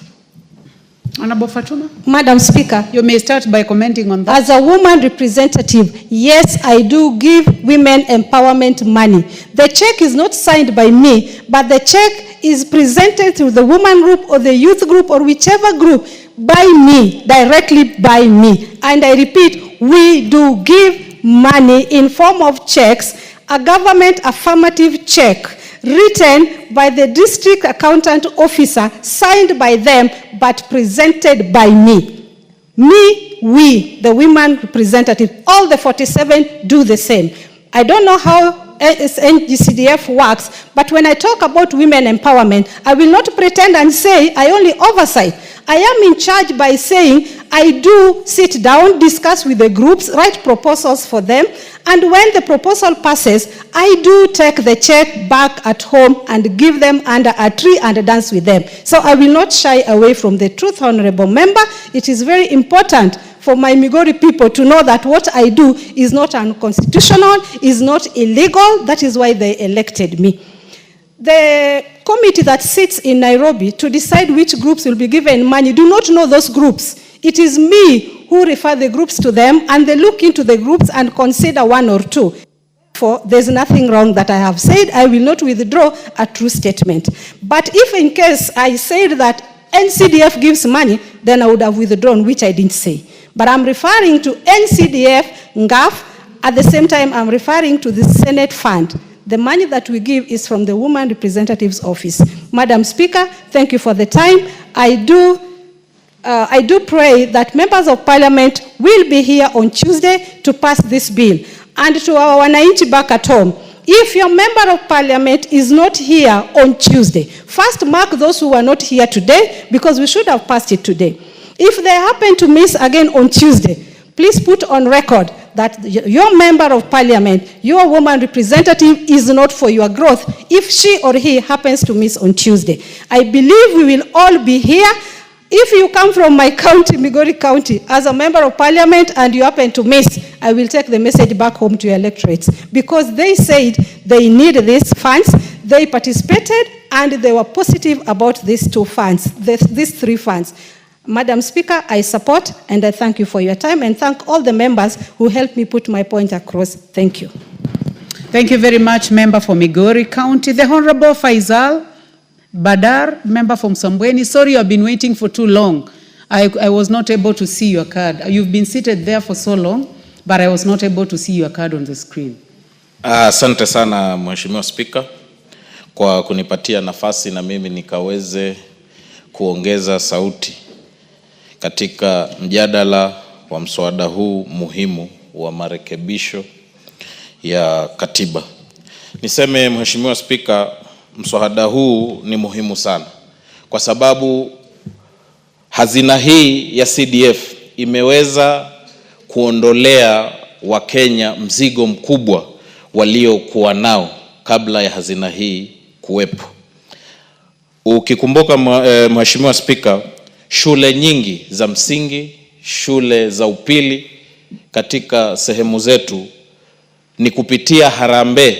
Honorable Fatuma?
Madam Speaker,
you may start by commenting on that.
As a woman representative, yes, I do give women empowerment money. The check is not signed by me, but the check is presented through the woman group or the youth group or whichever group by me, directly by me. And I repeat, we do give money in form of checks, a government affirmative check written by the district accountant officer, signed by them, but presented by me. We, the women representative, all the 47 do the same. I don't know how CDF works, but when I talk about women empowerment, I will not pretend and say I only oversight. I am in charge by saying I do sit down, discuss with the groups, write proposals for them, and when the proposal passes, I do take the check back at home and give them under a tree and dance with them. So I will not shy away from the truth, honorable member. It is very important for my Migori people to know that what I do is not unconstitutional, is not illegal. That is why they elected me. The committee that sits in Nairobi to decide which groups will be given money do not know those groups. It is me who refer the groups to them, and they look into the groups and consider one or two. Therefore, there's nothing wrong that I have said. I will not withdraw a true statement. But if in case I said that NCDF gives money, then I would have withdrawn, which I didn't say. But I'm referring to NCDF, NGAF. At the same time, I'm referring to the Senate fund. The money that we give is from the Woman Representative's Office. Madam Speaker, thank you for the time. I do pray that members of Parliament will be here on Tuesday to pass this bill. And to our wananchi back at home, if your member of Parliament is not here on Tuesday, first mark those who are not here today, because we should have passed it today. If they happen to miss again on Tuesday, please put on record that your member of parliament, your woman representative is not for your growth if she or he happens to miss on Tuesday. I believe we will all be here. If you come from my county, Migori County, as a member of parliament and you happen to miss, I will take the message back home to your electorates, because they said they need these funds, they participated, and they were positive about these two funds, these three funds. Madam Speaker, I support and I thank you for your time, and thank all the members who helped me put my point across. Thank you.
Thank you very much, member for Migori County. The Honorable Faisal Badar, member from Sambweni. Sorry, you have been waiting for too long. I was not able to see your card. You've been seated there for so long, but I was not able to see your card on the screen.
Asante sana Mheshimiwa Speaker kwa kunipatia nafasi na mimi nikaweze kuongeza sauti katika mjadala wa mswada huu muhimu wa marekebisho ya katiba. Niseme Mheshimiwa Speaker, mswada huu ni muhimu sana kwa sababu hazina hii ya CDF imeweza kuondolea Wakenya mzigo mkubwa waliokuwa nao kabla ya hazina hii kuwepo. Ukikumbuka Mheshimiwa Speaker, shule nyingi za msingi, shule za upili katika sehemu zetu ni kupitia harambee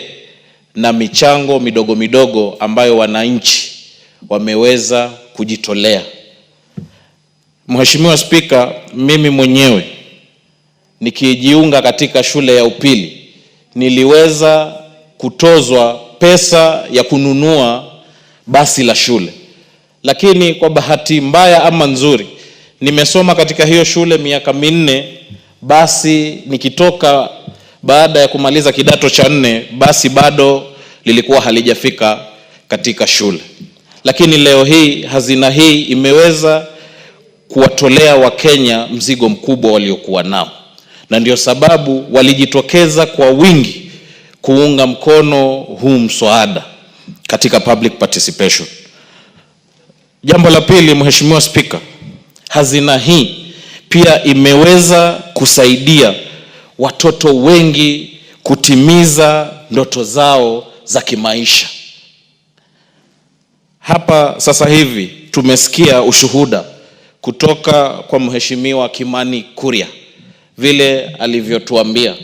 na michango midogo midogo ambayo wananchi wameweza kujitolea. Mheshimiwa Speaker, mimi mwenyewe nikijiunga katika shule ya upili niliweza kutozwa pesa ya kununua basi la shule. Lakini kwa bahati mbaya ama nzuri, nimesoma katika hiyo shule miaka 4, basi nikitoka baada ya kumaliza kidato cha 4, basi bado lilikuwa halijafika katika shule. Lakini leo hii hazina hii imeweza kuwatolea Wakenya mzigo mkubwa waliokuwa nao. Na ndio sababu walijitokeza kwa wingi kuunga mkono huu mswada katika public participation. Jambo la pili, Mheshimiwa Speaker, hazina hii pia imeweza kusaidia watoto wengi kutimiza ndoto zao za kimaisha. Hapa sasa hivi tumesikia ushuhuda kutoka kwa Mheshimiwa Kimani Kuria vile alivyotuambia.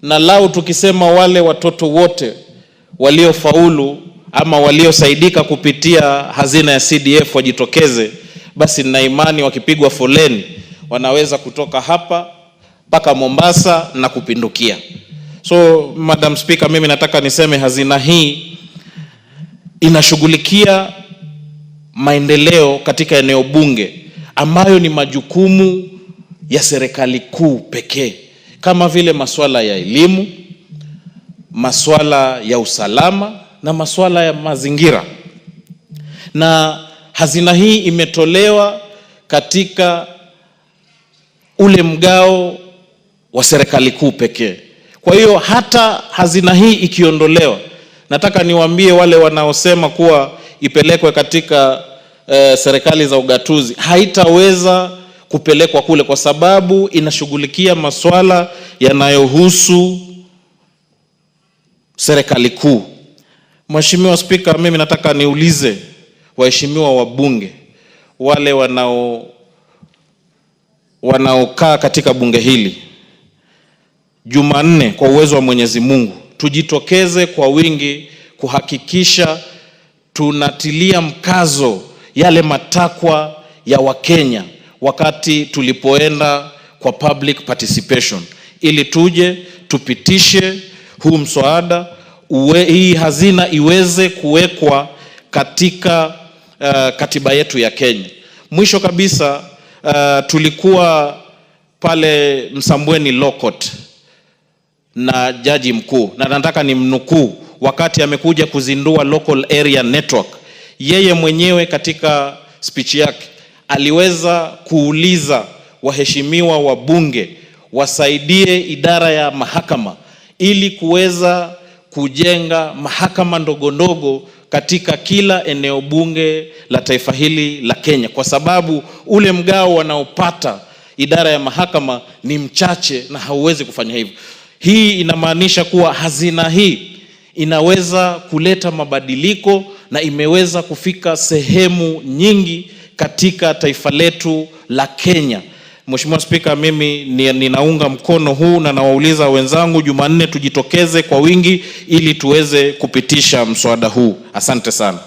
Na lau tukisema wale watoto wote waliofaulu ama waliosaidika kupitia hazina ya CDF wajitokeze, basi nina imani wakipigwa foleni wanaweza kutoka hapa mpaka Mombasa na kupindukia. So Madam Speaker, mimi nataka niseme hazina hii inashughulikia maendeleo katika eneo bunge ambayo ni majukumu ya serikali kuu pekee, kama vile masuala ya elimu, masuala ya usalama na masuala ya mazingira. Na hazina hii imetolewa katika ule mgao wa serikali kuu pekee. Kwa hiyo hata hazina hii ikiondolewa, nataka niwaambie wale wanaosema kuwa ipelekwe katika serikali za ugatuzi, haitaweza kupelekwa kule kwa sababu inashughulikia masuala yanayohusu serikali kuu. Mheshimiwa Speaker, mimi nataka niulize waheshimiwa wabunge wale wanaokaa katika bunge hili, Jumanne kwa uwezo wa Mwenyezi Mungu tujitokeze kwa wingi kuhakikisha tunatilia mkazo yale matakwa ya Wakenya wakati tulipoenda kwa public participation, ili tuje tupitishe huu mswada, hii hazina iweze kuwekwa katika katiba yetu ya Kenya. Mwisho kabisa, tulikuwa pale Msambweni Law Court na jaji mkuu, na nataka nimnukuu wakati amekuja kuzindua local area network. Yeye mwenyewe katika speech yake aliweza kuuliza waheshimiwa wabunge wasaidie idara ya mahakama ili kuweza kujenga mahakama ndogo ndogo katika kila eneo bunge la taifa hili la Kenya, kwa sababu ule mgao wanaopata
idara ya mahakama ni mchache na hauwezi kufanya hivyo. Hii inamaanisha kuwa hazina hii inaweza kuleta mabadiliko na imeweza kufika sehemu nyingi katika taifa letu la Kenya. Mheshimiwa Spika, mimi ninaunga mkono huu na nawauliza wenzangu Jumanne tujitokeze kwa wingi ili tuweze kupitisha mswada huu. Asante sana.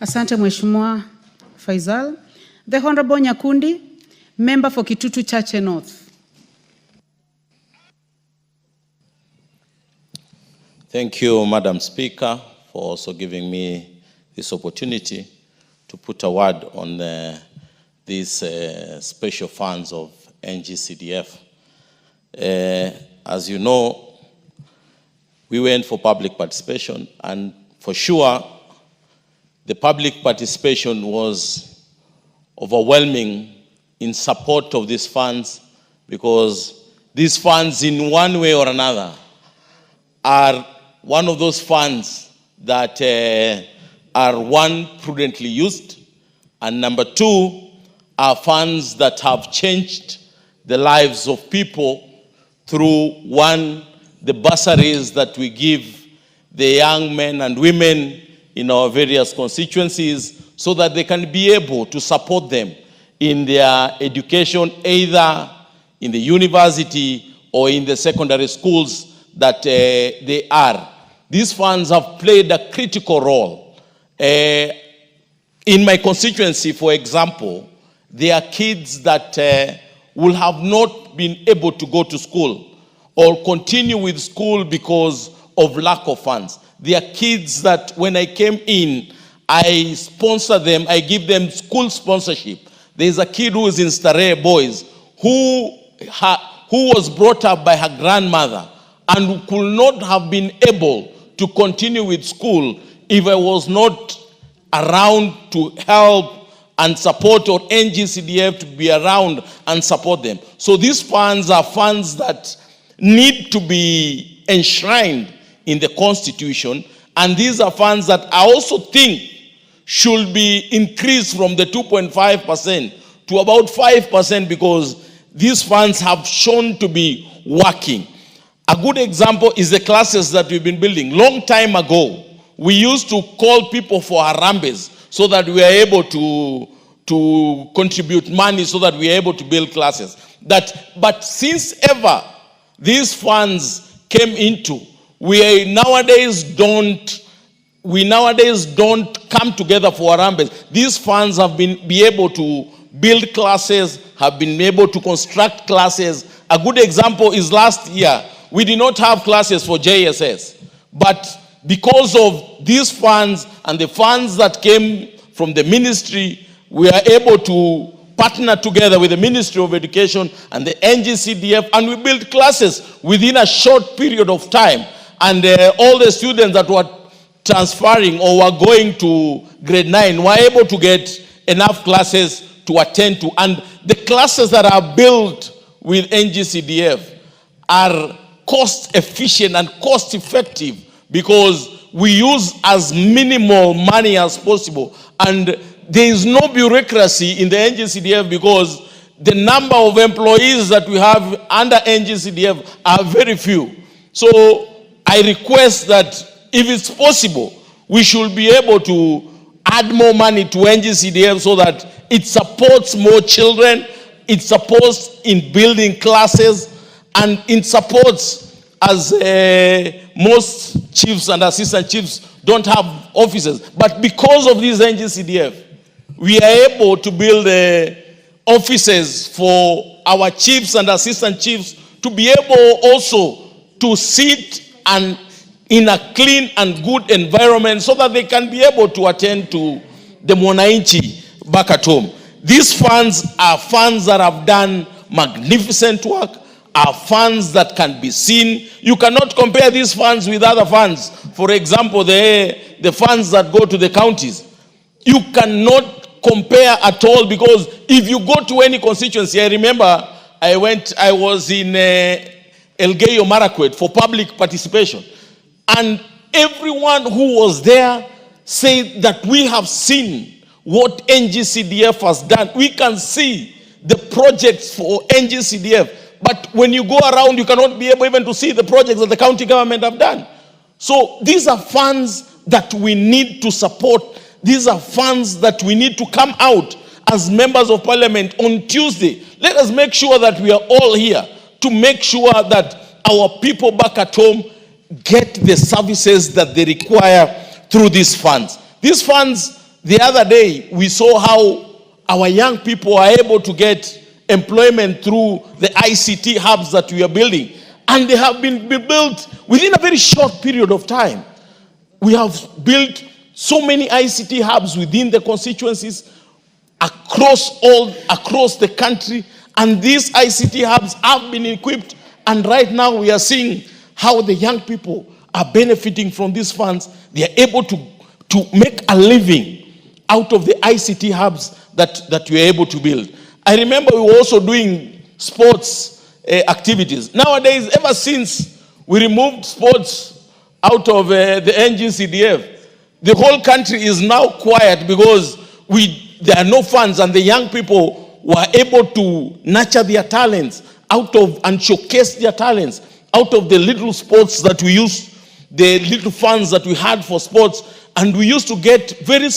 Asante Mheshimiwa Faisal. The Honorable Nyakundi, member for Kitutu Chache North.
Thank you, Madam Speaker, for also giving me this opportunity to put a word on these special funds of NGCDF. As you know, we went for public participation, and for sure, the public participation was overwhelming in support of these funds, because these funds, in one way or another, are one of those funds that are, one, prudently used, and number two, are funds that have changed the lives of people through, one, the bursaries that we give the young men and women in our various constituencies so that they can be able to support them in their education, either in the university or in the secondary schools that they are. These funds have played a critical role. In my constituency, for example, there are kids that will have not been able to go to school or continue with school because of lack of funds. There are kids that when I came in, I sponsor them, I give them school sponsorship. There's a kid who is in Starehe Boys who was brought up by her grandmother and who could not have been able to continue with school if I was not around to help and support, or NGCDF to be around and support them. So these funds are funds that need to be enshrined in the Constitution, and these are funds that I also think should be increased from the 2.5% to about 5%, because these funds have shown to be working. A good example is the classes that we've been building. Long time ago, we used to call people for harambes so that we are able to contribute money so that we are able to build classes. But since ever these funds came into, we nowadays don't come together for harambes. These funds have been able to build classes, have been able to construct classes. A good example is last year, we did not have classes for JSS. But because of these funds and the funds that came from the ministry, we are able to partner together with the Ministry of Education and the NGCDF, and we built classes within a short period of time. And all the students that were transferring or were going to grade 9 were able to get enough classes to attend to. And the classes that are built with NGCDF are cost efficient and cost effective because we use as minimal money as possible. And there is no bureaucracy in the NGCDF because the number of employees that we have under NGCDF are very few. So I request that if it's possible, we should be able to add more money to NGCDF so that it supports more children, it supports in building classes, and it supports, as most chiefs and assistant chiefs don't have offices. But because of this NGCDF, we are able to build offices for our chiefs and assistant chiefs to be able also to sit and in a clean and good environment so that they can be able to attend to the mwananchi back at home. These funds are funds that have done magnificent work, are funds that can be seen. You cannot compare these funds with other funds. For example, the funds that go to the counties. You cannot compare at all, because if you go to any constituency, I remember I was in Elgeyo Marakwet for public participation, and everyone who was there said that we have seen what NGCDF has done. We can see the projects for NGCDF. But when you go around, you cannot be able even to see the projects that the county government have done. So these are funds that we need to support. These are funds that we need to come out as members of parliament on Tuesday. Let us make sure that we are all here to make sure that our people back at home get the services that they require through these funds. These funds, the other day, we saw how our young people are able to get employment through the ICT hubs that we are building. And they have been built within a very short period of time. We have built so many ICT hubs within the constituencies across the country. And these ICT hubs have been equipped. And right now we are seeing how the young people are benefiting from these funds. They are able to make a living out of the ICT hubs that we are able to build. I remember we were also doing sports activities. Nowadays, ever since we removed sports out of the NGCDF, the whole country is now quiet because there are no funds, and the young people were able to nurture their talents and showcase their talents out of the little sports that we used, the little funds that we had for sports, and we used to get very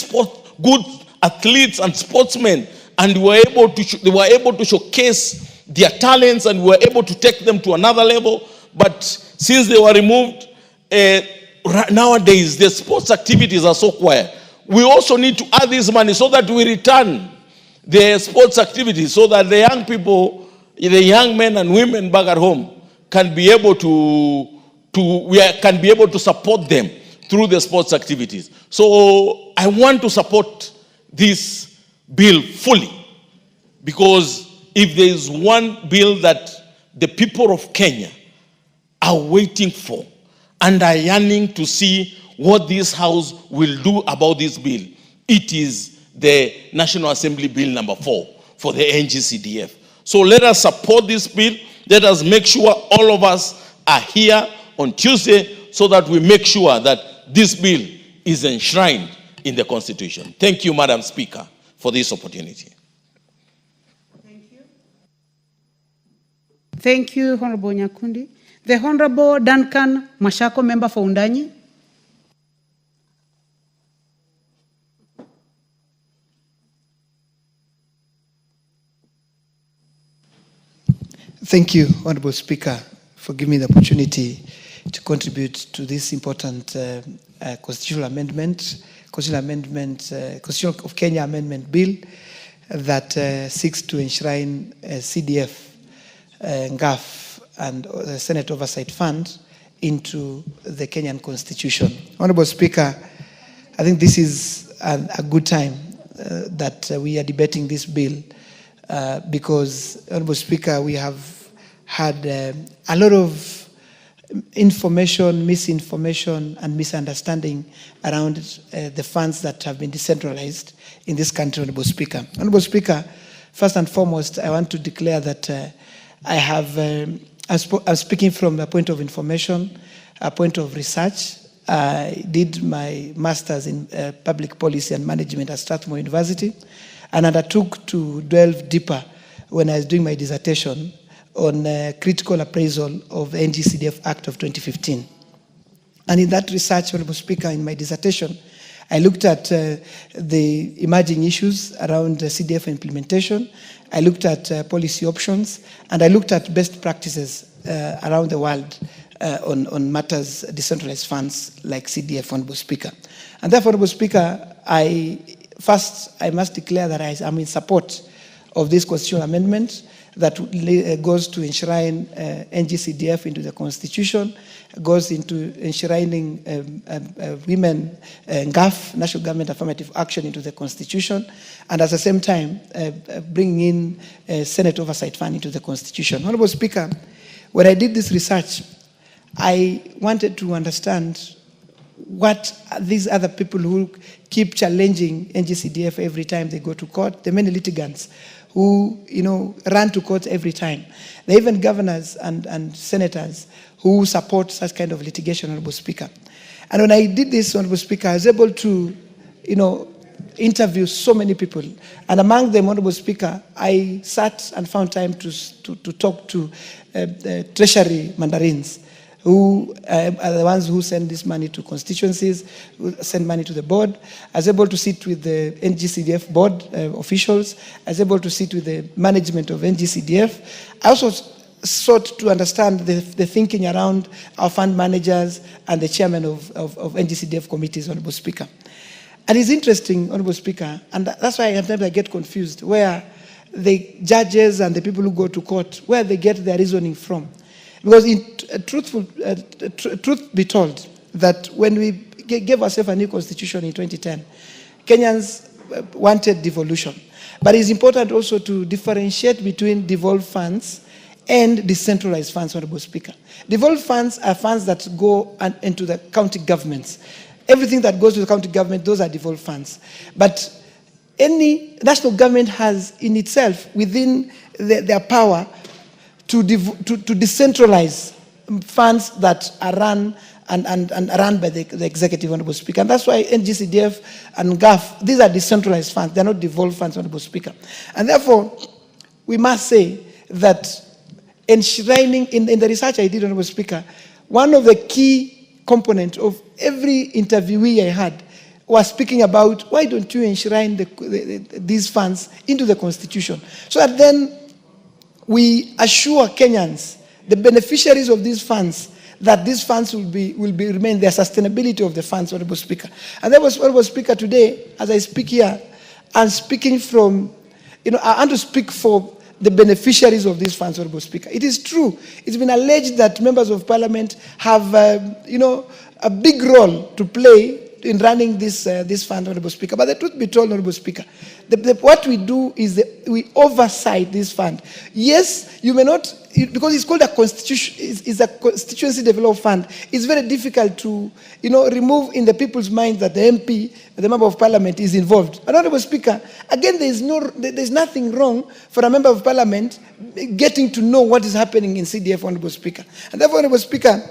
good athletes and sportsmen, and they were able to showcase their talents, and we were able to take them to another level. But since they were removed, nowadays the sports activities are so quiet. We also need to add this money so that we return the sports activities, so that the young people, the young men and women back at home, can be able to support them through the sports activities. So I want to support this bill fully, because if there is one bill that the people of Kenya are waiting for and are yearning to see what this House will do about this bill, it is the National Assembly Bill number 4 for the NGCDF. So let us support this bill. Let us make sure all of us are here on Tuesday so that we make sure that this bill is enshrined in the Constitution. Thank you, Madam Speaker, for this opportunity.
Thank you, Honorable Nyakundi. The Honorable Duncan Mashako, member for Undanyi.
Thank you, Honorable Speaker, for giving me the opportunity to contribute to this important constitutional amendment, Constitution of Kenya Amendment Bill that seeks to enshrine CDF, GAF, and the Senate Oversight Fund into the Kenyan Constitution. Honorable Speaker, I think this is a good time that we are debating this bill because, Honorable Speaker, we have had a lot of information, misinformation, and misunderstanding around the funds that have been decentralized in this country, Honorable Speaker. Honorable Speaker, first and foremost, I want to declare that I'm speaking from a point of information, a point of research. I did my master's in public policy and management at Strathmore University, and undertook to delve deeper when I was doing my dissertation on critical appraisal of the NGCDF Act of 2015. And in that research, Honorable Speaker, in my dissertation, I looked at the emerging issues around CDF implementation. I looked at policy options, and I looked at best practices around the world on matters decentralized funds like CDF, Honorable Speaker. And therefore, Honorable Speaker, I must declare that I am in support of this constitutional amendment that goes to enshrine NGCDF into the Constitution, goes into enshrining women GAF, National Government Affirmative Action, into the Constitution, and at the same time bringing in Senate Oversight Fund into the Constitution. Honorable Speaker, when I did this research, I wanted to understand what these other people who keep challenging NGCDF every time they go to court, the many litigants who run to court every time. There are even governors and senators who support such kind of litigation, Honorable Speaker. And when I did this, Honorable Speaker, I was able to interview so many people. And among them, Honorable Speaker, I sat and found time to talk to Treasury Mandarins, who are the ones who send this money to constituencies, who send money to the board. I was able to sit with the NGCDF board officials. I was able to sit with the management of NGCDF. I also sought to understand the thinking around our fund managers and the chairman of NGCDF committees, Honorable Speaker. And it's interesting, Honorable Speaker, and that's why sometimes I get confused, where the judges and the people who go to court, where they get their reasoning from. Because truth be told, that when we gave ourselves a new constitution in 2010, Kenyans wanted devolution. But it's important also to differentiate between devolved funds and decentralized funds, Honorable Speaker. Devolved funds are funds that go into the county governments. Everything that goes to the county government, those are devolved funds. But any national government has in itself, within their power, to decentralize funds that are run and run by the executive, Honorable Speaker. And that's why NGCDF and GAF, these are decentralized funds. They're not devolved funds, Honorable Speaker. And therefore, we must say that enshrining, in the research I did, Honorable Speaker, one of the key components of every interviewee I had was speaking about, why don't you enshrine these funds into the Constitution? So that then we assure Kenyans, the beneficiaries of these funds, that these funds will remain, their sustainability of the funds, Honorable Speaker. And that was, Honorable Speaker, today, as I speak here, I'm speaking from, I want to speak for the beneficiaries of these funds, Honorable Speaker. It is true. It's been alleged that members of parliament have, a big role to play in running this fund, Honorable Speaker. But the truth be told, Honorable Speaker, what we do is we oversight this fund. Yes, you may not, because it's called a constitution, it's a constituency development fund. It's very difficult to, remove in the people's minds that the MP, the member of parliament, is involved. But Honorable Speaker, again, there's nothing wrong for a member of parliament getting to know what is happening in CDF, Honorable Speaker. And therefore, Honorable Speaker,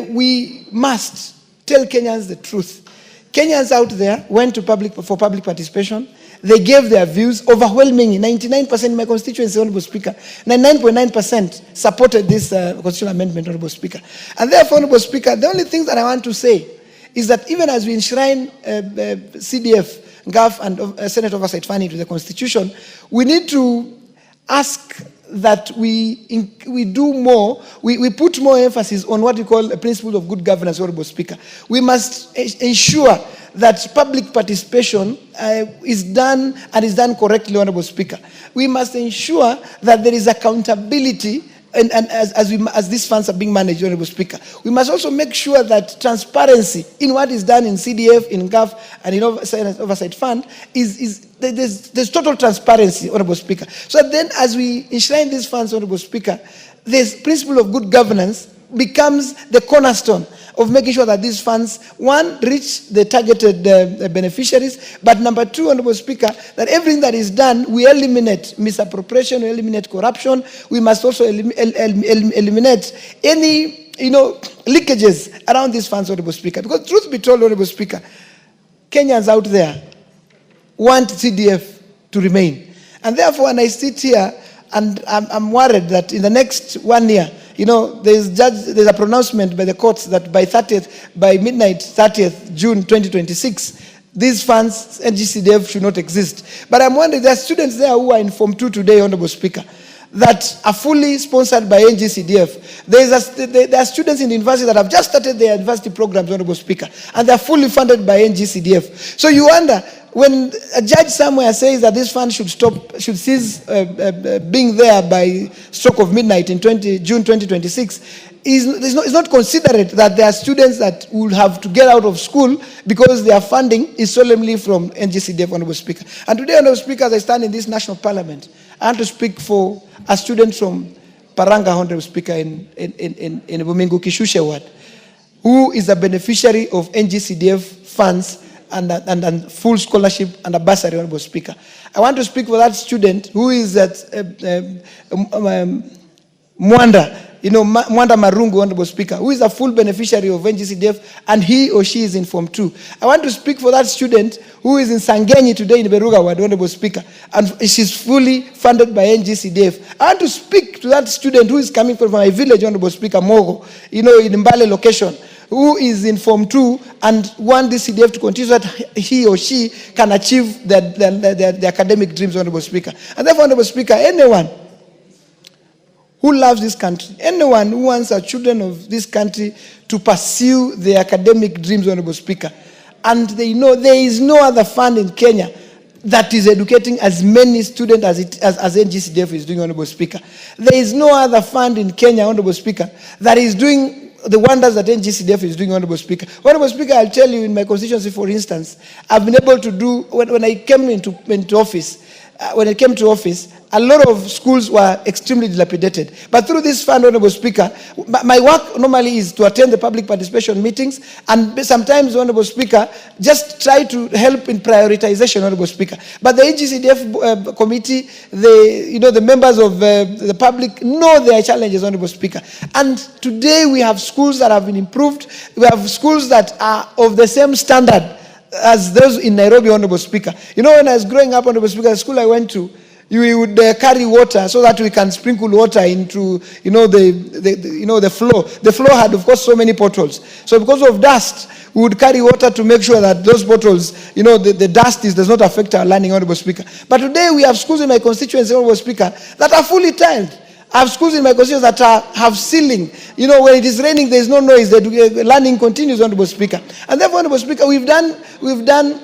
we must tell Kenyans the truth. Kenyans out there went to public participation. They gave their views overwhelmingly. 99% in my constituency, Honorable Speaker, 99.9% supported this constitutional amendment, Honorable Speaker. And therefore, Honorable Speaker, the only thing that I want to say is that even as we enshrine CDF, GAF, and Senate Oversight Funding to the Constitution, we need to ask that we do more, we put more emphasis on what we call a principle of good governance, Honorable Speaker. We must ensure that public participation is done and is done correctly, Honorable Speaker. We must ensure that there is accountability and as these funds are being managed, Honorable Speaker. We must also make sure that transparency in what is done in CDF, in GAF, and in Senate Oversight Fund there's total transparency, Honorable Speaker. So then as we enshrine these funds, Honorable Speaker, this principle of good governance becomes the cornerstone of making sure that these funds, one, reach the targeted beneficiaries, but number two, Honorable Speaker, that everything that is done, we eliminate misappropriation, we eliminate corruption. We must also eliminate any, leakages around these funds, Honorable Speaker. Because truth be told, Honorable Speaker, Kenyans out there want CDF to remain. And therefore, when I sit here, and I'm worried that in the next 1 year, there's a pronouncement by the courts that by midnight 30th June 2026, these funds, NGCDF, should not exist. But I'm wondering, there are students there who are in Form 2 today, Honorable Speaker, that are fully sponsored by NGCDF. There are students in the university that have just started their university programs, Honorable Speaker, and they're fully funded by NGCDF. So you wonder, when a judge somewhere says that this fund should cease being there by stroke of midnight in June 2026, it's not considerate that there are students that will have to get out of school because their funding is solemnly from NGCDF, Honorable Speaker. And today, Honorable Speaker, as I stand in this national parliament, I want to speak for a student from Paranga, Honorable Speaker, in Bumingu Kishushe ward, who is a beneficiary of NGCDF funds and full scholarship and a bursary, Honorable Speaker. I want to speak for that student who is at Mwanda, Mwanda Marungu, Honorable Speaker, who is a full beneficiary of NGCDF, and he or she is in Form 2. I want to speak for that student who is in Sangenyi today in Beruga Ward, Honorable Speaker, and she's fully funded by NGCDF. I want to speak to that student who is coming from my village, Honorable Speaker, Mogo, in Mbale location, who is in Form 2 and want this CDF to continue so that he or she can achieve the academic dreams, Honorable Speaker. And therefore, Honorable Speaker, anyone who loves this country, anyone who wants our children of this country to pursue their academic dreams, Honorable Speaker, and they know there is no other fund in Kenya that is educating as many students as NGCDF is doing, Honorable Speaker. There is no other fund in Kenya, Honorable Speaker, that is doing the wonders that NGCDF is doing, Honorable Speaker. Honorable Speaker, I'll tell you, in my constituency, for instance, I've been able to do, when I came into office, a lot of schools were extremely dilapidated. But through this fund, Honorable Speaker, my work normally is to attend the public participation meetings, and sometimes, Honorable Speaker, just try to help in prioritization, Honorable Speaker. But the NGCDF committee, the members of the public know their challenges, Honorable Speaker. And today we have schools that have been improved. We have schools that are of the same standard as those in Nairobi, Honorable Speaker. When I was growing up, Honorable Speaker, the school I went to, we would carry water so that we can sprinkle water into, the floor. The floor had, of course, so many potholes. So because of dust, we would carry water to make sure that those bottles, the dust does not affect our learning, Honorable Speaker. But today we have schools in my constituency, Honorable Speaker, that are fully tiled. I have schools in my constituency that have ceiling. When it is raining, there is no noise. The learning continues, Honorable Speaker. And therefore, Honorable Speaker, we've done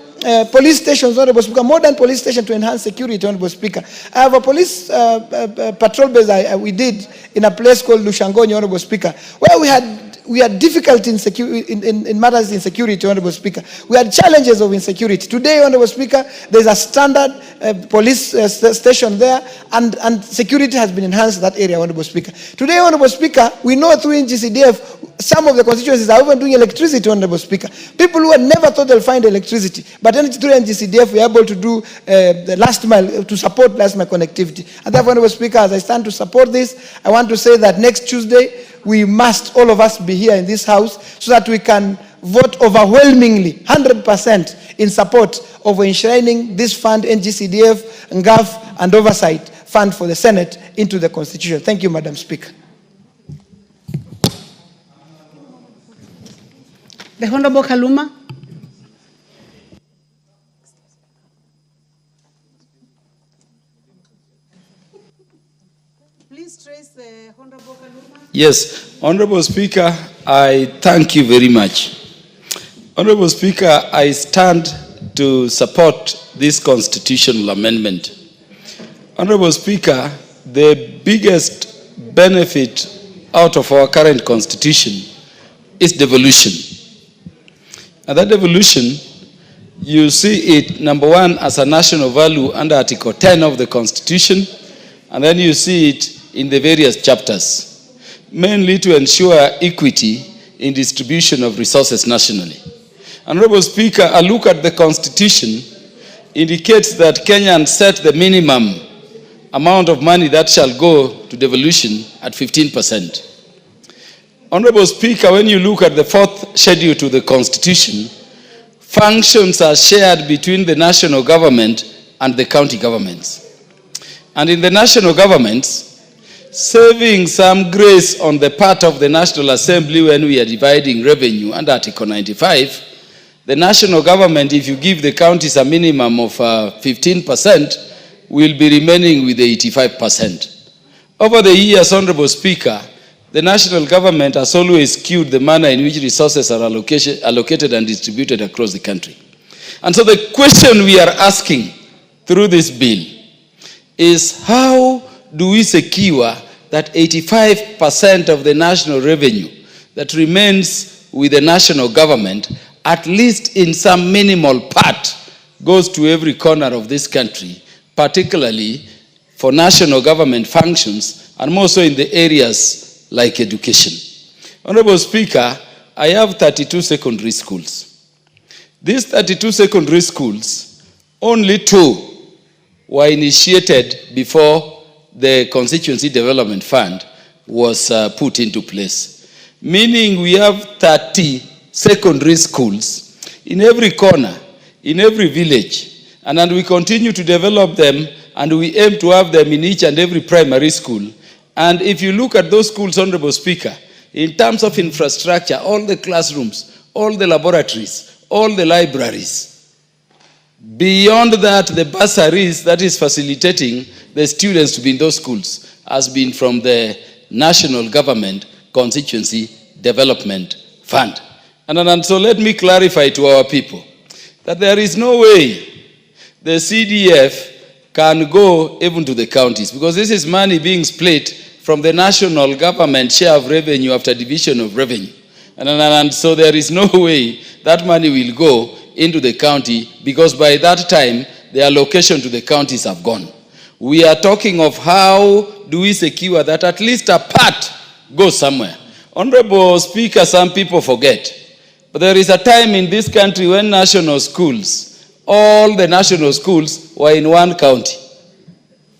police stations, Honorable Speaker, modern police station to enhance security, Honorable Speaker. I have a police patrol base we did in a place called Lushangoni, Honorable Speaker, where we had difficulty in matters in security, Honorable Speaker. We had challenges of insecurity. Today, Honorable Speaker, there's a standard police station there, and security has been enhanced in that area, Honorable Speaker. Today, Honorable Speaker, we know through NGCDF, some of the constituencies are even doing electricity, Honorable Speaker. People who had never thought they'll find electricity, but through NGCDF, we're able to do the last mile, to support last mile connectivity. And therefore, Honorable Speaker, as I stand to support this, I want to say that next Tuesday, we must, all of us, be here in this house so that we can vote overwhelmingly, 100% in support of enshrining this fund, NGCDF, NGAF, and Oversight Fund for the Senate into the Constitution. Thank you, Madam Speaker.
The Honorable Kaluma. Please trace the Honorable Kaluma.
Yes, Honorable Speaker, I thank you very much. Honorable Speaker, I stand to support this constitutional amendment. Honorable Speaker, the biggest benefit out of our current constitution is devolution. And that devolution, you see it, number one, as a national value under Article 10 of the Constitution, and then you see it in the various chapters, mainly to ensure equity in distribution of resources nationally. Honorable Speaker, a look at the Constitution indicates that Kenyans set the minimum amount of money that shall go to devolution at 15%. Honorable Speaker, when you look at the fourth schedule to the Constitution, functions are shared between the national government and the county governments. And in the national governments, saving some grace on the part of the National Assembly when we are dividing revenue under Article 95, the national government, if you give the counties a minimum of 15%, will be remaining with 85%. Over the years, Honorable Speaker, the national government has always skewed the manner in which resources are allocated and distributed across the country. And so the question we are asking through this bill is, how do we secure that 85% of the national revenue that remains with the national government, at least in some minimal part, goes to every corner of this country, particularly for national government functions, and more so in the areas like education. Honorable Speaker, I have 32 secondary schools. These 32 secondary schools, only 2 were initiated before the Constituency Development Fund
was put into place. Meaning we have 30 secondary schools in every corner, in every village, and we continue to develop them, and we aim to have them in each and every primary school. And if you look at those schools, Honorable Speaker, in terms of infrastructure, all the classrooms, all the laboratories, all the libraries, beyond that, the bursaries that is facilitating the students to be in those schools has been from the National Government Constituency Development Fund. And so let me clarify to our people that there is no way the CDF can go even to the counties, because this is money being split from the national government share of revenue after division of revenue. And so there is no way that money will go into the county, because by that time, the allocation to the counties have gone. We are talking of how do we secure that at least a part goes somewhere. Honorable Speaker, some people forget, but there is a time in this country when national schools, all the national schools were in one county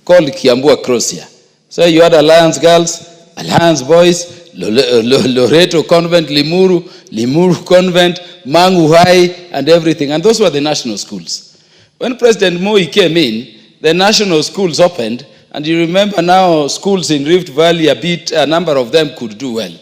called Kiambua Crosia. So you had Alliance Girls, Alliance Boys, Loreto Convent, Limuru Convent, Mangu High, and everything. And those were the national schools. When President Moi came in, the national schools opened, and you remember now schools in Rift Valley, a number of them could do well.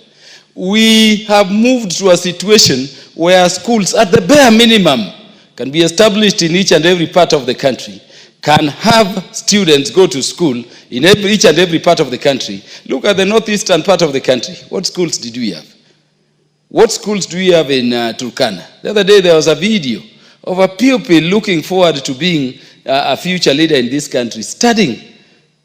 We have moved to a situation where schools at the bare minimum can be established in each and every part of the country, can have students go to school in each and every part of the country. Look at the northeastern part of the country. What schools did we have? What schools do we have in Turkana? The other day there was a video of a pupil looking forward to being a future leader in this country, studying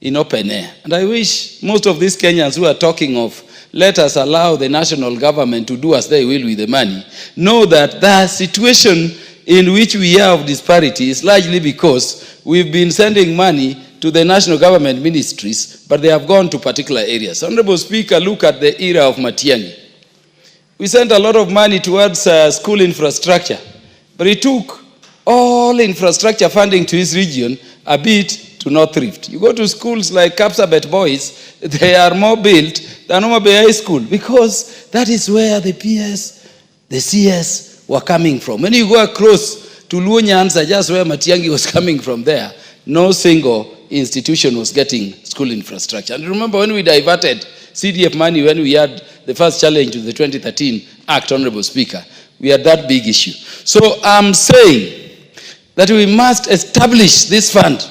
in open air. And I wish most of these Kenyans who are talking of let us allow the national government to do as they will with the money, know that the situation in which we have disparity is largely because we've been sending money to the national government ministries, but they have gone to particular areas. Honorable Speaker, look at the era of Matiang'i. We sent a lot of money towards school infrastructure, but he took all infrastructure funding to his region, a bit to North Rift. You go to schools like Kapsabet Boys, they are more built than Mutembei High School, because that is where the PS, the CS were coming from. When you go across to Luonyansa, just where Matiang'i was coming from there, no single institution was getting school infrastructure. And remember when we diverted CDF money, when we had the first challenge to the 2013 Act, Honorable Speaker, we had that big issue. So I'm saying that we must establish this fund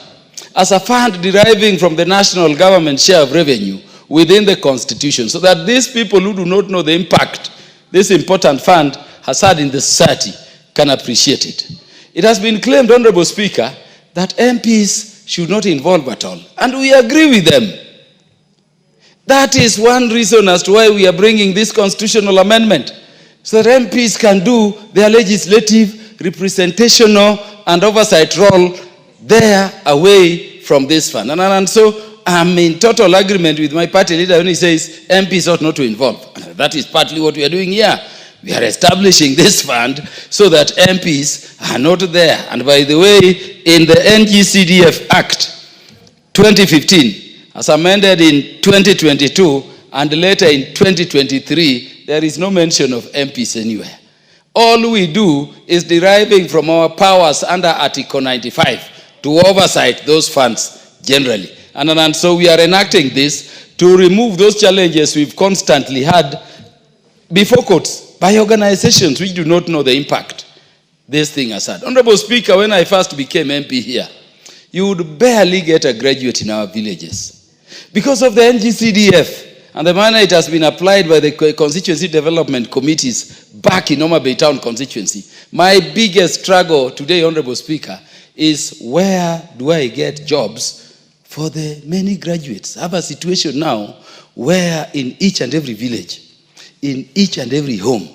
as a fund deriving from the national government share of revenue within the Constitution, so that these people who do not know the impact this important fund has had in the society can appreciate it. It has been claimed, Honorable Speaker, that MPs should not involve at all. And we agree with them. That is one reason as to why we are bringing this constitutional amendment, so that MPs can do their legislative, representational, and oversight role there away from this fund. And so I'm in total agreement with my party leader when he says MPs ought not to involve. And that is partly what we are doing here. We are establishing this fund so that MPs are not there. And by the way, in the NGCDF Act 2015, as amended in 2022 and later in 2023, there is no mention of MPs anywhere. All we do is deriving from our powers under Article 95 to oversight those funds generally. And so we are enacting this to remove those challenges we've constantly had before courts by organizations which do not know the impact this thing has had. Honorable Speaker, when I first became MP here, you would barely get a graduate in our villages. Because of the NGCDF and the manner it has been applied by the Constituency Development Committees back in Mutembei Town Constituency, my biggest struggle today, Honorable Speaker, is where do I get jobs for the many graduates? I have a situation now where in each and every village, in each and every home,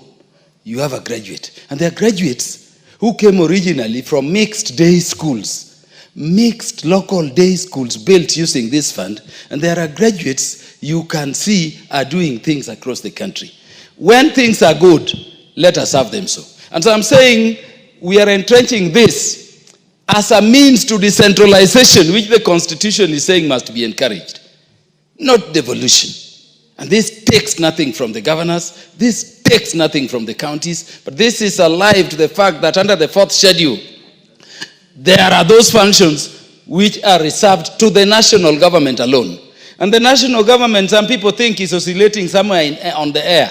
you have a graduate. And there are graduates who came originally from mixed day schools, mixed local day schools built using this fund. And there are graduates you can see are doing things across the country. When things are good, let us have them so. And so I'm saying we are entrenching this as a means to decentralization, which the Constitution is saying must be encouraged, not devolution. And this takes nothing from the governors, this takes nothing from the counties, but this is alive to the fact that under the 4th schedule, there are those functions which are reserved to the national government alone. And the national government, some people think, is oscillating somewhere on the air.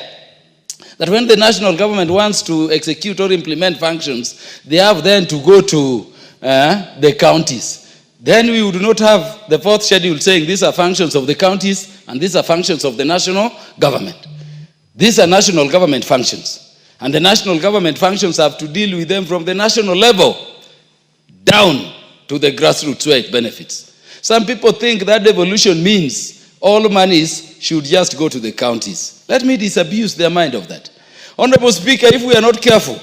That when the national government wants to execute or implement functions, they have then to go to the counties. Then we would not have the 4th schedule saying these are functions of the counties and these are functions of the national government. These are national government functions. And the national government functions have to deal with them from the national level down to the grassroots where it benefits. Some people think that devolution means all monies should just go to the counties. Let me disabuse their mind of that. Honorable Speaker, if we are not careful,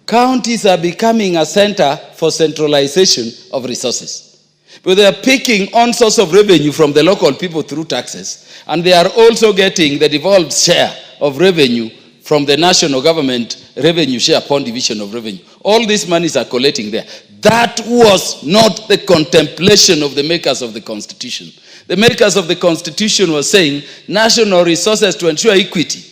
counties are becoming a center for centralization of resources. But they are picking on source of revenue from the local people through taxes, and they are also getting the devolved share of revenue from the national government revenue share upon division of revenue. All these monies are collating there. That was not the contemplation of the makers of the Constitution. The makers of the Constitution were saying national resources to ensure equity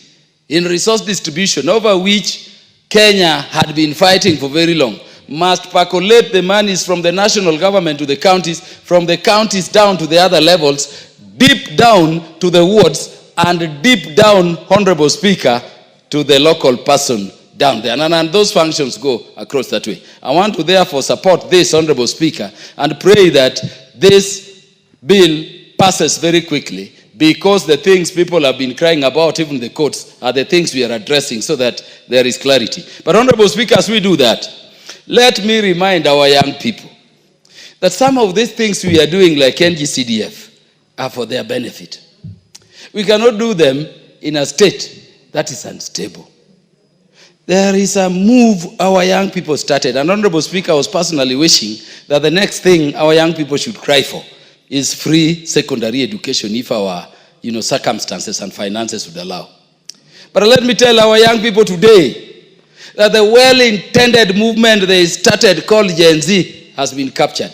in resource distribution, over which Kenya had been fighting for very long, must percolate the monies from the national government to the counties, from the counties down to the other levels, deep down to the wards, and deep down, Honorable Speaker, to the local person down there. And those functions go across that way. I want to therefore support this, Honorable Speaker, and pray that this bill passes very quickly, because the things people have been crying about, even the courts, are the things we are addressing so that there is clarity. But Honorable Speaker, as we do that, let me remind our young people that some of these things we are doing, like CDF, are for their benefit. We cannot do them in a state that is unstable. There is a move our young people started, and Honorable Speaker, I was personally wishing that the next thing our young people should cry for is free secondary education if our circumstances and finances would allow. But let me tell our young people today that the well-intended movement they started called Gen Z has been captured.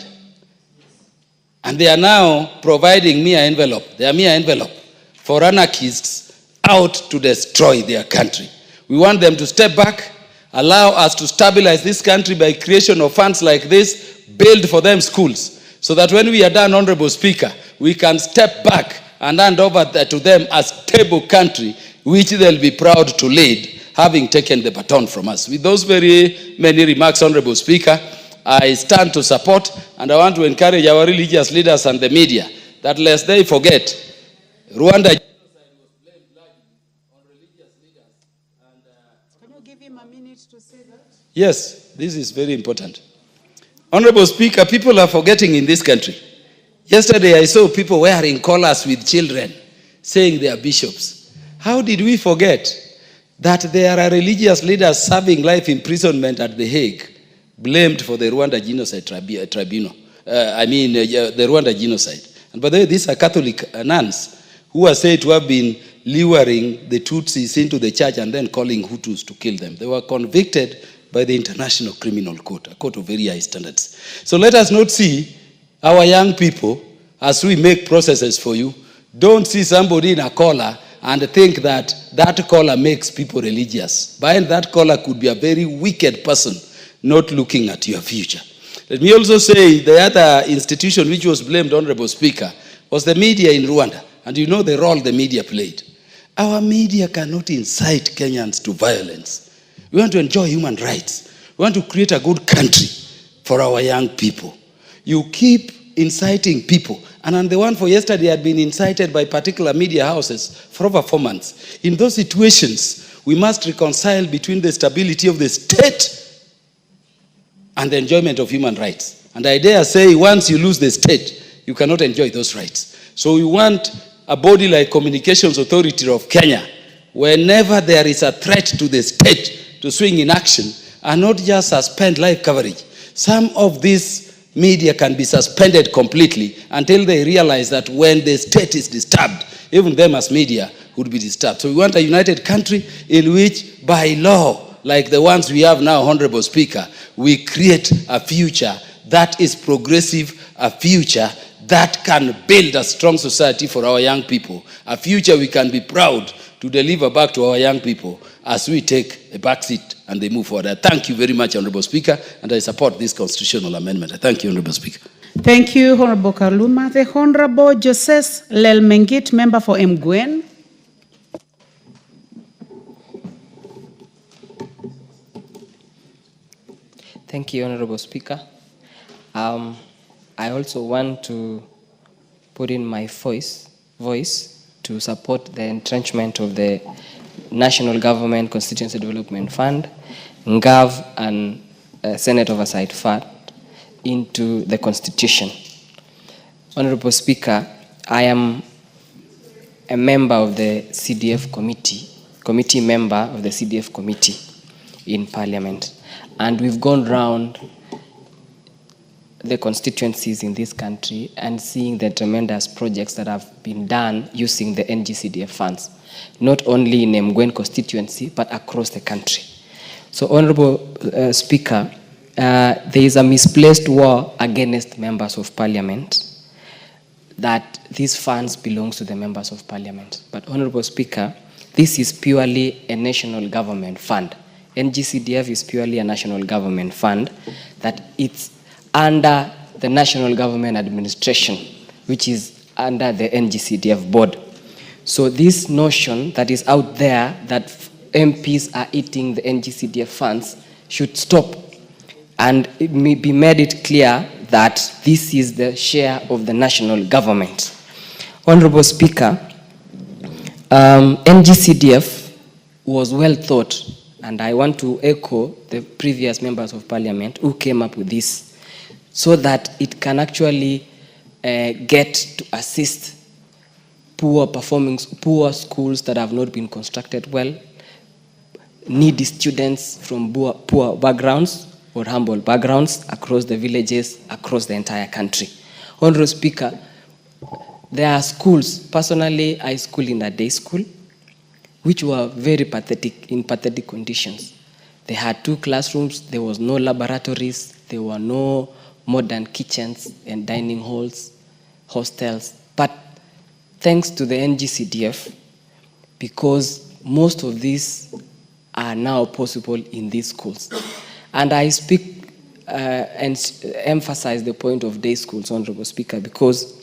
And they are now providing mere envelope. They are mere envelope for anarchists out to destroy their country. We want them to step back, allow us to stabilize this country by creation of funds like this, build for them schools, so that when we are done, Honorable Speaker, we can step back and hand over to them a stable country which they'll be proud to lead, having taken the baton from us. With those very many remarks, Honorable Speaker, I stand to support, and I want to encourage our religious leaders and the media that lest they forget, Rwanda genocide was blamed largely on religious leaders. Can you give him a minute to say that? Yes, this is very important. Honorable Speaker, people are forgetting in this country. Yesterday I saw people wearing collars with children saying they are bishops. How did we forget that there are religious leaders serving life imprisonment at The Hague, blamed for the Rwanda genocide tribunal? The Rwanda genocide. And by the way, these are Catholic nuns who are said to have been luring the Tutsis into the church and then calling Hutus to kill them. They were convicted by the International Criminal Court, a court of very high standards. So let us not see our young people, as we make processes for you, don't see somebody in a collar and think that that collar makes people religious. Behind that collar could be a very wicked person not looking at your future. Let me also say the other institution which was blamed, Honorable Speaker, was the media in Rwanda. And you know the role the media played. Our media cannot incite Kenyans to violence. We want to enjoy human rights. We want to create a good country for our young people. You keep inciting people. And the one for yesterday had been incited by particular media houses for over 4 months. In those situations, we must reconcile between the stability of the state and the enjoyment of human rights. And I dare say, once you lose the state, you cannot enjoy those rights. So we want a body like Communications Authority of Kenya, whenever there is a threat to the state, to swing in action, and not just suspend live coverage. Some of these media can be suspended completely until they realize that when the state is disturbed, even them as media would be disturbed. So we want a united country in which, by law, like the ones we have now, Honorable Speaker, we create a future that is progressive, a future that can build a strong society for our young people, a future we can be proud to deliver back to our young people as we take a back seat and they move forward. I thank you very much, Honorable Speaker, and I support this constitutional amendment. I thank you, Honorable Speaker.
Thank you, Honorable Kaluma. The Honorable Joseph Lelmengit, member for Mgwen.
Thank you, Honorable Speaker. I also want to put in my voice to support the entrenchment of the National Government Constituency Development Fund, NGAV, and Senate Oversight Fund into the Constitution. Honorable Speaker, I am a member of the CDF committee member of the CDF committee in Parliament, and we've gone round the constituencies in this country and seeing the tremendous projects that have been done using the NGCDF funds, not only in Mgwen constituency, but across the country. So, Honorable Speaker, there is a misplaced war against members of Parliament that these funds belong to the members of Parliament. But, Honorable Speaker, this is purely a national government fund. NGCDF is purely a national government fund that it's under the National Government Administration, which is under the NGCDF board. So this notion that is out there that MPs are eating the NGCDF funds should stop, and it may be made it clear that this is the share of the national government. Honorable Speaker, NGCDF was well thought, and I want to echo the previous members of Parliament who came up with this, so that it can actually get to assist poor schools that have not been constructed well, needy students from poor backgrounds or humble backgrounds across the villages, across the entire country. Honorable Speaker, there are schools, personally I school in a day school, which were very pathetic, in pathetic conditions. They had 2 classrooms, there was no laboratories, there were no modern kitchens and dining halls, hostels. But thanks to the NGCDF, because most of these are now possible in these schools. And I speak and emphasize the point of day schools, Honorable Speaker, because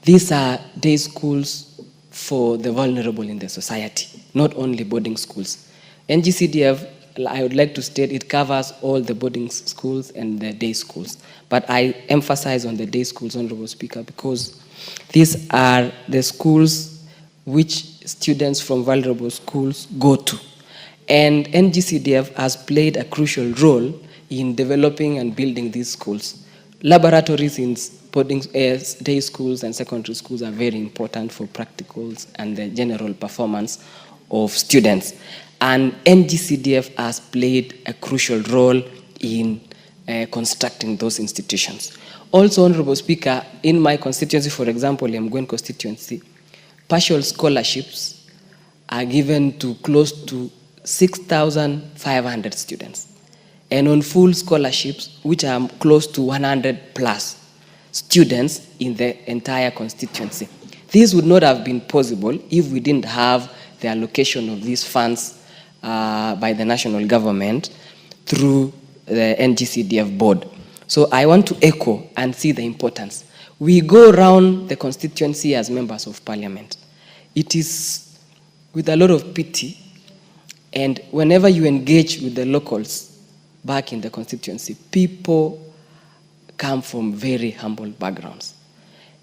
these are day schools for the vulnerable in the society, not only boarding schools. NGCDF, I would like to state, it covers all the boarding schools and the day schools. But I emphasize on the day schools, Honorable Speaker, because these are the schools which students from vulnerable schools go to. And NGCDF has played a crucial role in developing and building these schools. Laboratories in boarding day schools and secondary schools are very important for practicals and the general performance of students. And NGCDF has played a crucial role in constructing those institutions. Also, Honorable Speaker, in my constituency, for example, Mgwen constituency, partial scholarships are given to close to 6,500 students. And on full scholarships, which are close to 100 plus students in the entire constituency. This would not have been possible if we didn't have the allocation of these funds by the national government through the NGCDF board. So I want to echo and see the importance. We go around the constituency as members of Parliament. It is with a lot of pity, and whenever you engage with the locals back in the constituency, people come from very humble backgrounds.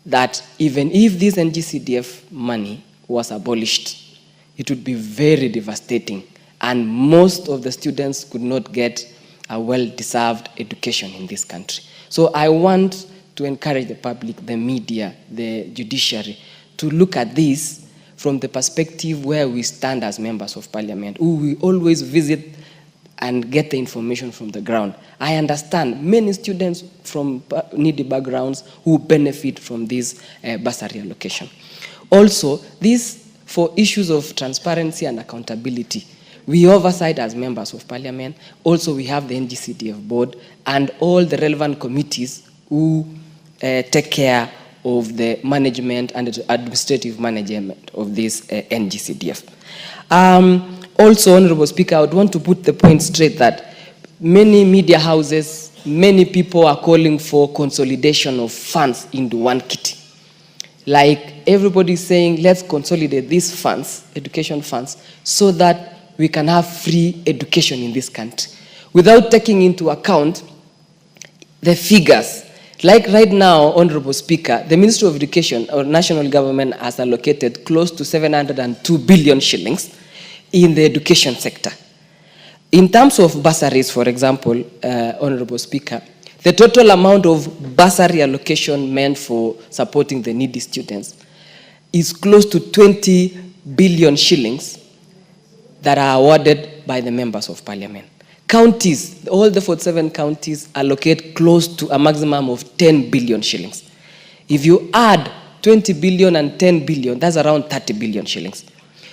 That even if this NGCDF money was abolished, it would be very devastating, and most of the students could not get a well-deserved education in this country. So I want to encourage the public, the media, the judiciary, to look at this from the perspective where we stand as members of Parliament, who we always visit and get the information from the ground. I understand many students from needy backgrounds who benefit from this bursary allocation. Also, this for issues of transparency and accountability. We oversight as members of Parliament. Also, we have the NGCDF board and all the relevant committees who take care of the management and the administrative management of this NGCDF. Also, Honorable Speaker, I would want to put the point straight that many media houses, many people are calling for consolidation of funds into one kitty. Like everybody is saying, let's consolidate these funds, education funds, so that we can have free education in this country, without taking into account the figures. Like right now, Honorable Speaker, the Ministry of Education or national government has allocated close to 702 billion shillings in the education sector. In terms of bursaries, for example, Honorable Speaker, the total amount of bursary allocation meant for supporting the needy students is close to 20 billion shillings that are awarded by the members of parliament. Counties, all the 47 counties allocate close to a maximum of 10 billion shillings. If you add 20 billion and 10 billion, that's around 30 billion shillings.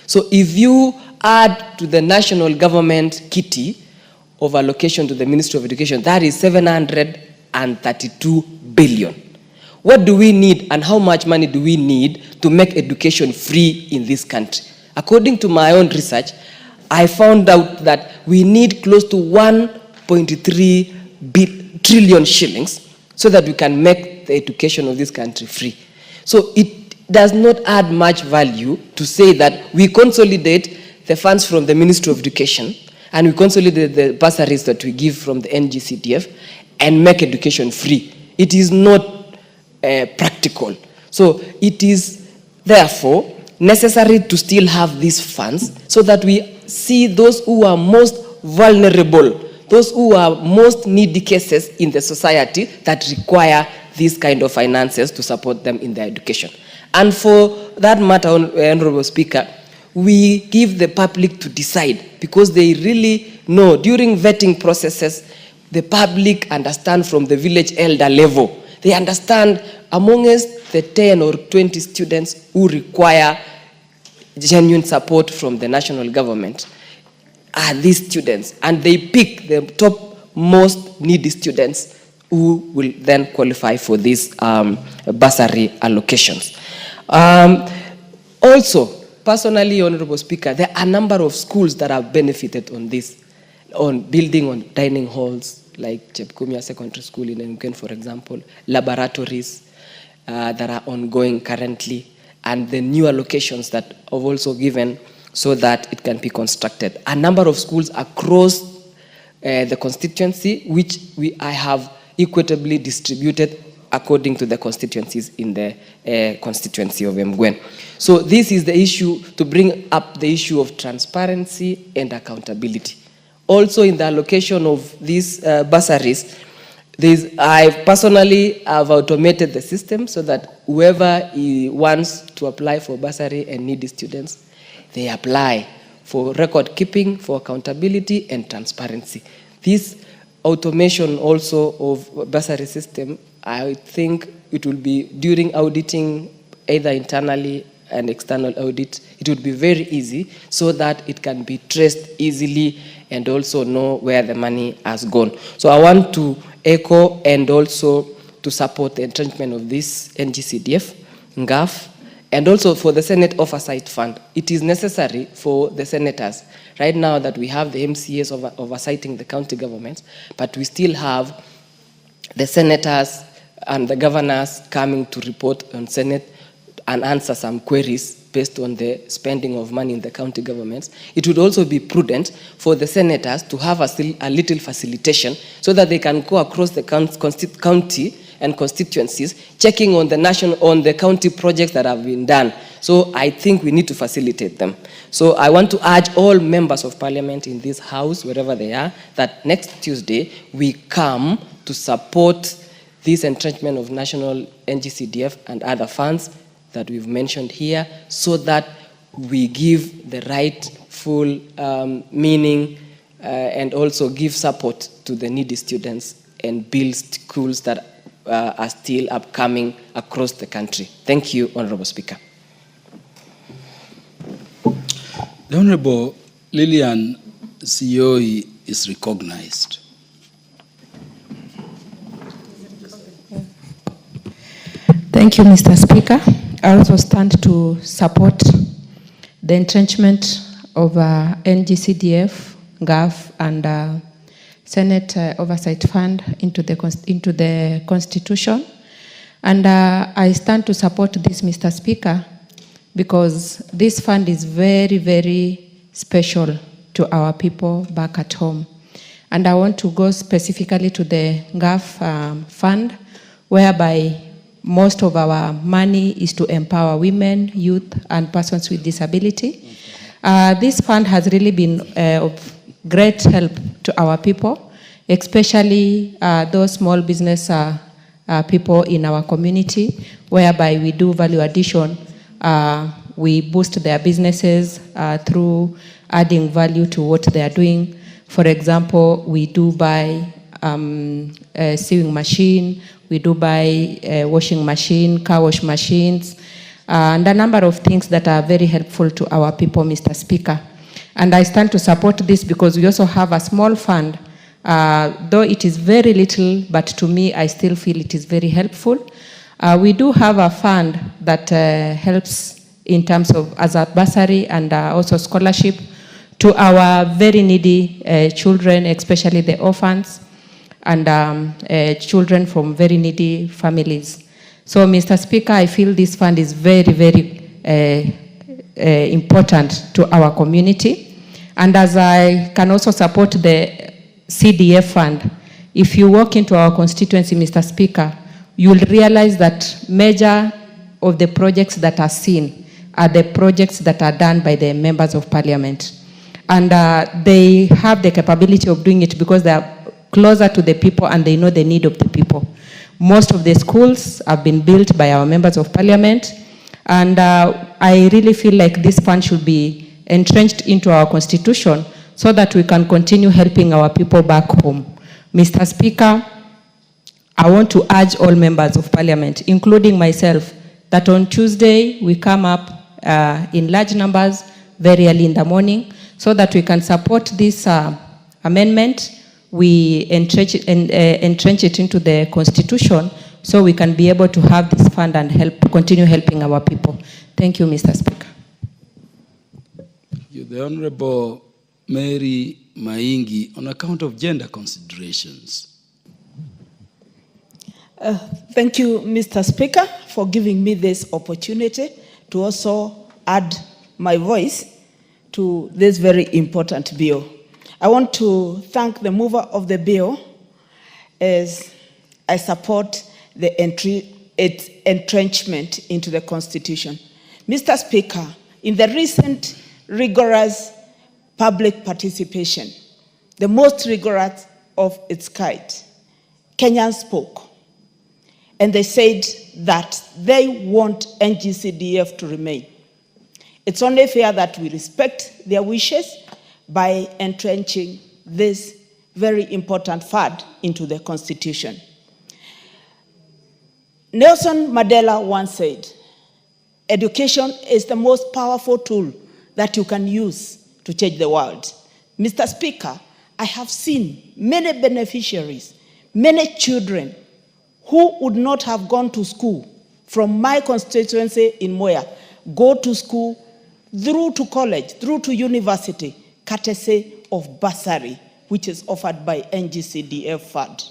So if you add to the national government kitty of allocation to the Ministry of Education, that is 732 billion. What do we need and how much money do we need to make education free in this country? According to my own research, I found out that we need close to 1.3 trillion shillings so that we can make the education of this country free. So it does not add much value to say that we consolidate the funds from the Ministry of Education and we consolidate the bursaries that we give from the NGCDF and make education free. It is not practical. So it is therefore necessary to still have these funds so that we see those who are most vulnerable, those who are most needy cases in the society that require these kind of finances to support them in their education. And for that matter, Honorable Speaker, we give the public to decide because they really know during vetting processes, the public understand from the village elder level. They understand amongst the 10 or 20 students who require genuine support from the national government are these students, and they pick the top most needy students who will then qualify for these bursary allocations. Also, personally, Honorable Speaker, there are a number of schools that have benefited on this, on building on dining halls, like Chepkumia Secondary School in Mukwen, for example, laboratories that are ongoing currently, and the new allocations that have also given so that it can be constructed. A number of schools across the constituency, which I have equitably distributed according to the constituencies in the constituency of Mgwen. So this is the issue, to bring up the issue of transparency and accountability. Also in the allocation of these bursaries, I personally have automated the system so that whoever wants to apply for bursary and needy students, they apply for record keeping, for accountability and transparency. This automation also of bursary system, I think it will be during auditing, either internally and external audit, it would be very easy so that it can be traced easily and also know where the money has gone. So I want to echo and also to support the entrenchment of this NGCDF, NGAF, and also for the Senate Oversight Fund. It is necessary for the senators, right now that we have the MCAs oversighting the county governments, but we still have the senators and the governors coming to report on Senate and answer some queries based on the spending of money in the county governments. It would also be prudent for the senators to have a little facilitation so that they can go across the county and constituencies, checking on the county projects that have been done. So I think we need to facilitate them. So I want to urge all members of parliament in this house, wherever they are, that next Tuesday we come to support this entrenchment of national NGCDF and other funds that we've mentioned here, so that we give the right full meaning and also give support to the needy students and build schools that are still upcoming across the country. Thank you, Honorable Speaker.
The Honorable Lillian Sioi is recognized.
Thank you, Mr. Speaker. I also stand to support the entrenchment of NGCDF, GAF, and Senate Oversight Fund into the Constitution. And I stand to support this, Mr. Speaker, because this fund is very, very special to our people back at home. And I want to go specifically to the GAF fund, whereby most of our money is to empower women, youth, and persons with disability. This fund has really been of great help to our people, especially those small business people in our community, whereby we do value addition. We boost their businesses through adding value to what they are doing. For example, we do buy a sewing machine, we do buy a washing machine, car wash machines, and a number of things that are very helpful to our people, Mr. Speaker. And I stand to support this because we also have a small fund, though it is very little, but to me, I still feel it is very helpful. We do have a fund that helps in terms of as a bursary and also scholarship to our very needy children, especially the orphans and children from very needy families. So, Mr. Speaker, I feel this fund is very, very important to our community. And as I can also support the CDF fund, if you walk into our constituency, Mr. Speaker, you will realize that major of the projects that are seen are the projects that are done by the members of parliament. And they have the capability of doing it because they are closer to the people and they know the need of the people. Most of the schools have been built by our members of parliament, and I really feel like this fund should be entrenched into our constitution so that we can continue helping our people back home. Mr. Speaker, I want to urge all members of parliament, including myself, that on Tuesday we come up in large numbers very early in the morning so that we can support this amendment. We entrench it into the constitution so we can be able to have this fund and continue helping our people. Thank you, Mr. Speaker.
The Honorable Mary Maingi, on account of gender considerations.
Thank you, Mr. Speaker, for giving me this opportunity to also add my voice to this very important bill. I want to thank the mover of the bill as I support its entrenchment into the Constitution. Mr. Speaker, in the recent rigorous public participation, the most rigorous of its kind, Kenyans spoke. And they said that they want NGCDF to remain. It's only fair that we respect their wishes by entrenching this very important fund into the Constitution. Nelson Mandela once said, education is the most powerful tool that you can use to change the world. Mr. Speaker, I have seen many beneficiaries, many children who would not have gone to school from my constituency in Moya, go to school, through to college, through to university, courtesy of bursary, which is offered by NGCDF fund.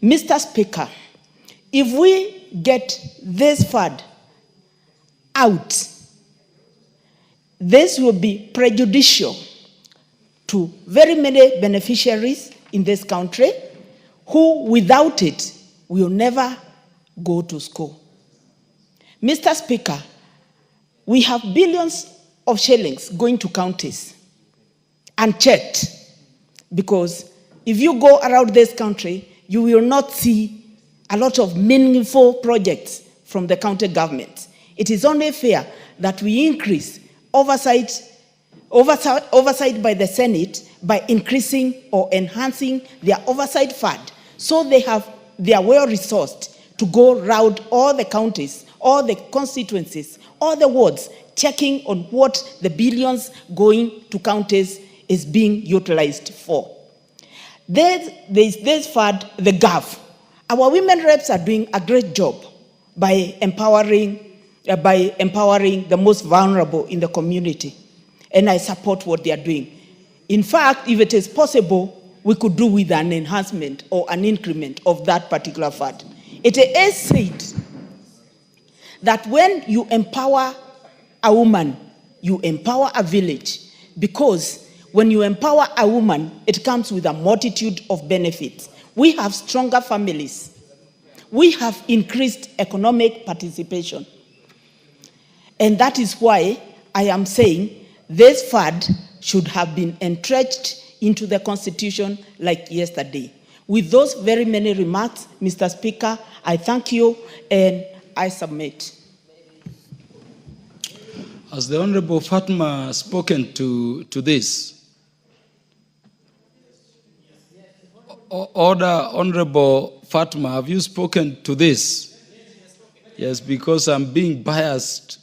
Mr. Speaker, if we get this fund out, this will be prejudicial to very many beneficiaries in this country who, without it, will never go to school. Mr. Speaker, we have billions of shillings going to counties unchecked, because if you go around this country, you will not see a lot of meaningful projects from the county government. It is only fair that we increase oversight by the Senate by increasing or enhancing their oversight fund so they are well-resourced to go around all the counties, all the constituencies, all the wards, checking on what the billions going to counties is being utilized for. There's this fund, the GAF. Our women reps are doing a great job by empowering the most vulnerable in the community. And I support what they are doing. In fact, if it is possible, we could do with an enhancement or an increment of that particular fund. It is said that when you empower a woman, you empower a village, because when you empower a woman, it comes with a multitude of benefits. We have stronger families. We have increased economic participation. And that is why I am saying this fund should have been entrenched into the Constitution like yesterday. With those very many remarks, Mr. Speaker, I thank you and I submit.
Has the Honorable Fatma spoken to this? Order, Honorable Fatma, have you spoken to this? Yes, because I'm being biased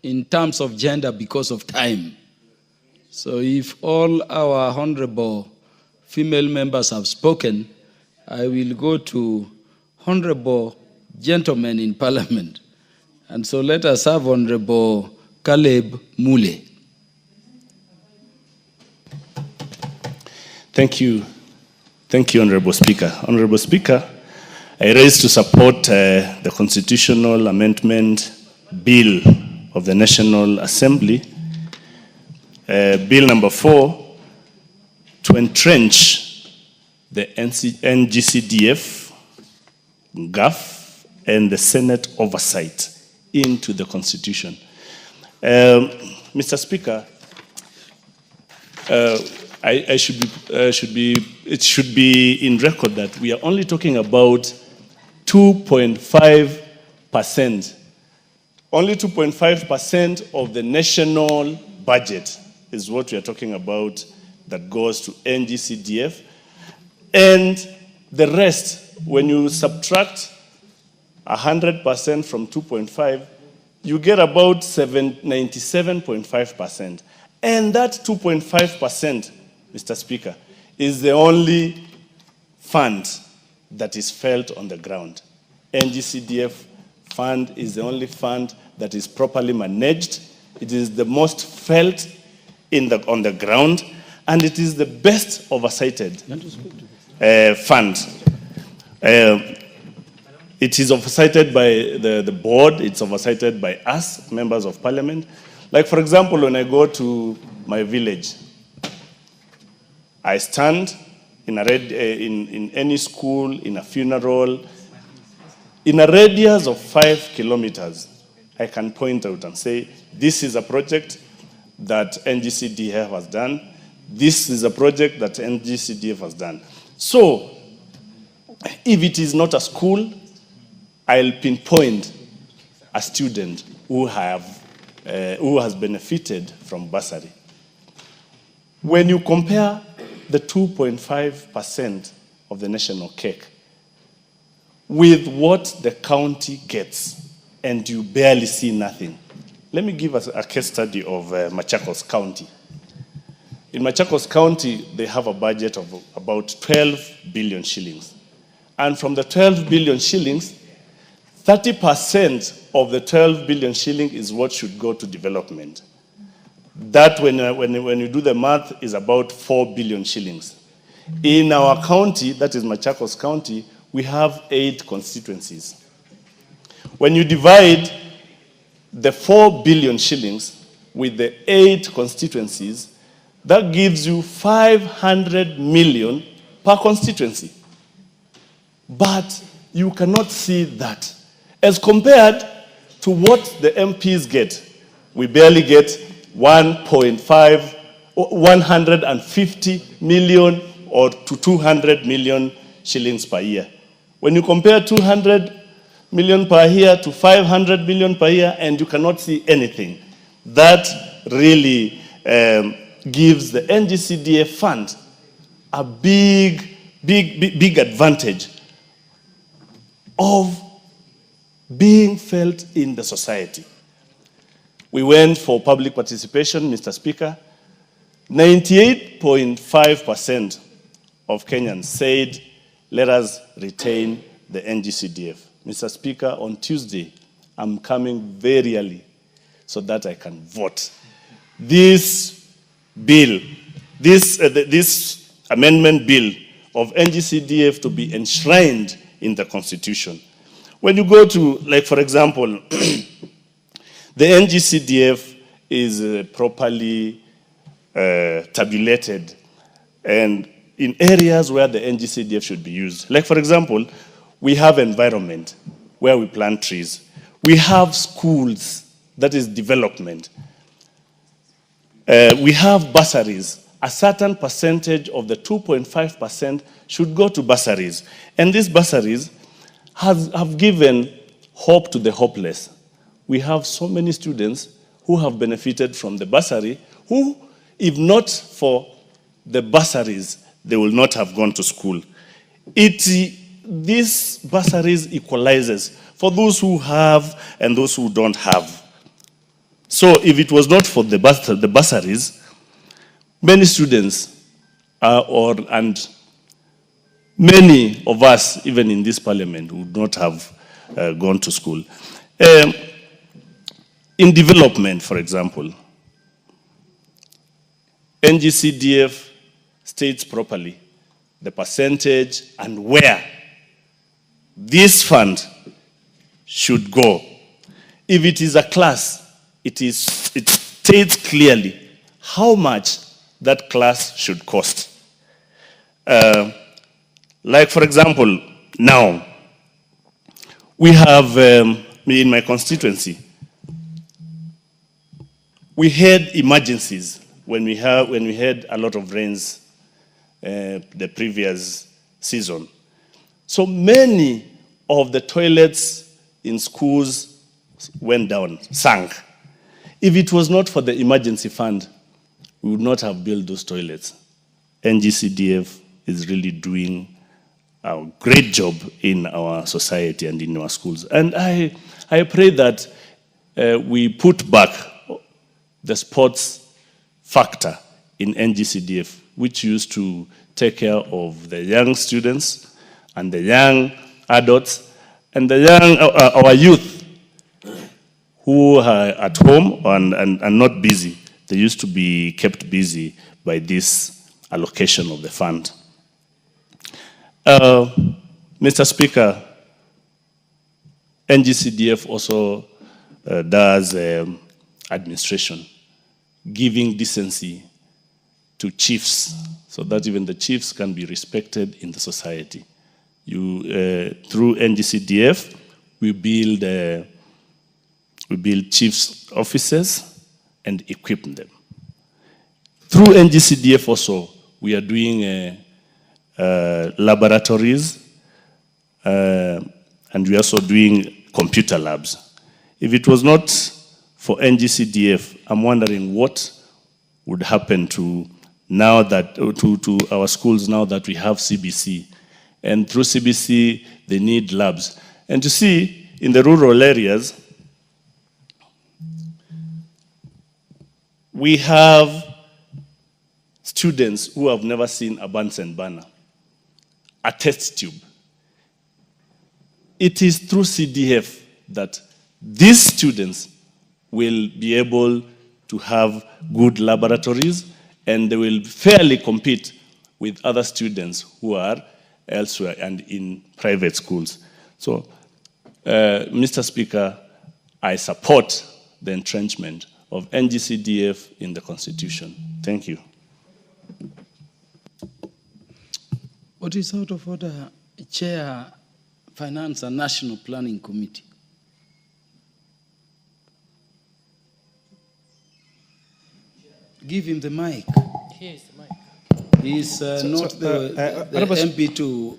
in terms of gender because of time. So if all our honorable female members have spoken, I will go to honorable gentlemen in Parliament. And so let us have Honorable Caleb Mule.
Thank you. Thank you, Honorable Speaker. Honorable Speaker, I rise to support the Constitutional Amendment Bill of the National Assembly, Bill number 4, to entrench the NGCDF, GAF, and the Senate oversight into the Constitution. Mr. Speaker, it should be in record that we are only talking about 2.5%. Only 2.5% of the national budget is what we are talking about that goes to NGCDF. And the rest, when you subtract 100% from 2.5, you get about 97.5%. And that 2.5%, Mr. Speaker, is the only fund that is felt on the ground. NGCDF fund is the only fund that is properly managed. It is the most felt on the ground, and it is the best oversighted fund. It is oversighted by the board, it's oversighted by us, members of Parliament. Like, for example, when I go to my village, I stand in any school, in a funeral, in a radius of 5 kilometers, I can point out and say, this is a project that NGCDF has done. This is a project that NGCDF has done. So, if it is not a school, I'll pinpoint a student who has benefited from bursary. When you compare the 2.5% of the national cake with what the county gets, and you barely see nothing. Let me give us a case study of Machakos County. In Machakos County, they have a budget of about 12 billion shillings. And from the 12 billion shillings, 30% of the 12 billion shilling is what should go to development. That, when you do the math, is about 4 billion shillings. In our county, that is Machakos County, we have 8 constituencies. When you divide the 4 billion shillings with the 8 constituencies, that gives you 500 million per constituency. But you cannot see that. As compared to what the MPs get, we barely get 150 million or to 200 million shillings per year. When you compare 200 million per year to 500 million per year, and you cannot see anything, that really gives the NGCDF fund a big advantage of being felt in the society. We went for public participation, Mr. Speaker. 98.5% of Kenyans said, let us retain the NGCDF. Mr. Speaker, on Tuesday, I'm coming very early so that I can vote. This bill, this amendment bill of NGCDF to be enshrined in the Constitution. When you go to, like, for example, the NGCDF is properly tabulated and in areas where the NGCDF should be used. Like, for example, we have environment where we plant trees. We have schools, that is development. We have bursaries. A certain percentage of the 2.5% should go to bursaries. And these bursaries have given hope to the hopeless. We have so many students who have benefited from the bursary, who, if not for the bursaries, they will not have gone to school. These bursaries equalizes for those who have and those who don't have. So if it was not for the bursaries, many students and many of us, even in this parliament, would not have gone to school. In development, for example, NGCDF states properly the percentage and where this fund should go. If it is a class, it states clearly how much that class should cost. Like, for example, now, we have, in my constituency, we had emergencies when we had a lot of rains the previous season. So many of the toilets in schools went down, sank. If it was not for the emergency fund, we would not have built those toilets. NGCDF is really doing a great job in our society and in our schools. And I pray that we put back the sports factor in NGCDF, which used to take care of the young students and the young adults and the our youth who are at home and not busy. They used to be kept busy by this allocation of the fund. Mr. Speaker, NGCDF also does administration, giving decency to chiefs so that even the chiefs can be respected in the society. Through NGCDF, we build chiefs' offices and equip them. Through NGCDF also, we are doing laboratories and we are also doing computer labs. If it was not for NGCDF, I'm wondering what would happen to our schools now that we have CBC. And through CBC, they need labs. And you see, in the rural areas, we have students who have never seen a Bunsen burner, a test tube. It is through CDF that these students will be able to have good laboratories and they will fairly compete with other students who are elsewhere and in private schools. So, Mr. Speaker, I support the entrenchment of NGCDF in the Constitution. Thank you.
What is out of order, Chair, Finance and National Planning Committee? Give him the mic.
Here's the mic.
He's not the MP to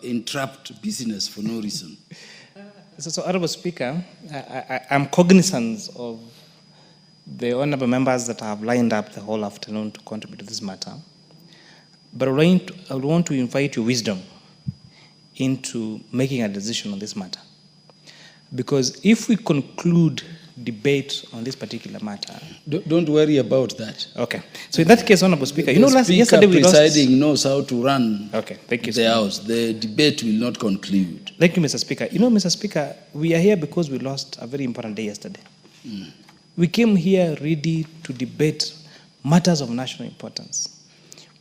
interrupt business for no reason.
So, Honorable Speaker, I'm cognizant of the honorable members that have lined up the whole afternoon to contribute to this matter. But I would want to invite your wisdom into making a decision on this matter. Because if we conclude debate on this particular matter.
Don't worry about that.
Okay. So in that case, Honorable Speaker,
yesterday
we lost...
presiding knows how to run
thank you,
the House. The debate will not conclude.
Thank you, Mr. Speaker. Mr. Speaker, we are here because we lost a very important day yesterday. We came here ready to debate matters of national importance.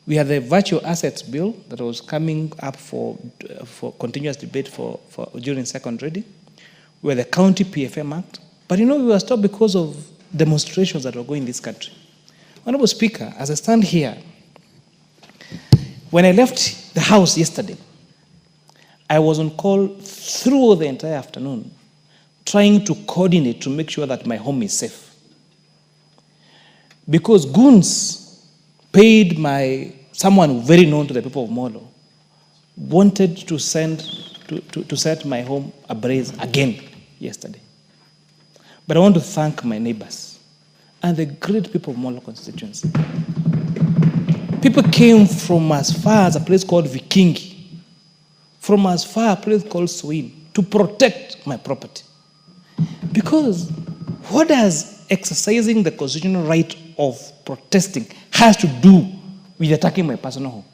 We had the Virtual Assets Bill that was coming up for continuous debate during second reading. We had the County PFM Act. But we were stopped because of demonstrations that were going in this country. Honorable Speaker, as I stand here, when I left the House yesterday, I was on call through the entire afternoon, trying to coordinate to make sure that my home is safe. Because goons paid someone very known to the people of Molo, wanted to set my home ablaze again yesterday. But I want to thank my neighbors and the great people of Molo constituency. People came from as far as a place called Vikingi, from as far a place called Swin, to protect my property. Because what does exercising the constitutional right of protesting has to do with attacking my personal home?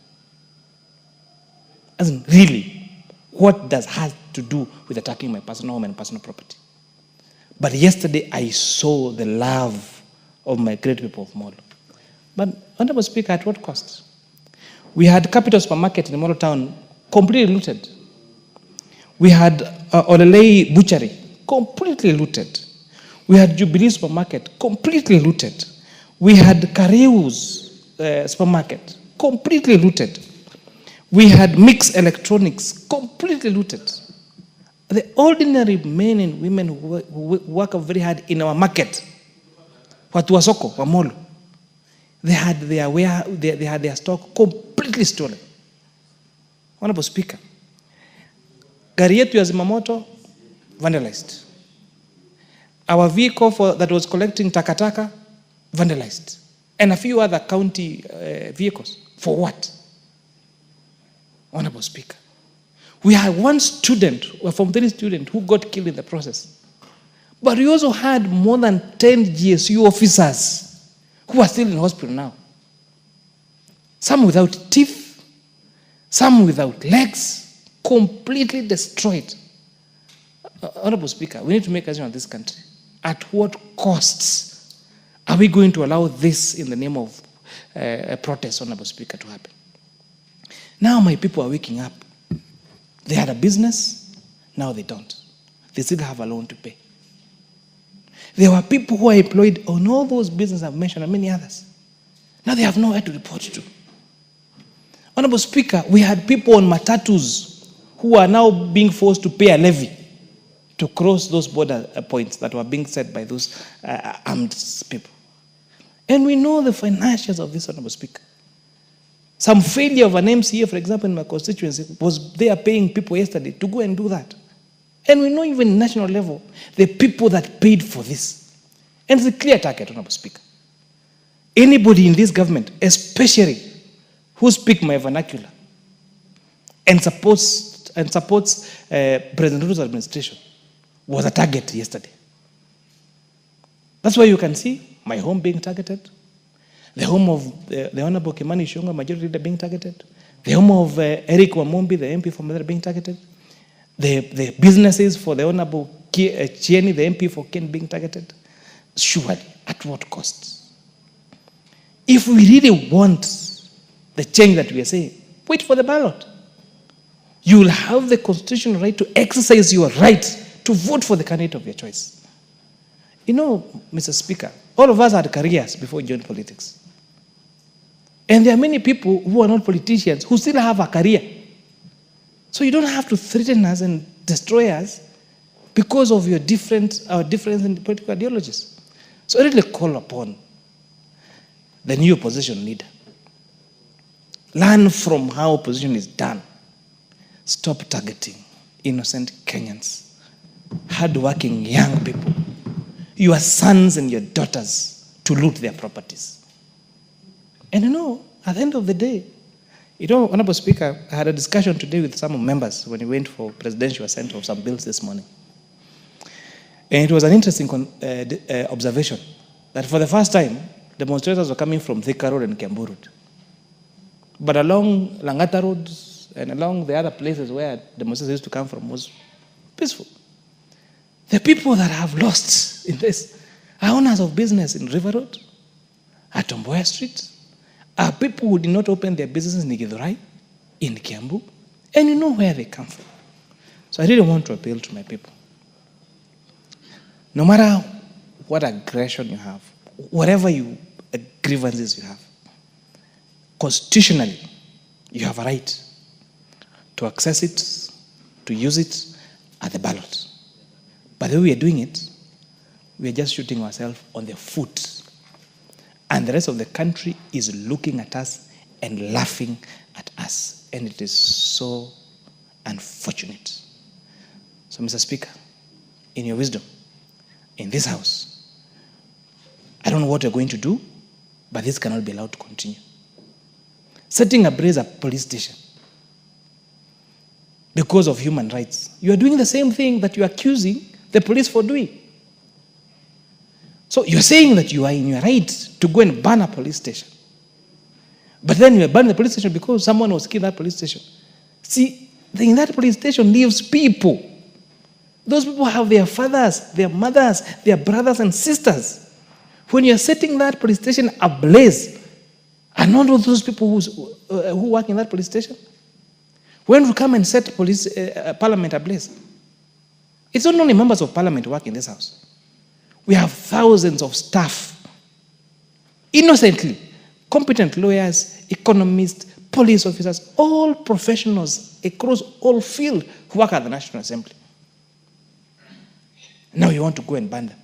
As in, really, what has to do with attacking my personal home and personal property? But yesterday, I saw the love of my great people of Molo. But, Honorable Speaker, at what cost? We had Capital Supermarket in Molo Town completely looted. We had Olelei Butchery completely looted. We had Jubilee Supermarket completely looted. We had Kariu's Supermarket completely looted. We had Mix Electronics completely looted. The ordinary men and women who work very hard in our market, watu wa soko, wa Molo, they had their stock completely stolen. Honorable Speaker, gari yetu ya zimamoto vandalized. Our vehicle that was collecting takataka vandalized. And a few other county vehicles. For what? Honorable Speaker, we had one student, a Form 3 student, who got killed in the process. But we also had more than 10 GSU officers who are still in hospital now. Some without teeth, some without legs, completely destroyed. Honorable Speaker, we need to make a decision on this country. At what costs are we going to allow this in the name of a protest, Honorable Speaker, to happen? Now my people are waking up. They had a business, now they don't. They still have a loan to pay. There were people who are employed on all those businesses I've mentioned and many others. Now they have nowhere to report to. Honorable Speaker, we had people on matatus who are now being forced to pay a levy to cross those border points that were being set by those armed people. And we know the financials of this, Honorable Speaker. Some failure of an MCA, for example, in my constituency, was they are paying people yesterday to go and do that. And we know even national level, the people that paid for this. And it's a clear target, Honorable Speaker. Anybody in this government, especially who speak my vernacular and supports President Ruto's administration, was a target yesterday. That's why you can see my home being targeted, the home of the Honorable Kimani Ichung'wah, Majority Leader, being targeted, the home of Eric Wamombi, the MP for Mathare, being targeted, the businesses for the Honorable Chieni, the MP for Ken, being targeted. Surely, at what cost? If we really want the change that we are saying, wait for the ballot. You will have the constitutional right to exercise your right to vote for the candidate of your choice. You know, Mr. Speaker, all of us had careers before we joined politics. And there are many people who are not politicians who still have a career. So you don't have to threaten us and destroy us because of our difference in political ideologies. So I really call upon the new opposition leader. Learn from how opposition is done. Stop targeting innocent Kenyans, hardworking young people, your sons and your daughters, to loot their properties. And you know, at the end of the day, you know, Honorable Speaker, I had a discussion today with some members when we went for presidential assent of some bills this morning. And it was an interesting observation that for the first time, demonstrators were coming from Thika Road and Kiambu Road. But along Langata Road and along the other places where demonstrators used to come from was peaceful. The people that have lost in this are owners of business in River Road, at Tomboya Street, are people who did not open their businesses in Githurai, in Kiambu, and you know where they come from. So I really want to appeal to my people. No matter what aggression you have, whatever grievances you have, constitutionally, you have a right to access it, to use it at the ballot. But the way we are doing it, we are just shooting ourselves on the foot. And the rest of the country is looking at us and laughing at us. And it is so unfortunate. So, Mr. Speaker, in your wisdom, in this House, I don't know what you're going to do, but this cannot be allowed to continue. Setting ablaze a police station because of human rights. You are doing the same thing that you're accusing the police for doing. So you're saying that you are in your right to go and burn a police station. But then you are burning the police station because someone was killed in that police station. See, in that police station lives people. Those people have their fathers, their mothers, their brothers and sisters. When you're setting that police station ablaze, are not all those people who work in that police station? When we come and set Parliament ablaze, it's not only members of Parliament who work in this House. We have thousands of staff, innocently, competent lawyers, economists, police officers, all professionals across all fields who work at the National Assembly. Now you want to go and ban them.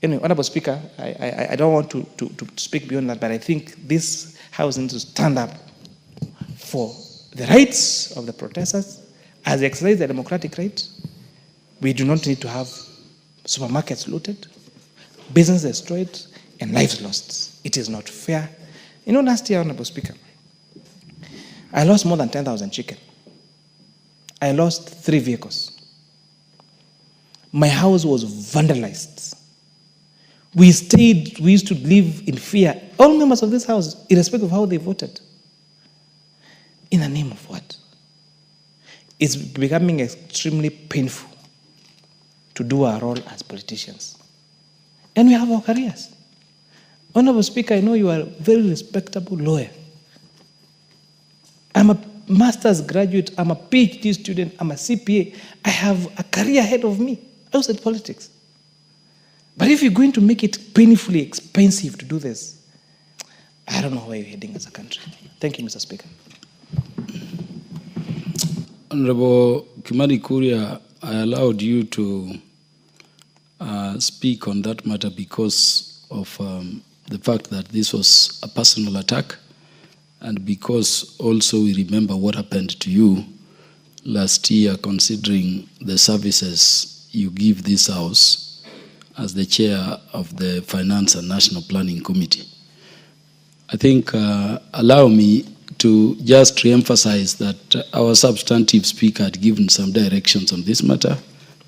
Anyway, Honorable Speaker, I don't want to speak beyond that, but I think this House needs to stand up for the rights of the protesters as they exercise their democratic right. We do not need to have supermarkets looted, business destroyed, and lives lost. It is not fair. You know, last year, Honorable Speaker, I lost more than 10,000 chicken. I lost 3 vehicles. My house was vandalized. We used to live in fear. All members of this House, irrespective of how they voted. In the name of what? It's becoming extremely painful to do our role as politicians. And we have our careers. Honorable Speaker, I know you are a very respectable lawyer. I'm a master's graduate, I'm a PhD student, I'm a CPA. I have a career ahead of me outside politics. But if you're going to make it painfully expensive to do this, I don't know where you're heading as a country. Thank you, Mr. Speaker.
Honorable Kimani Kuria, I allowed you to speak on that matter because of the fact that this was a personal attack and because also we remember what happened to you last year considering the services you give this House as the chair of the Finance and National Planning Committee. I think allow me to just re-emphasize that our substantive speaker had given some directions on this matter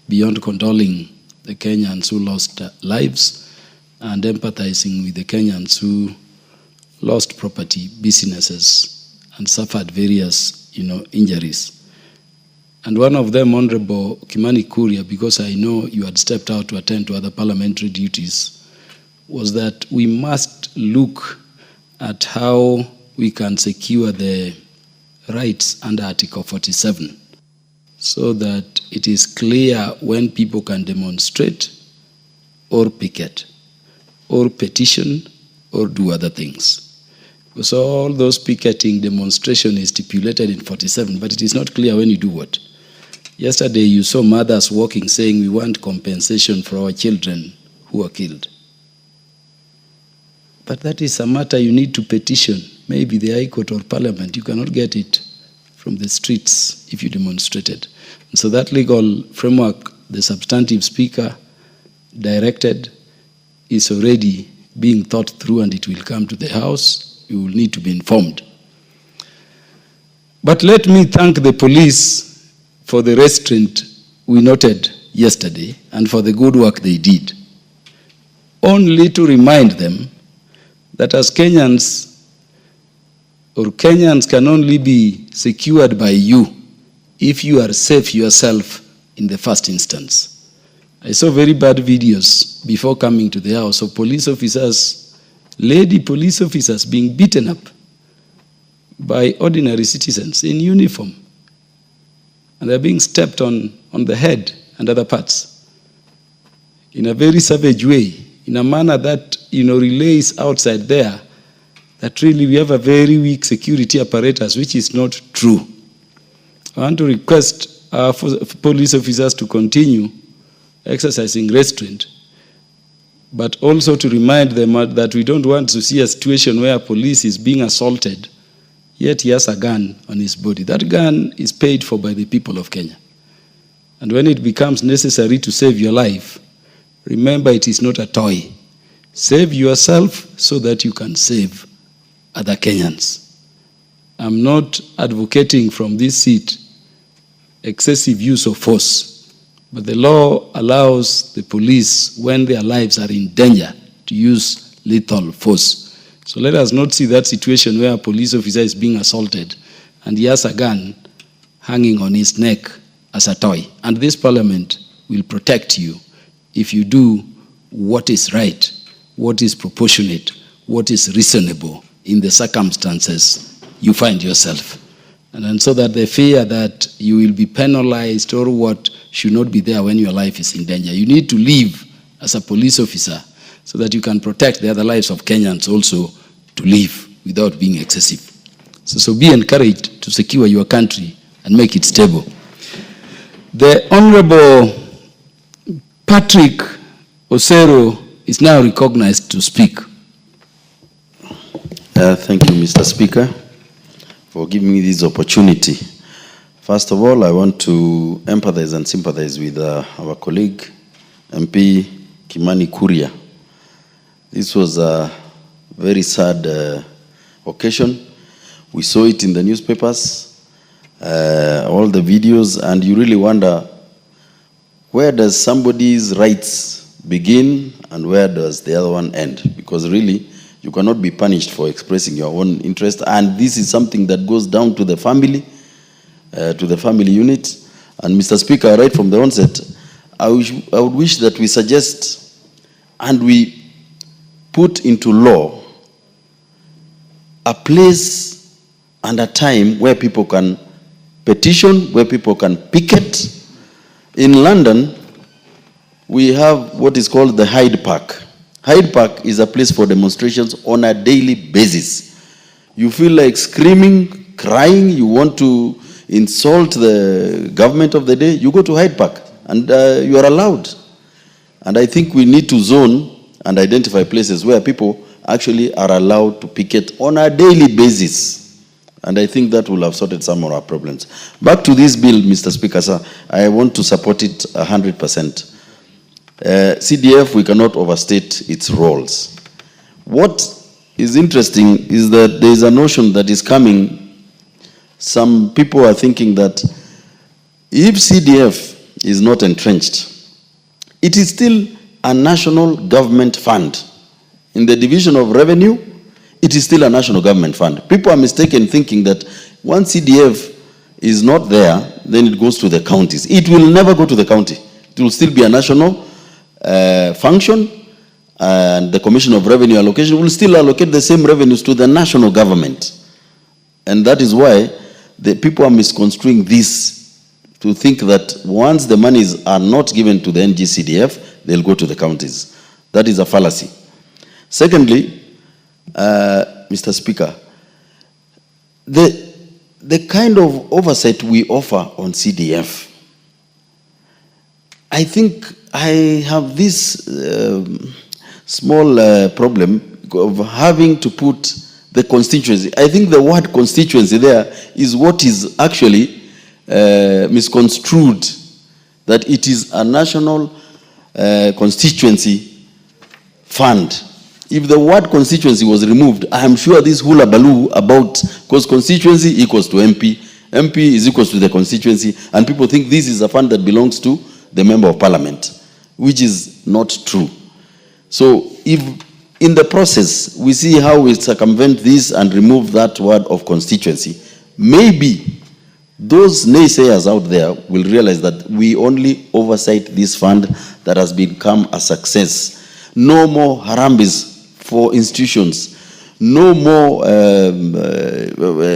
beyond condoling the Kenyans who lost lives and empathizing with the Kenyans who lost property, businesses, and suffered various, injuries. And one of them, Honorable Kimani Kuria, because I know you had stepped out to attend to other parliamentary duties, was that we must look at how we can secure the rights under Article 47 so that it is clear when people can demonstrate or picket or petition or do other things. Because all those picketing demonstration is stipulated in 47, but it is not clear when you do what. Yesterday you saw mothers walking saying we want compensation for our children who are killed. But that is a matter you need to petition, maybe the High Court or Parliament. You cannot get it from the streets if you demonstrated. And so that legal framework, the substantive speaker directed, is already being thought through and it will come to the House. You will need to be informed. But let me thank the police for the restraint we noted yesterday and for the good work they did. Only to remind them that as Kenyans, or Kenyans can only be secured by you if you are safe yourself in the first instance. I saw very bad videos before coming to the house of police officers, lady police officers being beaten up by ordinary citizens in uniform. And they're being stepped on the head and other parts in a very savage way, in a manner that, relays outside there that really we have a very weak security apparatus, which is not true. I want to request our police officers to continue exercising restraint, but also to remind them that we don't want to see a situation where police is being assaulted, yet he has a gun on his body. That gun is paid for by the people of Kenya. And when it becomes necessary to save your life, remember it is not a toy. Save yourself so that you can save other Kenyans. I'm not advocating from this seat excessive use of force, but the law allows the police, when their lives are in danger, to use lethal force. So let us not see that situation where a police officer is being assaulted and he has a gun hanging on his neck as a toy. And this parliament will protect you if you do what is right, what is proportionate, what is reasonable in the circumstances you find yourself. And so that the fear that you will be penalized or what should not be there when your life is in danger. You need to live as a police officer so that you can protect the other lives of Kenyans also to live without being excessive. So be encouraged to secure your country and make it stable. The Honorable Patrick Osero is now recognized to speak.
Thank you, Mr. Speaker, for giving me this opportunity. First of all, I want to empathize and sympathize with our colleague, MP Kimani Kuria. This was a very sad occasion. We saw it in the newspapers, all the videos, and you really wonder, where does somebody's rights begin and where does the other one end? Because really, you cannot be punished for expressing your own interest, and this is something that goes down to the family unit. And Mr. Speaker, right from the onset, I would wish that we suggest and we put into law a place and a time where people can petition, where people can picket. In London, we have what is called the Hyde Park. Hyde Park is a place for demonstrations on a daily basis. You feel like screaming, crying, you want to insult the government of the day, you go to Hyde Park and you are allowed. And I think we need to zone and identify places where people actually are allowed to picket on a daily basis. And I think that will have sorted some of our problems. Back to this bill, Mr. Speaker, sir, I want to support it 100%. CDF, we cannot overstate its roles. What is interesting is that there is a notion that is coming. Some people are thinking that if CDF is not entrenched, it is still a national government fund. In the division of revenue, it is still a national government fund. People are mistaken thinking that once CDF is not there, then it goes to the counties. It will never go to the county. It will still be a national function, and the Commission of Revenue Allocation will still allocate the same revenues to the national government. And that is why the people are misconstruing this to think that once the monies are not given to the NGCDF, they'll go to the counties. That is a fallacy. Secondly, Mr. Speaker, the kind of oversight we offer on CDF, I think I have this small problem of having to put the constituency. I think the word constituency there is what is actually misconstrued, that it is a national constituency fund. If the word constituency was removed, I am sure this hula baloo about, because constituency equals to MP, MP is equals to the constituency, and people think this is a fund that belongs to the member of parliament, which is not true. So if in the process we see how we circumvent this and remove that word of constituency, maybe those naysayers out there will realize that we only oversight this fund that has become a success. No more harambes for institutions. No more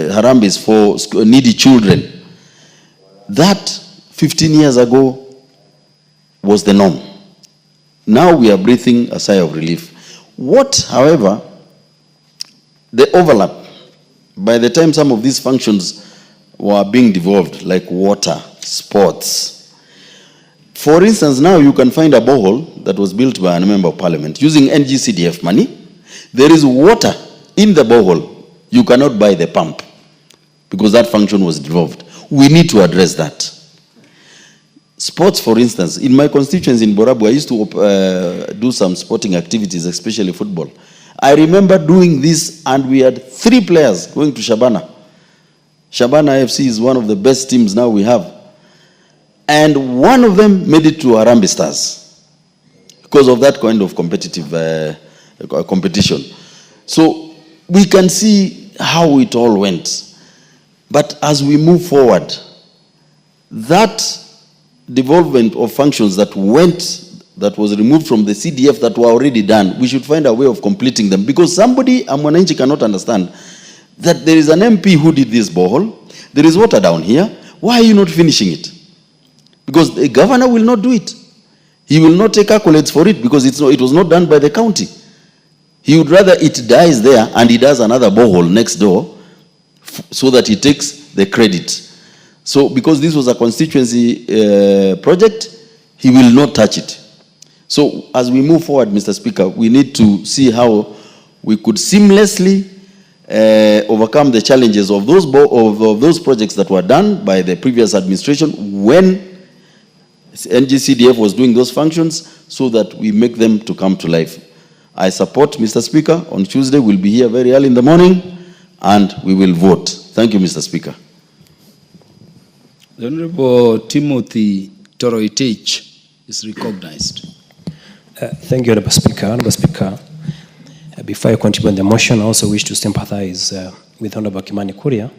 harambes for needy children. That 15 years ago was the norm. Now we are breathing a sigh of relief. What, however, the overlap, by the time some of these functions were being devolved, like water, sports. For instance, now you can find a borehole that was built by a member of parliament using NGCDF money. There is water in the borehole. You cannot buy the pump because that function was devolved. We need to address that. Sports, for instance, in my constituency in Borabu, I used to do some sporting activities, especially football. I remember doing this, and we had 3 players going to Shabana. Shabana FC is one of the best teams now we have. And one of them made it to Harambee Stars because of that kind of competitive competition. So we can see how it all went. But as we move forward, that devolvement of functions that was removed from the CDF that were already done, we should find a way of completing them. Because somebody, Mwananchi, cannot understand that there is an MP who did this borehole, there is water down here, why are you not finishing it? Because the governor will not do it. He will not take accolades for it because it was not done by the county. He would rather it dies there and he does another borehole next door so that he takes the credit. So because this was a constituency project, he will not touch it. So as we move forward, Mr. Speaker, we need to see how we could seamlessly overcome the challenges of those projects that were done by the previous administration when NGCDF was doing those functions, so that we make them to come to life. I support, Mr. Speaker. On Tuesday, we'll be here very early in the morning, and we will vote. Thank you, Mr. Speaker.
The Honorable Timothy Toroitich is recognized.
Thank you, Honorable Speaker. Honorable Speaker, before I contribute on the motion, I also wish to sympathize with Honorable Kimani Kuria.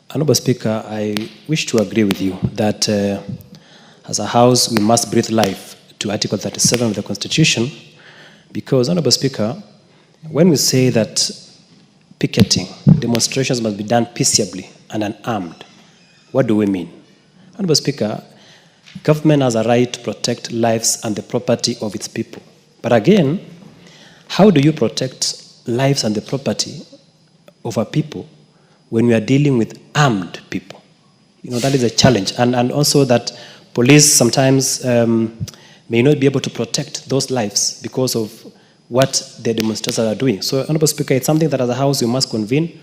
Honorable Speaker, I wish to agree with you that as a House, we must breathe life to Article 37 of the Constitution, because, Honorable Speaker, when we say that picketing, demonstrations must be done peaceably and unarmed, what do we mean? Honorable Speaker, government has a right to protect lives and the property of its people. But again, how do you protect lives and the property of a people when we are dealing with armed people? You know, that is a challenge. And also that police sometimes may not be able to protect those lives because of what the demonstrators are doing. So, Honorable Speaker, it's something that as a House we must convene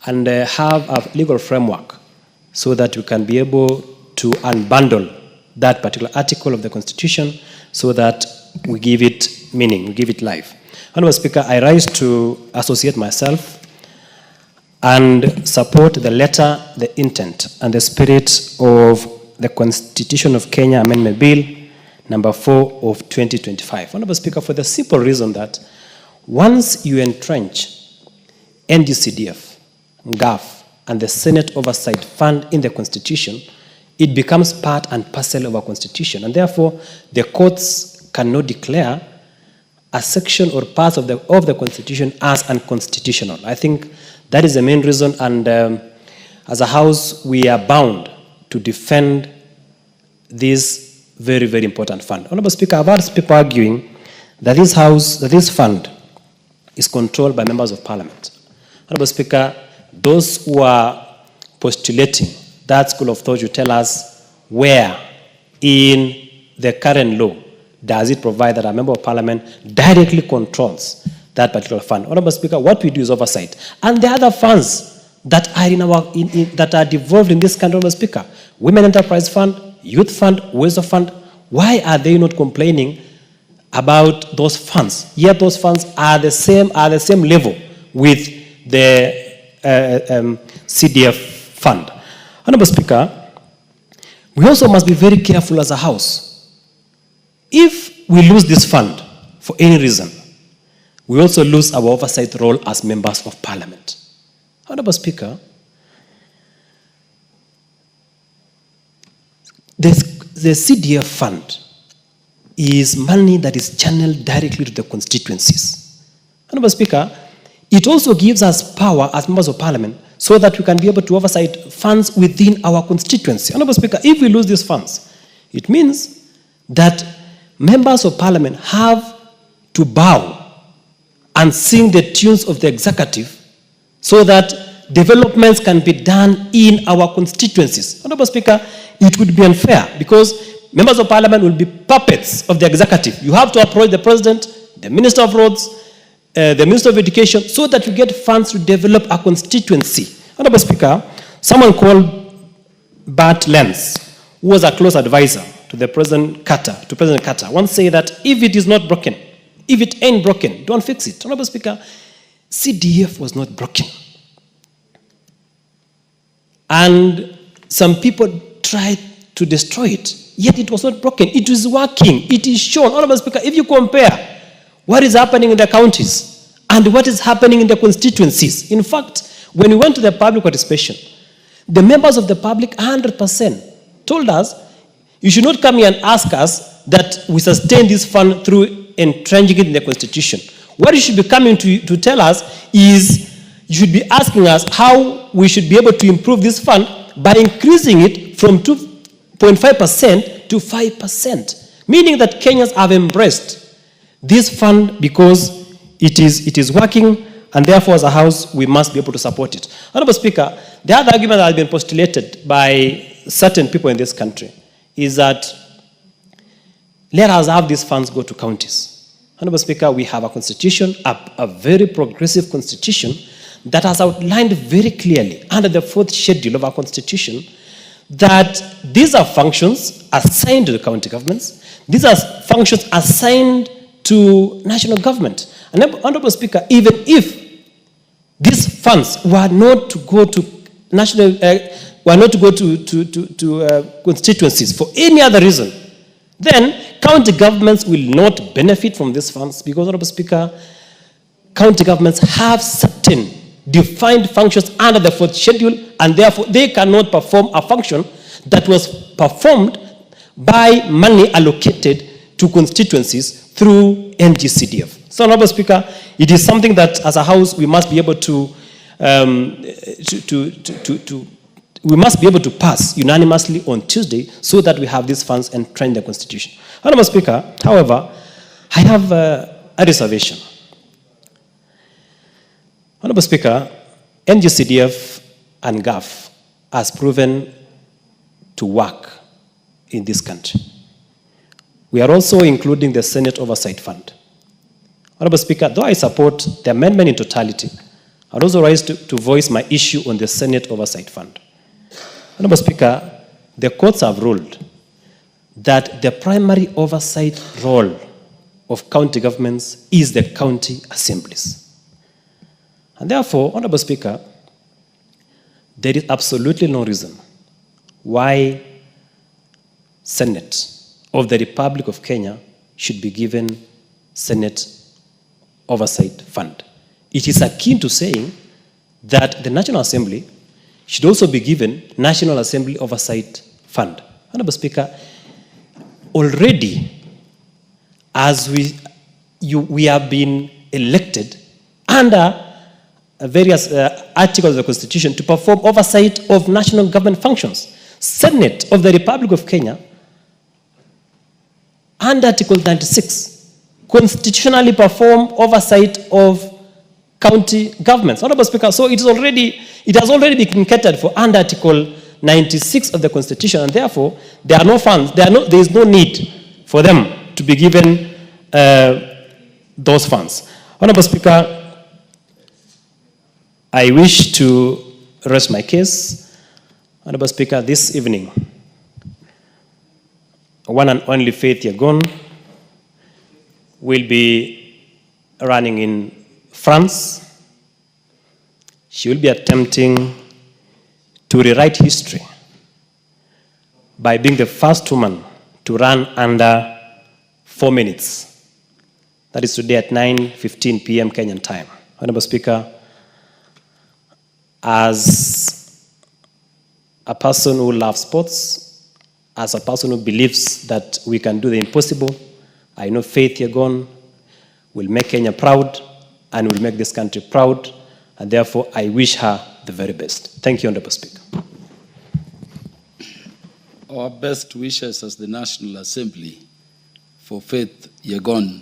and have a legal framework so that we can be able to unbundle that particular article of the Constitution so that we give it meaning, we give it life. Honorable Speaker, I rise to associate myself and support the letter, the intent, and the spirit of the Constitution of Kenya Amendment Bill number 4 of 2025. Honorable Speaker, for the simple reason that once you entrench NGCDF, GAF, and the Senate Oversight Fund in the Constitution, it becomes part and parcel of our Constitution. And therefore, the courts cannot declare a section or part of the Constitution as unconstitutional. I think that is the main reason, and as a House, we are bound to defend this very, very important fund. Honorable Speaker, I've heard people arguing that this fund is controlled by members of Parliament. Honorable Speaker, those who are postulating that school of thought, you tell us where in the current law does it provide that a member of Parliament directly controls that particular fund. Honorable Speaker, what we do is oversight. And the other funds that are that are devolved in this country, Honorable Speaker, Women Enterprise Fund, Youth Fund, Wisdom Fund, why are they not complaining about those funds? Yet those funds are the same level with the CDF fund. Honorable Speaker, we also must be very careful as a House. If we lose this fund for any reason, we also lose our oversight role as members of Parliament. Honorable Speaker, the CDF fund is money that is channeled directly to the constituencies. Honorable Speaker, it also gives us power as members of Parliament so that we can be able to oversight funds within our constituency. Honorable Speaker, if we lose these funds, it means that members of Parliament have to bow and sing the tunes of the executive so that developments can be done in our constituencies. Honorable Speaker, it would be unfair because members of Parliament will be puppets of the executive. You have to approach the President, the Minister of Roads, the Minister of Education, so that you get funds to develop a constituency. Honorable Speaker, someone called Bart Lenz, who was a close advisor to the President Carter, once said that if it is not broken, if it ain't broken, don't fix it. Honorable Speaker, CDF was not broken. And some people tried to destroy it, yet it was not broken. It is working. It is shown. Honorable Speaker, if you compare what is happening in the counties and what is happening in the constituencies, in fact, when we went to the public participation, the members of the public 100% told us, you should not come here and ask us that we sustain this fund through entrenching it in the Constitution. What you should be coming to tell us is, you should be asking us how we should be able to improve this fund by increasing it from 2.5% to 5%. Meaning that Kenyans have embraced this fund because it is working, and therefore as a House we must be able to support it. Honorable Speaker, the other argument that has been postulated by certain people in this country is that let us have these funds go to counties. Honorable Speaker, we have a constitution, a very progressive constitution that has outlined very clearly under the 4th schedule of our constitution that these are functions assigned to the county governments. These are functions assigned to national government. And Honorable Speaker, even if these funds were not to go to national, were not to go to constituencies for any other reason, then county governments will not benefit from these funds because, Honorable Speaker, county governments have certain defined functions under the 4th schedule, and therefore they cannot perform a function that was performed by money allocated to constituencies through NGCDF. So, Honorable Speaker, it is something that as a House we must be able to pass unanimously on Tuesday so that we have these funds entrenched in the Constitution. Honorable Speaker, however, I have a reservation. Honorable Speaker, NGCDF and GAF has proven to work in this country. We are also including the Senate Oversight Fund. Honorable Speaker, though I support the amendment in totality, I would also rise to voice my issue on the Senate Oversight Fund. Honorable Speaker, the courts have ruled that the primary oversight role of county governments is the county assemblies. And therefore, Honorable Speaker, there is absolutely no reason why Senate of the Republic of Kenya should be given Senate Oversight Fund. It is akin to saying that the National Assembly should also be given National Assembly Oversight Fund. Honorable Speaker, already as we have been elected under various articles of the Constitution to perform oversight of national government functions. Senate of the Republic of Kenya, under Article 96, constitutionally perform oversight of county governments. Honorable Speaker, so it has already been catered for under Article 96 of the Constitution, and therefore there are no funds, there is no need for them to be given those funds. Honorable Speaker, I wish to rest my case. Honorable Speaker, this evening, one and only Faith Yegon will be running in France. She will be attempting to rewrite history by being the first woman to run under 4 minutes. That is today at 9:15 p.m. Kenyan time. Honorable Speaker, as a person who loves sports, as a person who believes that we can do the impossible, I know Faith Yegon will make Kenya proud and will make this country proud, and therefore I wish her the very best. Thank you, Honorable Speaker.
Our best wishes as the National Assembly for Faith Yegon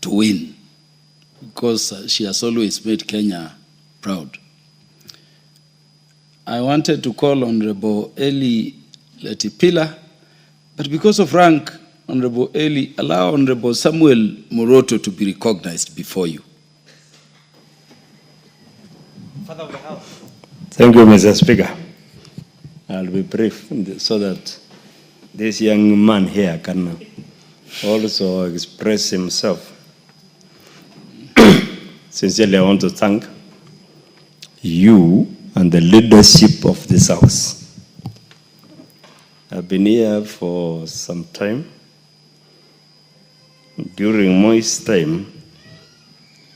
to win, because she has always made Kenya proud. I wanted to call Honorable Eli Letipila, but because of rank, Honorable Eli, allow Honorable Samuel Moroto to be recognized before you.
Father of the House.
Thank you, Mr. Speaker. I'll be brief so that this young man here can also express himself. Sincerely, I want to thank you and the leadership of this House. I've been here for some time. During Moi's time,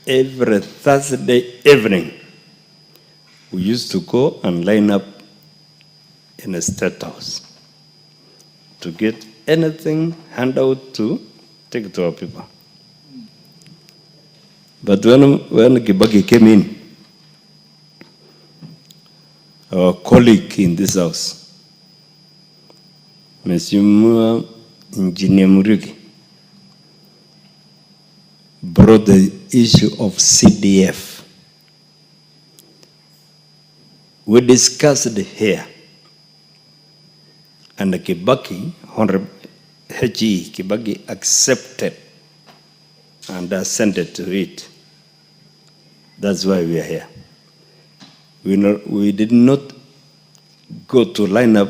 every Thursday evening, we used to go and line up in a State House to get anything handout to take to our people. But when Kibaki came in, our colleague in this House, Mr. Engineer Murigi, brought the issue of CDF. We discussed it here, and the Kibaki, Honorable H.E. Kibaki accepted and assented to it. That's why we are here. We did not go to line up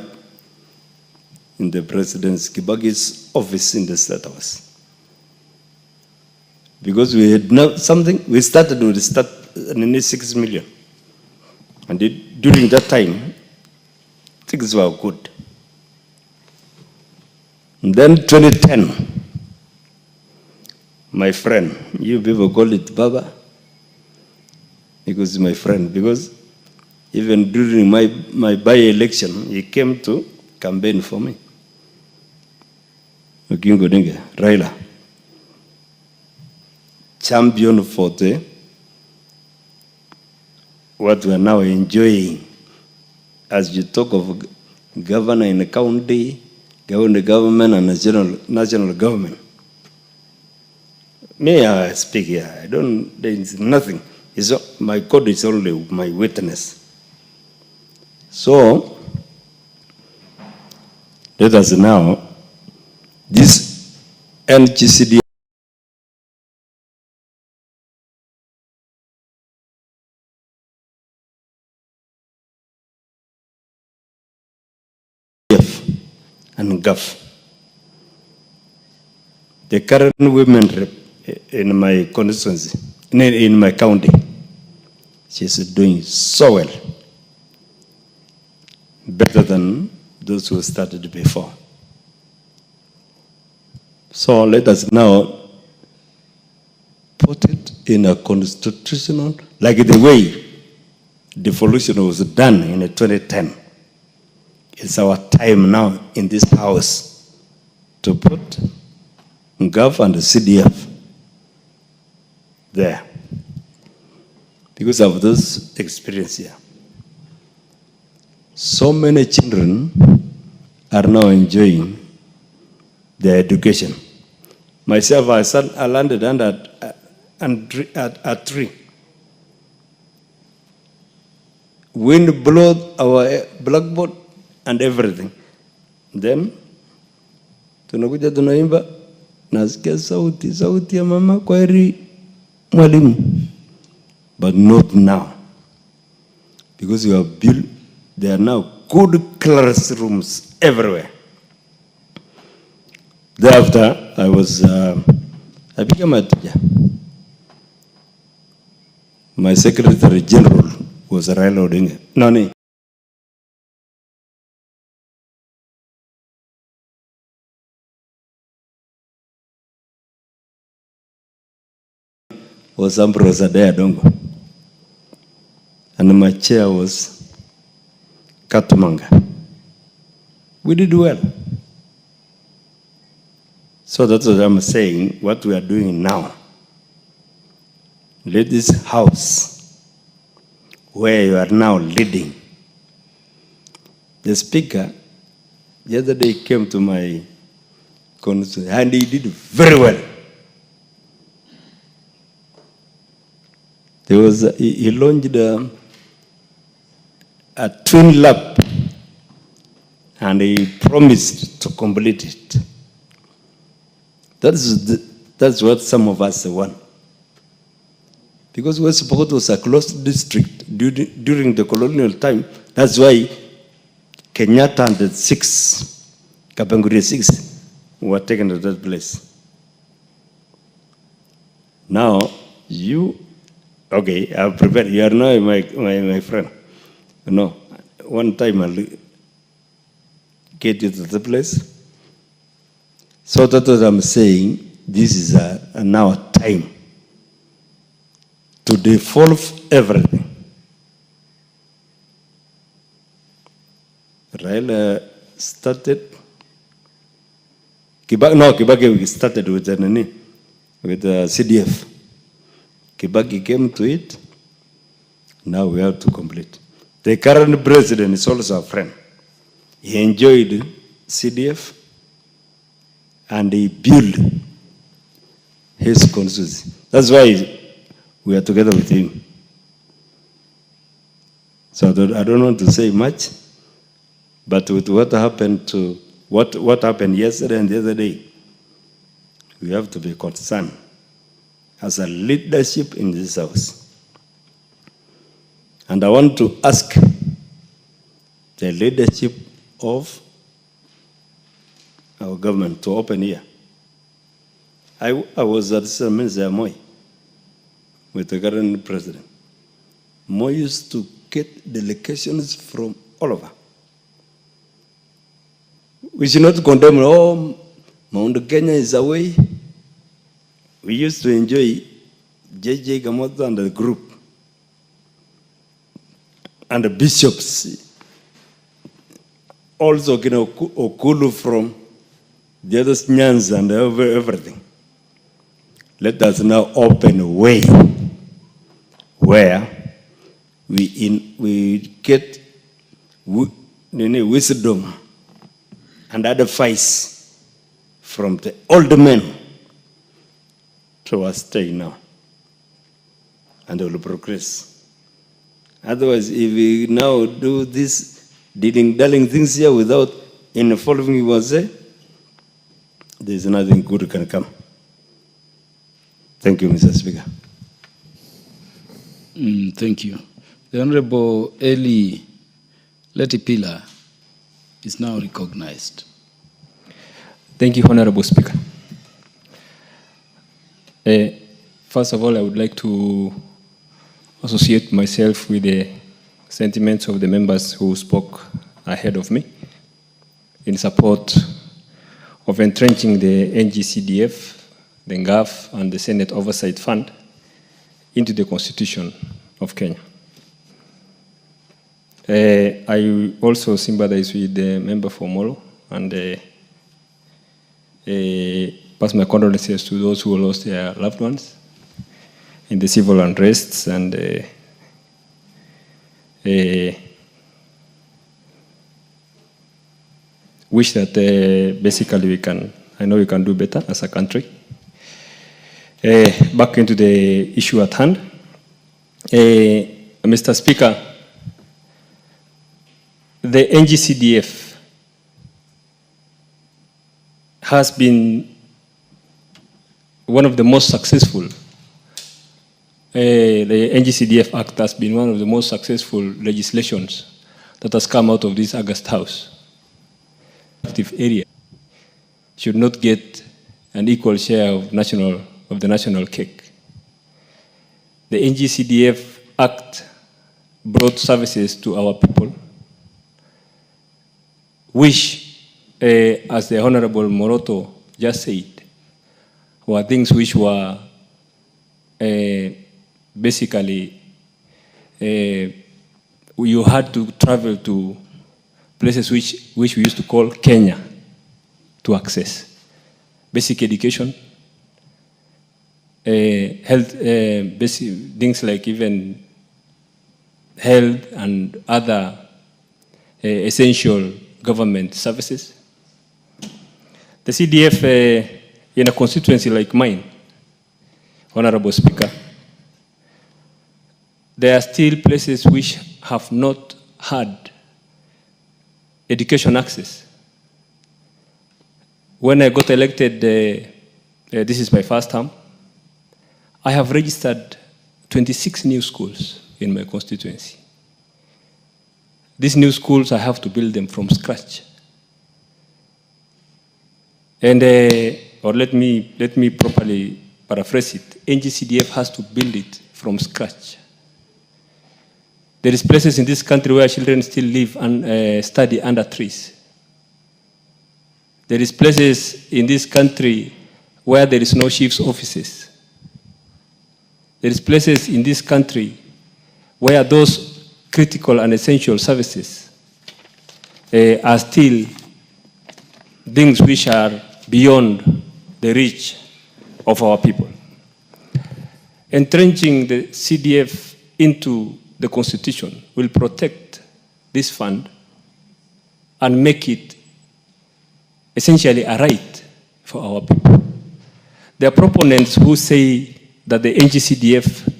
in the President's Kibaki's office in the State House. Because we had something, we started with 6 million. And during that time, things were good. And then 2010, my friend, you people call it Baba, because he's my friend, because even during my by-election, he came to campaign for me. Odinga, Raila, champion for what we are now enjoying. As you talk of governor in the county, government and national government. May I speak here? There is nothing. My code is only my witness. So, let us now, this NGCD and GAF. The current women rep in my constituency, in my county, she's doing so well. Better than those who started before. So let us now put it in a constitutional, like the way devolution was done in 2010. It's our time now in this House to put GAF and the CDF there because of this experience here. So many children are now enjoying their education. Myself, I landed under a tree. Wind blew our blackboard and everything. Then, tunakuja tunaimba, nasikia sauti ya mama kwaheri mwalimu. But not now. Because you have built, there are now good classrooms everywhere. Thereafter, I became a teacher. My Secretary General was Raila Odinga. No. was Ambrose Adair Dongo. And my chair was Katumanga. We did well. So that's what I'm saying, what we are doing now. Let this house, where you are now leading, the speaker, the other day came to my constituency and he did very well. There was he launched a twin lap and he promised to complete it. That's what some of us want. Because West Pokot was a closed district during the colonial time. That's why Kenyatta and the 6, Kapenguri 6, were taken to that place. Now, okay, I've prepared. You are now my friend. No, one time I'll get you to the place. So that's what I'm saying. This is now a time to devolve everything. Raila started. Kibaki started with CDF. Kibaki came to it. Now we have to complete. The current president is also a friend. He enjoyed CDF and he built his constituency. That's why we are together with him. So I don't want to say much, but with what happened what happened yesterday and the other day, we have to be concerned as a leadership in this house. And I want to ask the leadership of our government to open here. I was at Moi with the current president. Moi used to get delegations from all over. We should not condemn, Mount Kenya is away. We used to enjoy J.J. Gamoto and the group. And the bishops, also Okulu from the other Nyans and everything. Let us now open a way where we get wisdom and advice from the old men to our stay now. And they will progress. Otherwise, if we now do this dilly-dallying things here without involving USA, there is nothing good can come. Thank you, Mr. Speaker.
Thank you. The Honorable Eli Letipila is now recognized.
Thank you, Honorable Speaker. First of all, I would like to associate myself with the sentiments of the members who spoke ahead of me in support of entrenching the NGCDF, the GAF, and the Senate Oversight Fund into the Constitution of Kenya. I also sympathize with the member for Molo and pass my condolences to those who lost their loved ones in the civil unrests, and wish that basically I know we can do better as a country. Back into the issue at hand. Mr. Speaker, the NGCDF has been one of the most successful. The NGCDF Act has been one of the most successful legislations that has come out of this August House. Active area should not get an equal share of the national cake. The NGCDF Act brought services to our people, which, as the Honorable Moroto just said, were things which were basically, you had to travel to places which we used to call Kenya to access basic education, health, basic things like even health and other essential government services. The CDF in a constituency like mine, Honorable Speaker, there are still places which have not had education access. When I got elected, this is my first term, I have registered 26 new schools in my constituency. These new schools, I have to build them from scratch. And, or let me properly paraphrase it. NGCDF has to build it from scratch. There is places in this country where children still live and study under trees. There is places in this country where there is no chief's offices. There is places in this country where those critical and essential services are still things which are beyond the reach of our people. Entrenching the CDF into the Constitution will protect this fund and make it essentially a right for our people. There are proponents who say that the NGCDF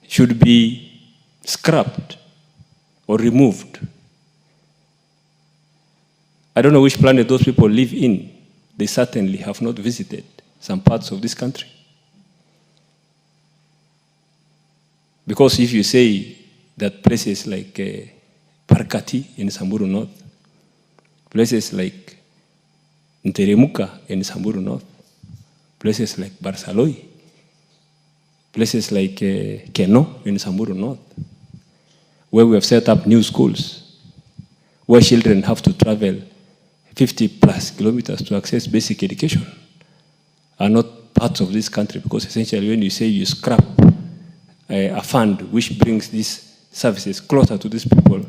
should be scrapped or removed. I don't know which planet those people live in. They certainly have not visited some parts of this country. Because if you say that places like Parkati in Samburu North, places like Nteremuka in Samburu North, places like Barsaloi, places like Keno in Samburu North, where we have set up new schools, where children have to travel 50 plus kilometers to access basic education, are not parts of this country, because essentially when you say you scrap a fund which brings these services closer to these people,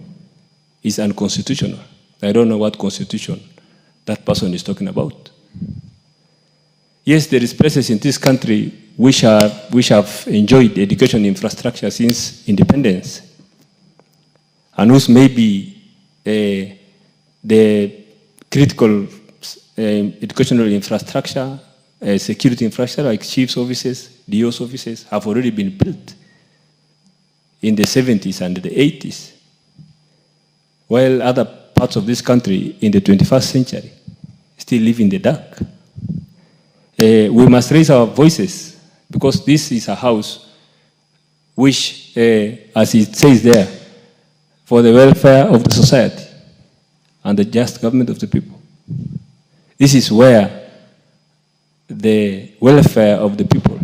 is unconstitutional. I don't know what constitution that person is talking about. Yes, there is places in this country which have enjoyed education infrastructure since independence, and whose maybe the critical educational infrastructure, security infrastructure like chief's offices, DO's offices have already been built in the 70s and the 80s, while other parts of this country in the 21st century still live in the dark. We must raise our voices, because this is a house which, as it says there, for the welfare of the society and the just government of the people. This is where the welfare of the people,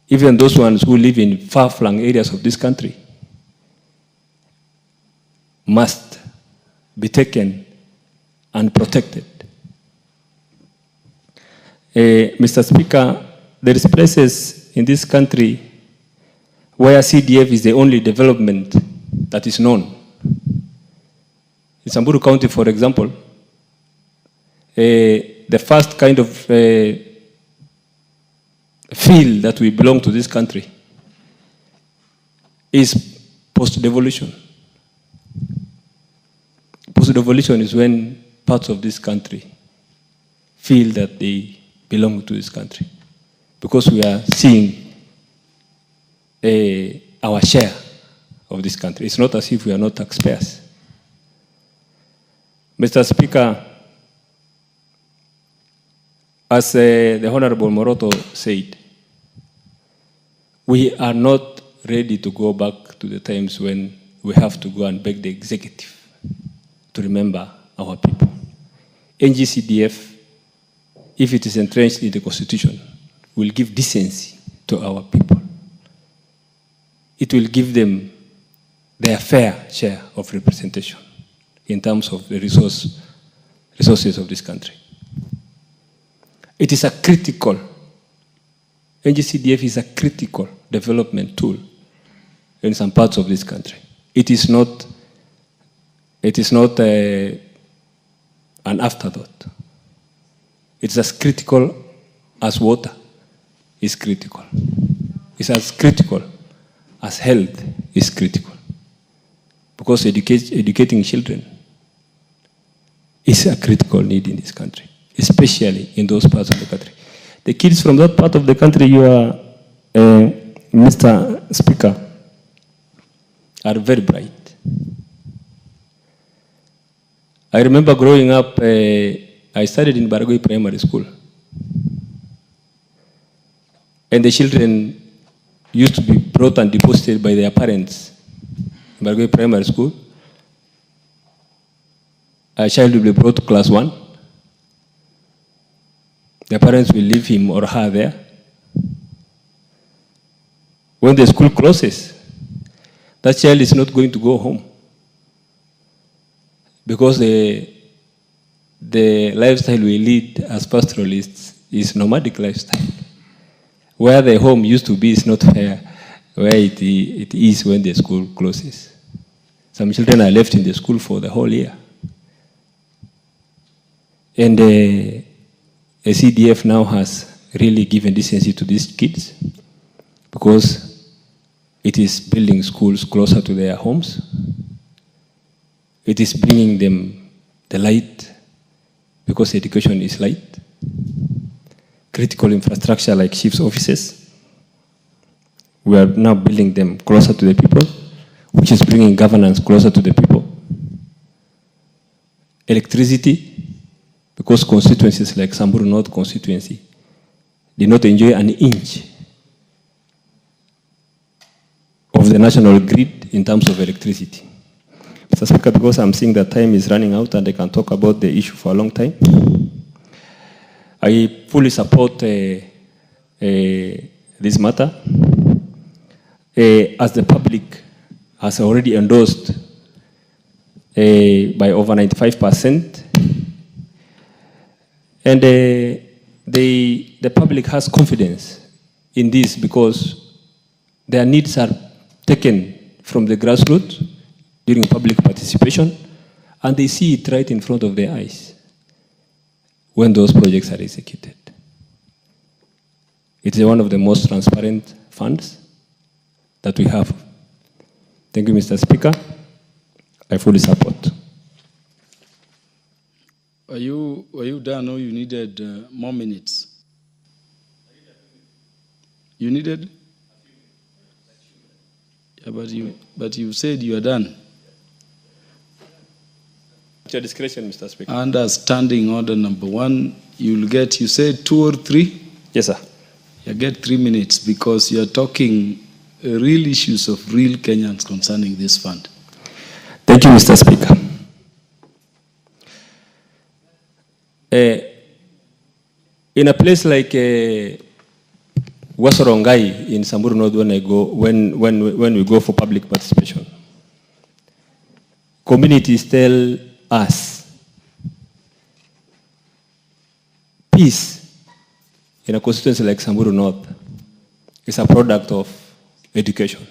even those ones who live in far-flung areas of this country, must be taken and protected. Mr. Speaker, there is places in this country where CDF is the only development that is known. In Samburu County, for example, the first kind of feel that we belong to this country is post-devolution. Post-devolution is when parts of this country feel that they belong to this country, because we are seeing our share of this country. It's not as if we are not taxpayers. Mr. Speaker, as the Honorable Moroto said, we are not ready to go back to the times when we have to go and beg the executive to remember our people. NGCDF, if it is entrenched in the Constitution, will give decency to our people. It will give them their fair share of representation in terms of the resources of this country. It is a critical NGCDF is a critical development tool in some parts of this country. It is not an afterthought. It's as critical as water is critical. It's as critical as health is critical. Because educating children is a critical need in this country, especially in those parts of the country. The kids from that part of the country, Mr. Speaker, are very bright. I remember growing up, I studied in Baragoi Primary School. And the children used to be brought and deposited by their parents in Baragoi Primary School. A child will be brought to class 1. Their parents will leave him or her there. When the school closes, that child is not going to go home because the lifestyle we lead as pastoralists is nomadic lifestyle. Where the home used to be is not where it is when the school closes. Some children are left in the school for the whole year. And a CDF now has really given decency to these kids because it is building schools closer to their homes. It is bringing them the light because education is light. Critical infrastructure like chief's offices, we are now building them closer to the people, which is bringing governance closer to the people. Electricity, because constituencies like Samburu North constituency did not enjoy an inch of the national grid in terms of electricity. Mr. Speaker, because I'm seeing that time is running out and I can talk about the issue for a long time, I fully support this matter. As the public has already endorsed by over 95%, and the public has confidence in this because their needs are taken from the grassroots during public participation, and they see it right in front of their eyes when those projects are executed. It's one of the most transparent funds that we have. Thank you, Mr. Speaker. I fully support.
Are you done or you needed more minutes? You needed? Yeah, but you said you are done.
At your discretion, Mr. Speaker.
Under standing order number 1, you said 2 or 3?
Yes, sir.
You get 3 minutes because you are talking real issues of real Kenyans concerning this fund.
Thank you, Mr. Speaker. In a place like Wasorongai in Samburu North, when we go for public participation, communities tell us peace in a constituency like Samburu North is a product of education.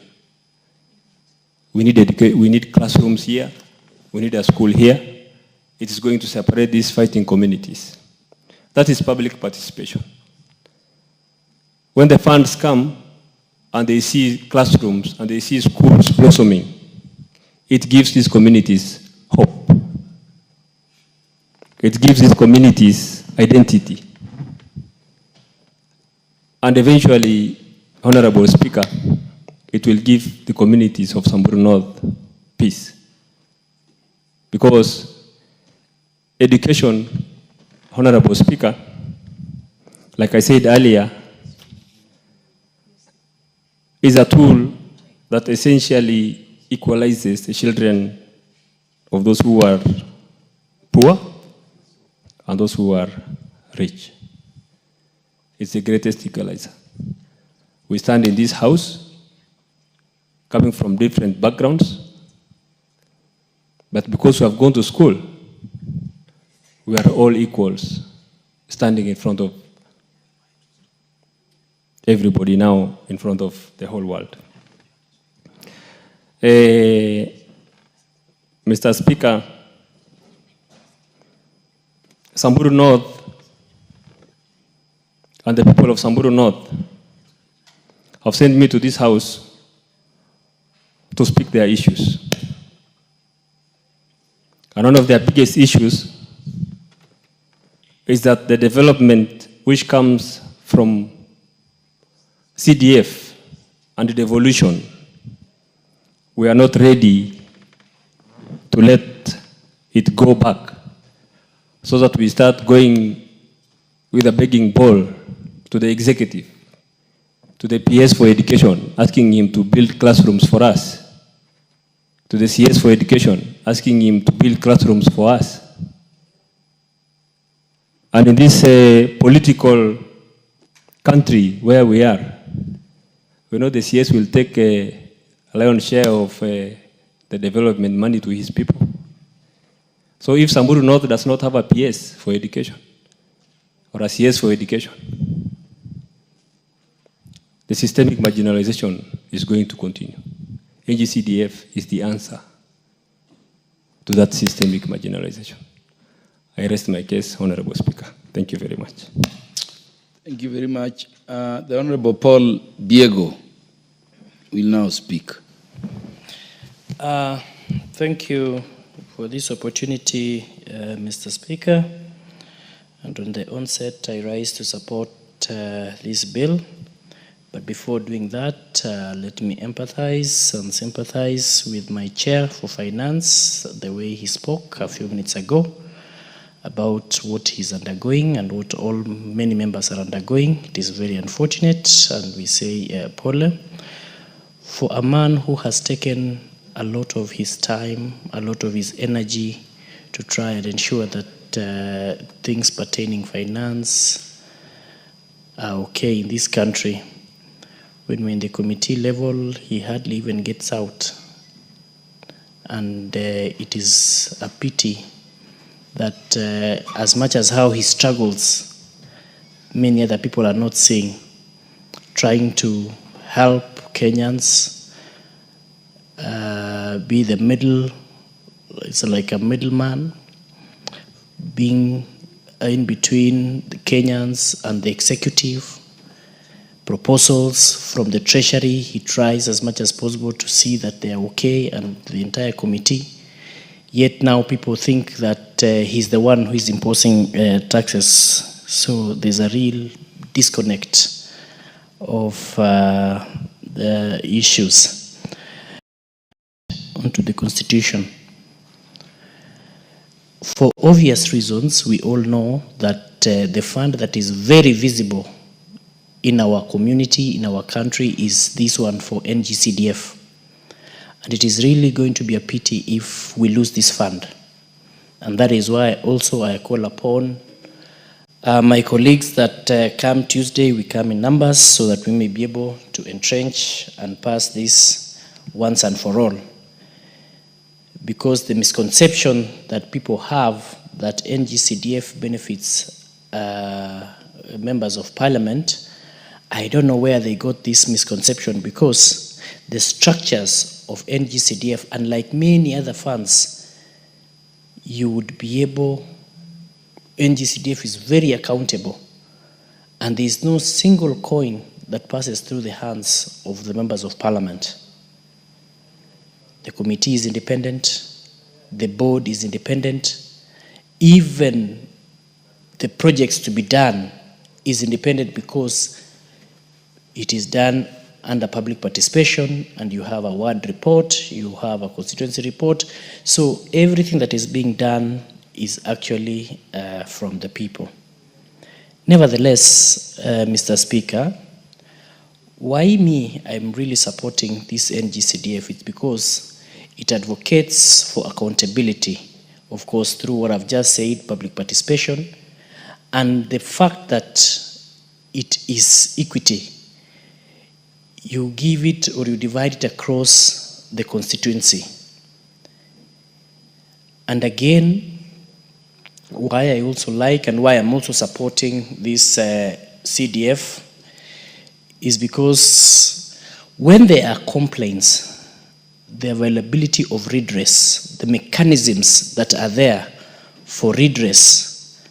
We need classrooms here. We need a school here. It is going to separate these fighting communities. That is public participation. When the funds come and they see classrooms and they see schools blossoming, it gives these communities hope. It gives these communities identity. And eventually, Honorable Speaker, it will give the communities of Samburu North peace. Because education, Honorable Speaker, like I said earlier, is a tool that essentially equalizes the children of those who are poor and those who are rich. It's the greatest equalizer. We stand in this house, coming from different backgrounds, but because we have gone to school, we are all equals, standing in front of everybody now in front of the whole world. Mr. Speaker, Samburu North and the people of Samburu North have sent me to this house to speak their issues. And one of their biggest issues is that the development which comes from CDF and the devolution, we are not ready to let it go back so that we start going with a begging bowl to the executive, to the PS for education, asking him to build classrooms for us, to the CS for education, asking him to build classrooms for us. And in this political country where we are, we know the CS will take a lion's share of the development money to his people. So if Samburu North does not have a PS for education, or a CS for education, the systemic marginalization is going to continue. NGCDF is the answer to that systemic marginalization. I rest my case, Honorable Speaker. Thank you very much.
Thank you very much. The Honorable Paul Biego will now speak.
Thank you for this opportunity, Mr. Speaker. And on the onset, I rise to support this bill. But before doing that, let me empathize and sympathize with my chair for finance, the way he spoke a few minutes ago about what he's undergoing and what many members are undergoing. It is very unfortunate, and we say Pole. For a man who has taken a lot of his time, a lot of his energy to try and ensure that things pertaining finance are okay in this country, when we're in the committee level, he hardly even gets out. And it is a pity that as much as how he struggles, many other people are not seeing, trying to help Kenyans be the middle, it's like a middleman, being in between the Kenyans and the executive. Proposals from the Treasury, he tries as much as possible to see that they are okay, and the entire committee. Yet now people think that he's the one who is imposing taxes. So there's a real disconnect of the issues. Onto the Constitution. For obvious reasons, we all know that the fund that is very visible in our community, in our country, is this one for NGCDF. And it is really going to be a pity if we lose this fund. And that is why also I call upon my colleagues that come Tuesday, we come in numbers so that we may be able to entrench and pass this once and for all. Because the misconception that people have that NGCDF benefits members of parliament, I don't know where they got this misconception, because the structures of NGCDF, unlike many other funds, you would be able, NGCDF is very accountable, and there is no single coin that passes through the hands of the members of parliament. The committee is independent, the board is independent, even the projects to be done is independent, because it is done under public participation, and you have a ward report, you have a constituency report. So everything that is being done is actually from the people. Nevertheless, Mr. Speaker, why me? I'm really supporting this NGCDF. It's because it advocates for accountability, of course, through what I've just said, public participation, and the fact that it is equity. You give it or you divide it across the constituency. And again, why I also like and why I'm also supporting this CDF is because when there are complaints, the availability of redress, the mechanisms that are there for redress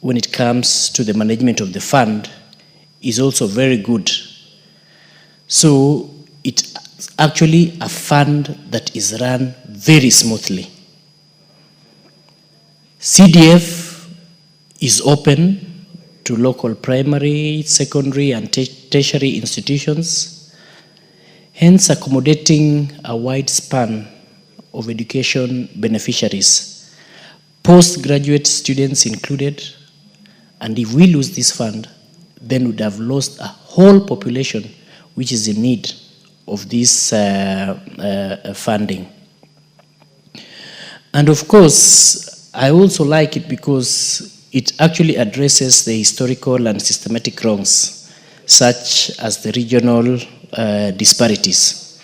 when it comes to the management of the fund is also very good. So it's actually a fund that is run very smoothly. CDF is open to local primary, secondary, and tertiary institutions, hence accommodating a wide span of education beneficiaries, postgraduate students included. And if we lose this fund, then we'd have lost a whole population which is in need of this funding. And of course, I also like it because it actually addresses the historical and systematic wrongs, such as the regional disparities.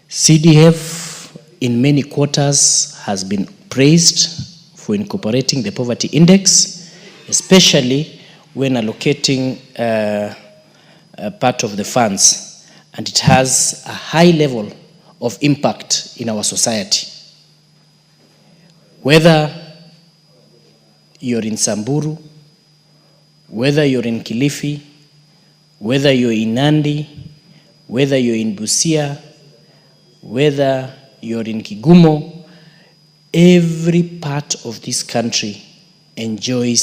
CDF in many quarters has been praised for incorporating the poverty index, especially when allocating a part of the funds, and it has a high level of impact in our society. Whether you're in Samburu, whether you're in Kilifi, whether you're in Nandi, whether you're in Busia, whether you're in Kigumo, every part of this country enjoys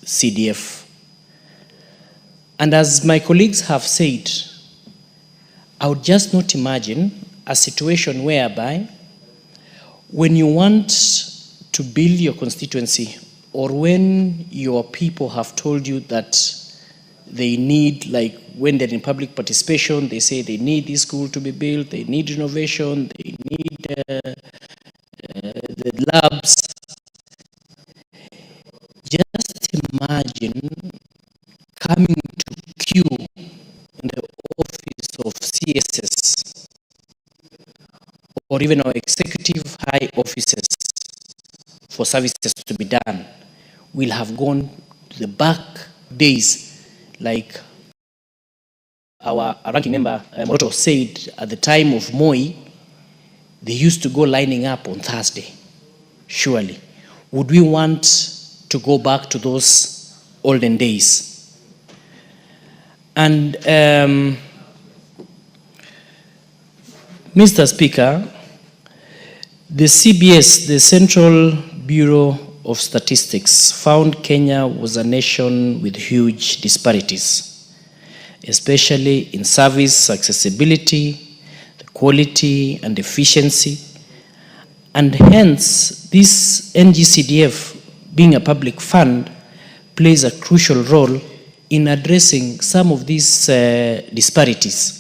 CDF. And as my colleagues have said, I would just not imagine a situation whereby when you want to build your constituency, or when your people have told you that they need, like when they're in public participation, they say they need this school to be built, they need renovation, they need the labs. Just imagine coming to queue in the office of CSS or even our executive high offices for services to be done. We'll have gone to the back days, like our ranking member Ruto said at the time of Moi, they used to go lining up on Thursday. Surely, would we want to go back to those olden days? And Mr. Speaker, the CBS, the Central Bureau of Statistics, found Kenya was a nation with huge disparities, especially in service accessibility, the quality and efficiency. And hence, this NGCDF, being a public fund, plays a crucial role in addressing some of these disparities.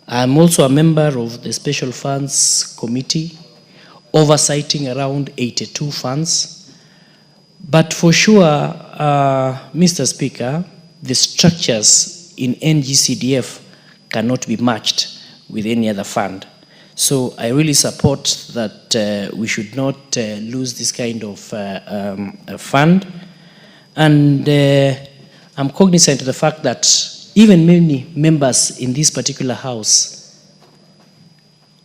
I'm also a member of the Special Funds Committee, oversighting around 82 funds. But for sure, Mr. Speaker, the structures in NGCDF cannot be matched with any other fund. So I really support that we should not lose this kind of fund. And I'm cognizant of the fact that even many members in this particular house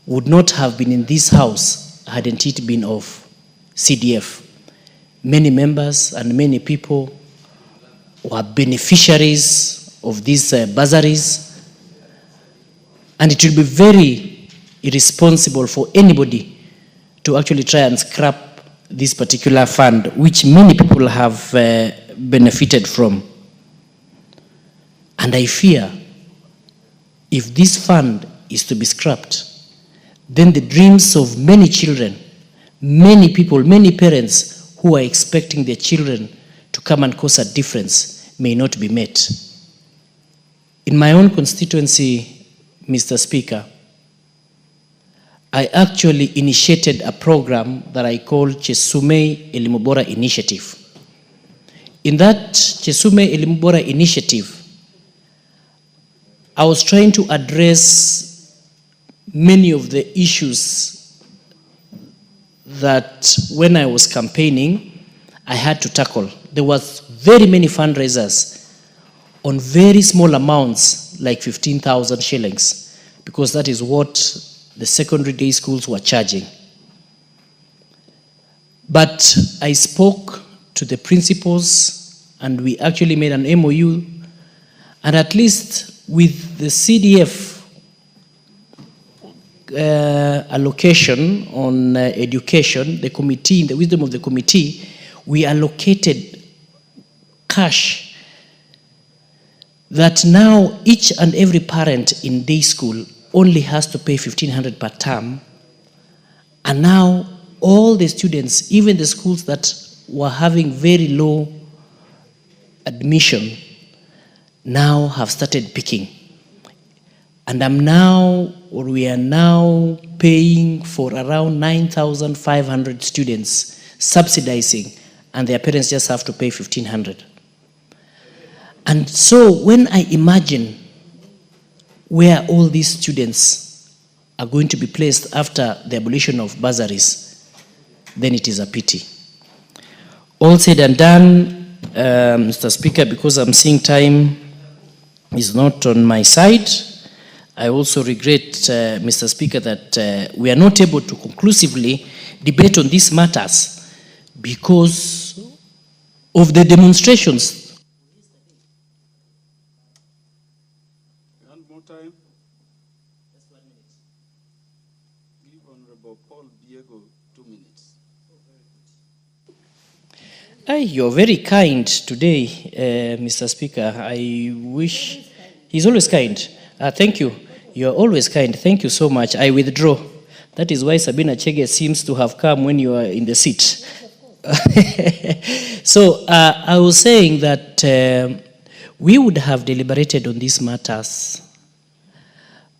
would not have been in this house hadn't it been of CDF. Many members and many people were beneficiaries of these bursaries, and it will be very irresponsible for anybody to actually try and scrap this particular fund, which many people have benefited from. And I fear if this fund is to be scrapped, then the dreams of many children, many people, many parents who are expecting their children to come and cause a difference may not be met. In my own constituency, Mr. Speaker, I actually initiated a program that I call Chesume Elimu Bora Initiative. In that Chesume Elimu Bora Initiative, I was trying to address many of the issues that when I was campaigning, I had to tackle. There was very many fundraisers on very small amounts like 15,000 shillings, because that is what the secondary day schools were charging. But I spoke to the principals and we actually made an MOU, and at least with the CDF allocation on education, the committee, in the wisdom of the committee, we allocated cash that now each and every parent in day school only has to pay 1,500 per term, and now all the students, even the schools that were having very low admission, now have started picking. And we are now paying for around 9,500 students, subsidizing, and their parents just have to pay 1,500. And so when I imagine where all these students are going to be placed after the abolition of bursaries, then it is a pity. All said and done, Mr. Speaker, because I'm seeing time is not on my side, I also regret, Mr. Speaker, that we are not able to conclusively debate on these matters because of the demonstrations.
And more time. Just 1 minute. Give Honorable Paul Diego 2 minutes.
You're very kind today, Mr. Speaker. I wish... He's always kind. Thank you. You're always kind. Thank you so much. I withdraw. That is why Sabina Chege seems to have come when you are in the seat. So I was saying that we would have deliberated on these matters,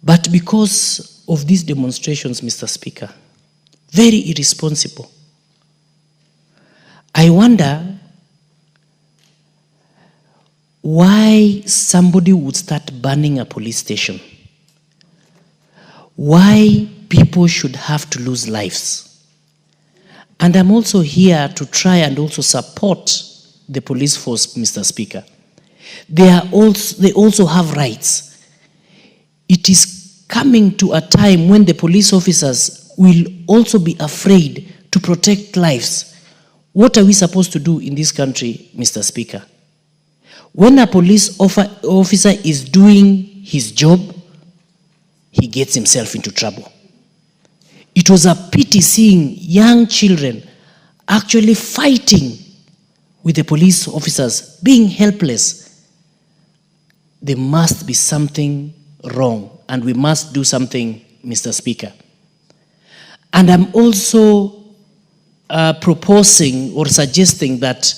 but because of these demonstrations, Mr. Speaker, very irresponsible. I wonder why somebody would start burning a police station. Why people should have to lose lives. And I'm also here to try and also support the police force, Mr. Speaker. They also have rights. It is coming to a time when the police officers will also be afraid to protect lives. What are we supposed to do in this country, Mr. Speaker? When a police officer is doing his job, he gets himself into trouble. It was a pity seeing young children actually fighting with the police officers, being helpless. There must be something wrong, and we must do something, Mr. Speaker. And I'm also proposing or suggesting that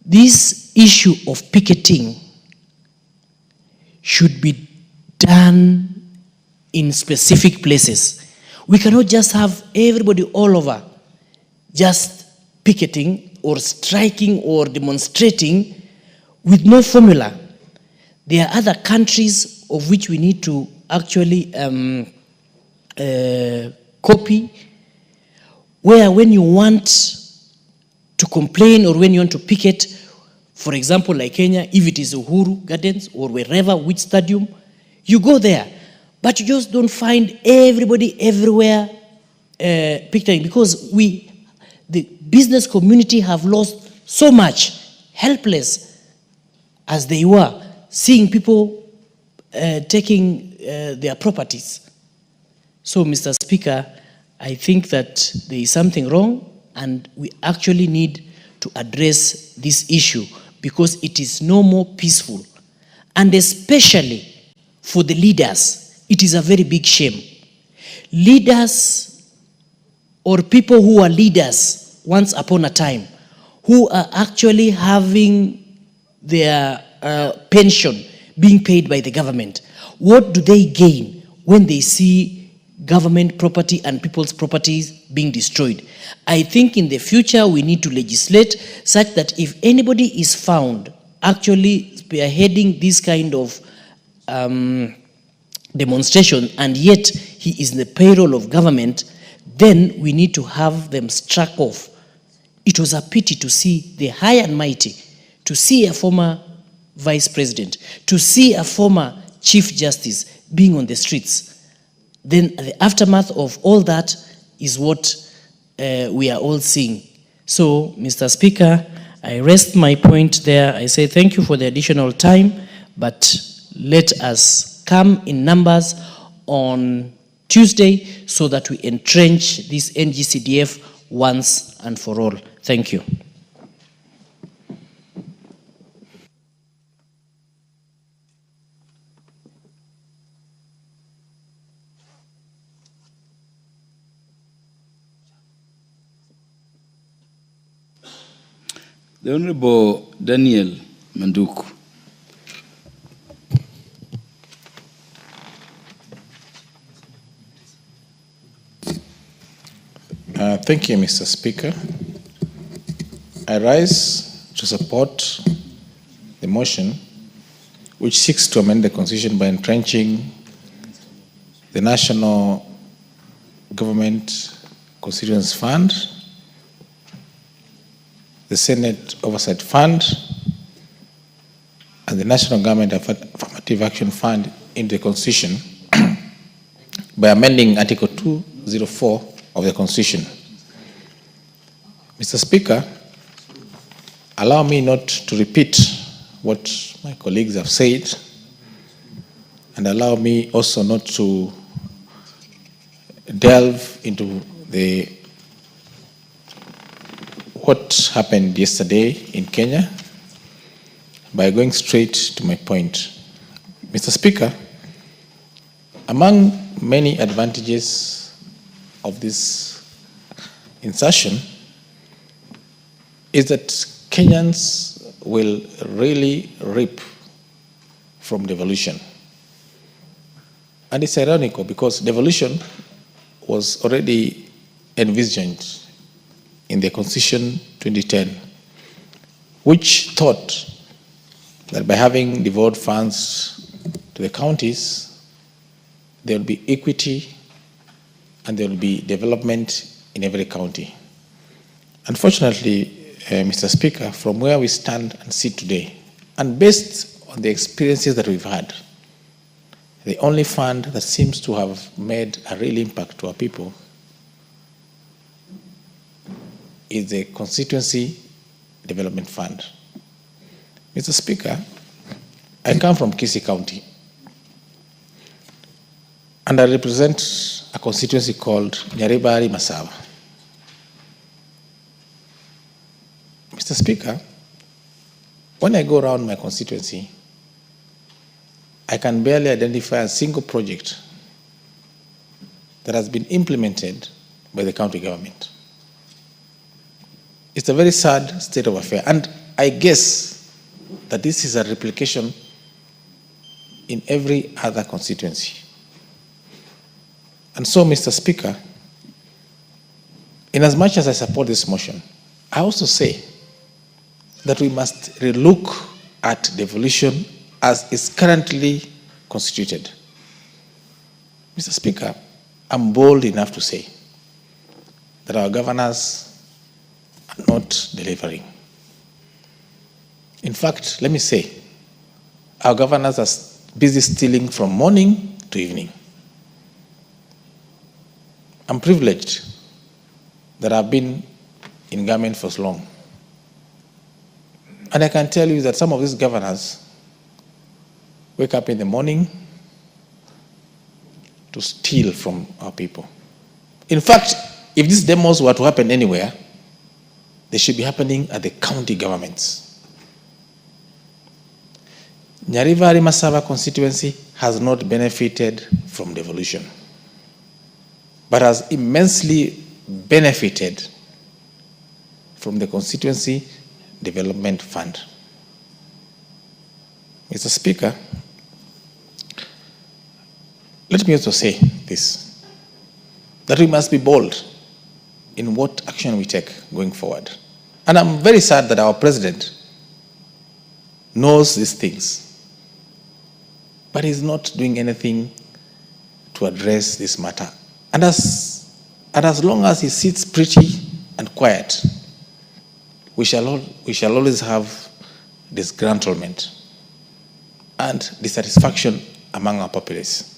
this issue of picketing should be done in specific places. We cannot just have everybody all over just picketing or striking or demonstrating with no formula. There are other countries of which we need to actually copy, where when you want to complain or when you want to picket, for example, like Kenya, if it is Uhuru Gardens or wherever, which stadium, you go there. But you just don't find everybody everywhere picketing, because the business community have lost so much, helpless as they were, seeing people taking their properties. So, Mr. Speaker, I think that there is something wrong, and we actually need to address this issue because it is no more peaceful. And especially for the leaders, it is a very big shame. Leaders or people who are leaders once upon a time, who are actually having their pension being paid by the government, what do they gain when they see government property and people's properties being destroyed? I think in the future we need to legislate such that if anybody is found actually spearheading this kind of demonstration and yet he is in the payroll of government, then we need to have them struck off. It was a pity to see the high and mighty, to see a former vice president, to see a former chief justice being on the streets, then the aftermath of all that is what we are all seeing. So, Mr. Speaker, I rest my point there. I say thank you for the additional time, but let us come in numbers on Tuesday so that we entrench this NGCDF once and for all. Thank you.
The Honorable Daniel Manduku.
Thank you, Mr. Speaker. I rise to support the motion which seeks to amend the Constitution by entrenching the National Government Constituency Fund, the Senate Oversight Fund, and the National Government Affirmative Action Fund into the Constitution by amending Article 204 of the Constitution. Mr. Speaker, allow me not to repeat what my colleagues have said, and allow me also not to delve into what happened yesterday in Kenya by going straight to my point. Mr. Speaker, among many advantages of this insertion is that Kenyans will really reap from devolution. And it's ironical because devolution was already envisaged in the Constitution 2010, which thought that by having devolved funds to the counties, there will be equity and there will be development in every county. Unfortunately, Mr. Speaker, from where we stand and sit today, and based on the experiences that we've had, the only fund that seems to have made a real impact to our people is the Constituency Development Fund. Mr. Speaker, I come from Kisii County, and I represent a constituency called Nyaribari Masawa. Mr. Speaker, when I go around my constituency, I can barely identify a single project that has been implemented by the county government. It's a very sad state of affairs, and I guess that this is a replication in every other constituency. And so, Mr. Speaker, in as much as I support this motion, I also say that we must relook at devolution as is currently constituted. Mr. Speaker, I'm bold enough to say that our governors are not delivering. In fact, let me say, our governors are busy stealing from morning to evening. I'm privileged that I've been in government for so long. And I can tell you that some of these governors wake up in the morning to steal from our people. In fact, if these demos were to happen anywhere, they should be happening at the county governments. Nyaribari Masawa constituency has not benefited from devolution, but has immensely benefited from the Constituency Development Fund. Mr. Speaker, let me also say this, that we must be bold in what action we take going forward. And I'm very sad that our president knows these things, but he's not doing anything to address this matter. And as long as he sits pretty and quiet, we shall always have disgruntlement. and dissatisfaction among our populace.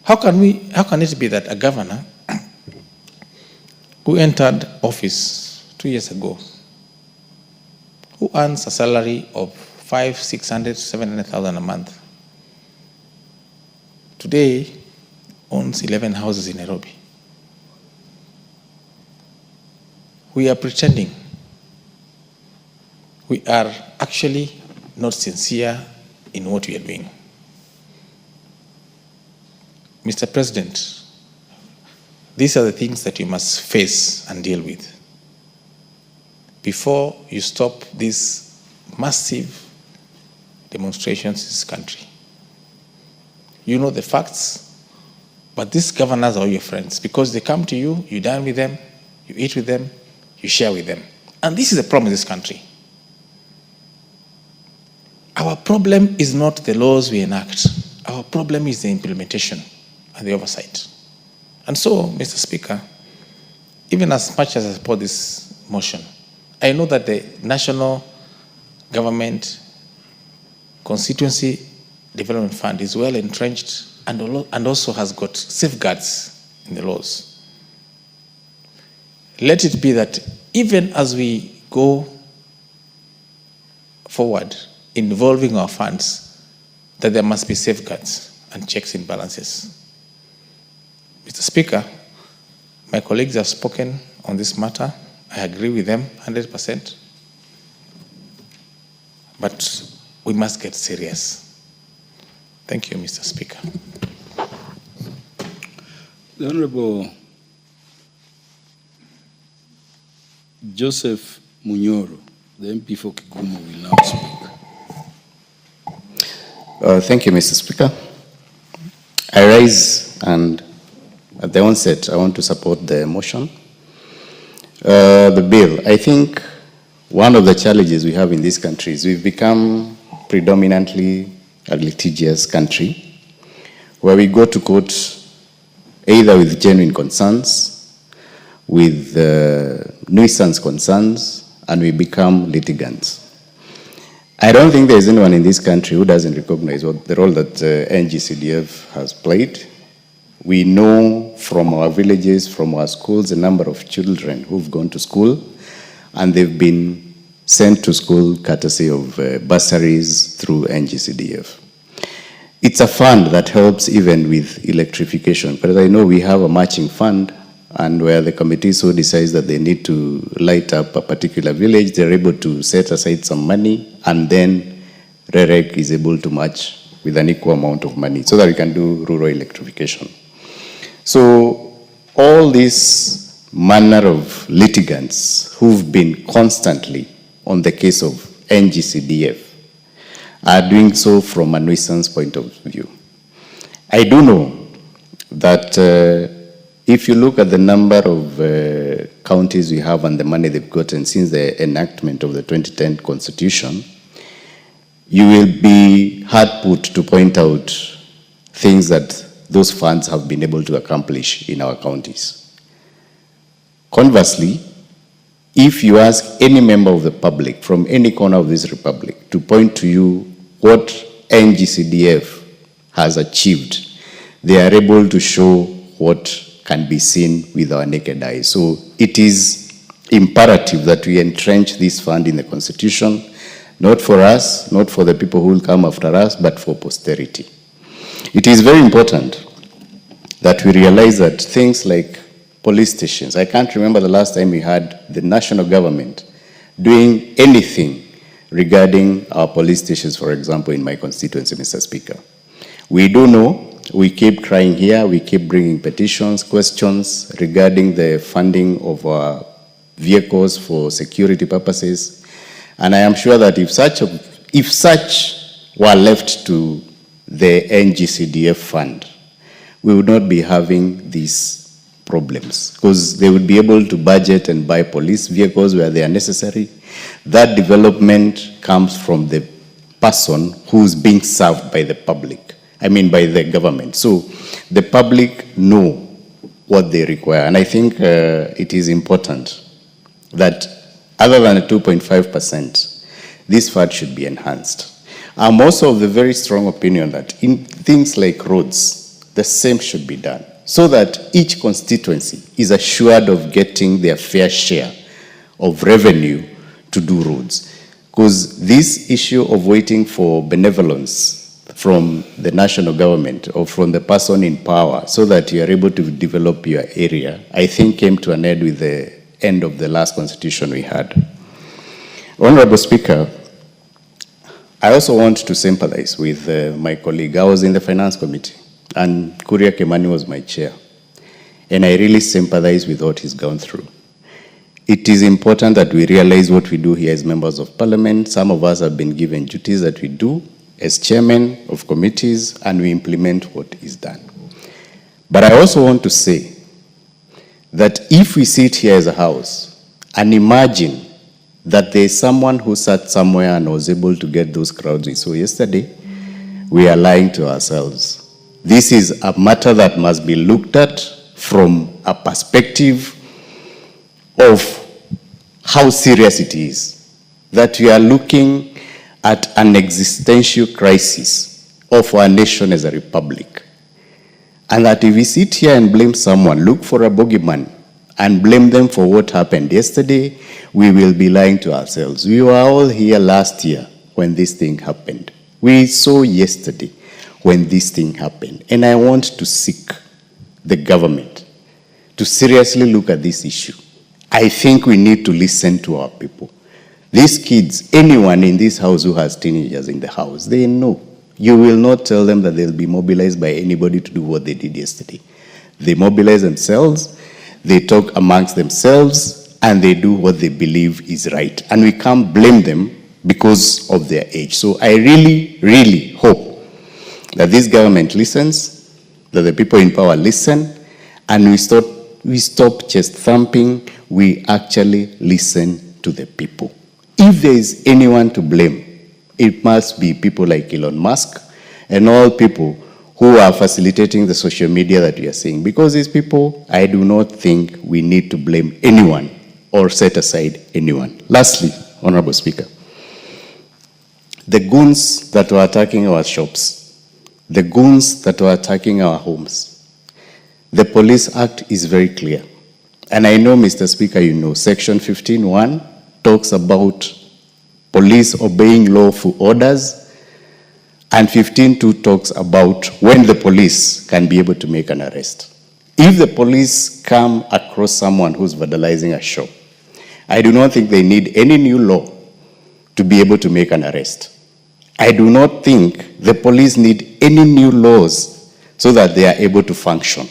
How can it be that a governor who entered office 2 years ago, who earns a salary of 500, 600, 700,000 a month, today owns 11 houses in Nairobi? We are pretending. We are actually not sincere in what we are doing. Mr. President, these are the things that you must face and deal with before you stop these massive demonstrations in this country. You know the facts, but these governors are all your friends because they come to you, you dine with them, you eat with them, you share with them. And this is the problem in this country. Our problem is not the laws we enact. Our problem is the implementation and the oversight. And so, Mr. Speaker, even as much as I support this motion, I know that the national government Constituency Development Fund is well entrenched and also has got safeguards in the laws. Let it be that even as we go forward involving our funds, that there must be safeguards and checks and balances. Mr. Speaker, my colleagues have spoken on this matter. I agree with them 100%. But we must get serious. Thank you, Mr. Speaker.
The Honorable Joseph Munyoro, the MP for Kigumo, will now speak.
Thank you, Mr. Speaker. I rise and at the onset, I want to support the motion. The bill, I think one of the challenges we have in this country is we've become predominantly a litigious country where we go to court either with genuine concerns, with nuisance concerns, and we become litigants. I don't think there is anyone in this country who doesn't recognize the role that NGCDF has played. We know from our villages, from our schools, the number of children who've gone to school, and they've been sent to school courtesy of bursaries through NGCDF. It's a fund that helps even with electrification, but as I know we have a matching fund, and where the committee so decides that they need to light up a particular village, they're able to set aside some money, and then REREC is able to match with an equal amount of money so that we can do rural electrification. So all this manner of litigants who've been constantly on the case of NGCDF are doing so from a nuisance point of view. I do know that if you look at the number of counties we have and the money they've gotten since the enactment of the 2010 Constitution, you will be hard put to point out things that those funds have been able to accomplish in our counties. Conversely, if you ask any member of the public from any corner of this republic to point to you what NGCDF has achieved, they are able to show what can be seen with our naked eye. So it is imperative that we entrench this fund in the Constitution, not for us, not for the people who will come after us, but for posterity. It is very important that we realize that things like police stations, I can't remember the last time we had the national government doing anything regarding our police stations, for example, in my constituency, Mr. Speaker. We do know, we keep crying here, we keep bringing petitions, questions regarding the funding of our vehicles for security purposes. And I am sure that if such were left to the NGCDF fund, we would not be having these problems because they would be able to budget and buy police vehicles where they are necessary. That development comes from the person who's being served by the public, I mean by the government. So the public know what they require. And I think it is important that other than 2.5%, this fund should be enhanced. I'm also of the very strong opinion that in things like roads, the same should be done, so that each constituency is assured of getting their fair share of revenue to do roads. Because this issue of waiting for benevolence from the national government or from the person in power so that you are able to develop your area, I think came to an end with the end of the last constitution we had. Honorable Speaker, I also want to sympathize with my colleague. I was in the Finance Committee, and Kuria Kimani was my chair. And I really sympathize with what he's gone through. It is important that we realize what we do here as members of parliament. Some of us have been given duties that we do as chairmen of committees, and we implement what is done. But I also want to say that if we sit here as a house and imagine that there is someone who sat somewhere and was able to get those crowds we saw yesterday, we are lying to ourselves. This is a matter that must be looked at from a perspective of how serious it is, that we are looking at an existential crisis of our nation as a republic. And that if we sit here and blame someone, look for a bogeyman, and blame them for what happened yesterday, we will be lying to ourselves. We were all here last year when this thing happened. We saw yesterday when this thing happened. And I want to seek the government to seriously look at this issue. I think we need to listen to our people. These kids, anyone in this house who has teenagers in the house, they know. You will not tell them that they'll be mobilized by anybody to do what they did yesterday. They mobilize themselves, they talk amongst themselves, and they do what they believe is right. And we can't blame them because of their age. So I really, really hope that this government listens, that the people in power listen, and we stop chest thumping, we actually listen to the people. If there is anyone to blame, it must be people like Elon Musk and all people who are facilitating the social media that we are seeing. Because these people, I do not think we need to blame anyone or set aside anyone. Lastly, Honorable Speaker, the goons that were attacking our shops, the goons that were attacking our homes, the Police Act is very clear. And I know, Mr. Speaker, you know, Section 15(1) talks about police obeying lawful orders, and 15(2) talks about when the police can be able to make an arrest. If the police come across someone who's vandalizing a shop, I do not think they need any new law to be able to make an arrest. I do not think the police need any new laws so that they are able to function.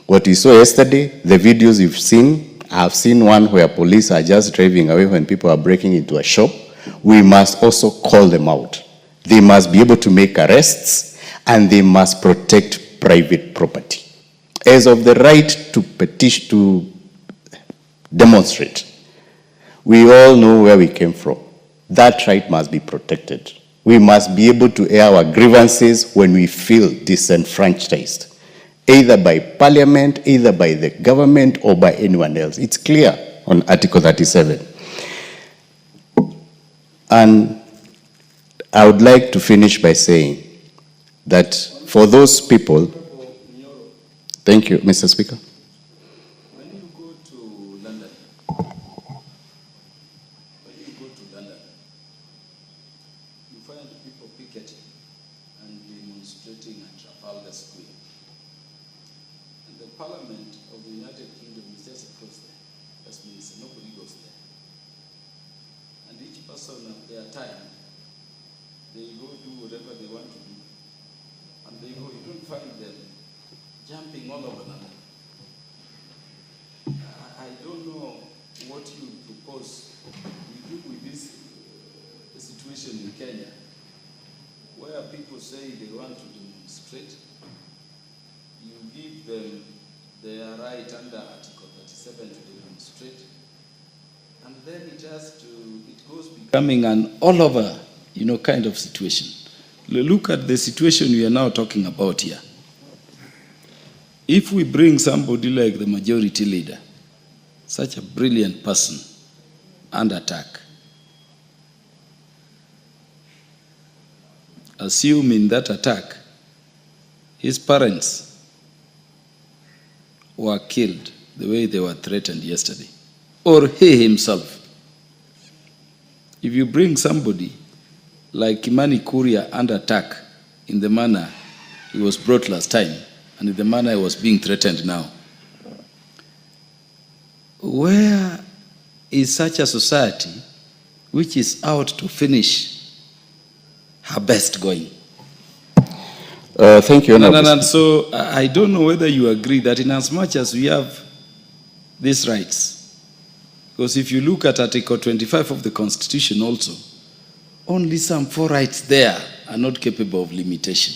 What we saw yesterday, the videos you've seen, I've seen one where police are just driving away when people are breaking into a shop. We must also call them out. They must be able to make arrests, and they must protect private property. As of the right to petition, to demonstrate, we all know where we came from. That right must be protected. We must be able to air our grievances when we feel disenfranchised, either by parliament, either by the government, or by anyone else. It's clear on Article 37. And I would like to finish by saying that for those people, thank you, Mr. Speaker.
When you go to London, you find people picketing and demonstrating at Trafalgar Square. And the Parliament of the United Kingdom is just across there. That means nobody goes there. And each person at their time, they go do whatever they want to do. And they go, you don't find them jumping all over London. I don't know what you propose we do with this situation in Kenya, where people say they want to demonstrate. You give them their right under Article 37 to demonstrate. And then it goes becoming an all over, kind of situation. Look at the situation we are now talking about here. If we bring somebody like the majority leader, such a brilliant person, under attack, assume in that attack, his parents were killed the way they were threatened yesterday, or he himself. If you bring somebody like Kimani Kuria under attack in the manner he was brought last time, and in the manner he was being threatened now, where is such a society which is out to finish her best going?
Thank you.
And so I don't know whether you agree that in as much as we have these rights, because if you look at Article 25 of the Constitution also, only some 4 rights there are not capable of limitation.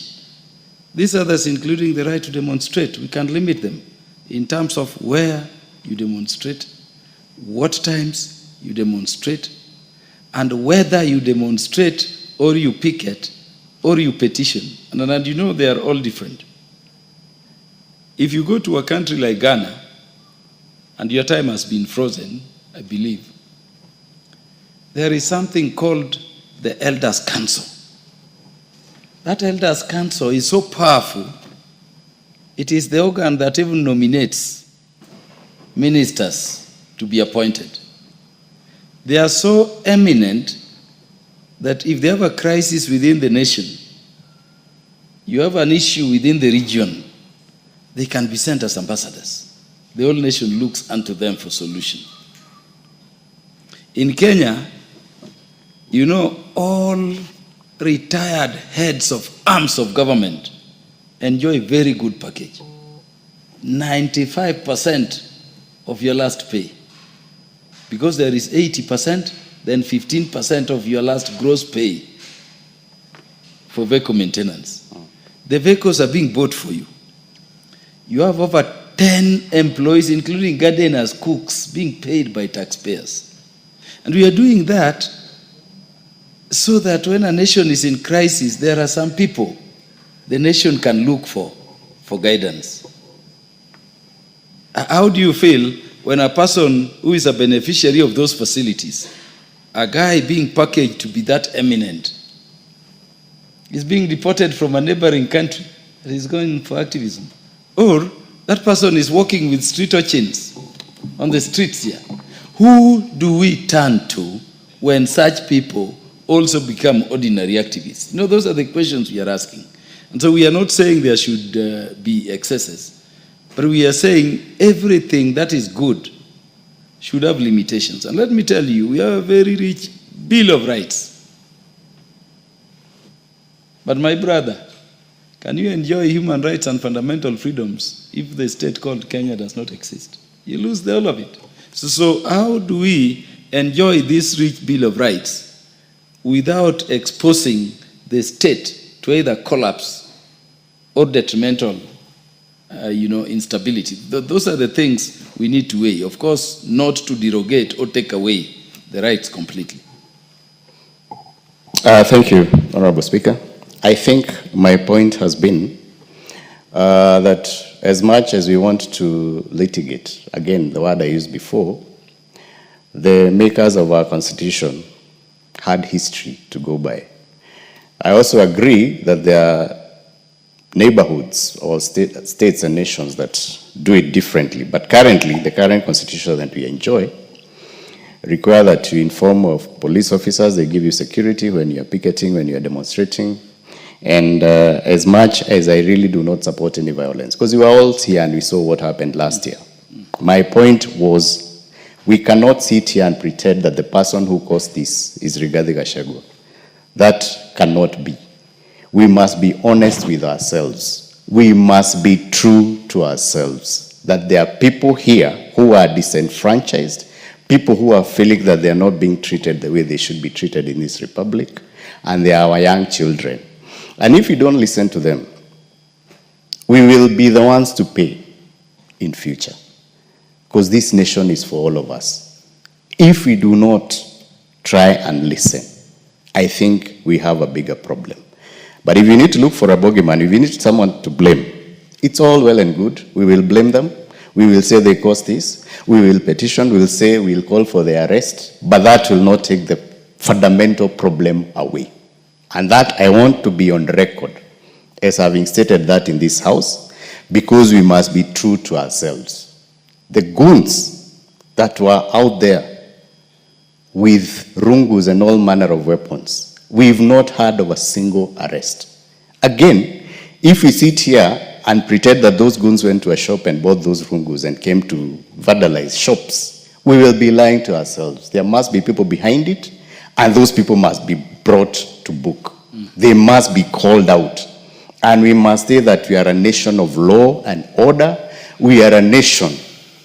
These others, including the right to demonstrate, we can limit them in terms of where you demonstrate, what times you demonstrate, and whether you demonstrate or you picket or you petition. And you know they are all different. If you go to a country like Ghana, and your time has been frozen, I believe, there is something called the Elders' Council. That Elders' Council is so powerful, it is the organ that even nominates ministers to be appointed. They are so eminent that if they have a crisis within the nation, you have an issue within the region, they can be sent as ambassadors. The whole nation looks unto them for solution. In Kenya, you know, all retired heads of arms of government enjoy a very good package. 95% of your last pay. Because there is 80%, then 15% of your last gross pay for vehicle maintenance. The vehicles are being bought for you. You have over 10 employees, including gardeners, cooks, being paid by taxpayers. And we are doing that so that when a nation is in crisis, there are some people the nation can look for guidance. How do you feel when a person who is a beneficiary of those facilities, a guy being packaged to be that eminent, is being deported from a neighboring country and is going for activism? Or that person is working with street urchins on the streets here. Who do we turn to when such people also become ordinary activists? You know, those are the questions we are asking. And so we are not saying there should be excesses, but we are saying everything that is good should have limitations. And let me tell you, we have a very rich Bill of Rights. But my brother, can you enjoy human rights and fundamental freedoms if the state called Kenya does not exist? You lose the whole of it. So how do we enjoy this rich Bill of Rights without exposing the state to either collapse or detrimental instability? Those are the things we need to weigh. Of course, not to derogate or take away the rights completely.
Thank you, Honorable Speaker. I think my point has been that as much as we want to litigate, again, the word I used before, the makers of our Constitution had history to go by. I also agree that there are neighborhoods or states and nations that do it differently. But currently, the current Constitution that we enjoy require that you inform of police officers, they give you security when you're picketing, when you're demonstrating. And as much as I really do not support any violence, because we were all here and we saw what happened last year. My point was, we cannot sit here and pretend that the person who caused this is Rigathi Gachagua. That cannot be. We must be honest with ourselves. We must be true to ourselves. That there are people here who are disenfranchised, people who are feeling that they are not being treated the way they should be treated in this republic, and they are our young children. And if we don't listen to them, we will be the ones to pay in future. Because this nation is for all of us. If we do not try and listen, I think we have a bigger problem. But if you need to look for a bogeyman, if you need someone to blame, it's all well and good. We will blame them. We will say they caused this. We will petition. We will say we'll call for their arrest. But that will not take the fundamental problem away. And that I want to be on record as having stated that in this house, because we must be true to ourselves. The goons that were out there with rungus and all manner of weapons, we've not heard of a single arrest. Again, if we sit here and pretend that those goons went to a shop and bought those rungus and came to vandalize shops, we will be lying to ourselves. There must be people behind it, and those people must be brought to book. They must be called out. And we must say that we are a nation of law and order. We are a nation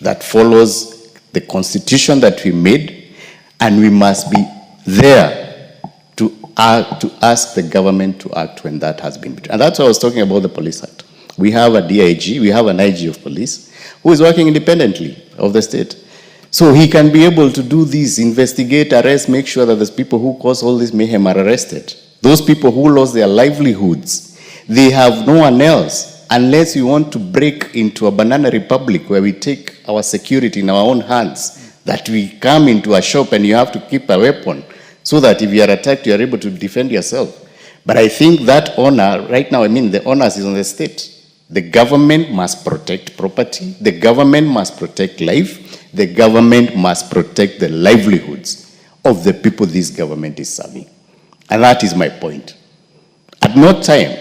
that follows the constitution that we made, and we must be there to ask the government to act when that has been betrayed. And that's why I was talking about the Police Act. We have a DIG, we have an IG of police, who is working independently of the state. So he can be able to do this, investigate, arrest, make sure that the people who cause all this mayhem are arrested. Those people who lost their livelihoods, they have no one else, unless you want to break into a banana republic where we take our security in our own hands, that we come into a shop and you have to keep a weapon so that if you are attacked, you are able to defend yourself. But I think that honor, right now, the onus is on the state. The government must protect property. The government must protect life. The government must protect the livelihoods of the people this government is serving. And that is my point. At no time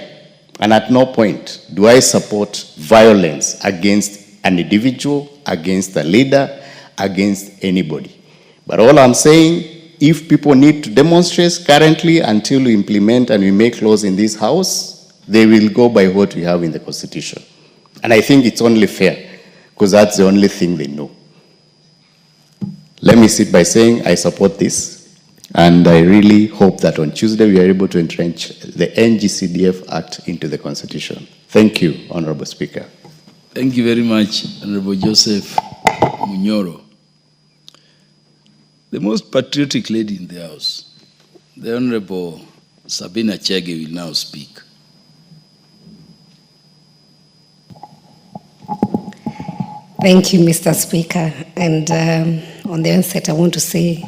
and at no point do I support violence against an individual, against a leader, against anybody. But all I'm saying, if people need to demonstrate currently until we implement and we make laws in this house, they will go by what we have in the Constitution. And I think it's only fair, because that's the only thing they know. Let me sit by saying I support this. And I really hope that on Tuesday we are able to entrench the NGCDF Act into the Constitution. Thank you, Honorable Speaker.
Thank you very much, Honorable Joseph Munyoro. The most patriotic lady in the House, the Honorable Sabina Chege, will now speak.
Thank you, Mr. Speaker. And on the onset, I want to say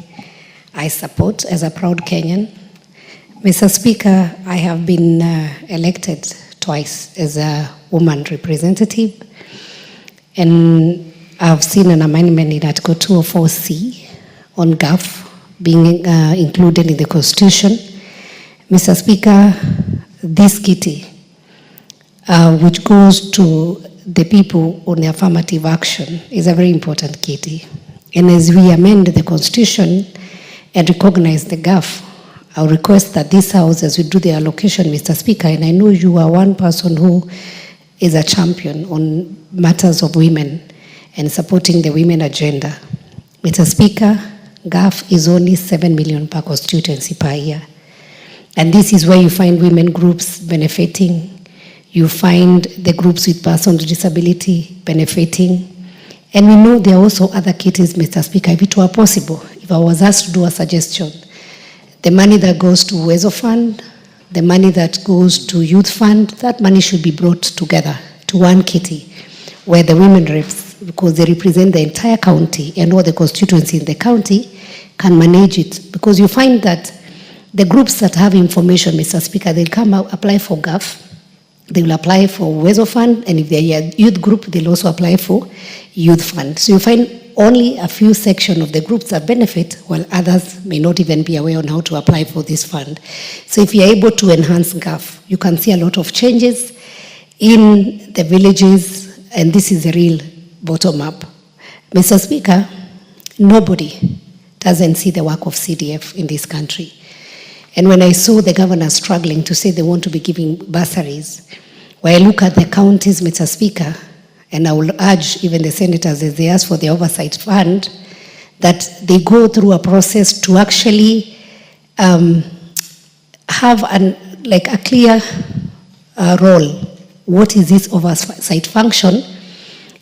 I support as a proud Kenyan. Mr. Speaker, I have been elected twice as a woman representative, and I've seen an amendment in Article 204C on GAF being included in the Constitution. Mr. Speaker, this kitty, which goes to the people on the affirmative action, is a very important kitty. And as we amend the Constitution and recognize the GAF, I'll request that this House, as we do the allocation, Mr. Speaker, and I know you are one person who is a champion on matters of women and supporting the women agenda. Mr. Speaker, GAF is only 7 million per constituency per year. And this is where you find women groups benefiting, you find the groups with persons with disability benefiting, and we know there are also other kitties, Mr. Speaker, if it were possible. If I was asked to do a suggestion, the money that goes to Uwezo Fund, the money that goes to Youth Fund, that money should be brought together to one kitty, where the women reps, because they represent the entire county and all the constituency in the county, can manage it. Because you find that the groups that have information, Mr. Speaker, they'll come out, apply for GAF, they will apply for Uwezo Fund, and if they're a youth group, they'll also apply for Youth Fund. So you find only a few sections of the groups that benefit, while others may not even be aware on how to apply for this fund. So if you're able to enhance GAF, you can see a lot of changes in the villages, and this is a real bottom-up. Mr. Speaker, nobody doesn't see the work of CDF in this country. And when I saw the governor struggling to say they want to be giving bursaries, when I look at the counties, Mr. Speaker, and I will urge even the senators as they ask for the oversight fund, that they go through a process to actually have a clear role. What is this oversight function,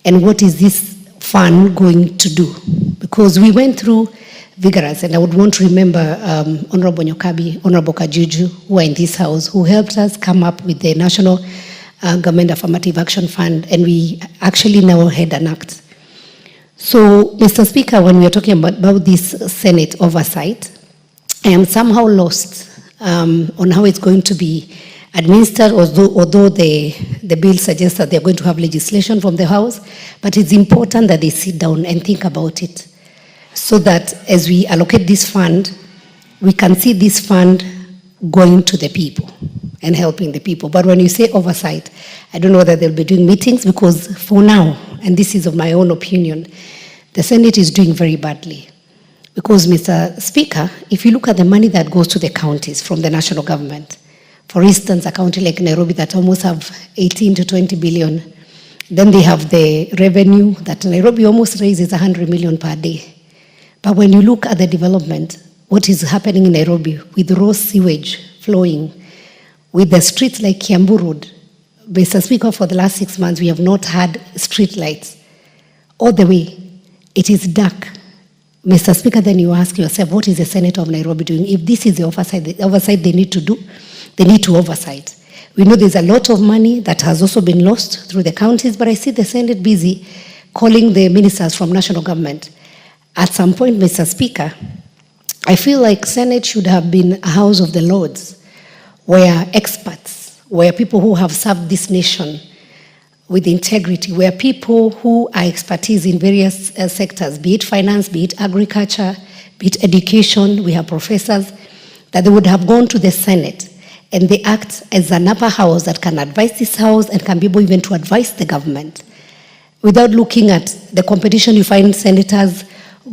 and what is this fund going to do? Because we went through vigorous, and I would want to remember Honorable Nyokabi, Honorable Kajuju, who are in this House, who helped us come up with the National Government Affirmative Action Fund, and we actually now had an act. So, Mr. Speaker, when we are talking about this Senate oversight, I am somehow lost on how it's going to be administered, although the bill suggests that they're going to have legislation from the House, but it's important that they sit down and think about it so that as we allocate this fund, we can see this fund going to the people and helping the people. But when you say oversight, I don't know that they'll be doing meetings because for now, and this is of my own opinion, the Senate is doing very badly. Because, Mr. Speaker, if you look at the money that goes to the counties from the national government, for instance, a county like Nairobi that almost have 18 to 20 billion, then they have the revenue that Nairobi almost raises 100 million per day. But when you look at the development, what is happening in Nairobi with raw sewage flowing, with the streets like Kiambu Road, Mr. Speaker, for the last 6 months, we have not had street lights. All the way, it is dark. Mr. Speaker, then you ask yourself, what is the Senate of Nairobi doing? If this is the oversight they need to do, they need to oversight. We know there's a lot of money that has also been lost through the counties, but I see the Senate busy calling the ministers from national government. At some point, Mr. Speaker, I feel like Senate should have been a house of the Lords, where experts, where people who have served this nation with integrity, where people who are expertise in various sectors, be it finance, be it agriculture, be it education, we have professors, that they would have gone to the Senate and they act as an upper house that can advise this house and can be able even to advise the government. Without looking at the competition, you find senators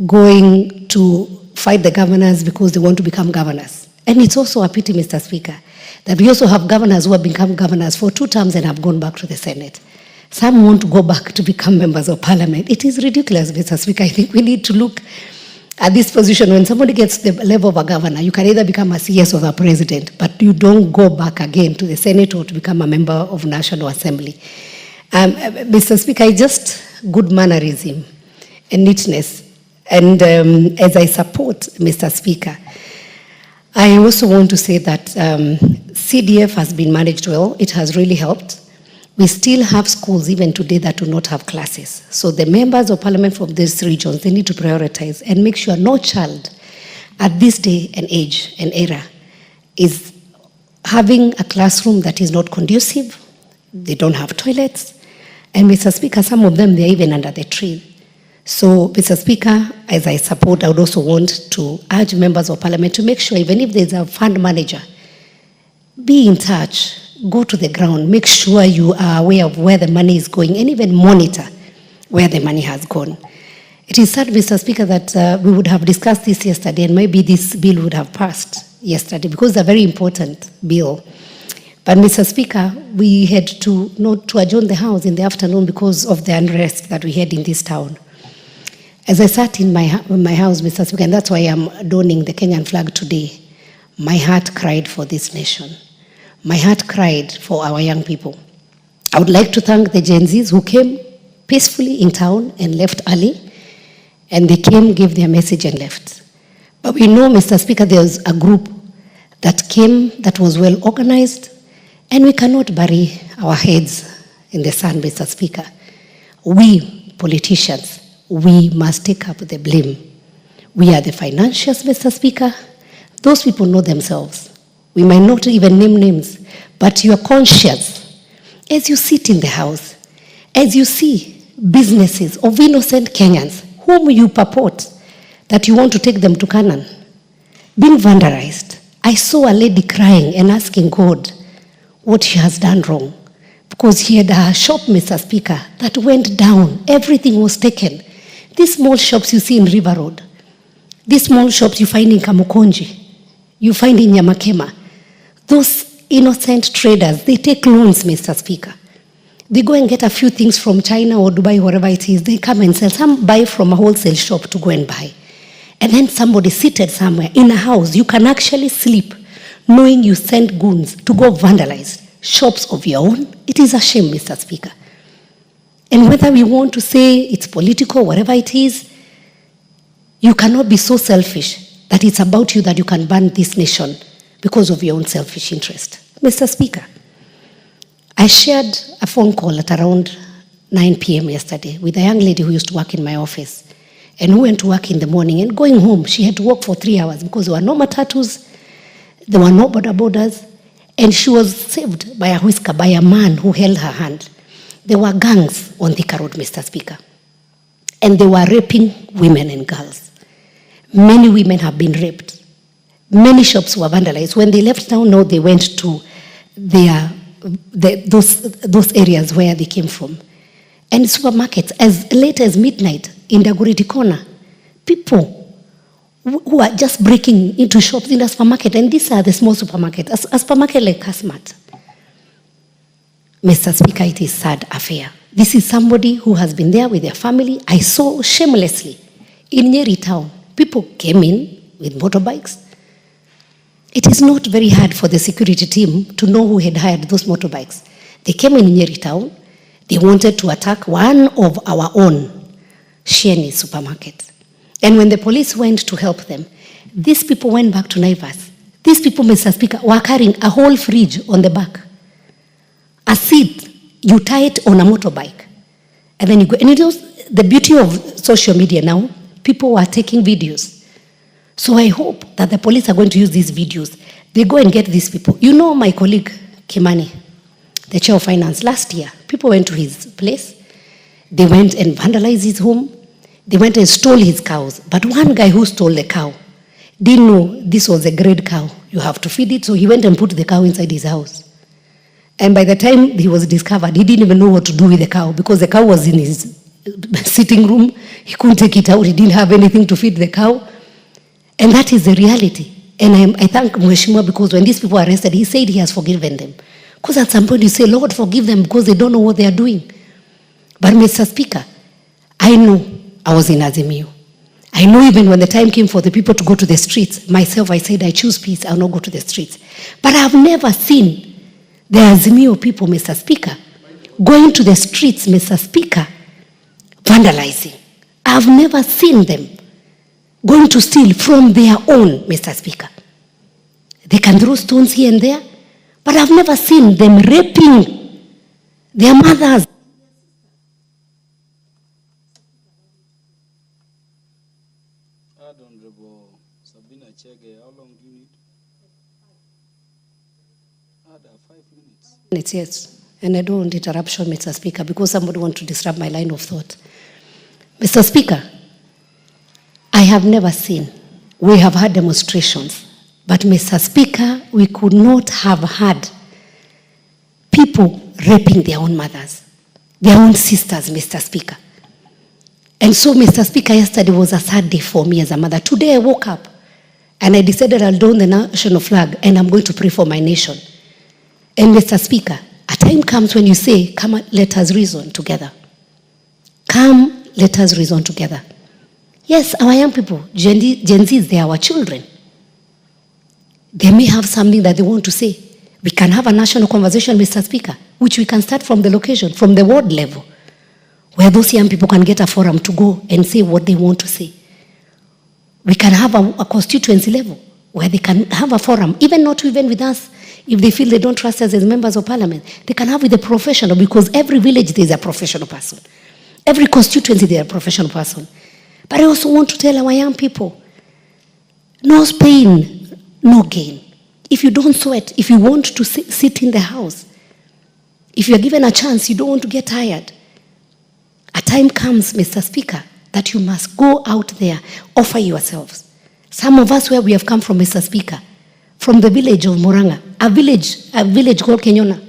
going to fight the governors because they want to become governors. And it's also a pity, Mr. Speaker, that we also have governors who have become governors for 2 terms and have gone back to the Senate. Some want to go back to become members of parliament. It is ridiculous, Mr. Speaker. I think we need to look at this position. When somebody gets the level of a governor, you can either become a CS or a president, but you don't go back again to the Senate or to become a member of National Assembly. Mr. Speaker, just good mannerism and neatness. And as I support Mr. Speaker, I also want to say that CDF has been managed well. It has really helped. We still have schools even today that do not have classes. So the members of parliament from these regions, they need to prioritize and make sure no child at this day and age and era is having a classroom that is not conducive. They don't have toilets. And Mr. Speaker, some of them, they're even under the tree. So, Mr. Speaker, as I support, I would also want to urge members of parliament to make sure, even if there's a fund manager, be in touch. Go to the ground, make sure you are aware of where the money is going and even monitor where the money has gone. It is sad, Mr. Speaker, that we would have discussed this yesterday and maybe this bill would have passed yesterday because it's a very important bill. But Mr. Speaker, we had to adjourn the House in the afternoon because of the unrest that we had in this town. As I sat in my house, Mr. Speaker, and that's why I'm donning the Kenyan flag today, my heart cried for this nation. My heart cried for our young people. I would like to thank the Gen Zs who came peacefully in town and left early, and they came, gave their message and left. But we know, Mr. Speaker, there's a group that came that was well organized, and we cannot bury our heads in the sand, Mr. Speaker. We, politicians, we must take up the blame. We are the financiers, Mr. Speaker. Those people know themselves. We might not even name names, but you are conscious as you sit in the House, as you see businesses of innocent Kenyans whom you purport that you want to take them to Canaan, being vandalized. I saw a lady crying and asking God what she has done wrong because he had a shop, Mr. Speaker, that went down. Everything was taken. These small shops you see in River Road, these small shops you find in Kamukonji, you find in Nyamakema, those innocent traders, they take loans, Mr. Speaker. They go and get a few things from China or Dubai, wherever it is. They come and sell. Some buy from a wholesale shop to go and buy. And then somebody seated somewhere in a house, you can actually sleep knowing you sent goons to go vandalize shops of your own. It is a shame, Mr. Speaker. And whether we want to say it's political, whatever it is, you cannot be so selfish that it's about you that you can ban this nation because of your own selfish interest. Mr. Speaker, I shared a phone call at around 9 p.m. yesterday with a young lady who used to work in my office and who went to work in the morning and going home, she had to work for 3 hours because there were no matatus. There were no borders, and she was saved by a whisker, by a man who held her hand. There were gangs on Thika Road, Mr. Speaker, and they were raping women and girls. Many women have been raped. Many shops were vandalized. When they left town, now they went to those areas where they came from. And supermarkets, as late as midnight in Dagoretti Corner, people who are just breaking into shops in the supermarket, and these are the small supermarkets, a supermarket like Casmart. Mr. Speaker, it is a sad affair. This is somebody who has been there with their family. I saw shamelessly in Nyeri town, people came in with motorbikes. It is not very hard for the security team to know who had hired those motorbikes. They came in Nyeri town. They wanted to attack one of our own Shieni supermarkets. And when the police went to help them, these people went back to Naivas. These people, Mr. Speaker, were carrying a whole fridge on the back. A seat, you tie it on a motorbike. And then you go, and it was the beauty of social media now, people were taking videos. So I hope that the police are going to use these videos. They go and get these people. You know my colleague, Kimani, the chair of finance, last year, people went to his place. They went and vandalized his home. They went and stole his cows. But one guy who stole the cow didn't know this was a grade cow. You have to feed it. So he went and put the cow inside his house. And by the time he was discovered, he didn't even know what to do with the cow because the cow was in his sitting room. He couldn't take it out. He didn't have anything to feed the cow. And that is the reality. And I thank Mheshimiwa because when these people were arrested, he said he has forgiven them. Because at some point you say, Lord, forgive them because they don't know what they are doing. But Mr. Speaker, I know I was in Azimio. I know even when the time came for the people to go to the streets, myself, I said, I choose peace, I'll not go to the streets. But I have never seen the Azimio people, Mr. Speaker, going to the streets, Mr. Speaker, vandalizing. I have never seen them going to steal from their own, Mr. Speaker. They can throw stones here and there, but I've never seen them raping their mothers.
Honorable Sabina Chege, how long do you need? 5 minutes.
Yes, and I don't want interruption, Mr. Speaker, because somebody wants to disrupt my line of thought. Mr. Speaker, I have never seen, we have had demonstrations, but Mr. Speaker, we could not have had people raping their own mothers, their own sisters, Mr. Speaker. And so, Mr. Speaker, yesterday was a sad day for me as a mother. Today I woke up and I decided I'll don the national flag and I'm going to pray for my nation. And Mr. Speaker, a time comes when you say, come, let us reason together. Come, let us reason together. Yes, our young people, Gen Zs, they are our children. They may have something that they want to say. We can have a national conversation, Mr. Speaker, which we can start from the location, from the ward level, where those young people can get a forum to go and say what they want to say. We can have a constituency level where they can have a forum, even not even with us. If they feel they don't trust us as members of parliament, they can have with a professional, because every village there is a professional person. Every constituency there is a professional person. But I also want to tell our young people, no pain, no gain. If you don't sweat, if you want to sit in the house, if you're given a chance, you don't want to get tired, a time comes, Mr. Speaker, that you must go out there, offer yourselves. Some of us where we have come from, Mr. Speaker, from the village of Muranga, a village called Kenyona.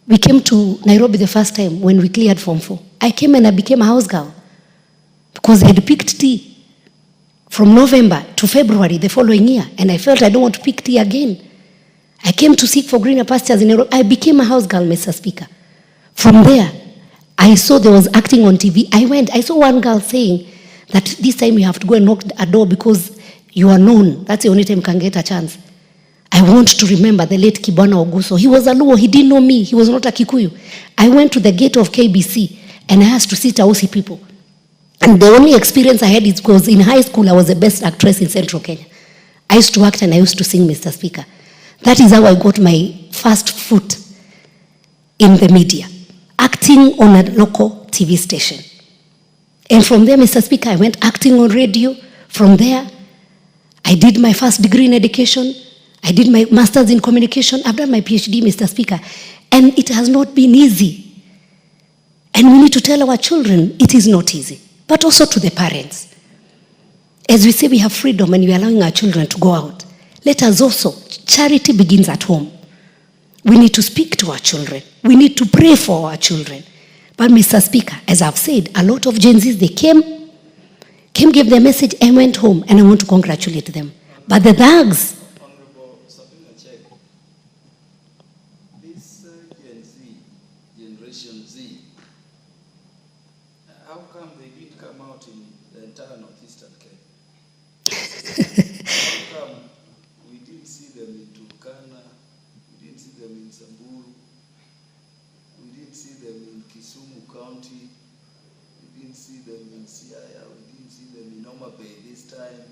We came to Nairobi the first time when we cleared Form 4. I came and I became a house girl because I had picked tea from November to February the following year, and I felt I don't want to pick tea again. I came to seek for greener pastures in Nairobi. I became a house girl, Mr. Speaker. From there, I saw there was acting on TV. I saw one girl saying that this time you have to go and knock a door because you are known. That's the only time you can get a chance. I want to remember the late Kibwana Oguso. He was a Luo. He didn't know me. He was not a Kikuyu. I went to the gate of KBC and I asked to see Tausi people. And the only experience I had is because in high school I was the best actress in Central Kenya. I used to act and I used to sing, Mr. Speaker. That is how I got my first foot in the media, acting on a local TV station. And from there, Mr. Speaker, I went acting on radio. From there, I did my first degree in education. I did my master's in communication. I've done my PhD, Mr. Speaker. And it has not been easy. And we need to tell our children it is not easy, but also to the parents. As we say we have freedom and we are allowing our children to go out, let us also, charity begins at home. We need to speak to our children. We need to pray for our children. But Mr. Speaker, as I've said, a lot of Gen Zs, they came, gave their message and went home, and I want to congratulate them. But the thugs,
Generation Z, how come they didn't come out in the entire northeastern Kenya? How come we didn't see them in Turkana, we didn't see them in Samburu, we didn't see them in Kisumu County, we didn't see them in Siaya, we didn't see them in Mutembei this time,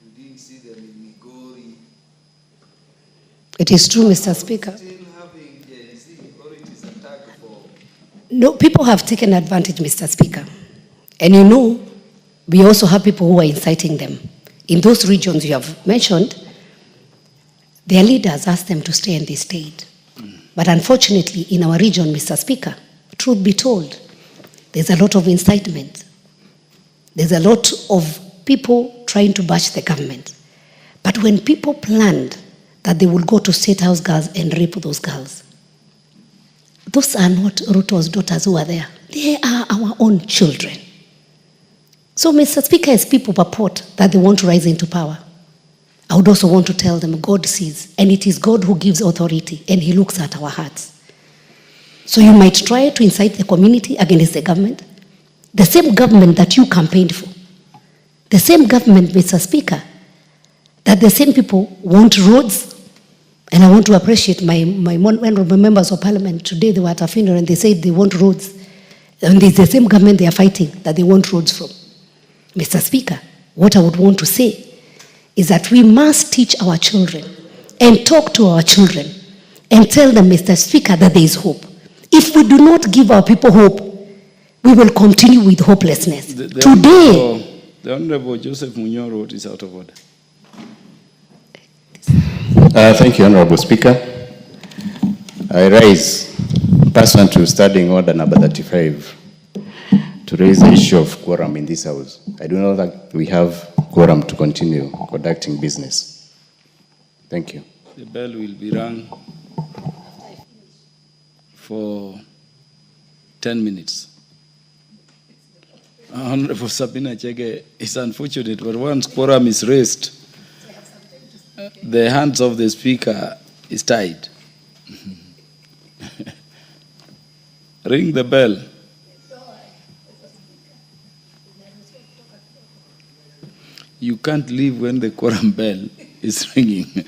we didn't see them in Migori.
it is true, Mr. Speaker. No, people have taken advantage, Mr. Speaker. And you know, we also have people who are inciting them. In those regions you have mentioned, their leaders asked them to stay and they stayed. But unfortunately, in our region, Mr. Speaker, truth be told, there's a lot of incitement. There's a lot of people trying to bash the government. But when people planned that they will go to State House girls and rape those girls, those are not Ruto's daughters who are there. They are our own children. So, Mr. Speaker, as people purport that they want to rise into power, I would also want to tell them God sees, and it is God who gives authority, and he looks at our hearts. So you might try to incite the community against the government, the same government that you campaigned for, the same government, Mr. Speaker, that the same people want roads. And I want to appreciate my honorable members of parliament. Today they were at a funeral and they said they want roads. And it's the same government they are fighting that they want roads from. Mr. Speaker, what I would want to say is that we must teach our children and talk to our children and tell them, Mr. Speaker, that there is hope. If we do not give our people hope, we will continue with hopelessness. Today,
the Honorable Joseph Munyoro is out of order.
Thank you, Honorable Speaker. I rise, pursuant to Standing Order number 35, to raise the issue of quorum in this House. I do know that we have quorum to continue conducting business. Thank you.
The bell will be rung for 10 minutes. Honorable Sabina Chege, it's unfortunate, but once quorum is raised, the hands of the speaker is tied. Ring the bell. You can't leave when the quorum bell is ringing.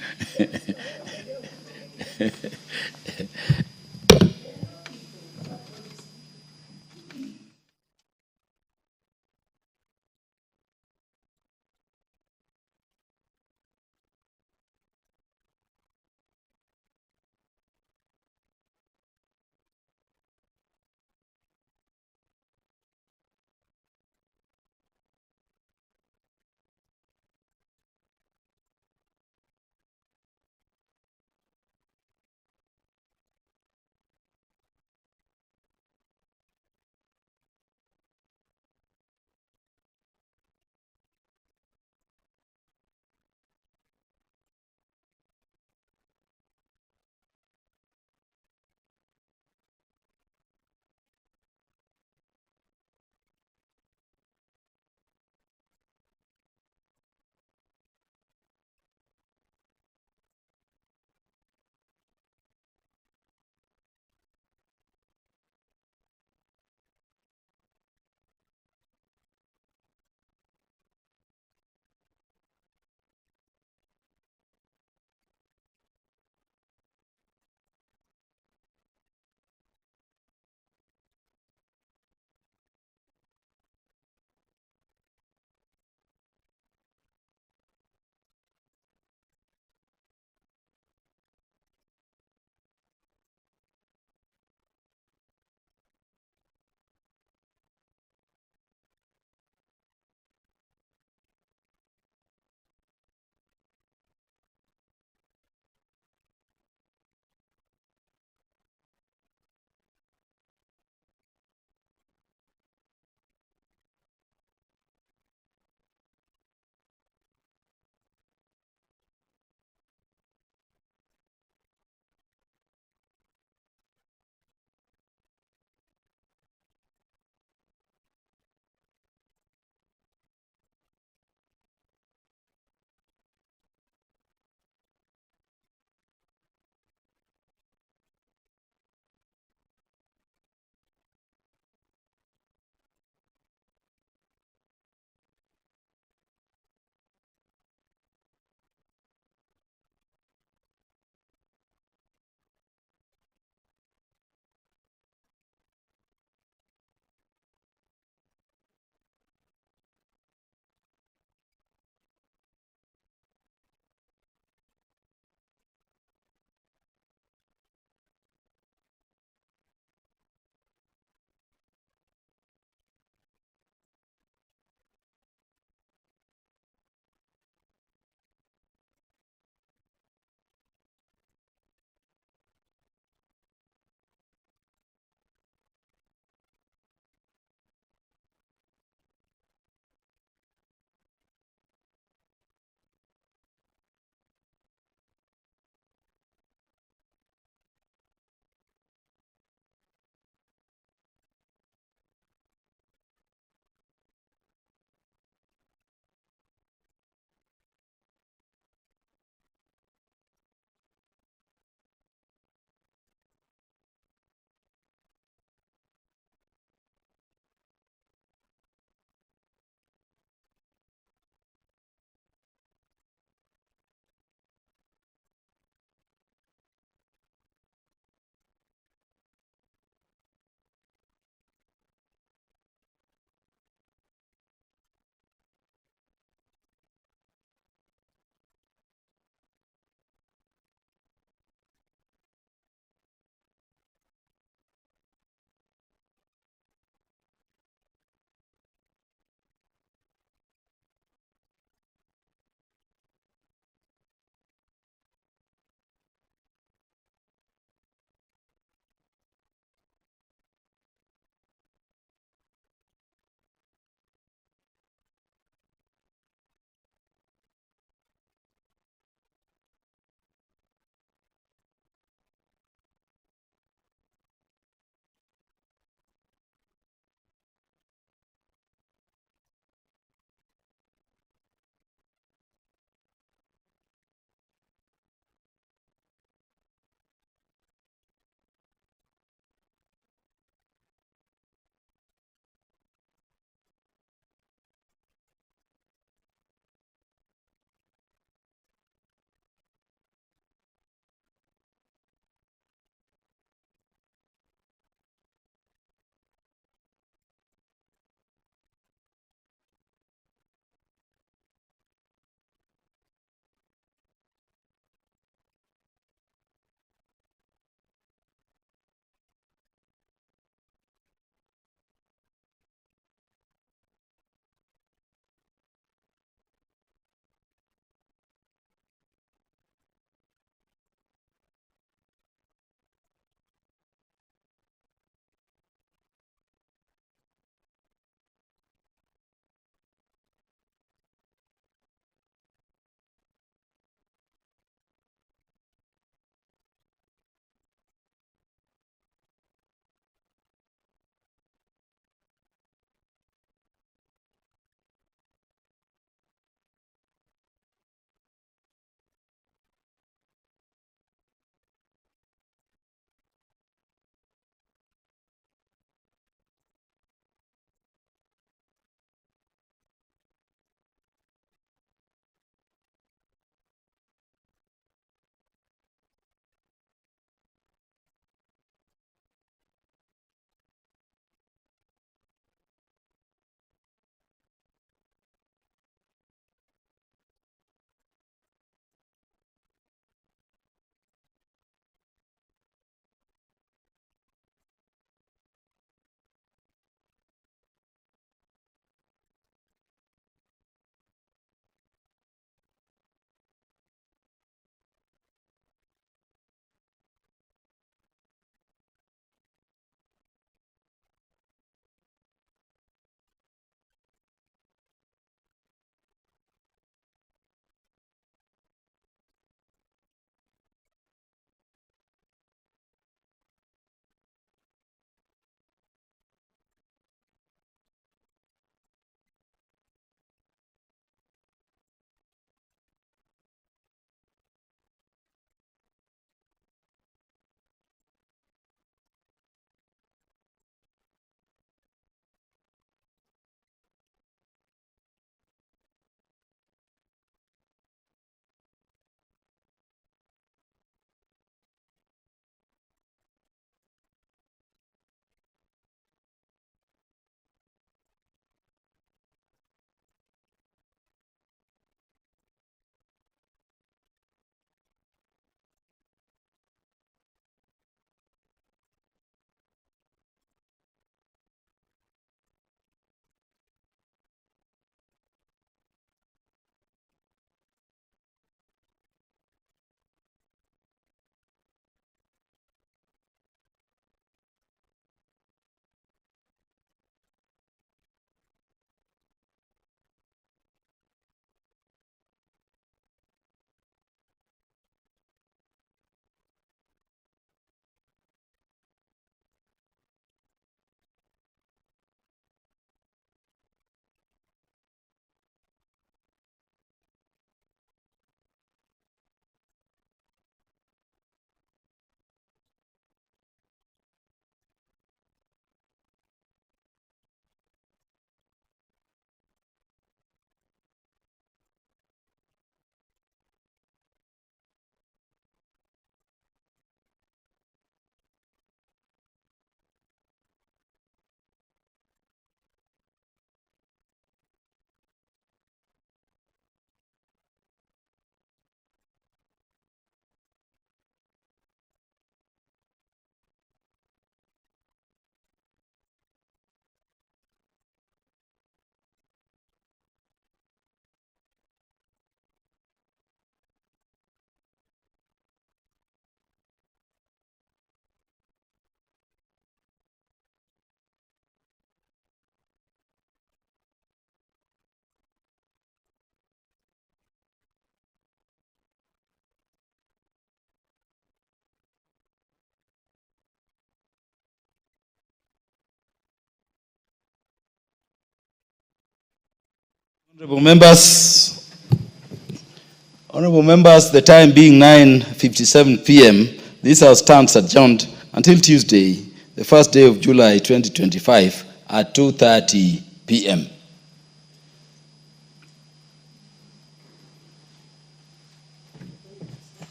Honorable members, the time being 9:57 p.m., this House stands adjourned until Tuesday, the 1st day of July 2025 at 2:30 p.m.